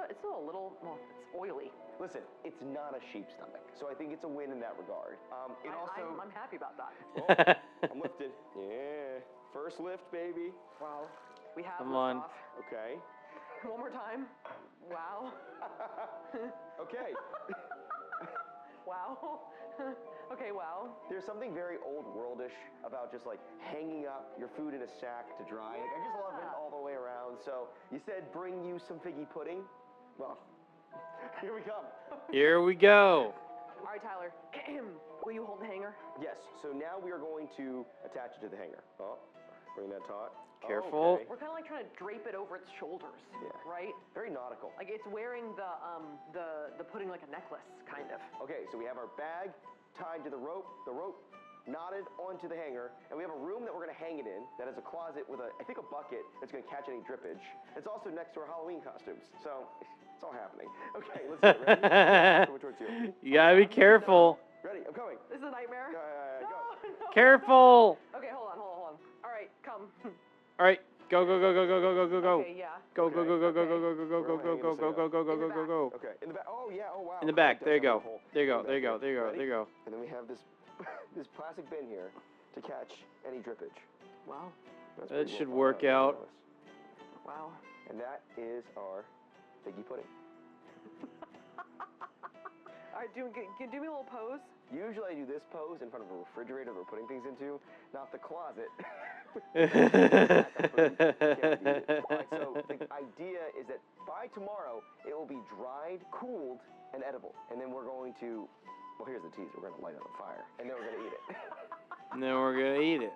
It's still a little, well, it's oily. Listen, it's not a sheep stomach, so I think it's a win in that regard. I'm happy about that. Oh, I'm lifted. Yeah. First lift, baby. Wow. We have Come lift on. off. Okay. One more time. Wow. Okay. Wow. Okay, wow. There's something very old worldish about just like hanging up your food in a sack to dry. Like, I just love it all the way around. So you said bring you some figgy pudding. Well, here we come. Here we go. All right, Tyler. Will you hold the hanger? Yes. So now we are going to attach it to the hanger. Oh, bring that taut. Careful. Okay. We're kind of like trying to drape it over its shoulders. Yeah. Right? Very nautical. Like it's wearing the pudding like a necklace, kind of. Okay, so we have our bag tied to the rope knotted onto the hanger, and we have a room that we're going to hang it in that has a closet with I think a bucket that's going to catch any drippage. It's also next to our Halloween costumes, so it's all happening. Okay, let's get ready. Coming towards you. You gotta be careful. Ready, I'm coming. This is a nightmare. Go. Careful. Okay, All right, go, go, go, go, go, go, go, go, go. Okay, yeah. Go, go, go, go, go, go, go, go, go, go, go, go, go, go, go, go, go. Okay, in the back. Oh, yeah, oh, wow. In the back. There you It does go. have a hole. There you go. In the There you back go. There you go. Ready? There you go. And then we have this this plastic bin here to catch any drippage. Wow. That's That pretty should well work thought out. Wow. And that is our figgy pudding. All right, do me a little pose. Usually I do this pose in front of a refrigerator that we're putting things into, not the closet. Alright, so the idea is that by tomorrow, it will be dried, cooled, and edible. And then we're going to, well, here's the tease. We're going to light it on fire, and then we're going to eat it. And then we're going to eat it.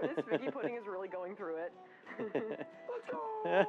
This figgy pudding is really going through it. Let's go! Okay,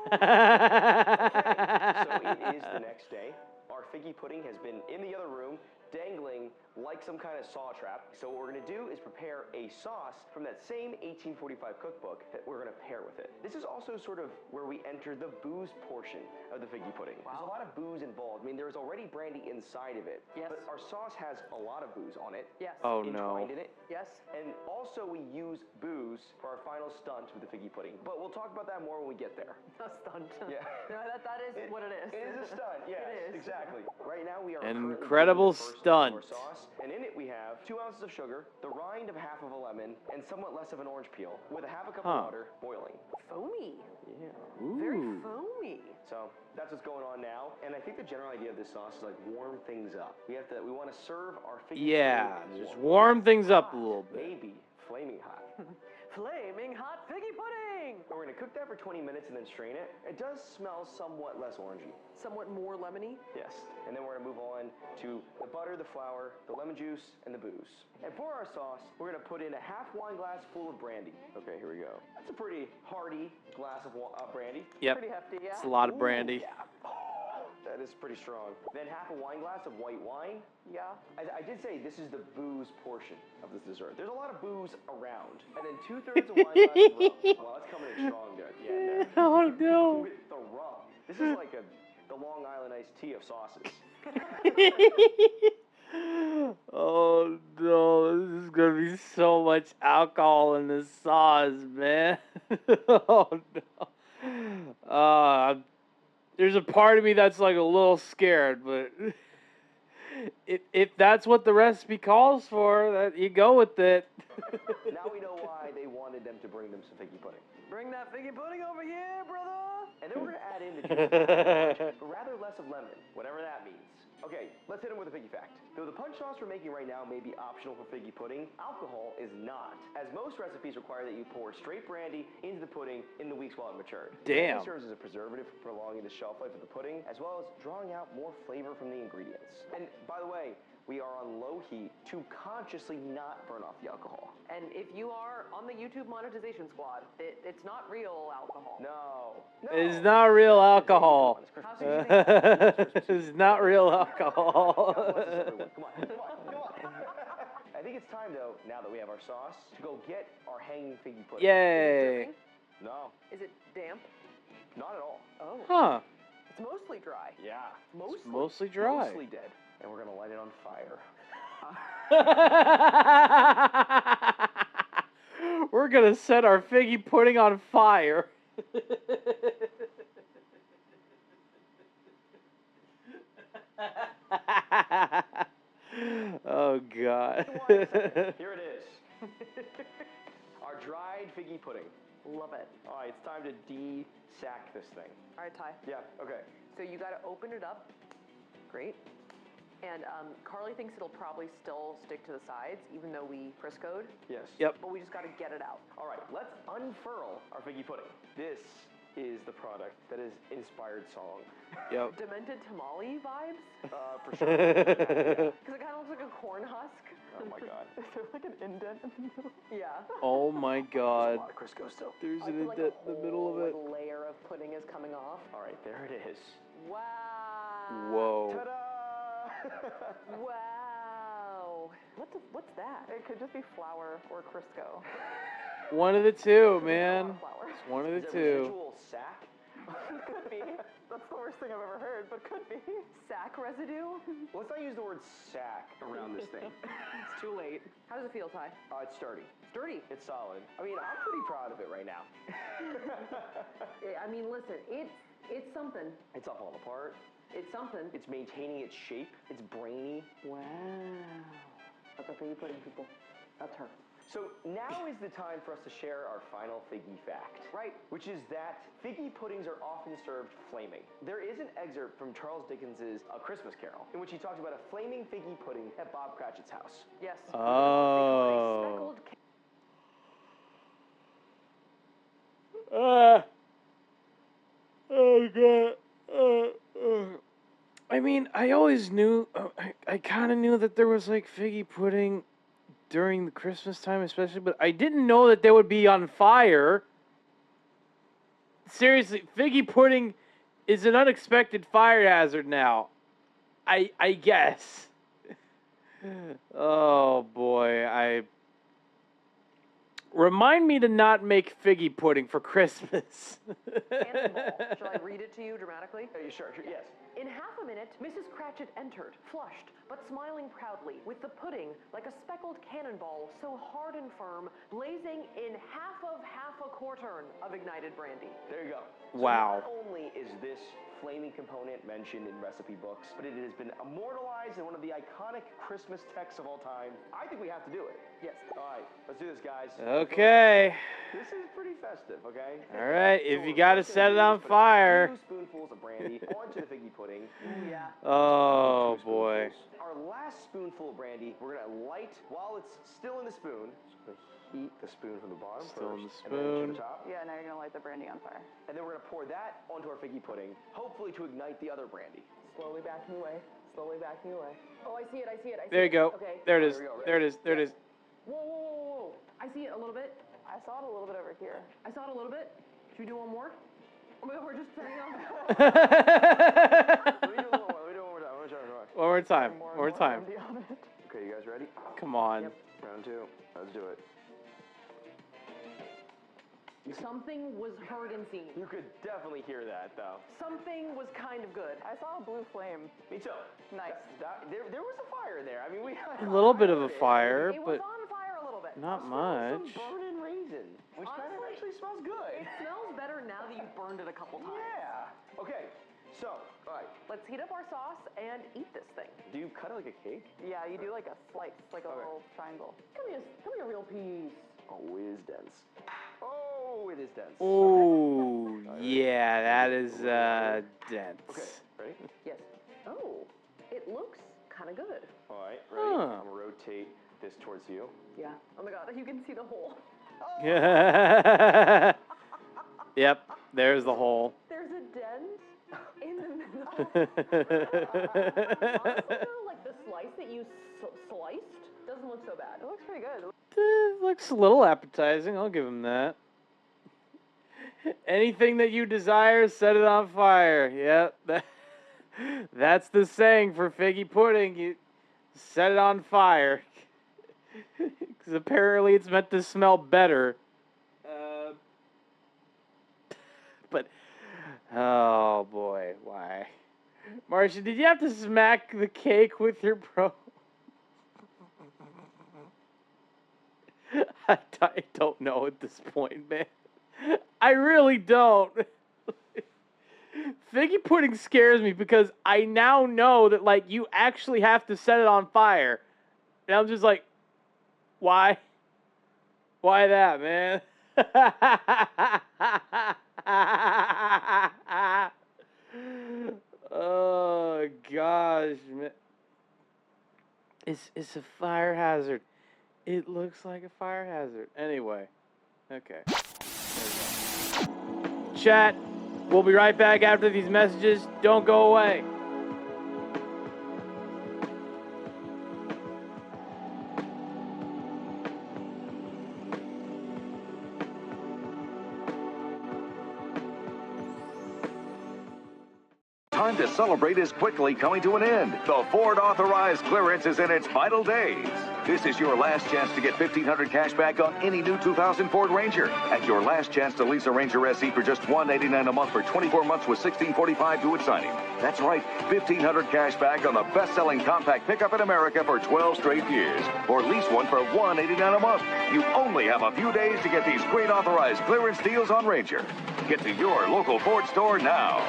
so it is the next day. Our figgy pudding has been in the other room, dangling like some kind of saw trap. So what we're going to do is prepare a sauce from that same 1845 cookbook that we're going to pair with it. This is also sort of where we enter the booze portion of the figgy pudding. Wow. There's a lot of booze involved. I mean, there's already brandy inside of it. Yes. But our sauce has a lot of booze on it. Yes. Oh, no. Entwined in it. Yes. And also we use booze for our final stunt with the figgy pudding. But we'll talk about that more when we get there. A stunt. Yeah. No, that is what it is. It is a stunt, yes, It is. exactly. Right now we are An currently incredible doing the first stunt. of our sauce, and in it we have 2 ounces of sugar, the rind of half of a lemon, and somewhat less of an orange peel, with a half a cup of water boiling. Foamy. Yeah. Very foamy. So that's what's going on now, and I think the general idea of this sauce is like warm things up. We want to serve our figgy Yeah, pudding just warm things up a little bit. Maybe flaming hot. Flaming hot figgy pudding! We're going to cook that for 20 minutes and then strain it. It does smell somewhat less orangey. Somewhat more lemony? Yes. And then we're going to move on to the butter, the flour, the lemon juice, and the booze. And for our sauce, we're going to put in a half wine glass full of brandy. Okay, here we go. That's a pretty hearty glass of brandy. Yep. Pretty hefty, yeah. It's a lot of brandy. Yeah. That is pretty strong. Then half a wine glass of white wine. Yeah. I did say this is the booze portion of this dessert. There's a lot of booze around. And then 2/3 of wine glass of rum. Well, that's coming in strong there at the end there. Oh, no. With the rum. This is like the Long Island iced tea of sauces. Oh, no. This is going to be so much alcohol in this sauce, man. Oh, no. There's a part of me that's like a little scared, but if that's what the recipe calls for, that you go with it. Now we know why they wanted them to bring them some figgy pudding. Bring that figgy pudding over here, brother! And then we're going to add in the juice of orange, but rather less of lemon, whatever that means. Okay, let's hit them with a figgy fact. Though the punch sauce we're making right now may be optional for figgy pudding, alcohol is not, as most recipes require that you pour straight brandy into the pudding in the weeks while it matured. Damn. It serves as a preservative for prolonging the shelf life of the pudding, as well as drawing out more flavor from the ingredients. And by the way, we are on low heat to consciously not burn off the alcohol. And if you are on the YouTube monetization squad, it's not real alcohol. No. It's not real alcohol. It's not real alcohol. Come on. I think it's time, though, now that we have our sauce, to go get our hanging figgy pudding. Yay. No. Is it damp? Not at all. Oh. Huh. It's mostly dry. Yeah. Mostly dry. Mostly dead. And we're going to light it on fire. We're going to set our figgy pudding on fire. Oh, God. Here it is. Our dried figgy pudding. Love it. All right, it's time to de-sack this thing. All right, Ty. Yeah, okay. So you got to open it up. Great. And Carly thinks it'll probably still stick to the sides, even though we Crisco'd. Yes. Yep. But we just got to get it out. All right, let's unfurl our figgy pudding. This is the product that has inspired song. Yep. Demented tamale vibes? For sure. Yeah. Because it kind of looks like a corn husk. Oh my God. Is there like an indent in the middle? Yeah. Oh my God. There's a lot of Crisco still. There's I an feel like indent in the middle of it. a layer of pudding is coming off. All right, there it is. Wow. Whoa. Ta-da! Wow. What's that? It could just be flour or Crisco. One of the two, man. Flour. It's one of the Is it two. residual sack Could be. That's the worst thing I've ever heard, but could be. Sack residue? Let's not use the word sack around this thing. It's too late. How does it feel, Ty? It's sturdy. Sturdy? It's solid. I mean, I'm pretty proud of it right now. I mean, listen, it's something. It's not falling apart. It's something. It's maintaining its shape. It's brainy. Wow. That's our figgy pudding, people. That's her. So now is the time for us to share our final figgy fact. Right. Which is that figgy puddings are often served flaming. There is an excerpt from Charles Dickens's A Christmas Carol, in which he talks about a flaming figgy pudding at Bob Cratchit's house. Yes. Oh. Oh god. I mean, I always knew, I kind of knew that there was like figgy pudding during the Christmas time especially, but I didn't know that they would be on fire. Seriously, figgy pudding is an unexpected fire hazard now. I guess. Oh boy, remind me to not make figgy pudding for Christmas. Cannonball. Shall I read it to you dramatically? Sure, yes. In half a minute, Mrs. Cratchit entered, flushed, but smiling proudly, with the pudding like a speckled cannonball, so hard and firm, blazing in half a quartern of ignited brandy. There you go. Wow. So not only is this flaming component mentioned in recipe books, but it has been immortalized in one of the iconic Christmas texts of all time. I think we have to do it. Yes. All right, let's do this, guys. Okay. This is pretty festive, okay? All right, if you got to set it on fire. 2 spoonfuls of brandy onto the figgy pudding. Ooh, yeah. Oh boy. Our last spoonful of brandy, we're gonna light while it's still in the spoon. So we're gonna heat the spoon from the bottom Still in first, the and then to spoon. the top. Yeah, now you're gonna light the brandy on fire. And then we're gonna pour that onto our figgy pudding, hopefully to ignite the other brandy. Slowly backing away. Slowly backing away. Oh, I see it. I see it. I see There you it. go. Okay. There it is. There we go, There it is. There it is. Whoa, whoa, whoa, whoa, whoa. I see it a little bit. I saw it a little bit over here. I saw it a little bit. Should we do one more? Oh my god, we're just turning on. Let me do one more. One more time. One more time. Okay, you guys ready? Come on. Yep. Round 2. Let's do it. Something was heard and seen. You could definitely hear that, though. Something was kind of good. I saw a blue flame. Me too. Nice. There was a fire there. I mean, we A little bit of a fire, It but was on fire a little bit. not much. Some burning raisin, which kind of actually smells good. It smells better now that you've burned it a couple times. Yeah. Okay. So, all right. Let's heat up our sauce and eat this thing. Do you cut it like a cake? Yeah, you do like a slice, like a little triangle. Come here, real piece. Oh, it is dense. Oh, it is dense. Oh, yeah, that is dense. Okay, ready? Yes. Oh, it looks kind of good. All right, ready? Huh. I'm gonna rotate this towards you. Yeah. Oh my god, you can see the hole. Yep, there's the hole. There's a dent in the middle. Honestly, though, like the slice that you sliced doesn't look so bad. It looks pretty good. Looks a little appetizing, I'll give him that. Anything that you desire, set it on fire. Yep, that's the saying for figgy pudding. You set it on fire. Because apparently it's meant to smell better. But, oh boy, why? Martian, did you have to smack the cake with your bro? I don't know at this point, man. I really don't. Figgy pudding scares me because I now know that, like, you actually have to set it on fire. And I'm just like, why? Why that, man? Oh, gosh, man. It's a fire hazard. It looks like a fire hazard. Anyway. Okay. Chat, we'll be right back after these messages. Don't go away. time to celebrate is quickly coming to an end. The Ford authorized clearance is in its final days. This is your last chance to get $1,500 cash back on any new 2000 Ford Ranger, and your last chance to lease a Ranger SE for just $189 a month for 24 months with $1645 due at signing. That's right, $1,500 cash back on the best-selling compact pickup in America for 12 straight years, or lease one for $189 a month. You only have a few days to get these great authorized clearance deals on Ranger. Get to your local Ford store now.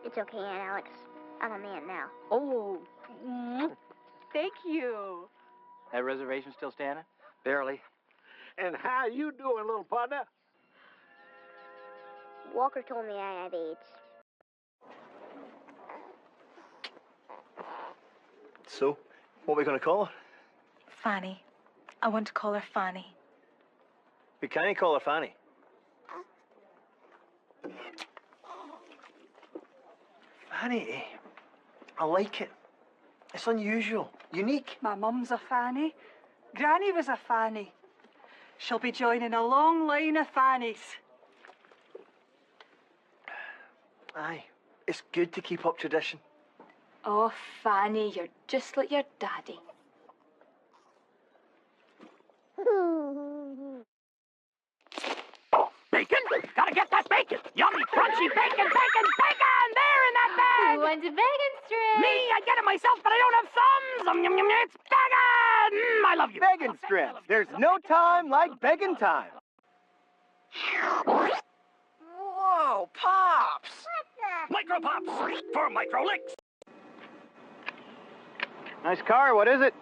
It's okay, Aunt Alex. I'm a man now. Oh, thank you. That reservation still standing? Barely. And how you doing, little partner? Walker told me I have AIDS. So, what are we going to call her? Fanny. I want to call her Fanny. We can't call her Fanny. Fanny, I like it. It's unusual, unique. My mum's a Fanny. Granny was a Fanny. She'll be joining a long line of Fannies. Aye, it's good to keep up tradition. Oh, Fanny, you're just like your daddy. Bacon? Gotta get that bacon! Yummy, crunchy bacon, bacon, bacon! There in that bag! Who wants a bacon strip? Me, I get it myself, but I don't have thumbs! Yum, yum, yum, it's bacon! I love you. Bacon strips. There's no time like bacon time. Whoa, Pops! Micro Pops for Micro Licks. Nice car. What is it?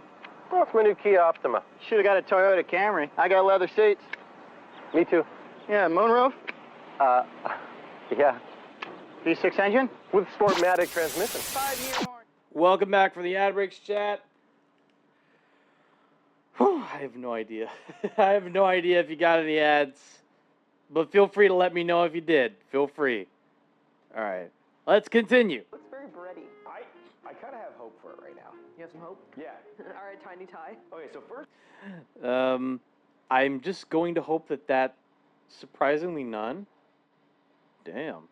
Oh, it's my new Kia Optima. Should have got a Toyota Camry. I got leather seats. Me too. Yeah, moonroof. Yeah. V6 engine with Sportmatic transmission. 5-year warranty. Welcome back for the ad breaks chat. Whew, I have no idea. I have no idea if you got any ads. But feel free to let me know if you did. Feel free. All right. Let's continue. Looks very bready. I kind of have hope for it right now. You have some hope? Yeah. All right, Tiny Tie. Okay, so first... I'm just going to hope that surprisingly none. Damn.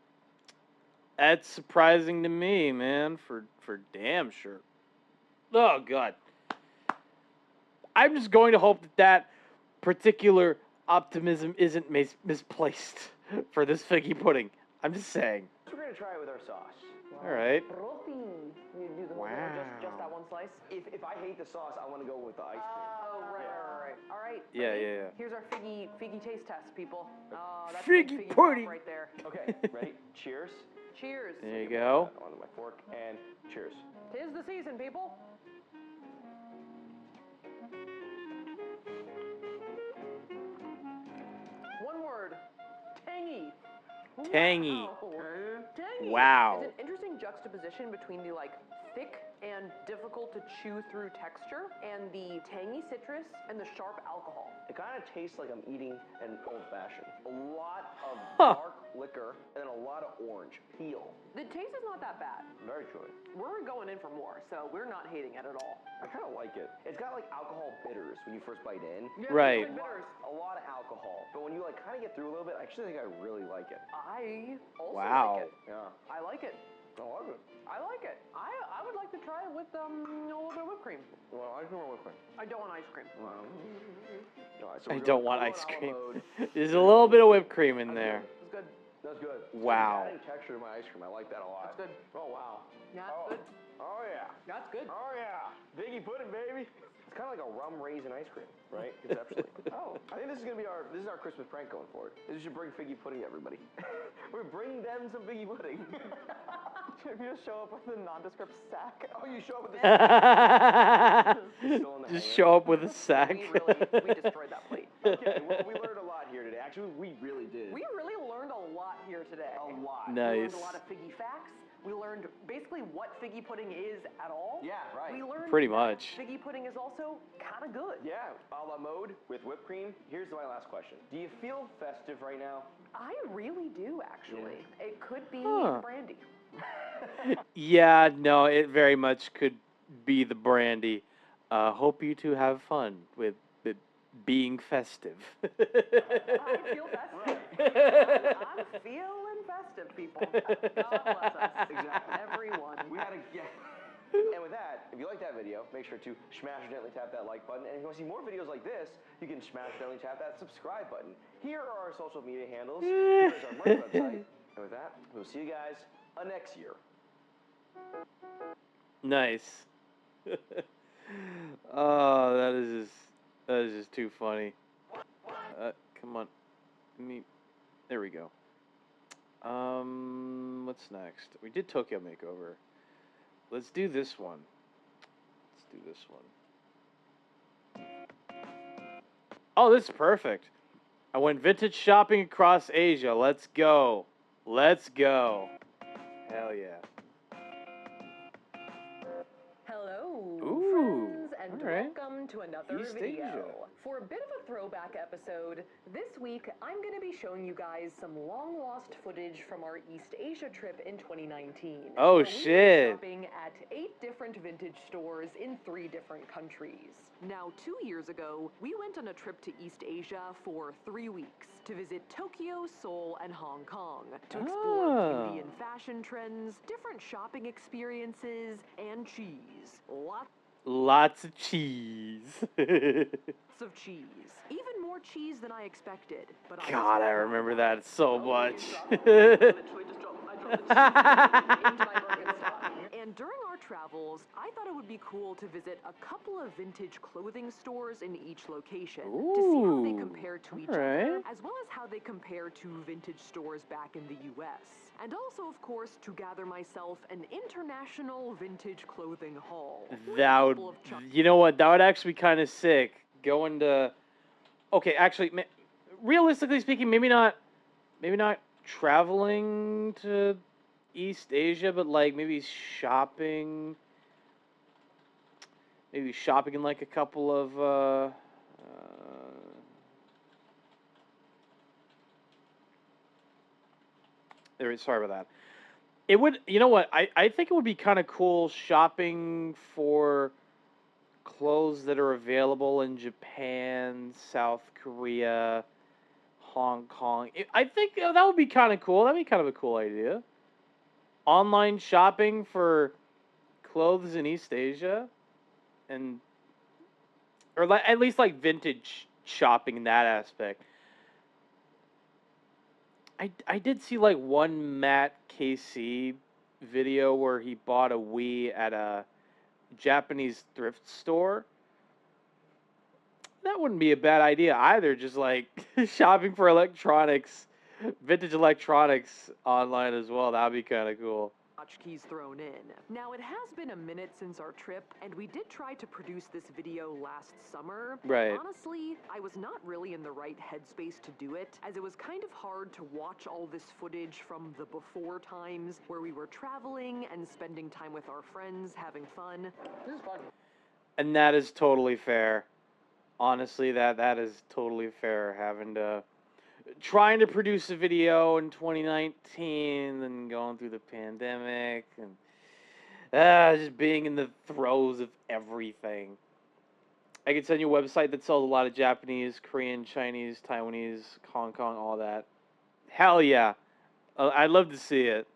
That's surprising to me, man, for damn sure. Oh, God. I'm just going to hope that particular optimism isn't misplaced for this figgy pudding. I'm just saying. We're going to try it with our sauce. All right. Roti. You do the just that one slice? If I hate the sauce, I want to go with the ice cream. Oh, right. All right. Yeah. Here's our figgy taste test, people. Oh, that's figgy figgy pudding right there. Okay, ready? Cheers. Cheers. There you go. Onto my fork and cheers. 'Tis the season, people. One word. Tangy. Tangy. Wow. Tangy. Wow. It's an interesting juxtaposition between the thick and difficult to chew through texture and the tangy citrus and the sharp alcohol. It kind of tastes like I'm eating an old-fashioned. A lot of dark liquor and then a lot of orange peel. The taste is not that bad. Very true. We're going in for more, so we're not hating it at all. I kind of like it. It's got alcohol bitters when you first bite in. Yeah, right. Bitters. A lot of alcohol, but when you kind of get through a little bit, I actually think I really like it. I also Wow. like it. Yeah. I like it. I love it. I like it. I would like to try it with a little bit of whipped cream. Well, ice cream or whipped cream? I don't want ice cream. All right, so I we're don't going want ice on cream. mode. There's a little bit of whipped cream in there. It's good. That's good. Wow. It's adding texture to my ice cream. I like that a lot. That's good. Oh, wow. Yeah, that's good. Oh, yeah. That's good. Oh, yeah. Biggie pudding, baby. It's kind of like a rum raisin ice cream, right? Conceptually. I think this is going to be our Christmas prank going forward. We should bring figgy pudding to everybody. We bring them some figgy pudding. Should we just show up with a nondescript sack? Oh, you show up with the Still in Just show up with a sack. we destroyed that plate. Okay, well, we learned a lot here today. Actually, we really did. We really learned a lot here today. A lot. Nice. We learned a lot of figgy facts. We learned basically what figgy pudding is at all. Yeah, right. We learned Pretty that much. figgy pudding is also kind of good. Yeah, a la mode with whipped cream. Here's my last question. Do you feel festive right now? I really do, actually. Yeah. It could be Huh. brandy. Yeah, no, it very much could be the brandy. Hope you two have fun with being festive. I feel festive. I'm feeling festive, people. God bless us. Exactly. Everyone. We had a And with that, if you like that video, make sure to smash or gently tap that like button. And if you want to see more videos like this, you can smash or gently tap that subscribe button. Here are our social media handles. Here is our merch website. And with that, we'll see you guys next year. Nice. Oh, that is just too funny. Come on. There we go. What's next? We did Tokyo Makeover. Let's do this one. Oh, this is perfect. I went vintage shopping across Asia. Let's go. Hell yeah. Hello, friends, and right. welcome to another East video. Asia. For a bit of a throwback episode, this week I'm going to be showing you guys some long-lost footage from our East Asia trip in 2019. Oh, where shit. We went shopping at 8 different vintage stores in 3 different countries. Now, 2 years ago, we went on a trip to East Asia for 3 weeks to visit Tokyo, Seoul, and Hong Kong to explore beauty and fashion trends, different shopping experiences, and cheese. Lots of cheese. Lots of cheese. Even more cheese than I expected. But God, I remember that so much. And during our travels, I thought it would be cool to visit a couple of vintage clothing stores in each location to see how they compare to each other, as well as how they compare to vintage stores back in the US. And also, of course, to gather myself an international vintage clothing haul. You know what? That would actually be kind of sick. Going to, okay, actually, realistically speaking, maybe not traveling to East Asia, but like maybe shopping in like a couple of sorry about that. It would, you know what, I think it would be kind of cool shopping for clothes that are available in Japan, South Korea, Hong Kong. I think that would be kind of cool. That'd be kind of a cool idea. Online shopping for clothes in East Asia, or at least like vintage shopping in that aspect. I did see like one Matt KC video where he bought a Wii at a Japanese thrift store. That wouldn't be a bad idea either, just like shopping for electronics, vintage electronics online as well. That'd be kind of cool. Keys thrown in. Now, it has been a minute since our trip, and we did try to produce this video last summer. Right. Honestly, I was not really in the right headspace to do it, as it was kind of hard to watch all this footage from the before times where we were traveling and spending time with our friends, having fun. This is fun. And that is totally fair. Honestly, that is totally fair, trying to produce a video in 2019 and going through the pandemic and just being in the throes of everything. I can send you a website that sells a lot of Japanese, Korean, Chinese, Taiwanese, Hong Kong, all that. Hell yeah. I'd love to see it.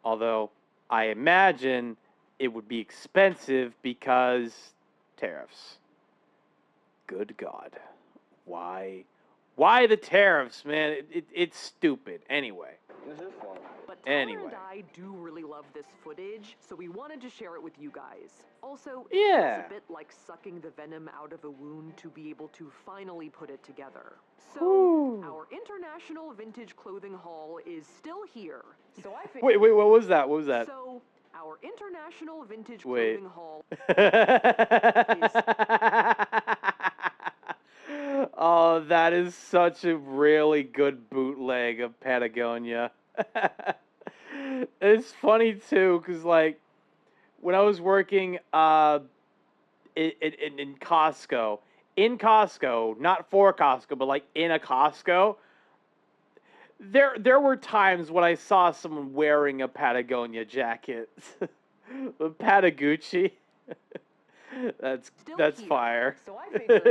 Although I imagine it would be expensive because tariffs. Good God. Why the tariffs, man? It's stupid. Anyway. But Tyler and I do really love this footage, so we wanted to share it with you guys. Also, it's a bit like sucking the venom out of a wound to be able to finally put it together. So, our international vintage clothing haul is still here. So Wait, what was that? So, our international vintage Wait. clothing haul. Oh, that is such a really good bootleg of Patagonia. It's funny too, cause like when I was working in Costco, not for Costco, but like in a Costco, there were times when I saw someone wearing a Patagonia jacket, a Patagucci. That's Here, fire. So I figured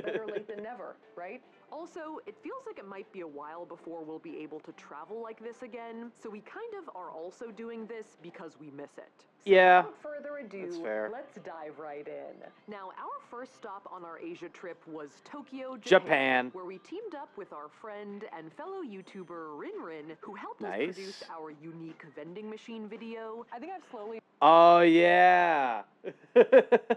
better late than never, right? Also, it feels like it might be a while before we'll be able to travel like this again, so we kind of are also doing this because we miss it. So Yeah, without further ado, that's fair. let's dive right in. Now, our first stop on our Asia trip was Tokyo, Japan. where we teamed up with our friend and fellow YouTuber Rin, who helped us Nice. produce our unique vending machine video. I think I've slowly Oh yeah,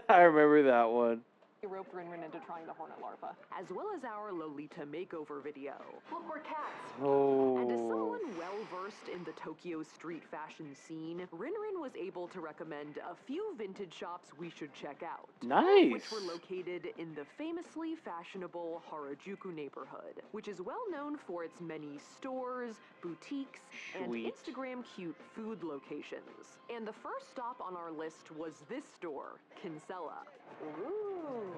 I remember that one. roped Rin into trying the hornet larva, as well as our Lolita makeover video. Look, we're cats! Oh. And as someone well-versed in the Tokyo street fashion scene, Rin was able to recommend a few vintage shops we should check out. Nice. Which were located in the famously fashionable Harajuku neighborhood, which is well known for its many stores, boutiques, and Instagram cute food locations. And the first stop on our list was this store, Kinsella. Ooh.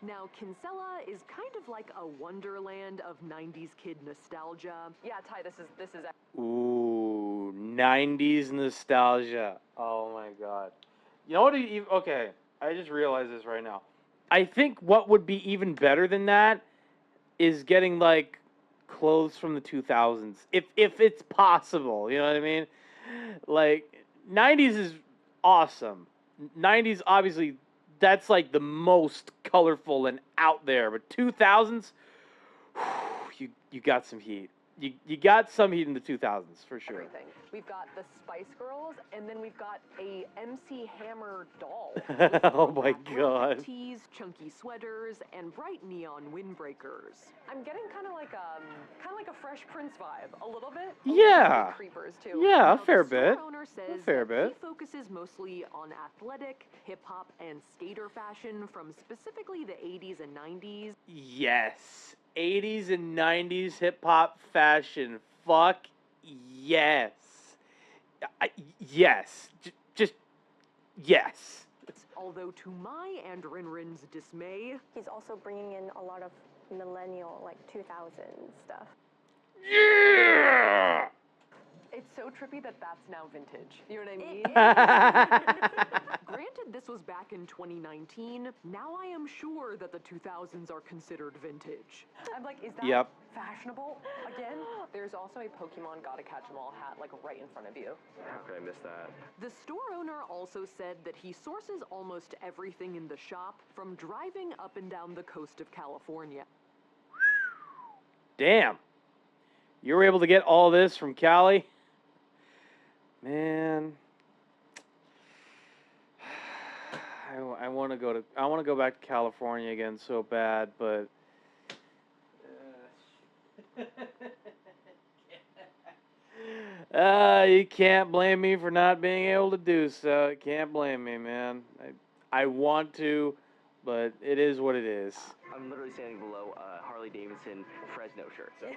Now, Kinsella is kind of like a wonderland of 90s kid nostalgia. Yeah, Ty, this is Ooh, 90s nostalgia. Oh my god. You know what? Okay, I just realized this right now. I think what would be even better than that is getting like clothes from the 2000s, if it's possible. You know what I mean? Like 90s is awesome. 90s obviously that's like the most colorful and out there, but 2000s, you got some heat. You got some heat in the 2000s for sure. Everything. We've got the Spice Girls, and then we've got a MC Hammer doll. Oh my god. Tees, chunky sweaters, and bright neon windbreakers. I'm getting kind of like a Fresh Prince vibe, a little bit. Yeah. Creepers too. Yeah, Now, a fair the store bit. owner says A fair that bit. he focuses mostly on athletic, hip hop, and skater fashion from specifically the 80s and 90s. Yes. 80s and 90s hip-hop fashion. Fuck yes. Yes. Just yes. Although to my and Rin's dismay, he's also bringing in a lot of millennial, like 2000 stuff. Yeah! It's so trippy that that's now vintage. You know what I mean? Granted, this was back in 2019. Now I am sure that the 2000s are considered vintage. I'm like, is that fashionable again? There's also a Pokemon Gotta Catch 'em All hat, like right in front of you. How could I miss that? The store owner also said that he sources almost everything in the shop from driving up and down the coast of California. Damn. You were able to get all this from Cali? Man, I want to go back to California again so bad, but you can't blame me for not being able to do so. You can't blame me, man. I want to, but it is what it is. I'm literally standing below a Harley Davidson Fresno shirt, so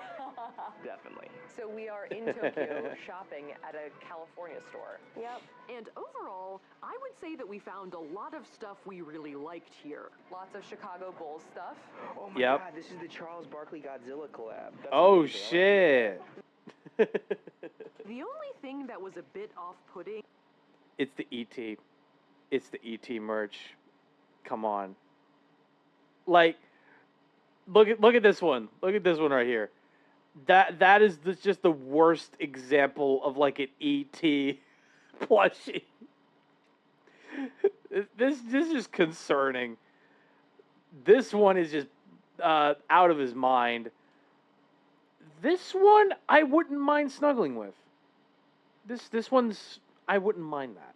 definitely. So we are in Tokyo shopping at a California store. Yep. And overall, I would say that we found a lot of stuff we really liked here. Lots of Chicago Bulls stuff. Oh my god, this is the Charles Barkley Godzilla collab. That's Oh amazing. shit. The only thing that was a bit off-putting... It's the ET. It's the ET merch. Come on. Like, look at this one. Look at this one right here. That is just the worst example of like an ET plushie. This is just concerning. This one is just out of his mind. This one I wouldn't mind snuggling with. This one's I wouldn't mind that.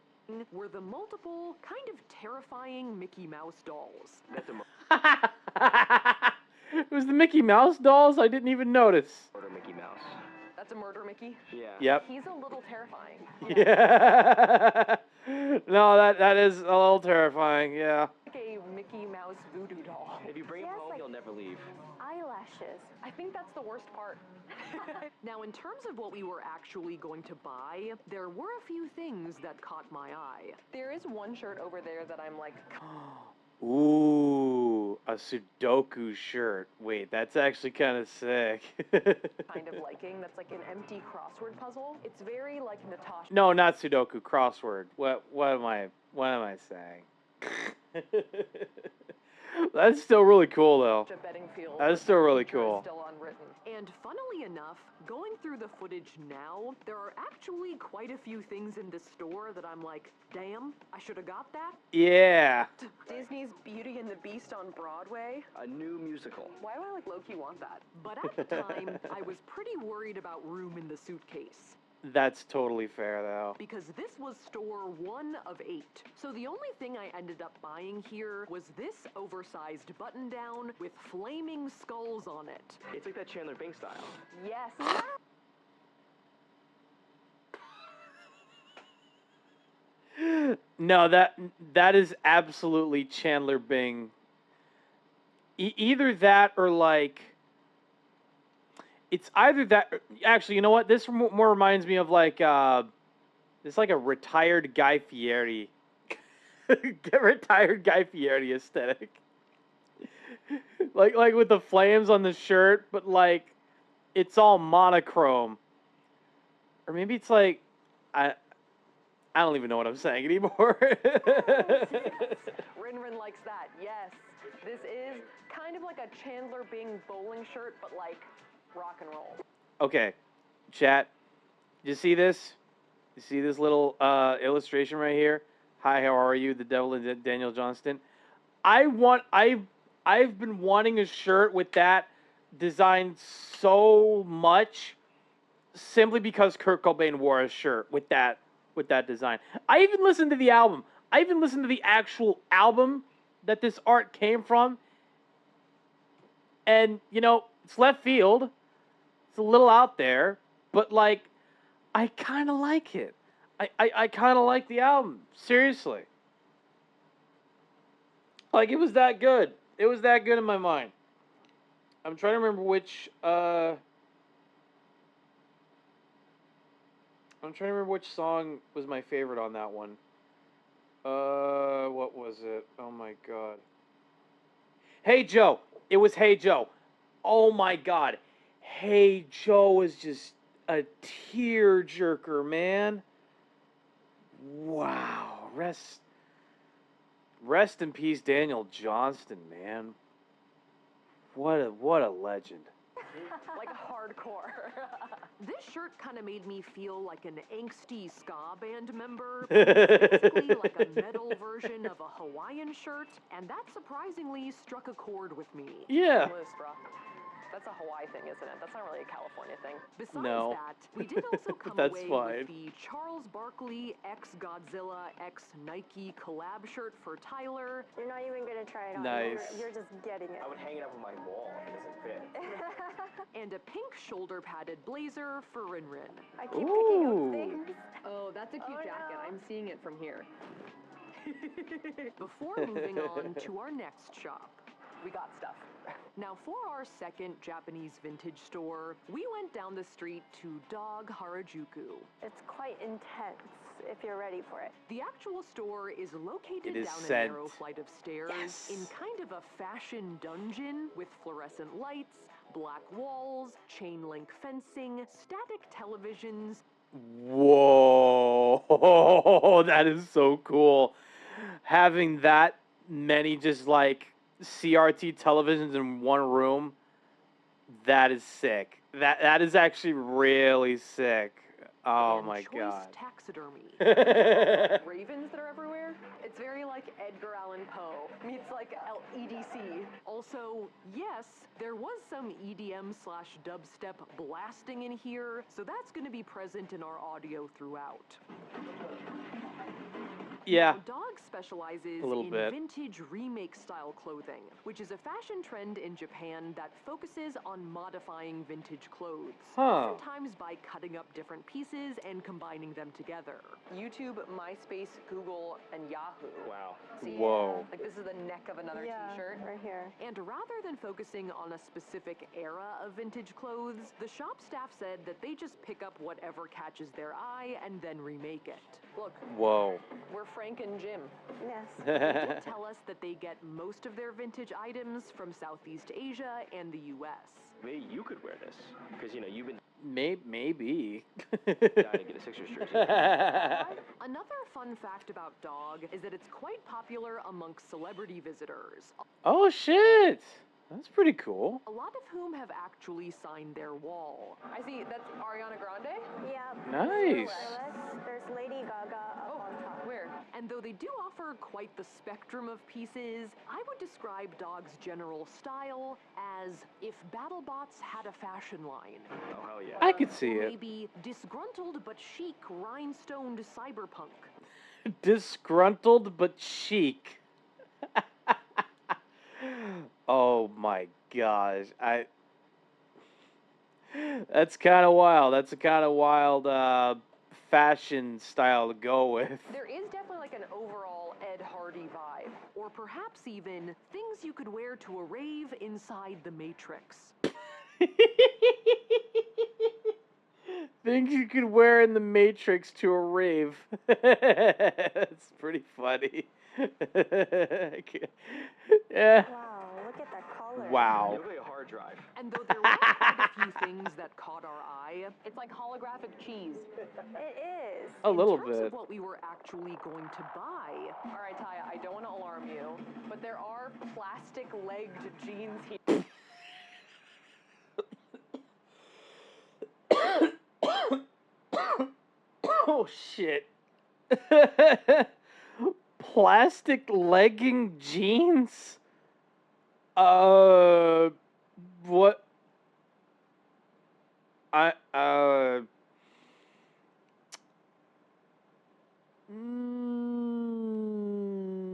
Were the multiple, kind of terrifying Mickey Mouse dolls. It was the Mickey Mouse dolls? I didn't even notice. Order Mickey Mouse. That's That's a murder Mickey? Yeah. Yep. He's a little terrifying. Yeah. No, that is a little terrifying, yeah. Like a Mickey Mouse voodoo doll. If you bring him home, he'll never leave. Eyelashes. I think that's the worst part. Now, in terms of what we were actually going to buy, there were a few things that caught my eye. There is one shirt over there that I'm like... Ooh, a Sudoku shirt. Wait, that's actually kind of sick. kind of liking. That's like an empty crossword puzzle. It's very like Natasha. No, not Sudoku, crossword. What am I saying? That's still really cool though. That's still really cool. Still unwritten. And funnily enough, going through the footage now, there are actually quite a few things in this store that I'm like, damn, I should have got that. Yeah. Disney's Beauty and the Beast on Broadway. A new musical. Why do I like low-key want that? But at the time, I was pretty worried about room in the suitcase. That's totally fair though. Because this was store 1 of 8. So the only thing I ended up buying here was this oversized button-down with flaming skulls on it. It's like that Chandler Bing style. Yes. No, that is absolutely Chandler Bing. Either that or like... It's either that... Actually, you know what? This more reminds me of like... it's like a retired Guy Fieri. Retired Guy Fieri aesthetic. like with the flames on the shirt, but like... It's all monochrome. Or maybe it's like... I don't even know what I'm saying anymore. Rin likes that, yes. This is kind of like a Chandler Bing bowling shirt, but like rock and roll. Okay, chat. You see this? You see this little illustration right here? Hi, how are you? The Devil and Daniel Johnston. I've been wanting a shirt with that design so much, simply because Kurt Cobain wore a shirt with that design. I even listened to the album. I even listened to the actual album that this art came from. And, you know, it's left field. It's a little out there. But, like, I kind of like it. I kind of like the album. Seriously. Like, it was that good. It was that good in my mind. I'm trying to remember which... I'm trying to remember which song was my favorite on that one. What was it? Oh my god. Hey Joe! It was Hey Joe. Oh my god. Hey Joe was just a tearjerker, man. Wow. Rest in peace, Daniel Johnston, man. What a legend. Like hardcore. This shirt kind of made me feel like an angsty ska band member. Basically like a metal version of a Hawaiian shirt, and that surprisingly struck a chord with me. Yeah. That's a Hawaii thing, isn't it? That's not really a California thing. Besides No. that, we did also come That's away fine. with the Charles Barkley X Godzilla X Nike collab shirt for Tyler. You're not even gonna try it on. Nice. You're just getting it. I would hang it up on my wall if it doesn't fit. And a pink shoulder-padded blazer for Rin. I keep picking up things. Oh, that's a cute jacket. No. I'm seeing it from here. Before moving on to our next shop, we got stuff. Now, for our second Japanese vintage store, we went down the street to Dog Harajuku. It's quite intense if you're ready for it. The actual store is located It is down a sent. narrow flight of stairs in kind of a fashion dungeon with fluorescent lights, black walls, chain link fencing, static televisions. Whoa, that is so cool. Having that many just like CRT televisions in one room, that is sick. That is actually really sick. Oh and my choice god. Taxidermy. Ravens that are everywhere. It's very like Edgar Allan Poe meets like EDC. Also, yes, there was some EDM/dubstep blasting in here, so that's going to be present in our audio throughout. Yeah. Now, Dog specializes A little in bit. vintage remake style clothing, which is a fashion trend in Japan that focuses on modifying vintage clothes, oftentimes by cutting up different pieces and combining them together. YouTube, MySpace, Google, and Yahoo. Wow. See, Whoa. Like this is the neck of another t-shirt. Right here. And rather than focusing on a specific era of vintage clothes, the shop staff said that they just pick up whatever catches their eye and then remake it. Look. Whoa. We're Frank and Jim. Yes. They did tell us that they get most of their vintage items from Southeast Asia and the U.S. Maybe you could wear this, because, you know, you've been Maybe. dying to get a Sixers jersey. Another fun fact about Dog is that it's quite popular amongst celebrity visitors. Oh shit. That's pretty cool. A lot of whom have actually signed their wall. I see, that's Ariana Grande? Yeah. Nice. There's Lady Gaga up on top. Where? And though they do offer quite the spectrum of pieces, I would describe Dog's general style as if BattleBots had a fashion line. Oh, hell yeah. I could see Or it. maybe disgruntled but chic rhinestoned cyberpunk. Disgruntled but chic. Oh my gosh. That's kind of wild. That's a kind of wild fashion style to go with. There is definitely like an overall Ed Hardy vibe. Or perhaps even things you could wear to a rave inside the Matrix. Things you could wear in the Matrix to a rave. That's pretty funny. Yeah. Wow, look at that color. Wow. You look like a hard drive. And though there were quite a few things that caught our eye, It's like holographic cheese. It is. A little in terms bit. of what we were actually going to buy. All right, Taya, I don't want to alarm you, but there are plastic-legged jeans here. Oh shit. Plastic legging jeans? What?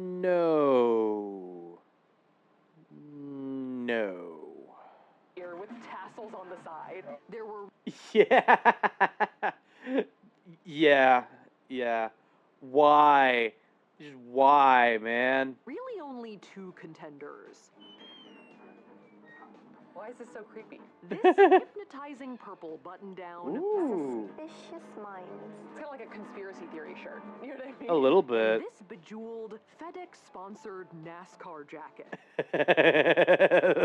No. No. Here with tassels on the side. There were Yeah. Yeah. Why? Just why, man? really only two contenders. Why is this so creepy? This hypnotizing purple button-down. Ooh. Suspicious minds. It's kind of like a conspiracy theory shirt. You know what I mean? A little And bit. this bejeweled FedEx-sponsored NASCAR jacket.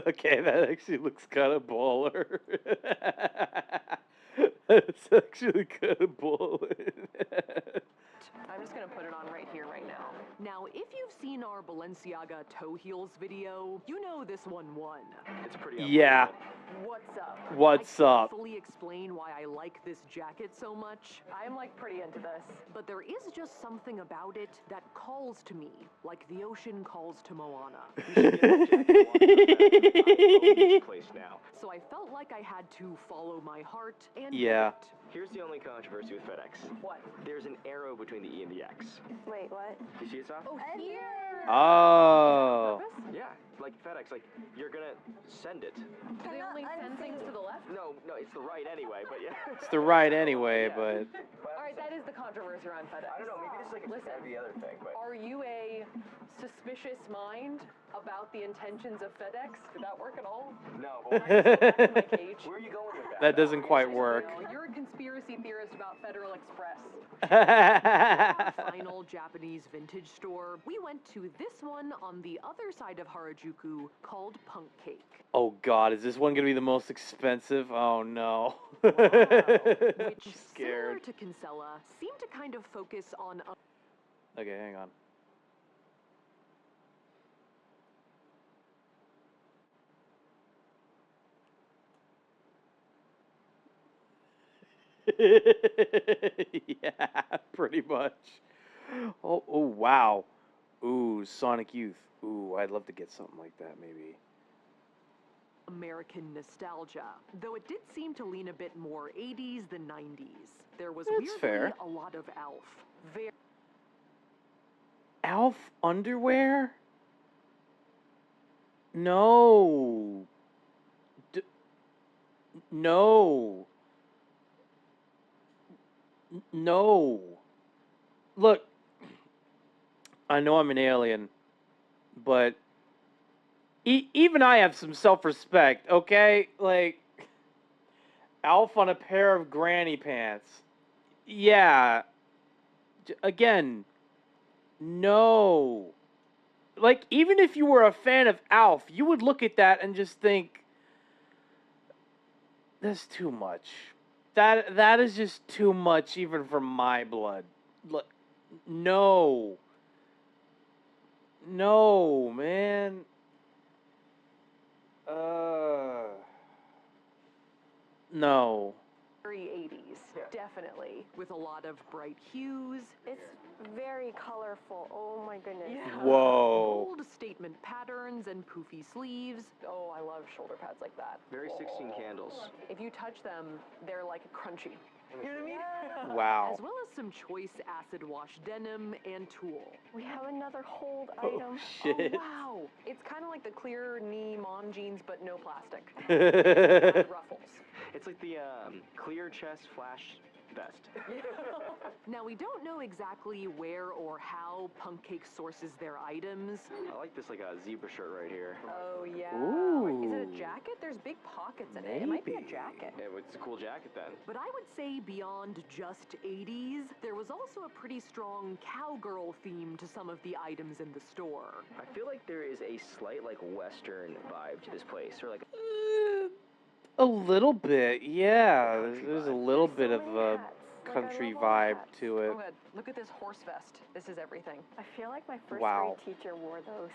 Okay, that actually looks kind of baller. That's actually kind of baller. I'm just going to put it on right here, right now. Now, if you've seen our Balenciaga toe heels video, you know this one won. It's pretty Yeah. What's up? What's I can't up? fully explain why I like this jacket so much. I'm like pretty into this. But there is just something about it that calls to me, like the ocean calls to Moana. place now. So I felt like I had to follow my heart and Yeah. do it. Here's the only controversy with FedEx. What? There's an arrow between the E and the X. Wait, what? You see it, Saf? Oh, here! Oh. Yeah, like FedEx, like, you're gonna send it. Do they only send things to the left? No, it's the right anyway, but yeah. It's the right anyway, but All right, that is the controversy around FedEx. I don't know, maybe this is like Listen, every other thing, but... are you a suspicious mind about the intentions of FedEx? Did that work at all? No. Can I just go back to my cage? Where are you going with that? that doesn't quite work. You're a conspiracy theorist about Federal Express. Our final Japanese vintage store, we went to this one on the other side of Harajuku called Punk Cake. Oh god, is this one gonna be the most expensive? Oh no. Which, I'm similar scared. to Kinsella, seemed to kind of focus on Okay, hang on. Yeah, pretty much. Oh, wow. Ooh, Sonic Youth. Ooh, I'd love to get something like that, maybe. American nostalgia, though it did seem to lean a bit more 80s than 90s. There was That's weirdly fair. a lot of Alf. Very Alf underwear? No. No. No. Look, I know I'm an alien, but even I have some self-respect, okay? Like, Alf on a pair of granny pants. Yeah. Again, no. Like, even if you were a fan of Alf, you would look at that and just think, that's too much. That is just too much even for my blood. No. No, man. No. Very 80s, definitely. With a lot of bright hues. It's very colorful. Oh my goodness. Yeah. Whoa. Bold statement patterns and poofy sleeves. Oh, I love shoulder pads like that. Very 16 candles. If you touch them, they're like crunchy. You know what I mean? Wow. As well as some choice acid wash denim and tulle. We have another hold Oh, item. shit. Oh, wow. It's kind of like the clear knee mom jeans, but no plastic. Ruffles. It's like the clear chest flash vest. Now, we don't know exactly where or how Punk Cake sources their items. I like this like a zebra shirt right here. Oh, yeah. Ooh. Is it a jacket? There's big pockets in it. It might be a jacket. Yeah, it's a cool jacket then. But I would say beyond just 80s, there was also a pretty strong cowgirl theme to some of the items in the store. I feel like there is a slight like Western vibe to this place, or like A little bit, yeah. There's a little bit of a country vibe to it. Oh, good. Look at this horse vest. This is everything. I feel like my first Wow. grade teacher wore those.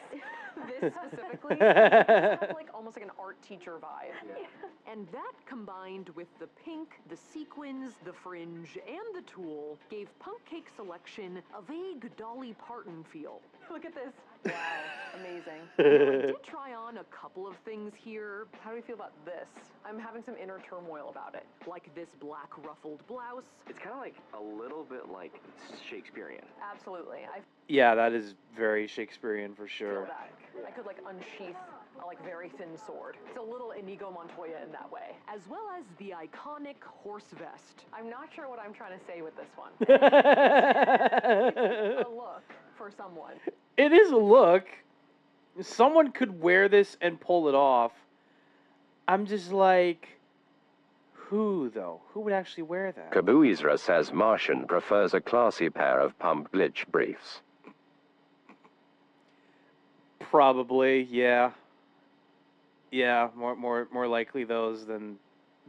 This specifically has like almost like an art teacher vibe. Yeah. And that combined with the pink, the sequins, the fringe, and the tulle gave Punk Cake selection a vague Dolly Parton feel. Look at this. Wow, amazing. Now, I did try on a couple of things here. How do we feel about this? I'm having some inner turmoil about it. Like this black ruffled blouse. it's kind of like a little bit like Shakespearean. Absolutely. I Yeah, that is very Shakespearean for feel sure. that. I could like unsheath a like very thin sword. It's a little Inigo Montoya in that way. As well as the iconic horse vest. I'm not sure what I'm trying to say with this one. It's a look for someone. It is a look. Someone could wear this and pull it off. I'm just like, who though? Who would actually wear that? Kabuizra says Martian prefers a classy pair of pump glitch briefs. Probably, yeah. Yeah, more likely those than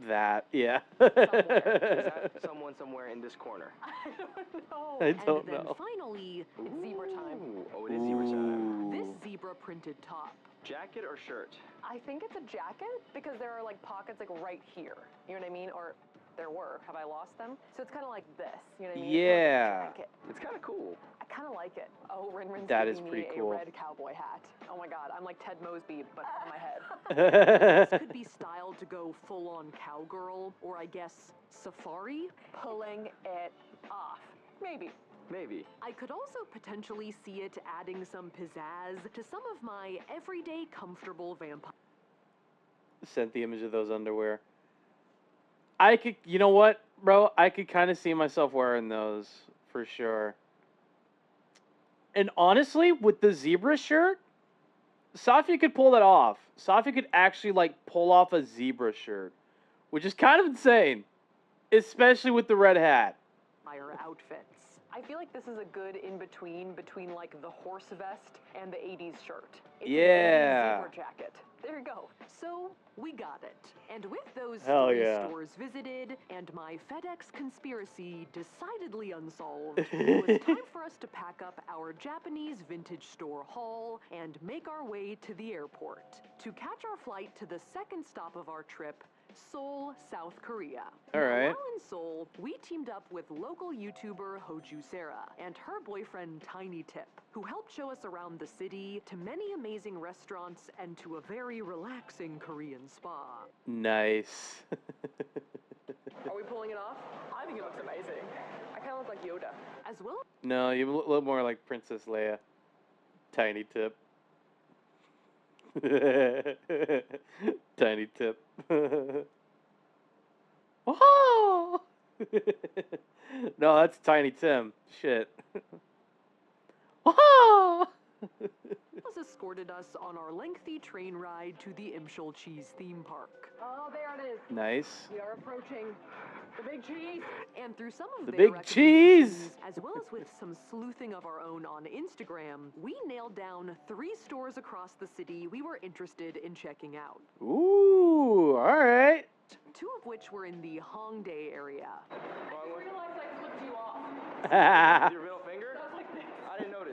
that. Yeah. Is that someone somewhere in this corner? I don't know. I don't and then know. finally, it's zebra time. Oh, it is zebra time. This zebra printed top. Jacket or shirt? I think it's a jacket because there are like pockets like right here. You know what I mean? Or there were. Have I lost them? So it's kind of like this. You know what I mean? Yeah. It's, like a jacket. It's kind of cool. I kind of like it. Oh, Rinrin's That giving is me pretty a cool. red cowboy hat. Oh my God, I'm like Ted Mosby, but on my head. This could be styled to go full-on cowgirl, or I guess safari. Pulling it off. Maybe. Maybe. I could also potentially see it adding some pizzazz to some of my everyday comfortable vampire. Sent the image of those underwear. I could, you know what, bro? I could kind of see myself wearing those for sure. And honestly, with the zebra shirt, Safia could pull that off. Safia could actually like pull off a zebra shirt, which is kind of insane, especially with the red hat. Outfits. I feel like this is a good between like the horse vest and the 80s shirt. It's Yeah. an 80s zebra jacket. There you go. So we got it. And with those Hell 3 yeah. stores visited and my FedEx conspiracy decidedly unsolved, it was time for us to pack up our Japanese vintage store haul and make our way to the airport to catch our flight to the second stop of our trip, Seoul, South Korea. All right. Now, while in Seoul, we teamed up with local YouTuber Hoju Sarah and her boyfriend Tiny Tip, who helped show us around the city, to many amazing restaurants, and to a very relaxing Korean spa. Nice. Are we pulling it off? I think it looks amazing. I kind of look like Yoda. As well. No, you look more like Princess Leia. Tiny tip. Tiny tip. Oh! No, that's Tiny Tim. Shit. Oh! Escorted us on our lengthy train ride to the Imshal Cheese theme park. Oh, there it is. Nice. We are approaching the big cheese. And through some of The their big cheese! recommendations, as well as with some sleuthing of our own on Instagram, we nailed down 3 stores across the city we were interested in checking out. Ooh, alright. 2 of which were in the Hongdae area. I realized I flipped you off. With your middle finger? I didn't notice.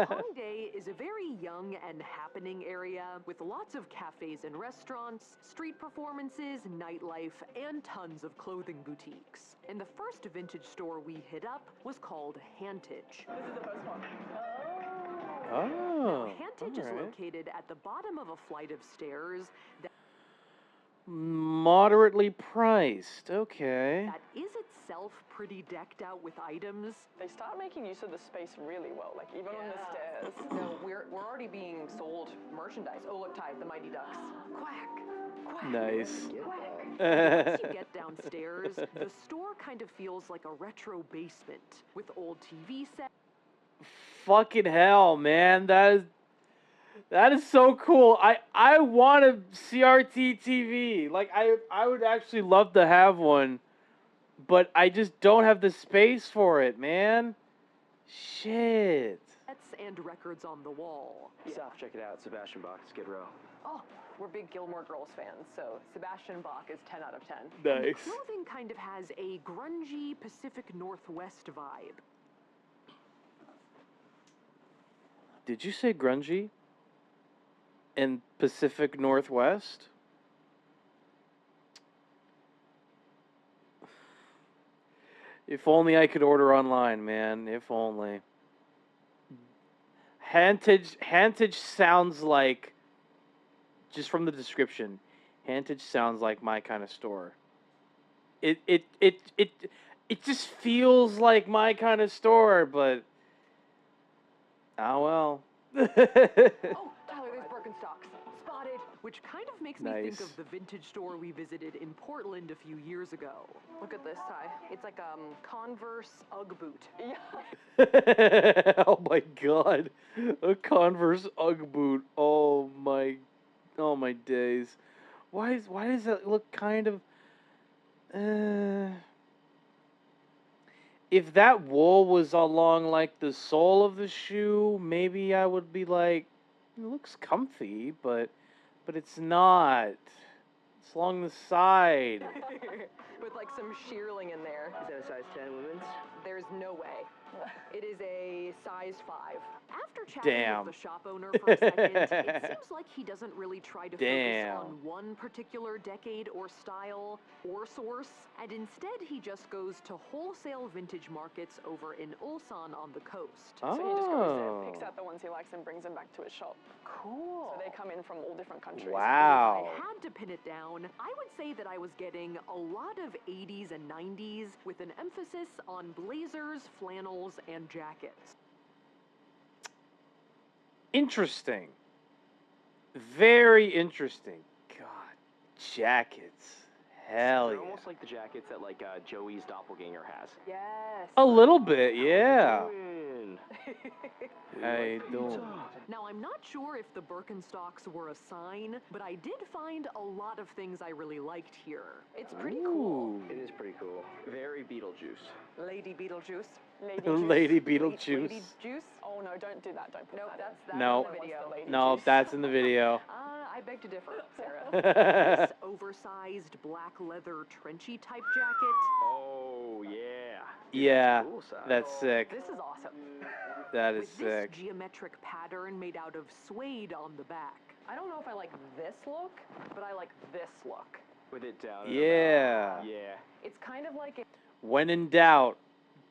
Hongdae is a very young and happening area with lots of cafes and restaurants, street performances, nightlife, and tons of clothing boutiques. And the first vintage store we hit up was called Hantage. This is the first one. Oh. Hantage is located at the bottom of a flight of stairs that Moderately priced. Okay. that is itself pretty decked out with items. They start making use of the space really well, like even on the stairs. No, we're already being sold merchandise. Oh, look, Ty, the Mighty Ducks. Quack. Nice. Once you get downstairs, the store kind of feels like a retro basement with old TV sets. Fucking hell, man. That is so cool. I want a CRT TV. Like I would actually love to have one, but I just don't have the space for it, man. Shit. And records on the wall. Saf, check it out. Sebastian Bach, Skid Row. Oh, we're big Gilmore Girls fans, so Sebastian Bach is 10 out of 10. And the clothing kind of has a grungy Pacific Northwest vibe. Did you say grungy? In Pacific Northwest? If only I could order online, man. If only. Hantage sounds like, just from the description, Hantage sounds like my kind of store. It just feels like my kind of store, but oh well. Oh, Tyler, there's Birkenstocks. Spotted. Which kind of makes me think of the vintage store we visited in Portland a few years ago. Look at this, Ty. It's like Converse Ugg boot. Yeah. Oh my god. A Converse Ugg boot. Oh my days. Why does that look kind of if that wool was along like the sole of the shoe, maybe I would be like, it looks comfy, but it's not. It's along the side. With like some shearling in there. Is that a size 10 women's? There's no way. It is a size 5. After chatting with the shop owner for a second, it seems like he doesn't really try to focus on one particular decade or style or source, and instead he just goes to wholesale vintage markets over in Ulsan on the coast. So he just goes there, picks out the ones he likes, and brings them back to his shop. Cool. So they come in from all different countries. Wow. If I had to pin it down, I would say that I was getting a lot of 80s and 90s with an emphasis on blazers, flannels, and jackets. Interesting. Very interesting. God, jackets. Hell They're yeah. almost like the jackets that like Joey's doppelganger has. Yes. A little bit, yeah. Hey, now, I'm not sure if the Birkenstocks were a sign, but I did find a lot of things I really liked here. It's pretty cool. It is pretty cool. Very Beetlejuice. Lady Beetlejuice. Lady Beetlejuice. Lady Juice. Oh no, don't do that. Don't put Nope, that. that's No. in the video. No, that's in the video. I beg to differ, Sarah. This oversized black leather trenchy type jacket. Oh, yeah. Yeah, that's sick. This is awesome. That is With sick. this geometric pattern made out of suede on the back. I don't know if I like this look, but I like this look. With it down. Yeah. Yeah. It's kind of like When in doubt,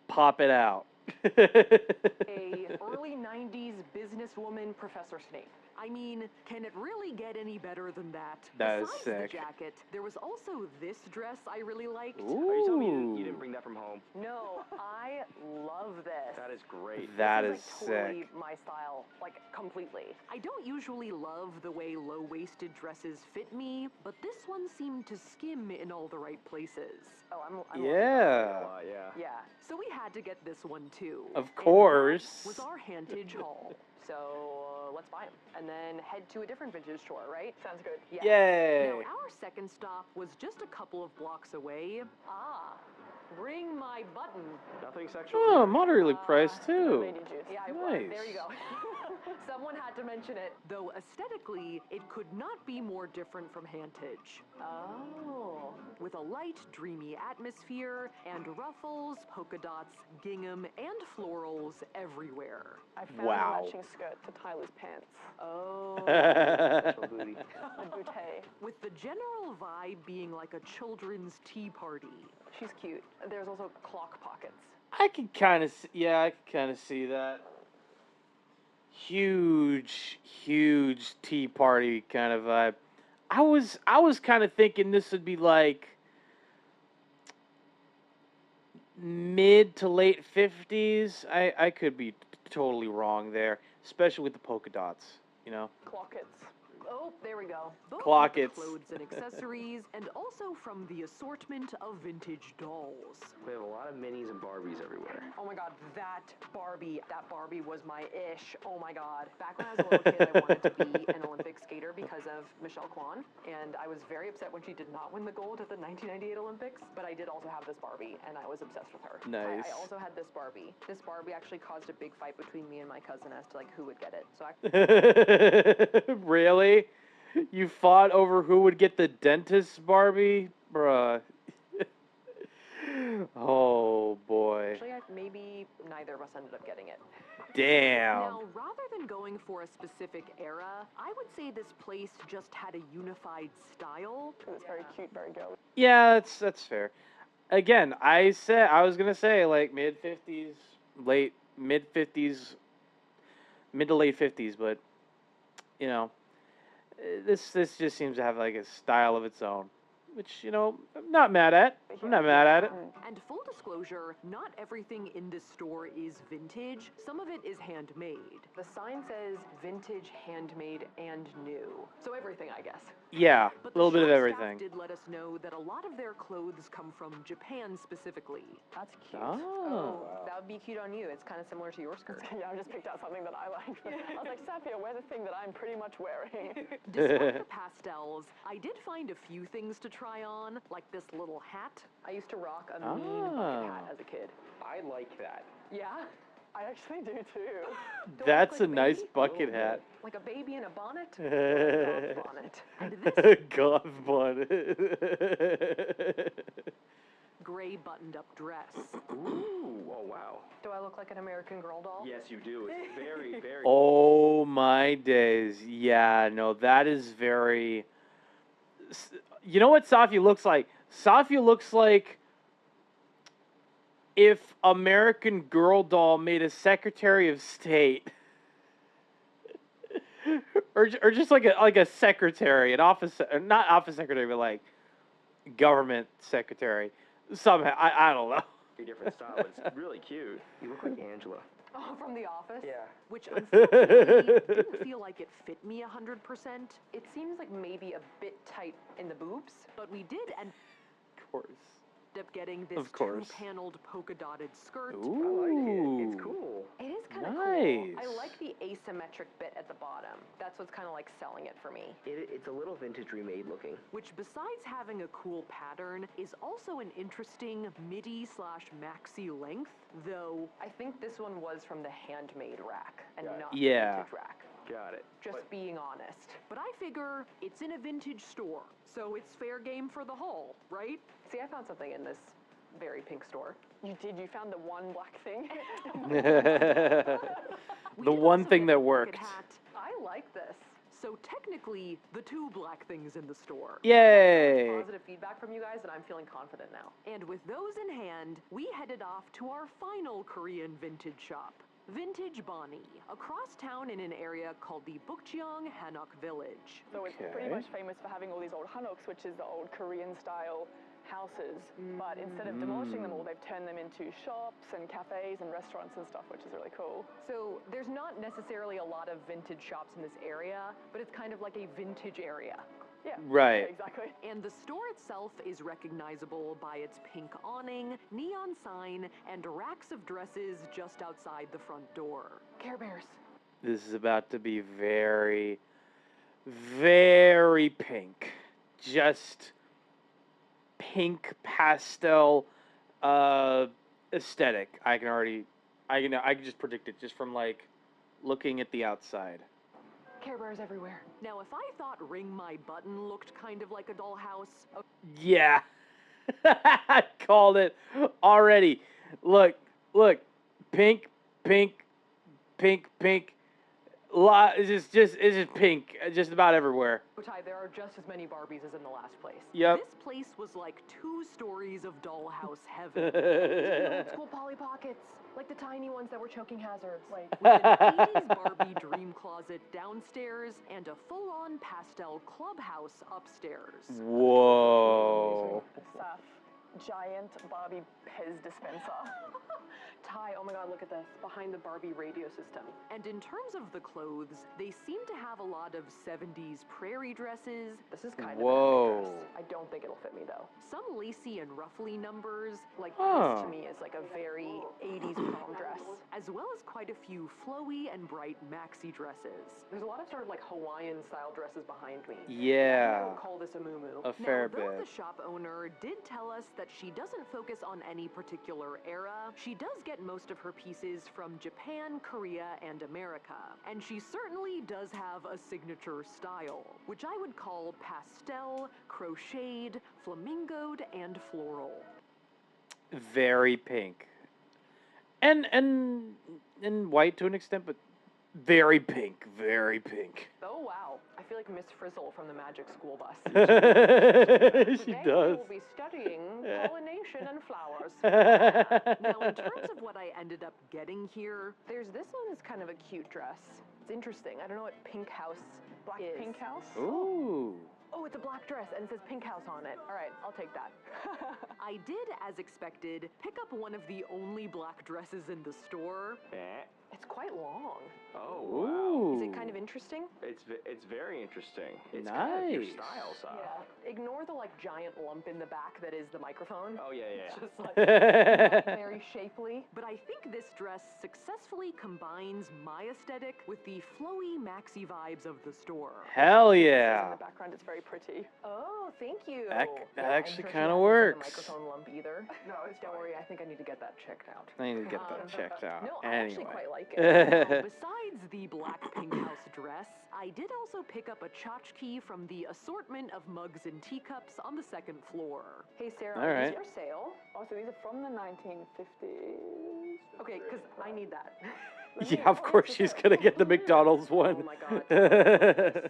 pop it out. A early 90s businesswoman Professor Snape. I mean, can it really get any better than that? That is Besides sick. the jacket, there was also this dress I really liked. Are you telling me Ooh. you didn't bring that from home? No, I love this. That is great. That This is is like totally sick. my style, like completely. I don't usually love the way low-waisted dresses fit me, but this one seemed to skim in all the right places. Oh, I'm Yeah. yeah. So we had to get this one too. Of And course. that was our Hantage haul. So let's buy them and then head to a different vintage store, right? Sounds good. Yeah. Yay. Now our second stop was just a couple of blocks away. Ah, ring my button. Nothing sexual. Oh, moderately priced too. Yeah, Nice. there you go. Someone had to mention it. Though aesthetically, it could not be more different from Hantage. Oh. With a light, dreamy atmosphere and ruffles, polka dots, gingham, and florals everywhere. I found Wow. a matching skirt to Tyler's pants. Oh. Sexual booty. The bouquet. With the general vibe being like a children's tea party. She's cute. There's also clock pockets. I can kind of, I can kind of see that. Huge tea party kind of vibe. I was kind of thinking this would be like mid to late 50s. I could be totally wrong there, especially with the polka dots, you know. Clockets. Oh, there we go. Both Clockets. with clothes and accessories, and also from the assortment of vintage dolls. We have a lot of minis and Barbies everywhere. Oh my god, that Barbie was my ish. Oh my god. Back when I was a little kid, I wanted to be an Olympic skater because of Michelle Kwan, and I was very upset when she did not win the gold at the 1998 Olympics, but I did also have this Barbie, and I was obsessed with her. Nice. I also had this Barbie. This Barbie actually caused a big fight between me and my cousin as to like who would get it. So I Really? You fought over who would get the dentist Barbie? Bruh. Oh, boy. actually, maybe neither of us ended up getting it. Damn. Now, rather than going for a specific era, I would say this place just had a unified style. It was very cute, very girly. Yeah, that's fair. Again, I was gonna say like mid to late 50s, but you know, this just seems to have like a style of its own, which I'm not mad at. I'm not mad at it. And full disclosure, not everything in this store is vintage. Some of it is handmade. The sign says vintage, handmade, and new. So everything, I guess. Yeah, But a little bit of shop everything. staff did let us know that a lot of their clothes come from Japan specifically. That's cute. Oh. That would be cute on you. It's kind of similar to your skirt. Yeah, I just picked out something that I liked. I was like, Safia, wear the thing that I'm pretty much wearing. Despite the pastels, I did find a few things to try on, like this little hat. I used to rock a mean bucket hat as a kid. I like that. Yeah? I actually do too. That's a nice bucket hat. Like a baby in a bonnet? Goth bonnet. And this Goth bonnet. gray buttoned-up dress. Ooh, oh wow. Do I look like an American Girl doll? Yes, you do. It's very, very. Oh my days. Yeah, no, that is very. You know what Safia looks like? Safia looks like if American Girl doll made a Secretary of State. or just like a secretary, an office, not office secretary, but like government secretary. Somehow, I don't know. Very different style. It's really cute. You look like Angela. Oh, from The Office? Yeah. Which unfortunately didn't feel like it fit me 100%. It seems like maybe a bit tight in the boobs, but we did end Of course. up getting this Of course. two-paneled polka-dotted skirt. Ooh. I like it. It's cool. It is kind of Nice. cool. I like the asymmetric bit at the bottom. That's what's kind of like selling it for me. It's a little vintage remade looking. Which, besides having a cool pattern, is also an interesting midi/maxi length, though I think this one was from the handmade rack and not the vintage rack. Got it. Just being honest. But I figure it's in a vintage store, so it's fair game for the haul, right? See, I found something in this very pink store. You did? You found the one black thing? The one thing that worked. I like this. So technically, the two black things in the store. Yay! Positive feedback from you guys, and I'm feeling confident now. And with those in hand, we headed off to our final Korean vintage shop. Vintage Bonnie, across town in an area called the Bukjeong Hanok Village. So it's pretty much famous for having all these old hanoks, which is the old Korean-style houses. But instead of demolishing them all, they've turned them into shops and cafes and restaurants and stuff, which is really cool. So there's not necessarily a lot of vintage shops in this area, but it's kind of like a vintage area. Yeah, right. Exactly. And the store itself is recognizable by its pink awning, neon sign, and racks of dresses just outside the front door. Care Bears. This is about to be very, very pink. Just pink pastel aesthetic. I can just predict it just from like looking at the outside. Care Bears everywhere. Now, if I thought Ring My Button looked kind of like a dollhouse... Yeah. I called it already. Look. Pink. It's just pink, just about everywhere. Ty, there are just as many Barbies as in the last place. Yep. This place was like 2 stories of dollhouse heaven. Old school Polly Pockets, like the tiny ones that were choking hazards. Like with an 80s Barbie dream closet downstairs and a full-on pastel clubhouse upstairs. Whoa. Giant Barbie Pez dispenser. Ty, oh my god, look at this. Behind the Barbie radio system. And in terms of the clothes, they seem to have a lot of 70s prairie dresses. This is kind of Whoa. a dress. I don't think it'll fit me though. Some lacy and ruffly numbers, like this to me is like a very 80s prom dress. As well as quite a few flowy and bright maxi dresses. There's a lot of sort of like Hawaiian style dresses behind me. Yeah. I would call this a muumuu. A fair now, though bit. The shop owner did tell us that she doesn't focus on any particular era, she does get most of her pieces from Japan, Korea, and America. And she certainly does have a signature style, which I would call pastel, crocheted, flamingoed, and floral. Very pink. And white to an extent, but very pink. Oh wow, I feel like Miss Frizzle from the Magic School Bus. She Today does. we'll be studying pollination and flowers. Now, in terms of what I ended up getting here, There's this one is kind of a cute dress. It's interesting. I don't know what Pink House Black is. Pink House? Ooh. Oh, it's a black dress and it says Pink House on it. All right, I'll take that. I did, as expected, pick up one of the only black dresses in the store. It's quite long. Oh, wow. Is it kind of interesting? It's very interesting. It's nice. kind of your style, so. Yeah. Ignore the like giant lump in the back that is the microphone. Oh, yeah. It's just like very shapely. But I think this dress successfully combines my aesthetic with the flowy maxi vibes of the store. Hell In yeah. the background, it's very pretty. Oh, thank you. That Yeah, actually I'm sure she kinda hasn't said works. The microphone lump either. No, don't worry. I think I need to get that checked out. I need to get that checked out. No, I actually Anyway. quite like it. Now, besides the black Pink House dress, I did also pick up a tchotchke from the assortment of mugs and teacups on the 2nd floor. Hey, Sarah, All are right. these for sale? Oh, so these are from the 1950s. Okay, because I need that. Yeah, of course she's gonna get the McDonald's one. Oh my god.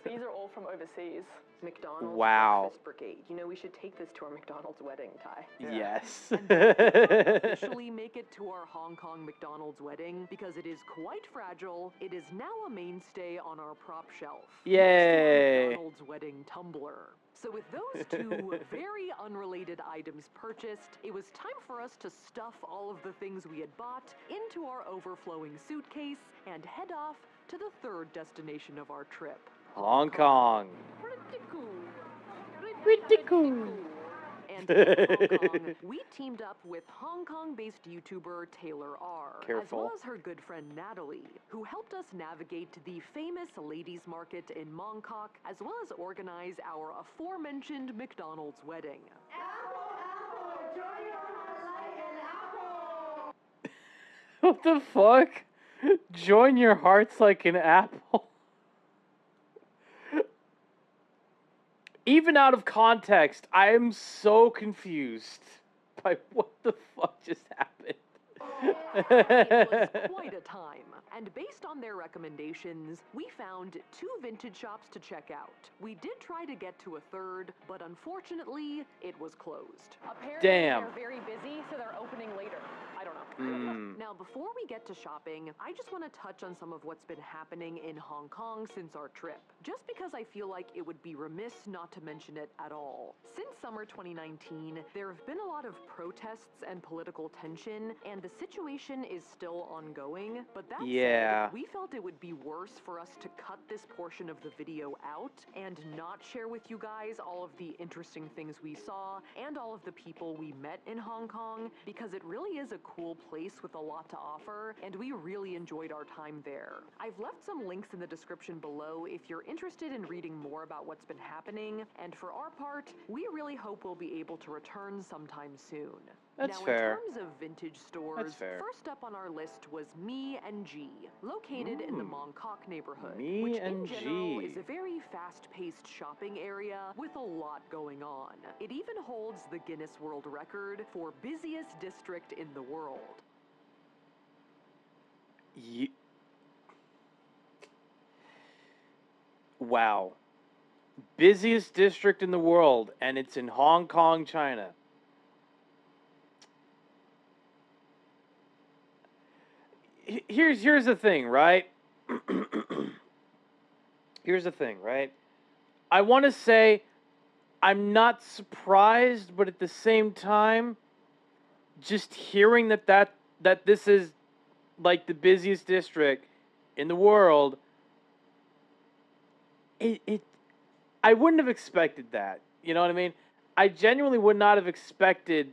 These are all from overseas. McDonald's Wow. Breakfast Brigade. You know, we should take this to our McDonald's wedding, Ty. Yes. Officially make it to our Hong Kong McDonald's wedding because it is quite fragile. It is now a mainstay on our prop shelf. Yay. McDonald's wedding tumbler. So with those two very unrelated items purchased, it was time for us to stuff all of the things we had bought into our overflowing suitcase and head off to the 3rd destination of our trip. Hong Kong. Pretty cool. And in Hong Kong, we teamed up with Hong Kong-based YouTuber Taylor R. Careful. As well as her good friend Natalie, who helped us navigate the famous ladies' market in Mongkok, as well as organize our aforementioned McDonald's wedding. What the fuck? Join your hearts like an apple. Even out of context, I am so confused by what the fuck just happened. It was quite a time, and based on their recommendations, we found 2 vintage shops to check out. We did try to get to a third, but unfortunately, it was closed. Apparently, Damn. they're very busy, so they're opening later. I don't know. Now, before we get to shopping, I just want to touch on some of what's been happening in Hong Kong since our trip, just because I feel like it would be remiss not to mention it at all. Since summer 2019, there have been a lot of protests and political tension, and the situation is still ongoing, but that said, we felt it would be worse for us to cut this portion of the video out and not share with you guys all of the interesting things we saw and all of the people we met in Hong Kong, because it really is a cool place with a lot to offer, and we really enjoyed our time there. I've left some links in the description below if you're interested in reading more about what's been happening, and for our part, we really hope we'll be able to return sometime soon. That's now, fair. in terms of vintage stores, first up on our list was Me and G, located in the Mong Kok neighborhood, which in general is a very fast-paced shopping area with a lot going on. It even holds the Guinness World Record for busiest district in the world. Wow. Busiest district in the world, and it's in Hong Kong, China. Here's the thing, right? Here's the thing, right? I want to say I'm not surprised, but at the same time, just hearing that this is like the busiest district in the world, I wouldn't have expected that. You know what I mean? I genuinely would not have expected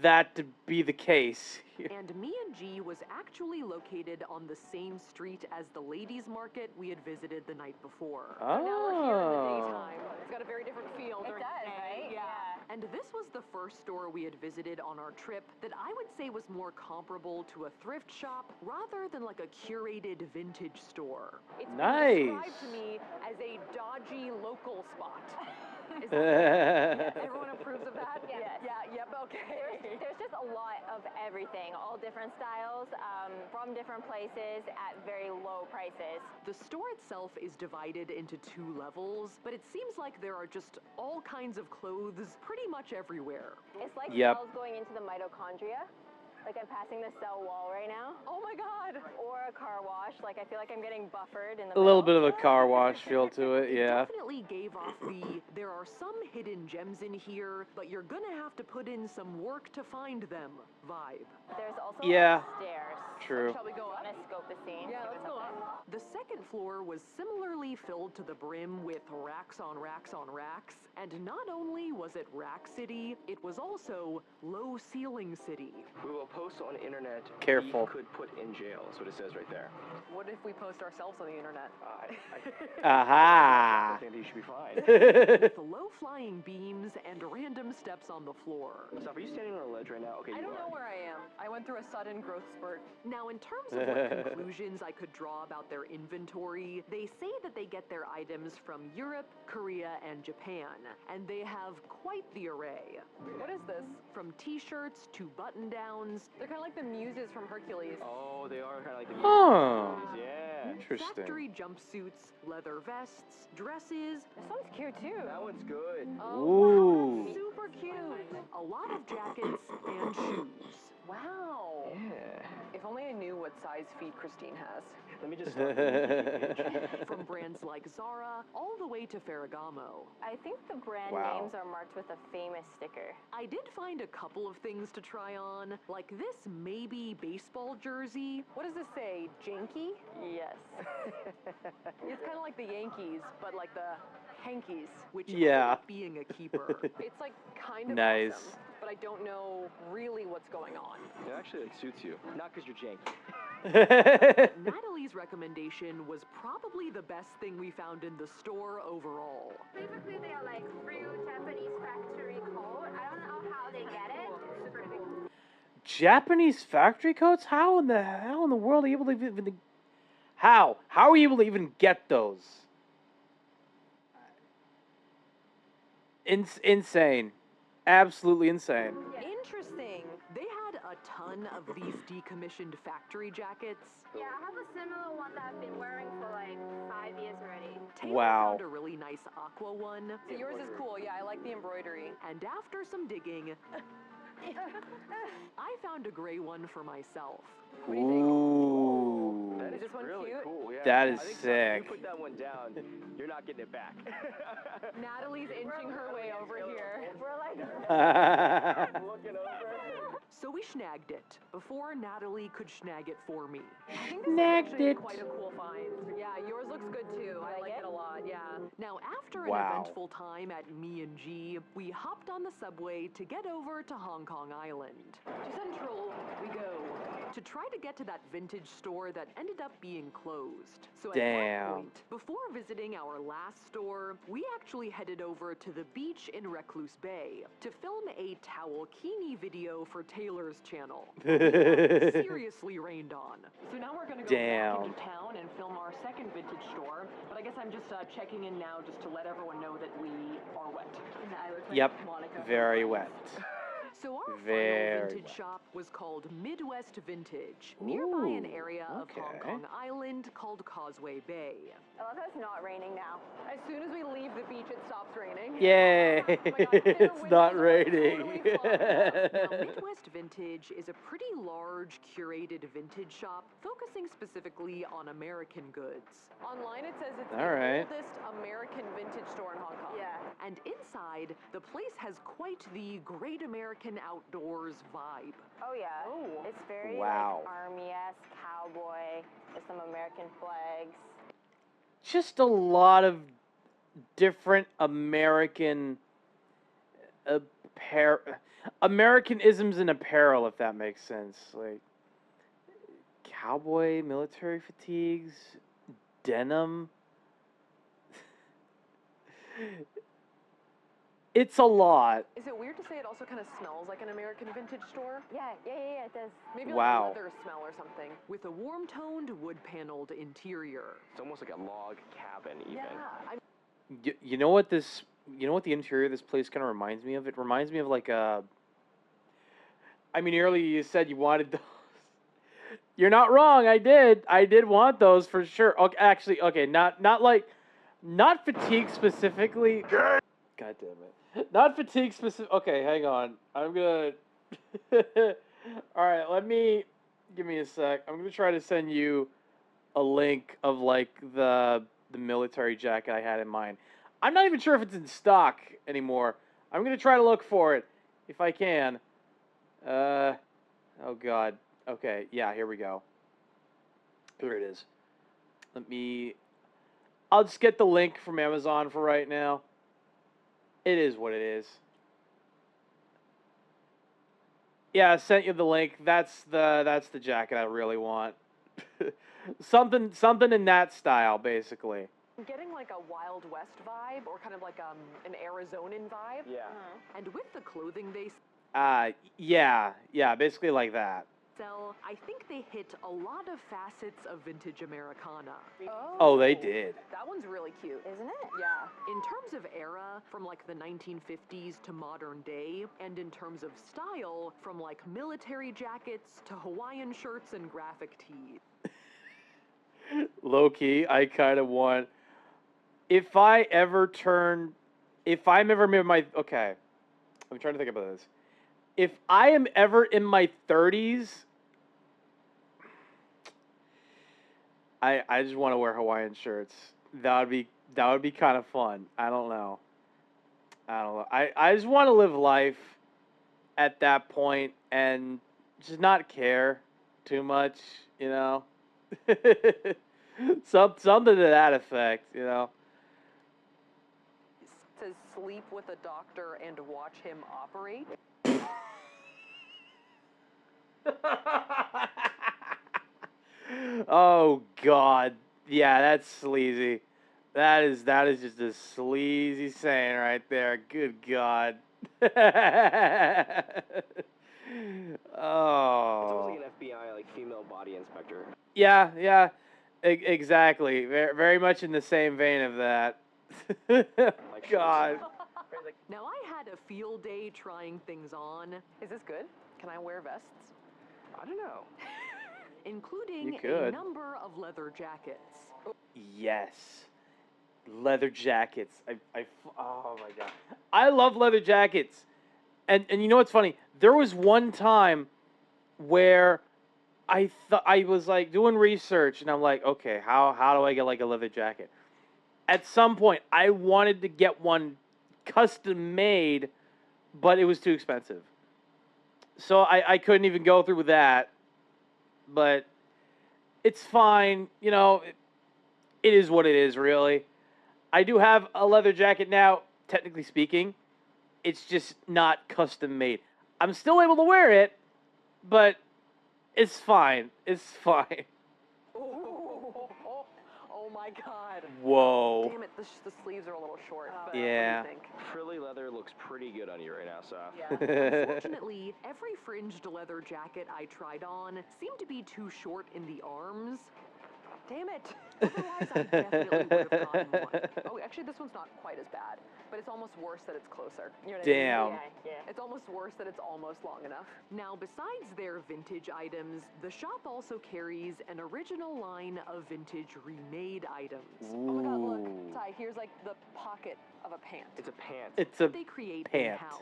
that to be the case. And Me and G was actually located on the same street as the ladies' market we had visited the night before. Oh. So now we're here in the daytime. It's got a very different feel. It does, right? Yeah. And this was the first store we had visited on our trip that I would say was more comparable to a thrift shop rather than like a curated vintage store. It's been described to me as a dodgy local spot. Is that everyone approves of that? Yes. Yep, okay. There's just a lot of everything, all different styles, from different places at very low prices. The store itself is divided into 2 levels, but it seems like there are just all kinds of clothes pretty much everywhere. It's like cells going into the mitochondria. Like I'm passing the cell wall right now. Oh my god! Or a car wash. Like I feel like I'm getting buffered in the A little bit of a car wash feel to it, yeah. Definitely gave off the there are some hidden gems in here, but you're gonna have to put in some work to find them vibe. There's also Yeah. stairs. True. Shall we go up? Want to scope the scene? Yeah, let's go up. The second floor was similarly filled to the brim with racks on racks on racks, and not only was it Rack City, it was also Low Ceiling City. We will post on internet. Careful. You could put in jail. That's what it says right there. What if we post ourselves on the internet? Aha! I think you should be fine. With low-flying beams and random steps on the floor. Stop, are you standing on a ledge right now? Okay, I you don't are. know where I am. I went through a sudden growth spurt. Now, in terms of what conclusions I could draw about their inventory, they say that they get their items from Europe, Korea, and Japan, and they have quite the array. What is this? From t-shirts to button-downs. They're kind of like the muses from Hercules. Oh, they are kind of like the Oh. Yeah. Interesting. Factory jumpsuits, leather vests, dresses. This one's cute too. That one's good. Oh, wow, super cute. A lot of jackets and shoes. Wow. Yeah. If only I knew what size feet Christine has. Let me just start. From brands like Zara all the way to Ferragamo. I think the brand Wow. names are marked with a famous sticker. I did find a couple of things to try on, like this maybe baseball jersey. What does this say? Janky? Yes. It's kind of like the Yankees, but like the Hankies, which Yeah. ended up being a keeper. It's like kind of Nice. awesome, but I don't know really what's going on. It actually like, suits you. Not because you're janky. Natalie's recommendation was probably the best thing we found in the store overall. Basically, they are like real Japanese factory code. I don't know how they get it. It's super cool. Japanese factory coats? How in the world are you able to even... How are you able to even get those? Insane. Absolutely insane. Interesting. They had a ton of these decommissioned factory jackets. Yeah, I have a similar one that I've been wearing for like 5 years already. Taylor Wow. found a really nice aqua one. So yours is cool. Yeah, I like the embroidery. And after some digging, I found a gray one for myself. Ooh. That is this one really cute? cool. Yeah. That is I think sick. If you put that one down, you're not getting it back. Natalie's inching her way over here. We're like, Looking over. So we snagged it before Natalie could snag it for me. I think this Snagged is actually it. quite a cool find. Yeah, yours looks good too. I like it a lot. Yeah. Now, after an Wow. eventful time at Me and G, we hopped on the subway to get over to Hong Kong Island. To Central we go. To try to get to that vintage store that ended up being closed. So at Damn. that point, before visiting our last store, we actually headed over to the beach in Recluse Bay to film a towel-kini video for Taylor's channel. Seriously rained on. So now we're gonna go Damn. back into town and film our second vintage store. But I guess I'm just checking in now just to let everyone know that we are wet. And I look like Yep. Monica. Very wet. So our Very final vintage wet. shop was called Midwest Vintage, nearby an Ooh, area of Hong okay. Kong Island called Causeway Bay. I love how it's not raining now. As soon as we leave the beach, it stops raining. Yay! Oh my God, It's not raining. Now, Midwest Vintage is a pretty large, curated vintage shop focusing specifically on American goods. Online it says it's All the right. oldest American vintage store in Hong Kong. Yeah. And inside, the place has quite the Great American Outdoors vibe. Oh yeah. Oh. It's very Wow. like army-esque, cowboy, with some American flags. Just a lot of different American Americanisms in apparel, if that makes sense. Like cowboy, military fatigues, denim. It's a lot. Is it weird to say it also kind of smells like an American vintage store? Yeah, it does. Maybe Wow. like a leather smell or something. With a warm-toned, wood-paneled interior. It's almost like a log cabin, even. Yeah. You know what this? You know what the interior of this place kind of reminds me of? It reminds me of like a. I mean, earlier you said you wanted those. You're not wrong. I did want those for sure. Okay, actually, okay, not fatigue specifically. God damn it. Not fatigue specific. Okay, hang on. I'm gonna. All right, give me a sec. I'm gonna try to send you a link of like the military jacket I had in mind. I'm not even sure if it's in stock anymore. I'm gonna try to look for it if I can. Oh God. Okay, yeah, here we go. Here it is. I'll just get the link from Amazon for right now. It is what it is. Yeah, I sent you the link. That's the jacket I really want. something in that style, basically. I'm getting like a Wild West vibe or kind of like an Arizonan vibe. Yeah. And with the clothing they Yeah, basically like that. sell, I think they hit a lot of facets of vintage Americana. Oh, they did. That one's really cute. Isn't it? Yeah. In terms of era, from like the 1950s to modern day, and in terms of style, from like military jackets to Hawaiian shirts and graphic tees. Low key, I kind of want. If I'm ever in my. Okay. I'm trying to think about this. If I am ever in my 30s, I just want to wear Hawaiian shirts. That would be kind of fun. I don't know. I just want to live life at that point and just not care too much, you know. Something to that effect, you know. It says sleep with a doctor and watch him operate. Oh God, yeah, that's sleazy. That is just a sleazy saying right there. Good God. Oh. It's almost like an FBI, like female body inspector. Yeah, exactly. Very much in the same vein of that. God. Now I had a field day trying things on. Is this good? Can I wear vests? I don't know. Including You could. a number of leather jackets. Yes. Leather jackets. Oh my god. I love leather jackets. And you know what's funny? There was one time where I was like doing research and I'm like, okay, how do I get like a leather jacket? At some point I wanted to get one custom made, but it was too expensive. So I couldn't even go through with that. But it's fine, you know, it is what it is, really. I do have a leather jacket now, technically speaking. It's just not custom made. I'm still able to wear it, but it's fine. It's fine. Oh my god. Whoa. Damn it, the sleeves are a little short. But Yeah. What do you think? Frilly leather looks pretty good on you right now, Saf. Yeah. Unfortunately, every fringed leather jacket I tried on seemed to be too short in the arms. Damn it. Otherwise, I definitely would have gotten one. Oh, actually, this one's not quite as bad, but it's almost worse that it's closer. You know what Damn. I mean? Yeah. It's almost worse that it's almost long enough. Now, besides their vintage items, the shop also carries an original line of vintage remade items. Ooh. Oh my god, look. Ty, here's like the pocket of a pant. It's a pant. It's a they create pant. in-house.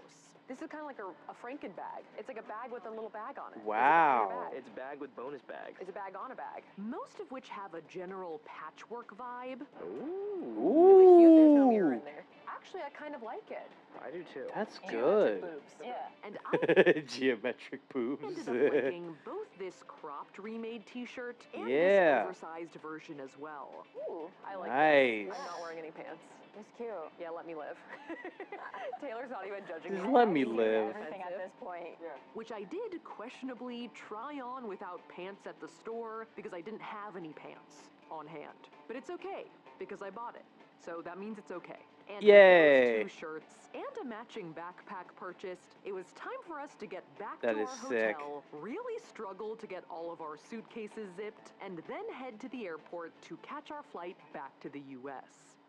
This is kind of like a Franken bag. It's like a bag with a little bag on it. Wow. It's a bag with bonus bag. It's a bag on a bag. Most of which have a general patchwork vibe. Ooh. Really cute. There's no mirror in there. Actually, I kind of like it. I do too. That's And good. boobs. Yeah. And I Geometric boobs. ended up liking both this cropped remade t-shirt and Yeah. this oversized version as well. Ooh, I like Nice. this. I'm not wearing any pants. It's cute. Yeah, let me live. Taylor's not even judging Just me. let me live. Everything at this point. Yeah. Which I did questionably try on without pants at the store because I didn't have any pants on hand. But it's okay because I bought it. So that means it's okay. And Yay. with those 2 shirts and a matching backpack purchased, it was time for us to get back That to is our sick. hotel, really struggle to get all of our suitcases zipped, and then head to the airport to catch our flight back to the U.S.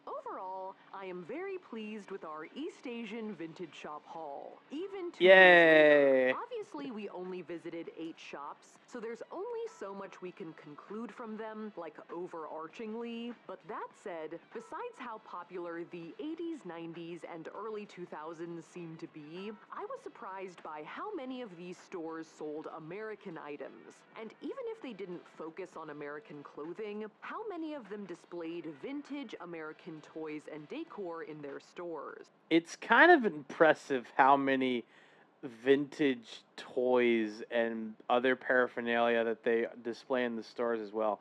Overall, I am very pleased with our East Asian vintage shop haul. Even 2 years Yay. later, obviously we only visited 8 shops, so there's only so much we can conclude from them, like overarchingly. But that said, besides how popular the 80s, 90s, and early 2000s seemed to be, I was surprised by how many of these stores sold American items. And even if they didn't focus on American clothing, how many of them displayed vintage American toys and decor in their stores? It's kind of impressive how many vintage toys and other paraphernalia that they display in the stores as well.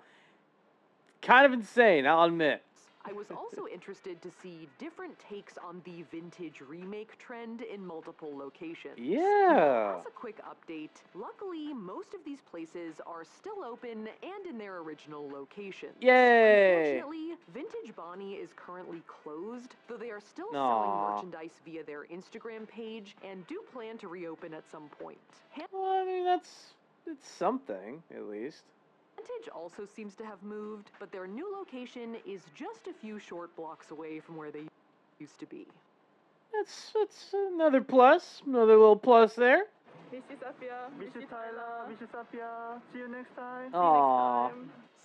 Kind of insane, I'll admit. I was also interested to see different takes on the vintage remake trend in multiple locations. Yeah. As a quick update, luckily most of these places are still open and in their original locations. Yay. Unfortunately, Vintage Bonnie is currently closed, though they are still selling Aw. merchandise via their Instagram page and do plan to reopen at some point. Well, I mean, it's something, at least. Vintage also seems to have moved, but their new location is just a few short blocks away from where they used to be. That's another plus, another little plus there. Miss you, Safia. Miss you, Tyler. Miss you, Safia. See you next time. Aww.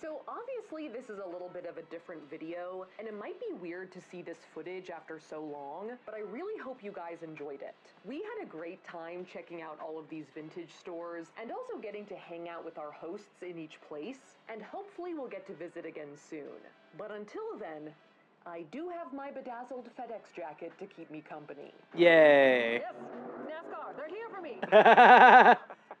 So obviously this is a little bit of a different video, and it might be weird to see this footage after so long, but I really hope you guys enjoyed it. We had a great time checking out all of these vintage stores, and also getting to hang out with our hosts in each place, and hopefully we'll get to visit again soon. But until then, I do have my bedazzled FedEx jacket to keep me company. Yay. Yes, NASCAR, they're here for me.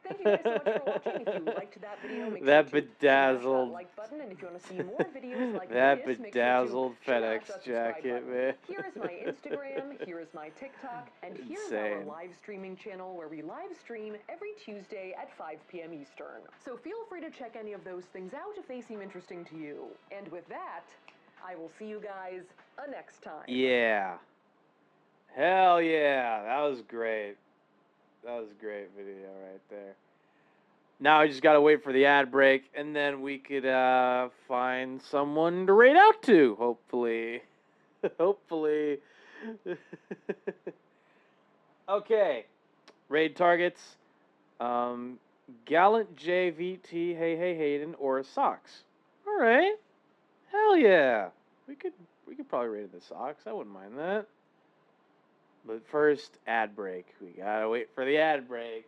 Thank you guys so much for watching. If you liked that video, make that sure to bedazzled. smash that like button, and if you want to see more videos like that this, bedazzled make sure to FedEx smash that subscribe jacket, button. man. Here is my Instagram, here is my TikTok, and here's our Insane. live streaming channel where we live stream every Tuesday at 5 p.m. Eastern. So feel free to check any of those things out if they seem interesting to you. And with that, I will see you guys next time. Yeah. Hell yeah. That was great. That was a great video right there. Now I just gotta wait for the ad break, and then we could find someone to raid out to, hopefully. Hopefully. Okay. Raid targets. Gallant JVT, hey Hayden, or socks. All right. Hell yeah. We could probably rate the socks. I wouldn't mind that. But first, ad break. We gotta wait for the ad break.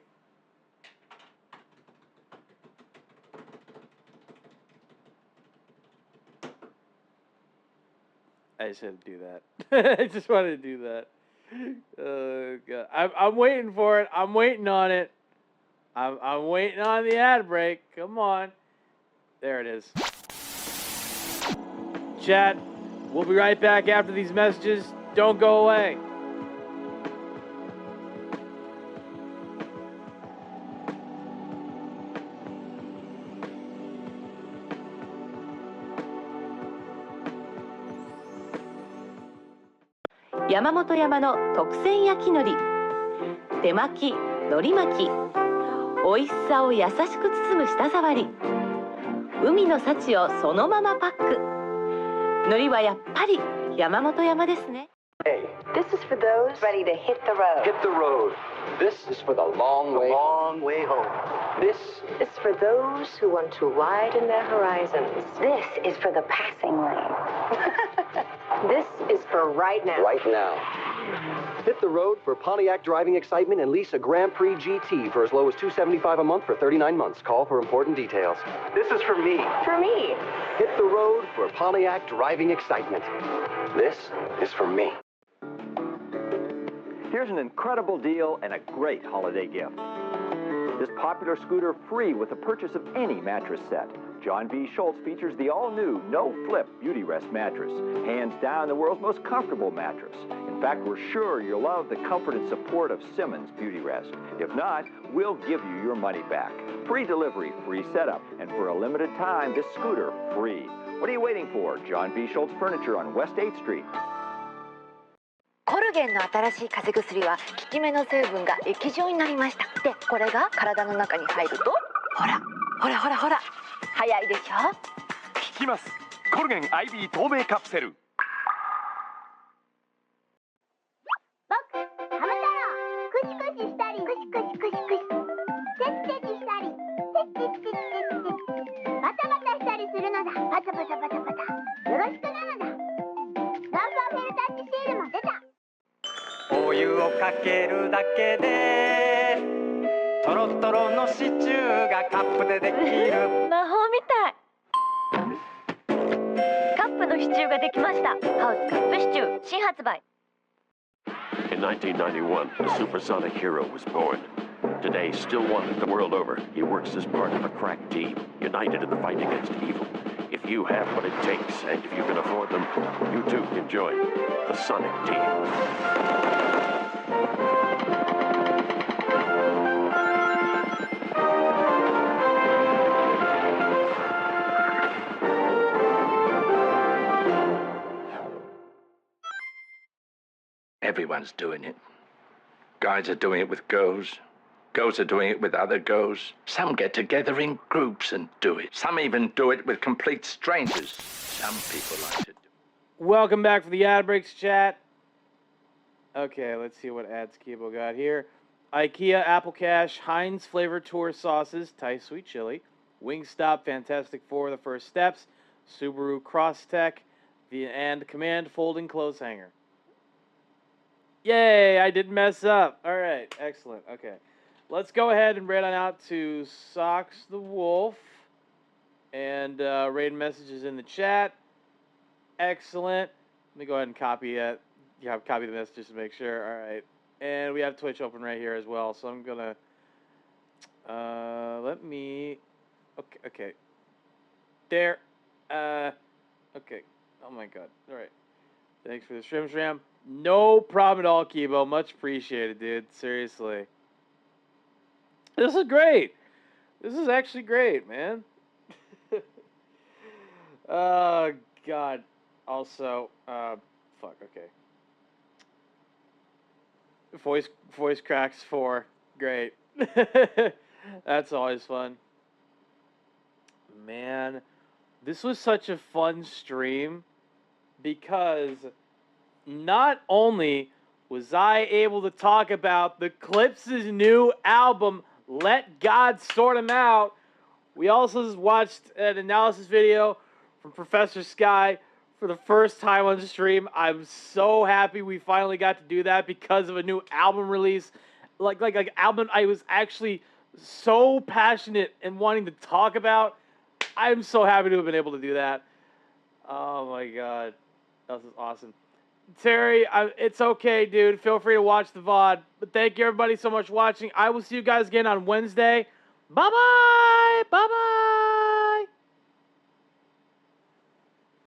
I just had to do that. I just wanted to do that. Oh God. I'm waiting for it. I'm waiting on it. I'm waiting on the ad break. Come on. There it is. Chat, we'll be right back after these messages. Don't go away.山本山の特選焼き海苔、手巻き、海苔巻き、美味しさを優しく包む舌触り、海の幸をそのままパック。海苔はやっぱり山本山ですね。Hey, this is for those ready to hit the road. Hit the road. This is for the long way home. This is for those who want to widen their horizons. This is for the passing lane. This is for right now. Right now. Hit the road for Pontiac driving excitement and lease a Grand Prix GT for as low as $275 a month for 39 months. Call for important details. This is for me. For me. Hit the road for Pontiac driving excitement. This is for me. Here's an incredible deal and a great holiday gift. This popular scooter free with the purchase of any mattress set. John B. Schultz features the all-new no-flip Beauty Rest mattress, hands down the world's most comfortable mattress. In fact, we're sure you'll love the comfort and support of Simmons Beauty Rest. If not, we'll give you your money back. Free delivery, free setup, and for a limited time, this scooter free. What are you waiting for? John B. Schultz Furniture on West 8th Street. コルゲンの新しい風邪薬は効き目の成分が液状になりました。で、これが体の中に入ると、ほら、ほらほらほら、早いでしょ？効きます。コルゲン IB 透明カプセル。僕、ハム太郎。クシクシしたり、クシクシクシクシ。テチテチしたり、テチテチテチテチ。バタバタしたりするのだ。バタバタバタバタ。よろしくなのだ。バンバンフェルタッチシールも出た。お湯をかけるだけでトロトロのシチューがカップでできる魔法みたい。カップのシチューができました。ハウスカップシチュー新発売。 In 1991, a supersonic hero was born. Today, still wanted the world over, he works as part of a crack team, united in the fight against evil. If you have what it takes, and if you can afford them, you too can join the Sonic Team. Everyone's doing it. Guys are doing it with girls. Girls are doing it with other girls. Some get together in groups and do it. Some even do it with complete strangers. Some people like to do it. Welcome back for the ad breaks, chat. Okay, let's see what ads Kibo got here. IKEA Apple Cash, Heinz Flavor Tour Sauces, Thai Sweet Chili, Wingstop Fantastic Four, The First Steps, Subaru Crosstech, and Command Folding Clothes Hanger. Yay, I didn't mess up. All right, excellent. Okay. Let's go ahead and raid on out to Socks the Wolf. And raid messages in the chat. Excellent. Let me go ahead and copy it. Yeah, copy the messages to make sure. All right. And we have Twitch open right here as well. So I'm going to... let me... Okay. There. Okay. Oh my god. All right. Thanks for the shrim. No problem at all, Kibo. Much appreciated, dude. Seriously. This is great. This is actually great, man. Oh, God. Also, fuck, okay. Voice cracks 4. Great. That's always fun. Man, this was such a fun stream because not only was I able to talk about the Clipse's new album, Let God sort them out. We also just watched an analysis video from Professor Sky for the first time on the stream. I'm so happy we finally got to do that because of a new album release. Like album I was actually so passionate and wanting to talk about. I'm so happy to have been able to do that. Oh my God. This is awesome. Terry, it's okay, dude. Feel free to watch the VOD. But thank you, everybody, so much for watching. I will see you guys again on Wednesday. Bye-bye! Bye-bye!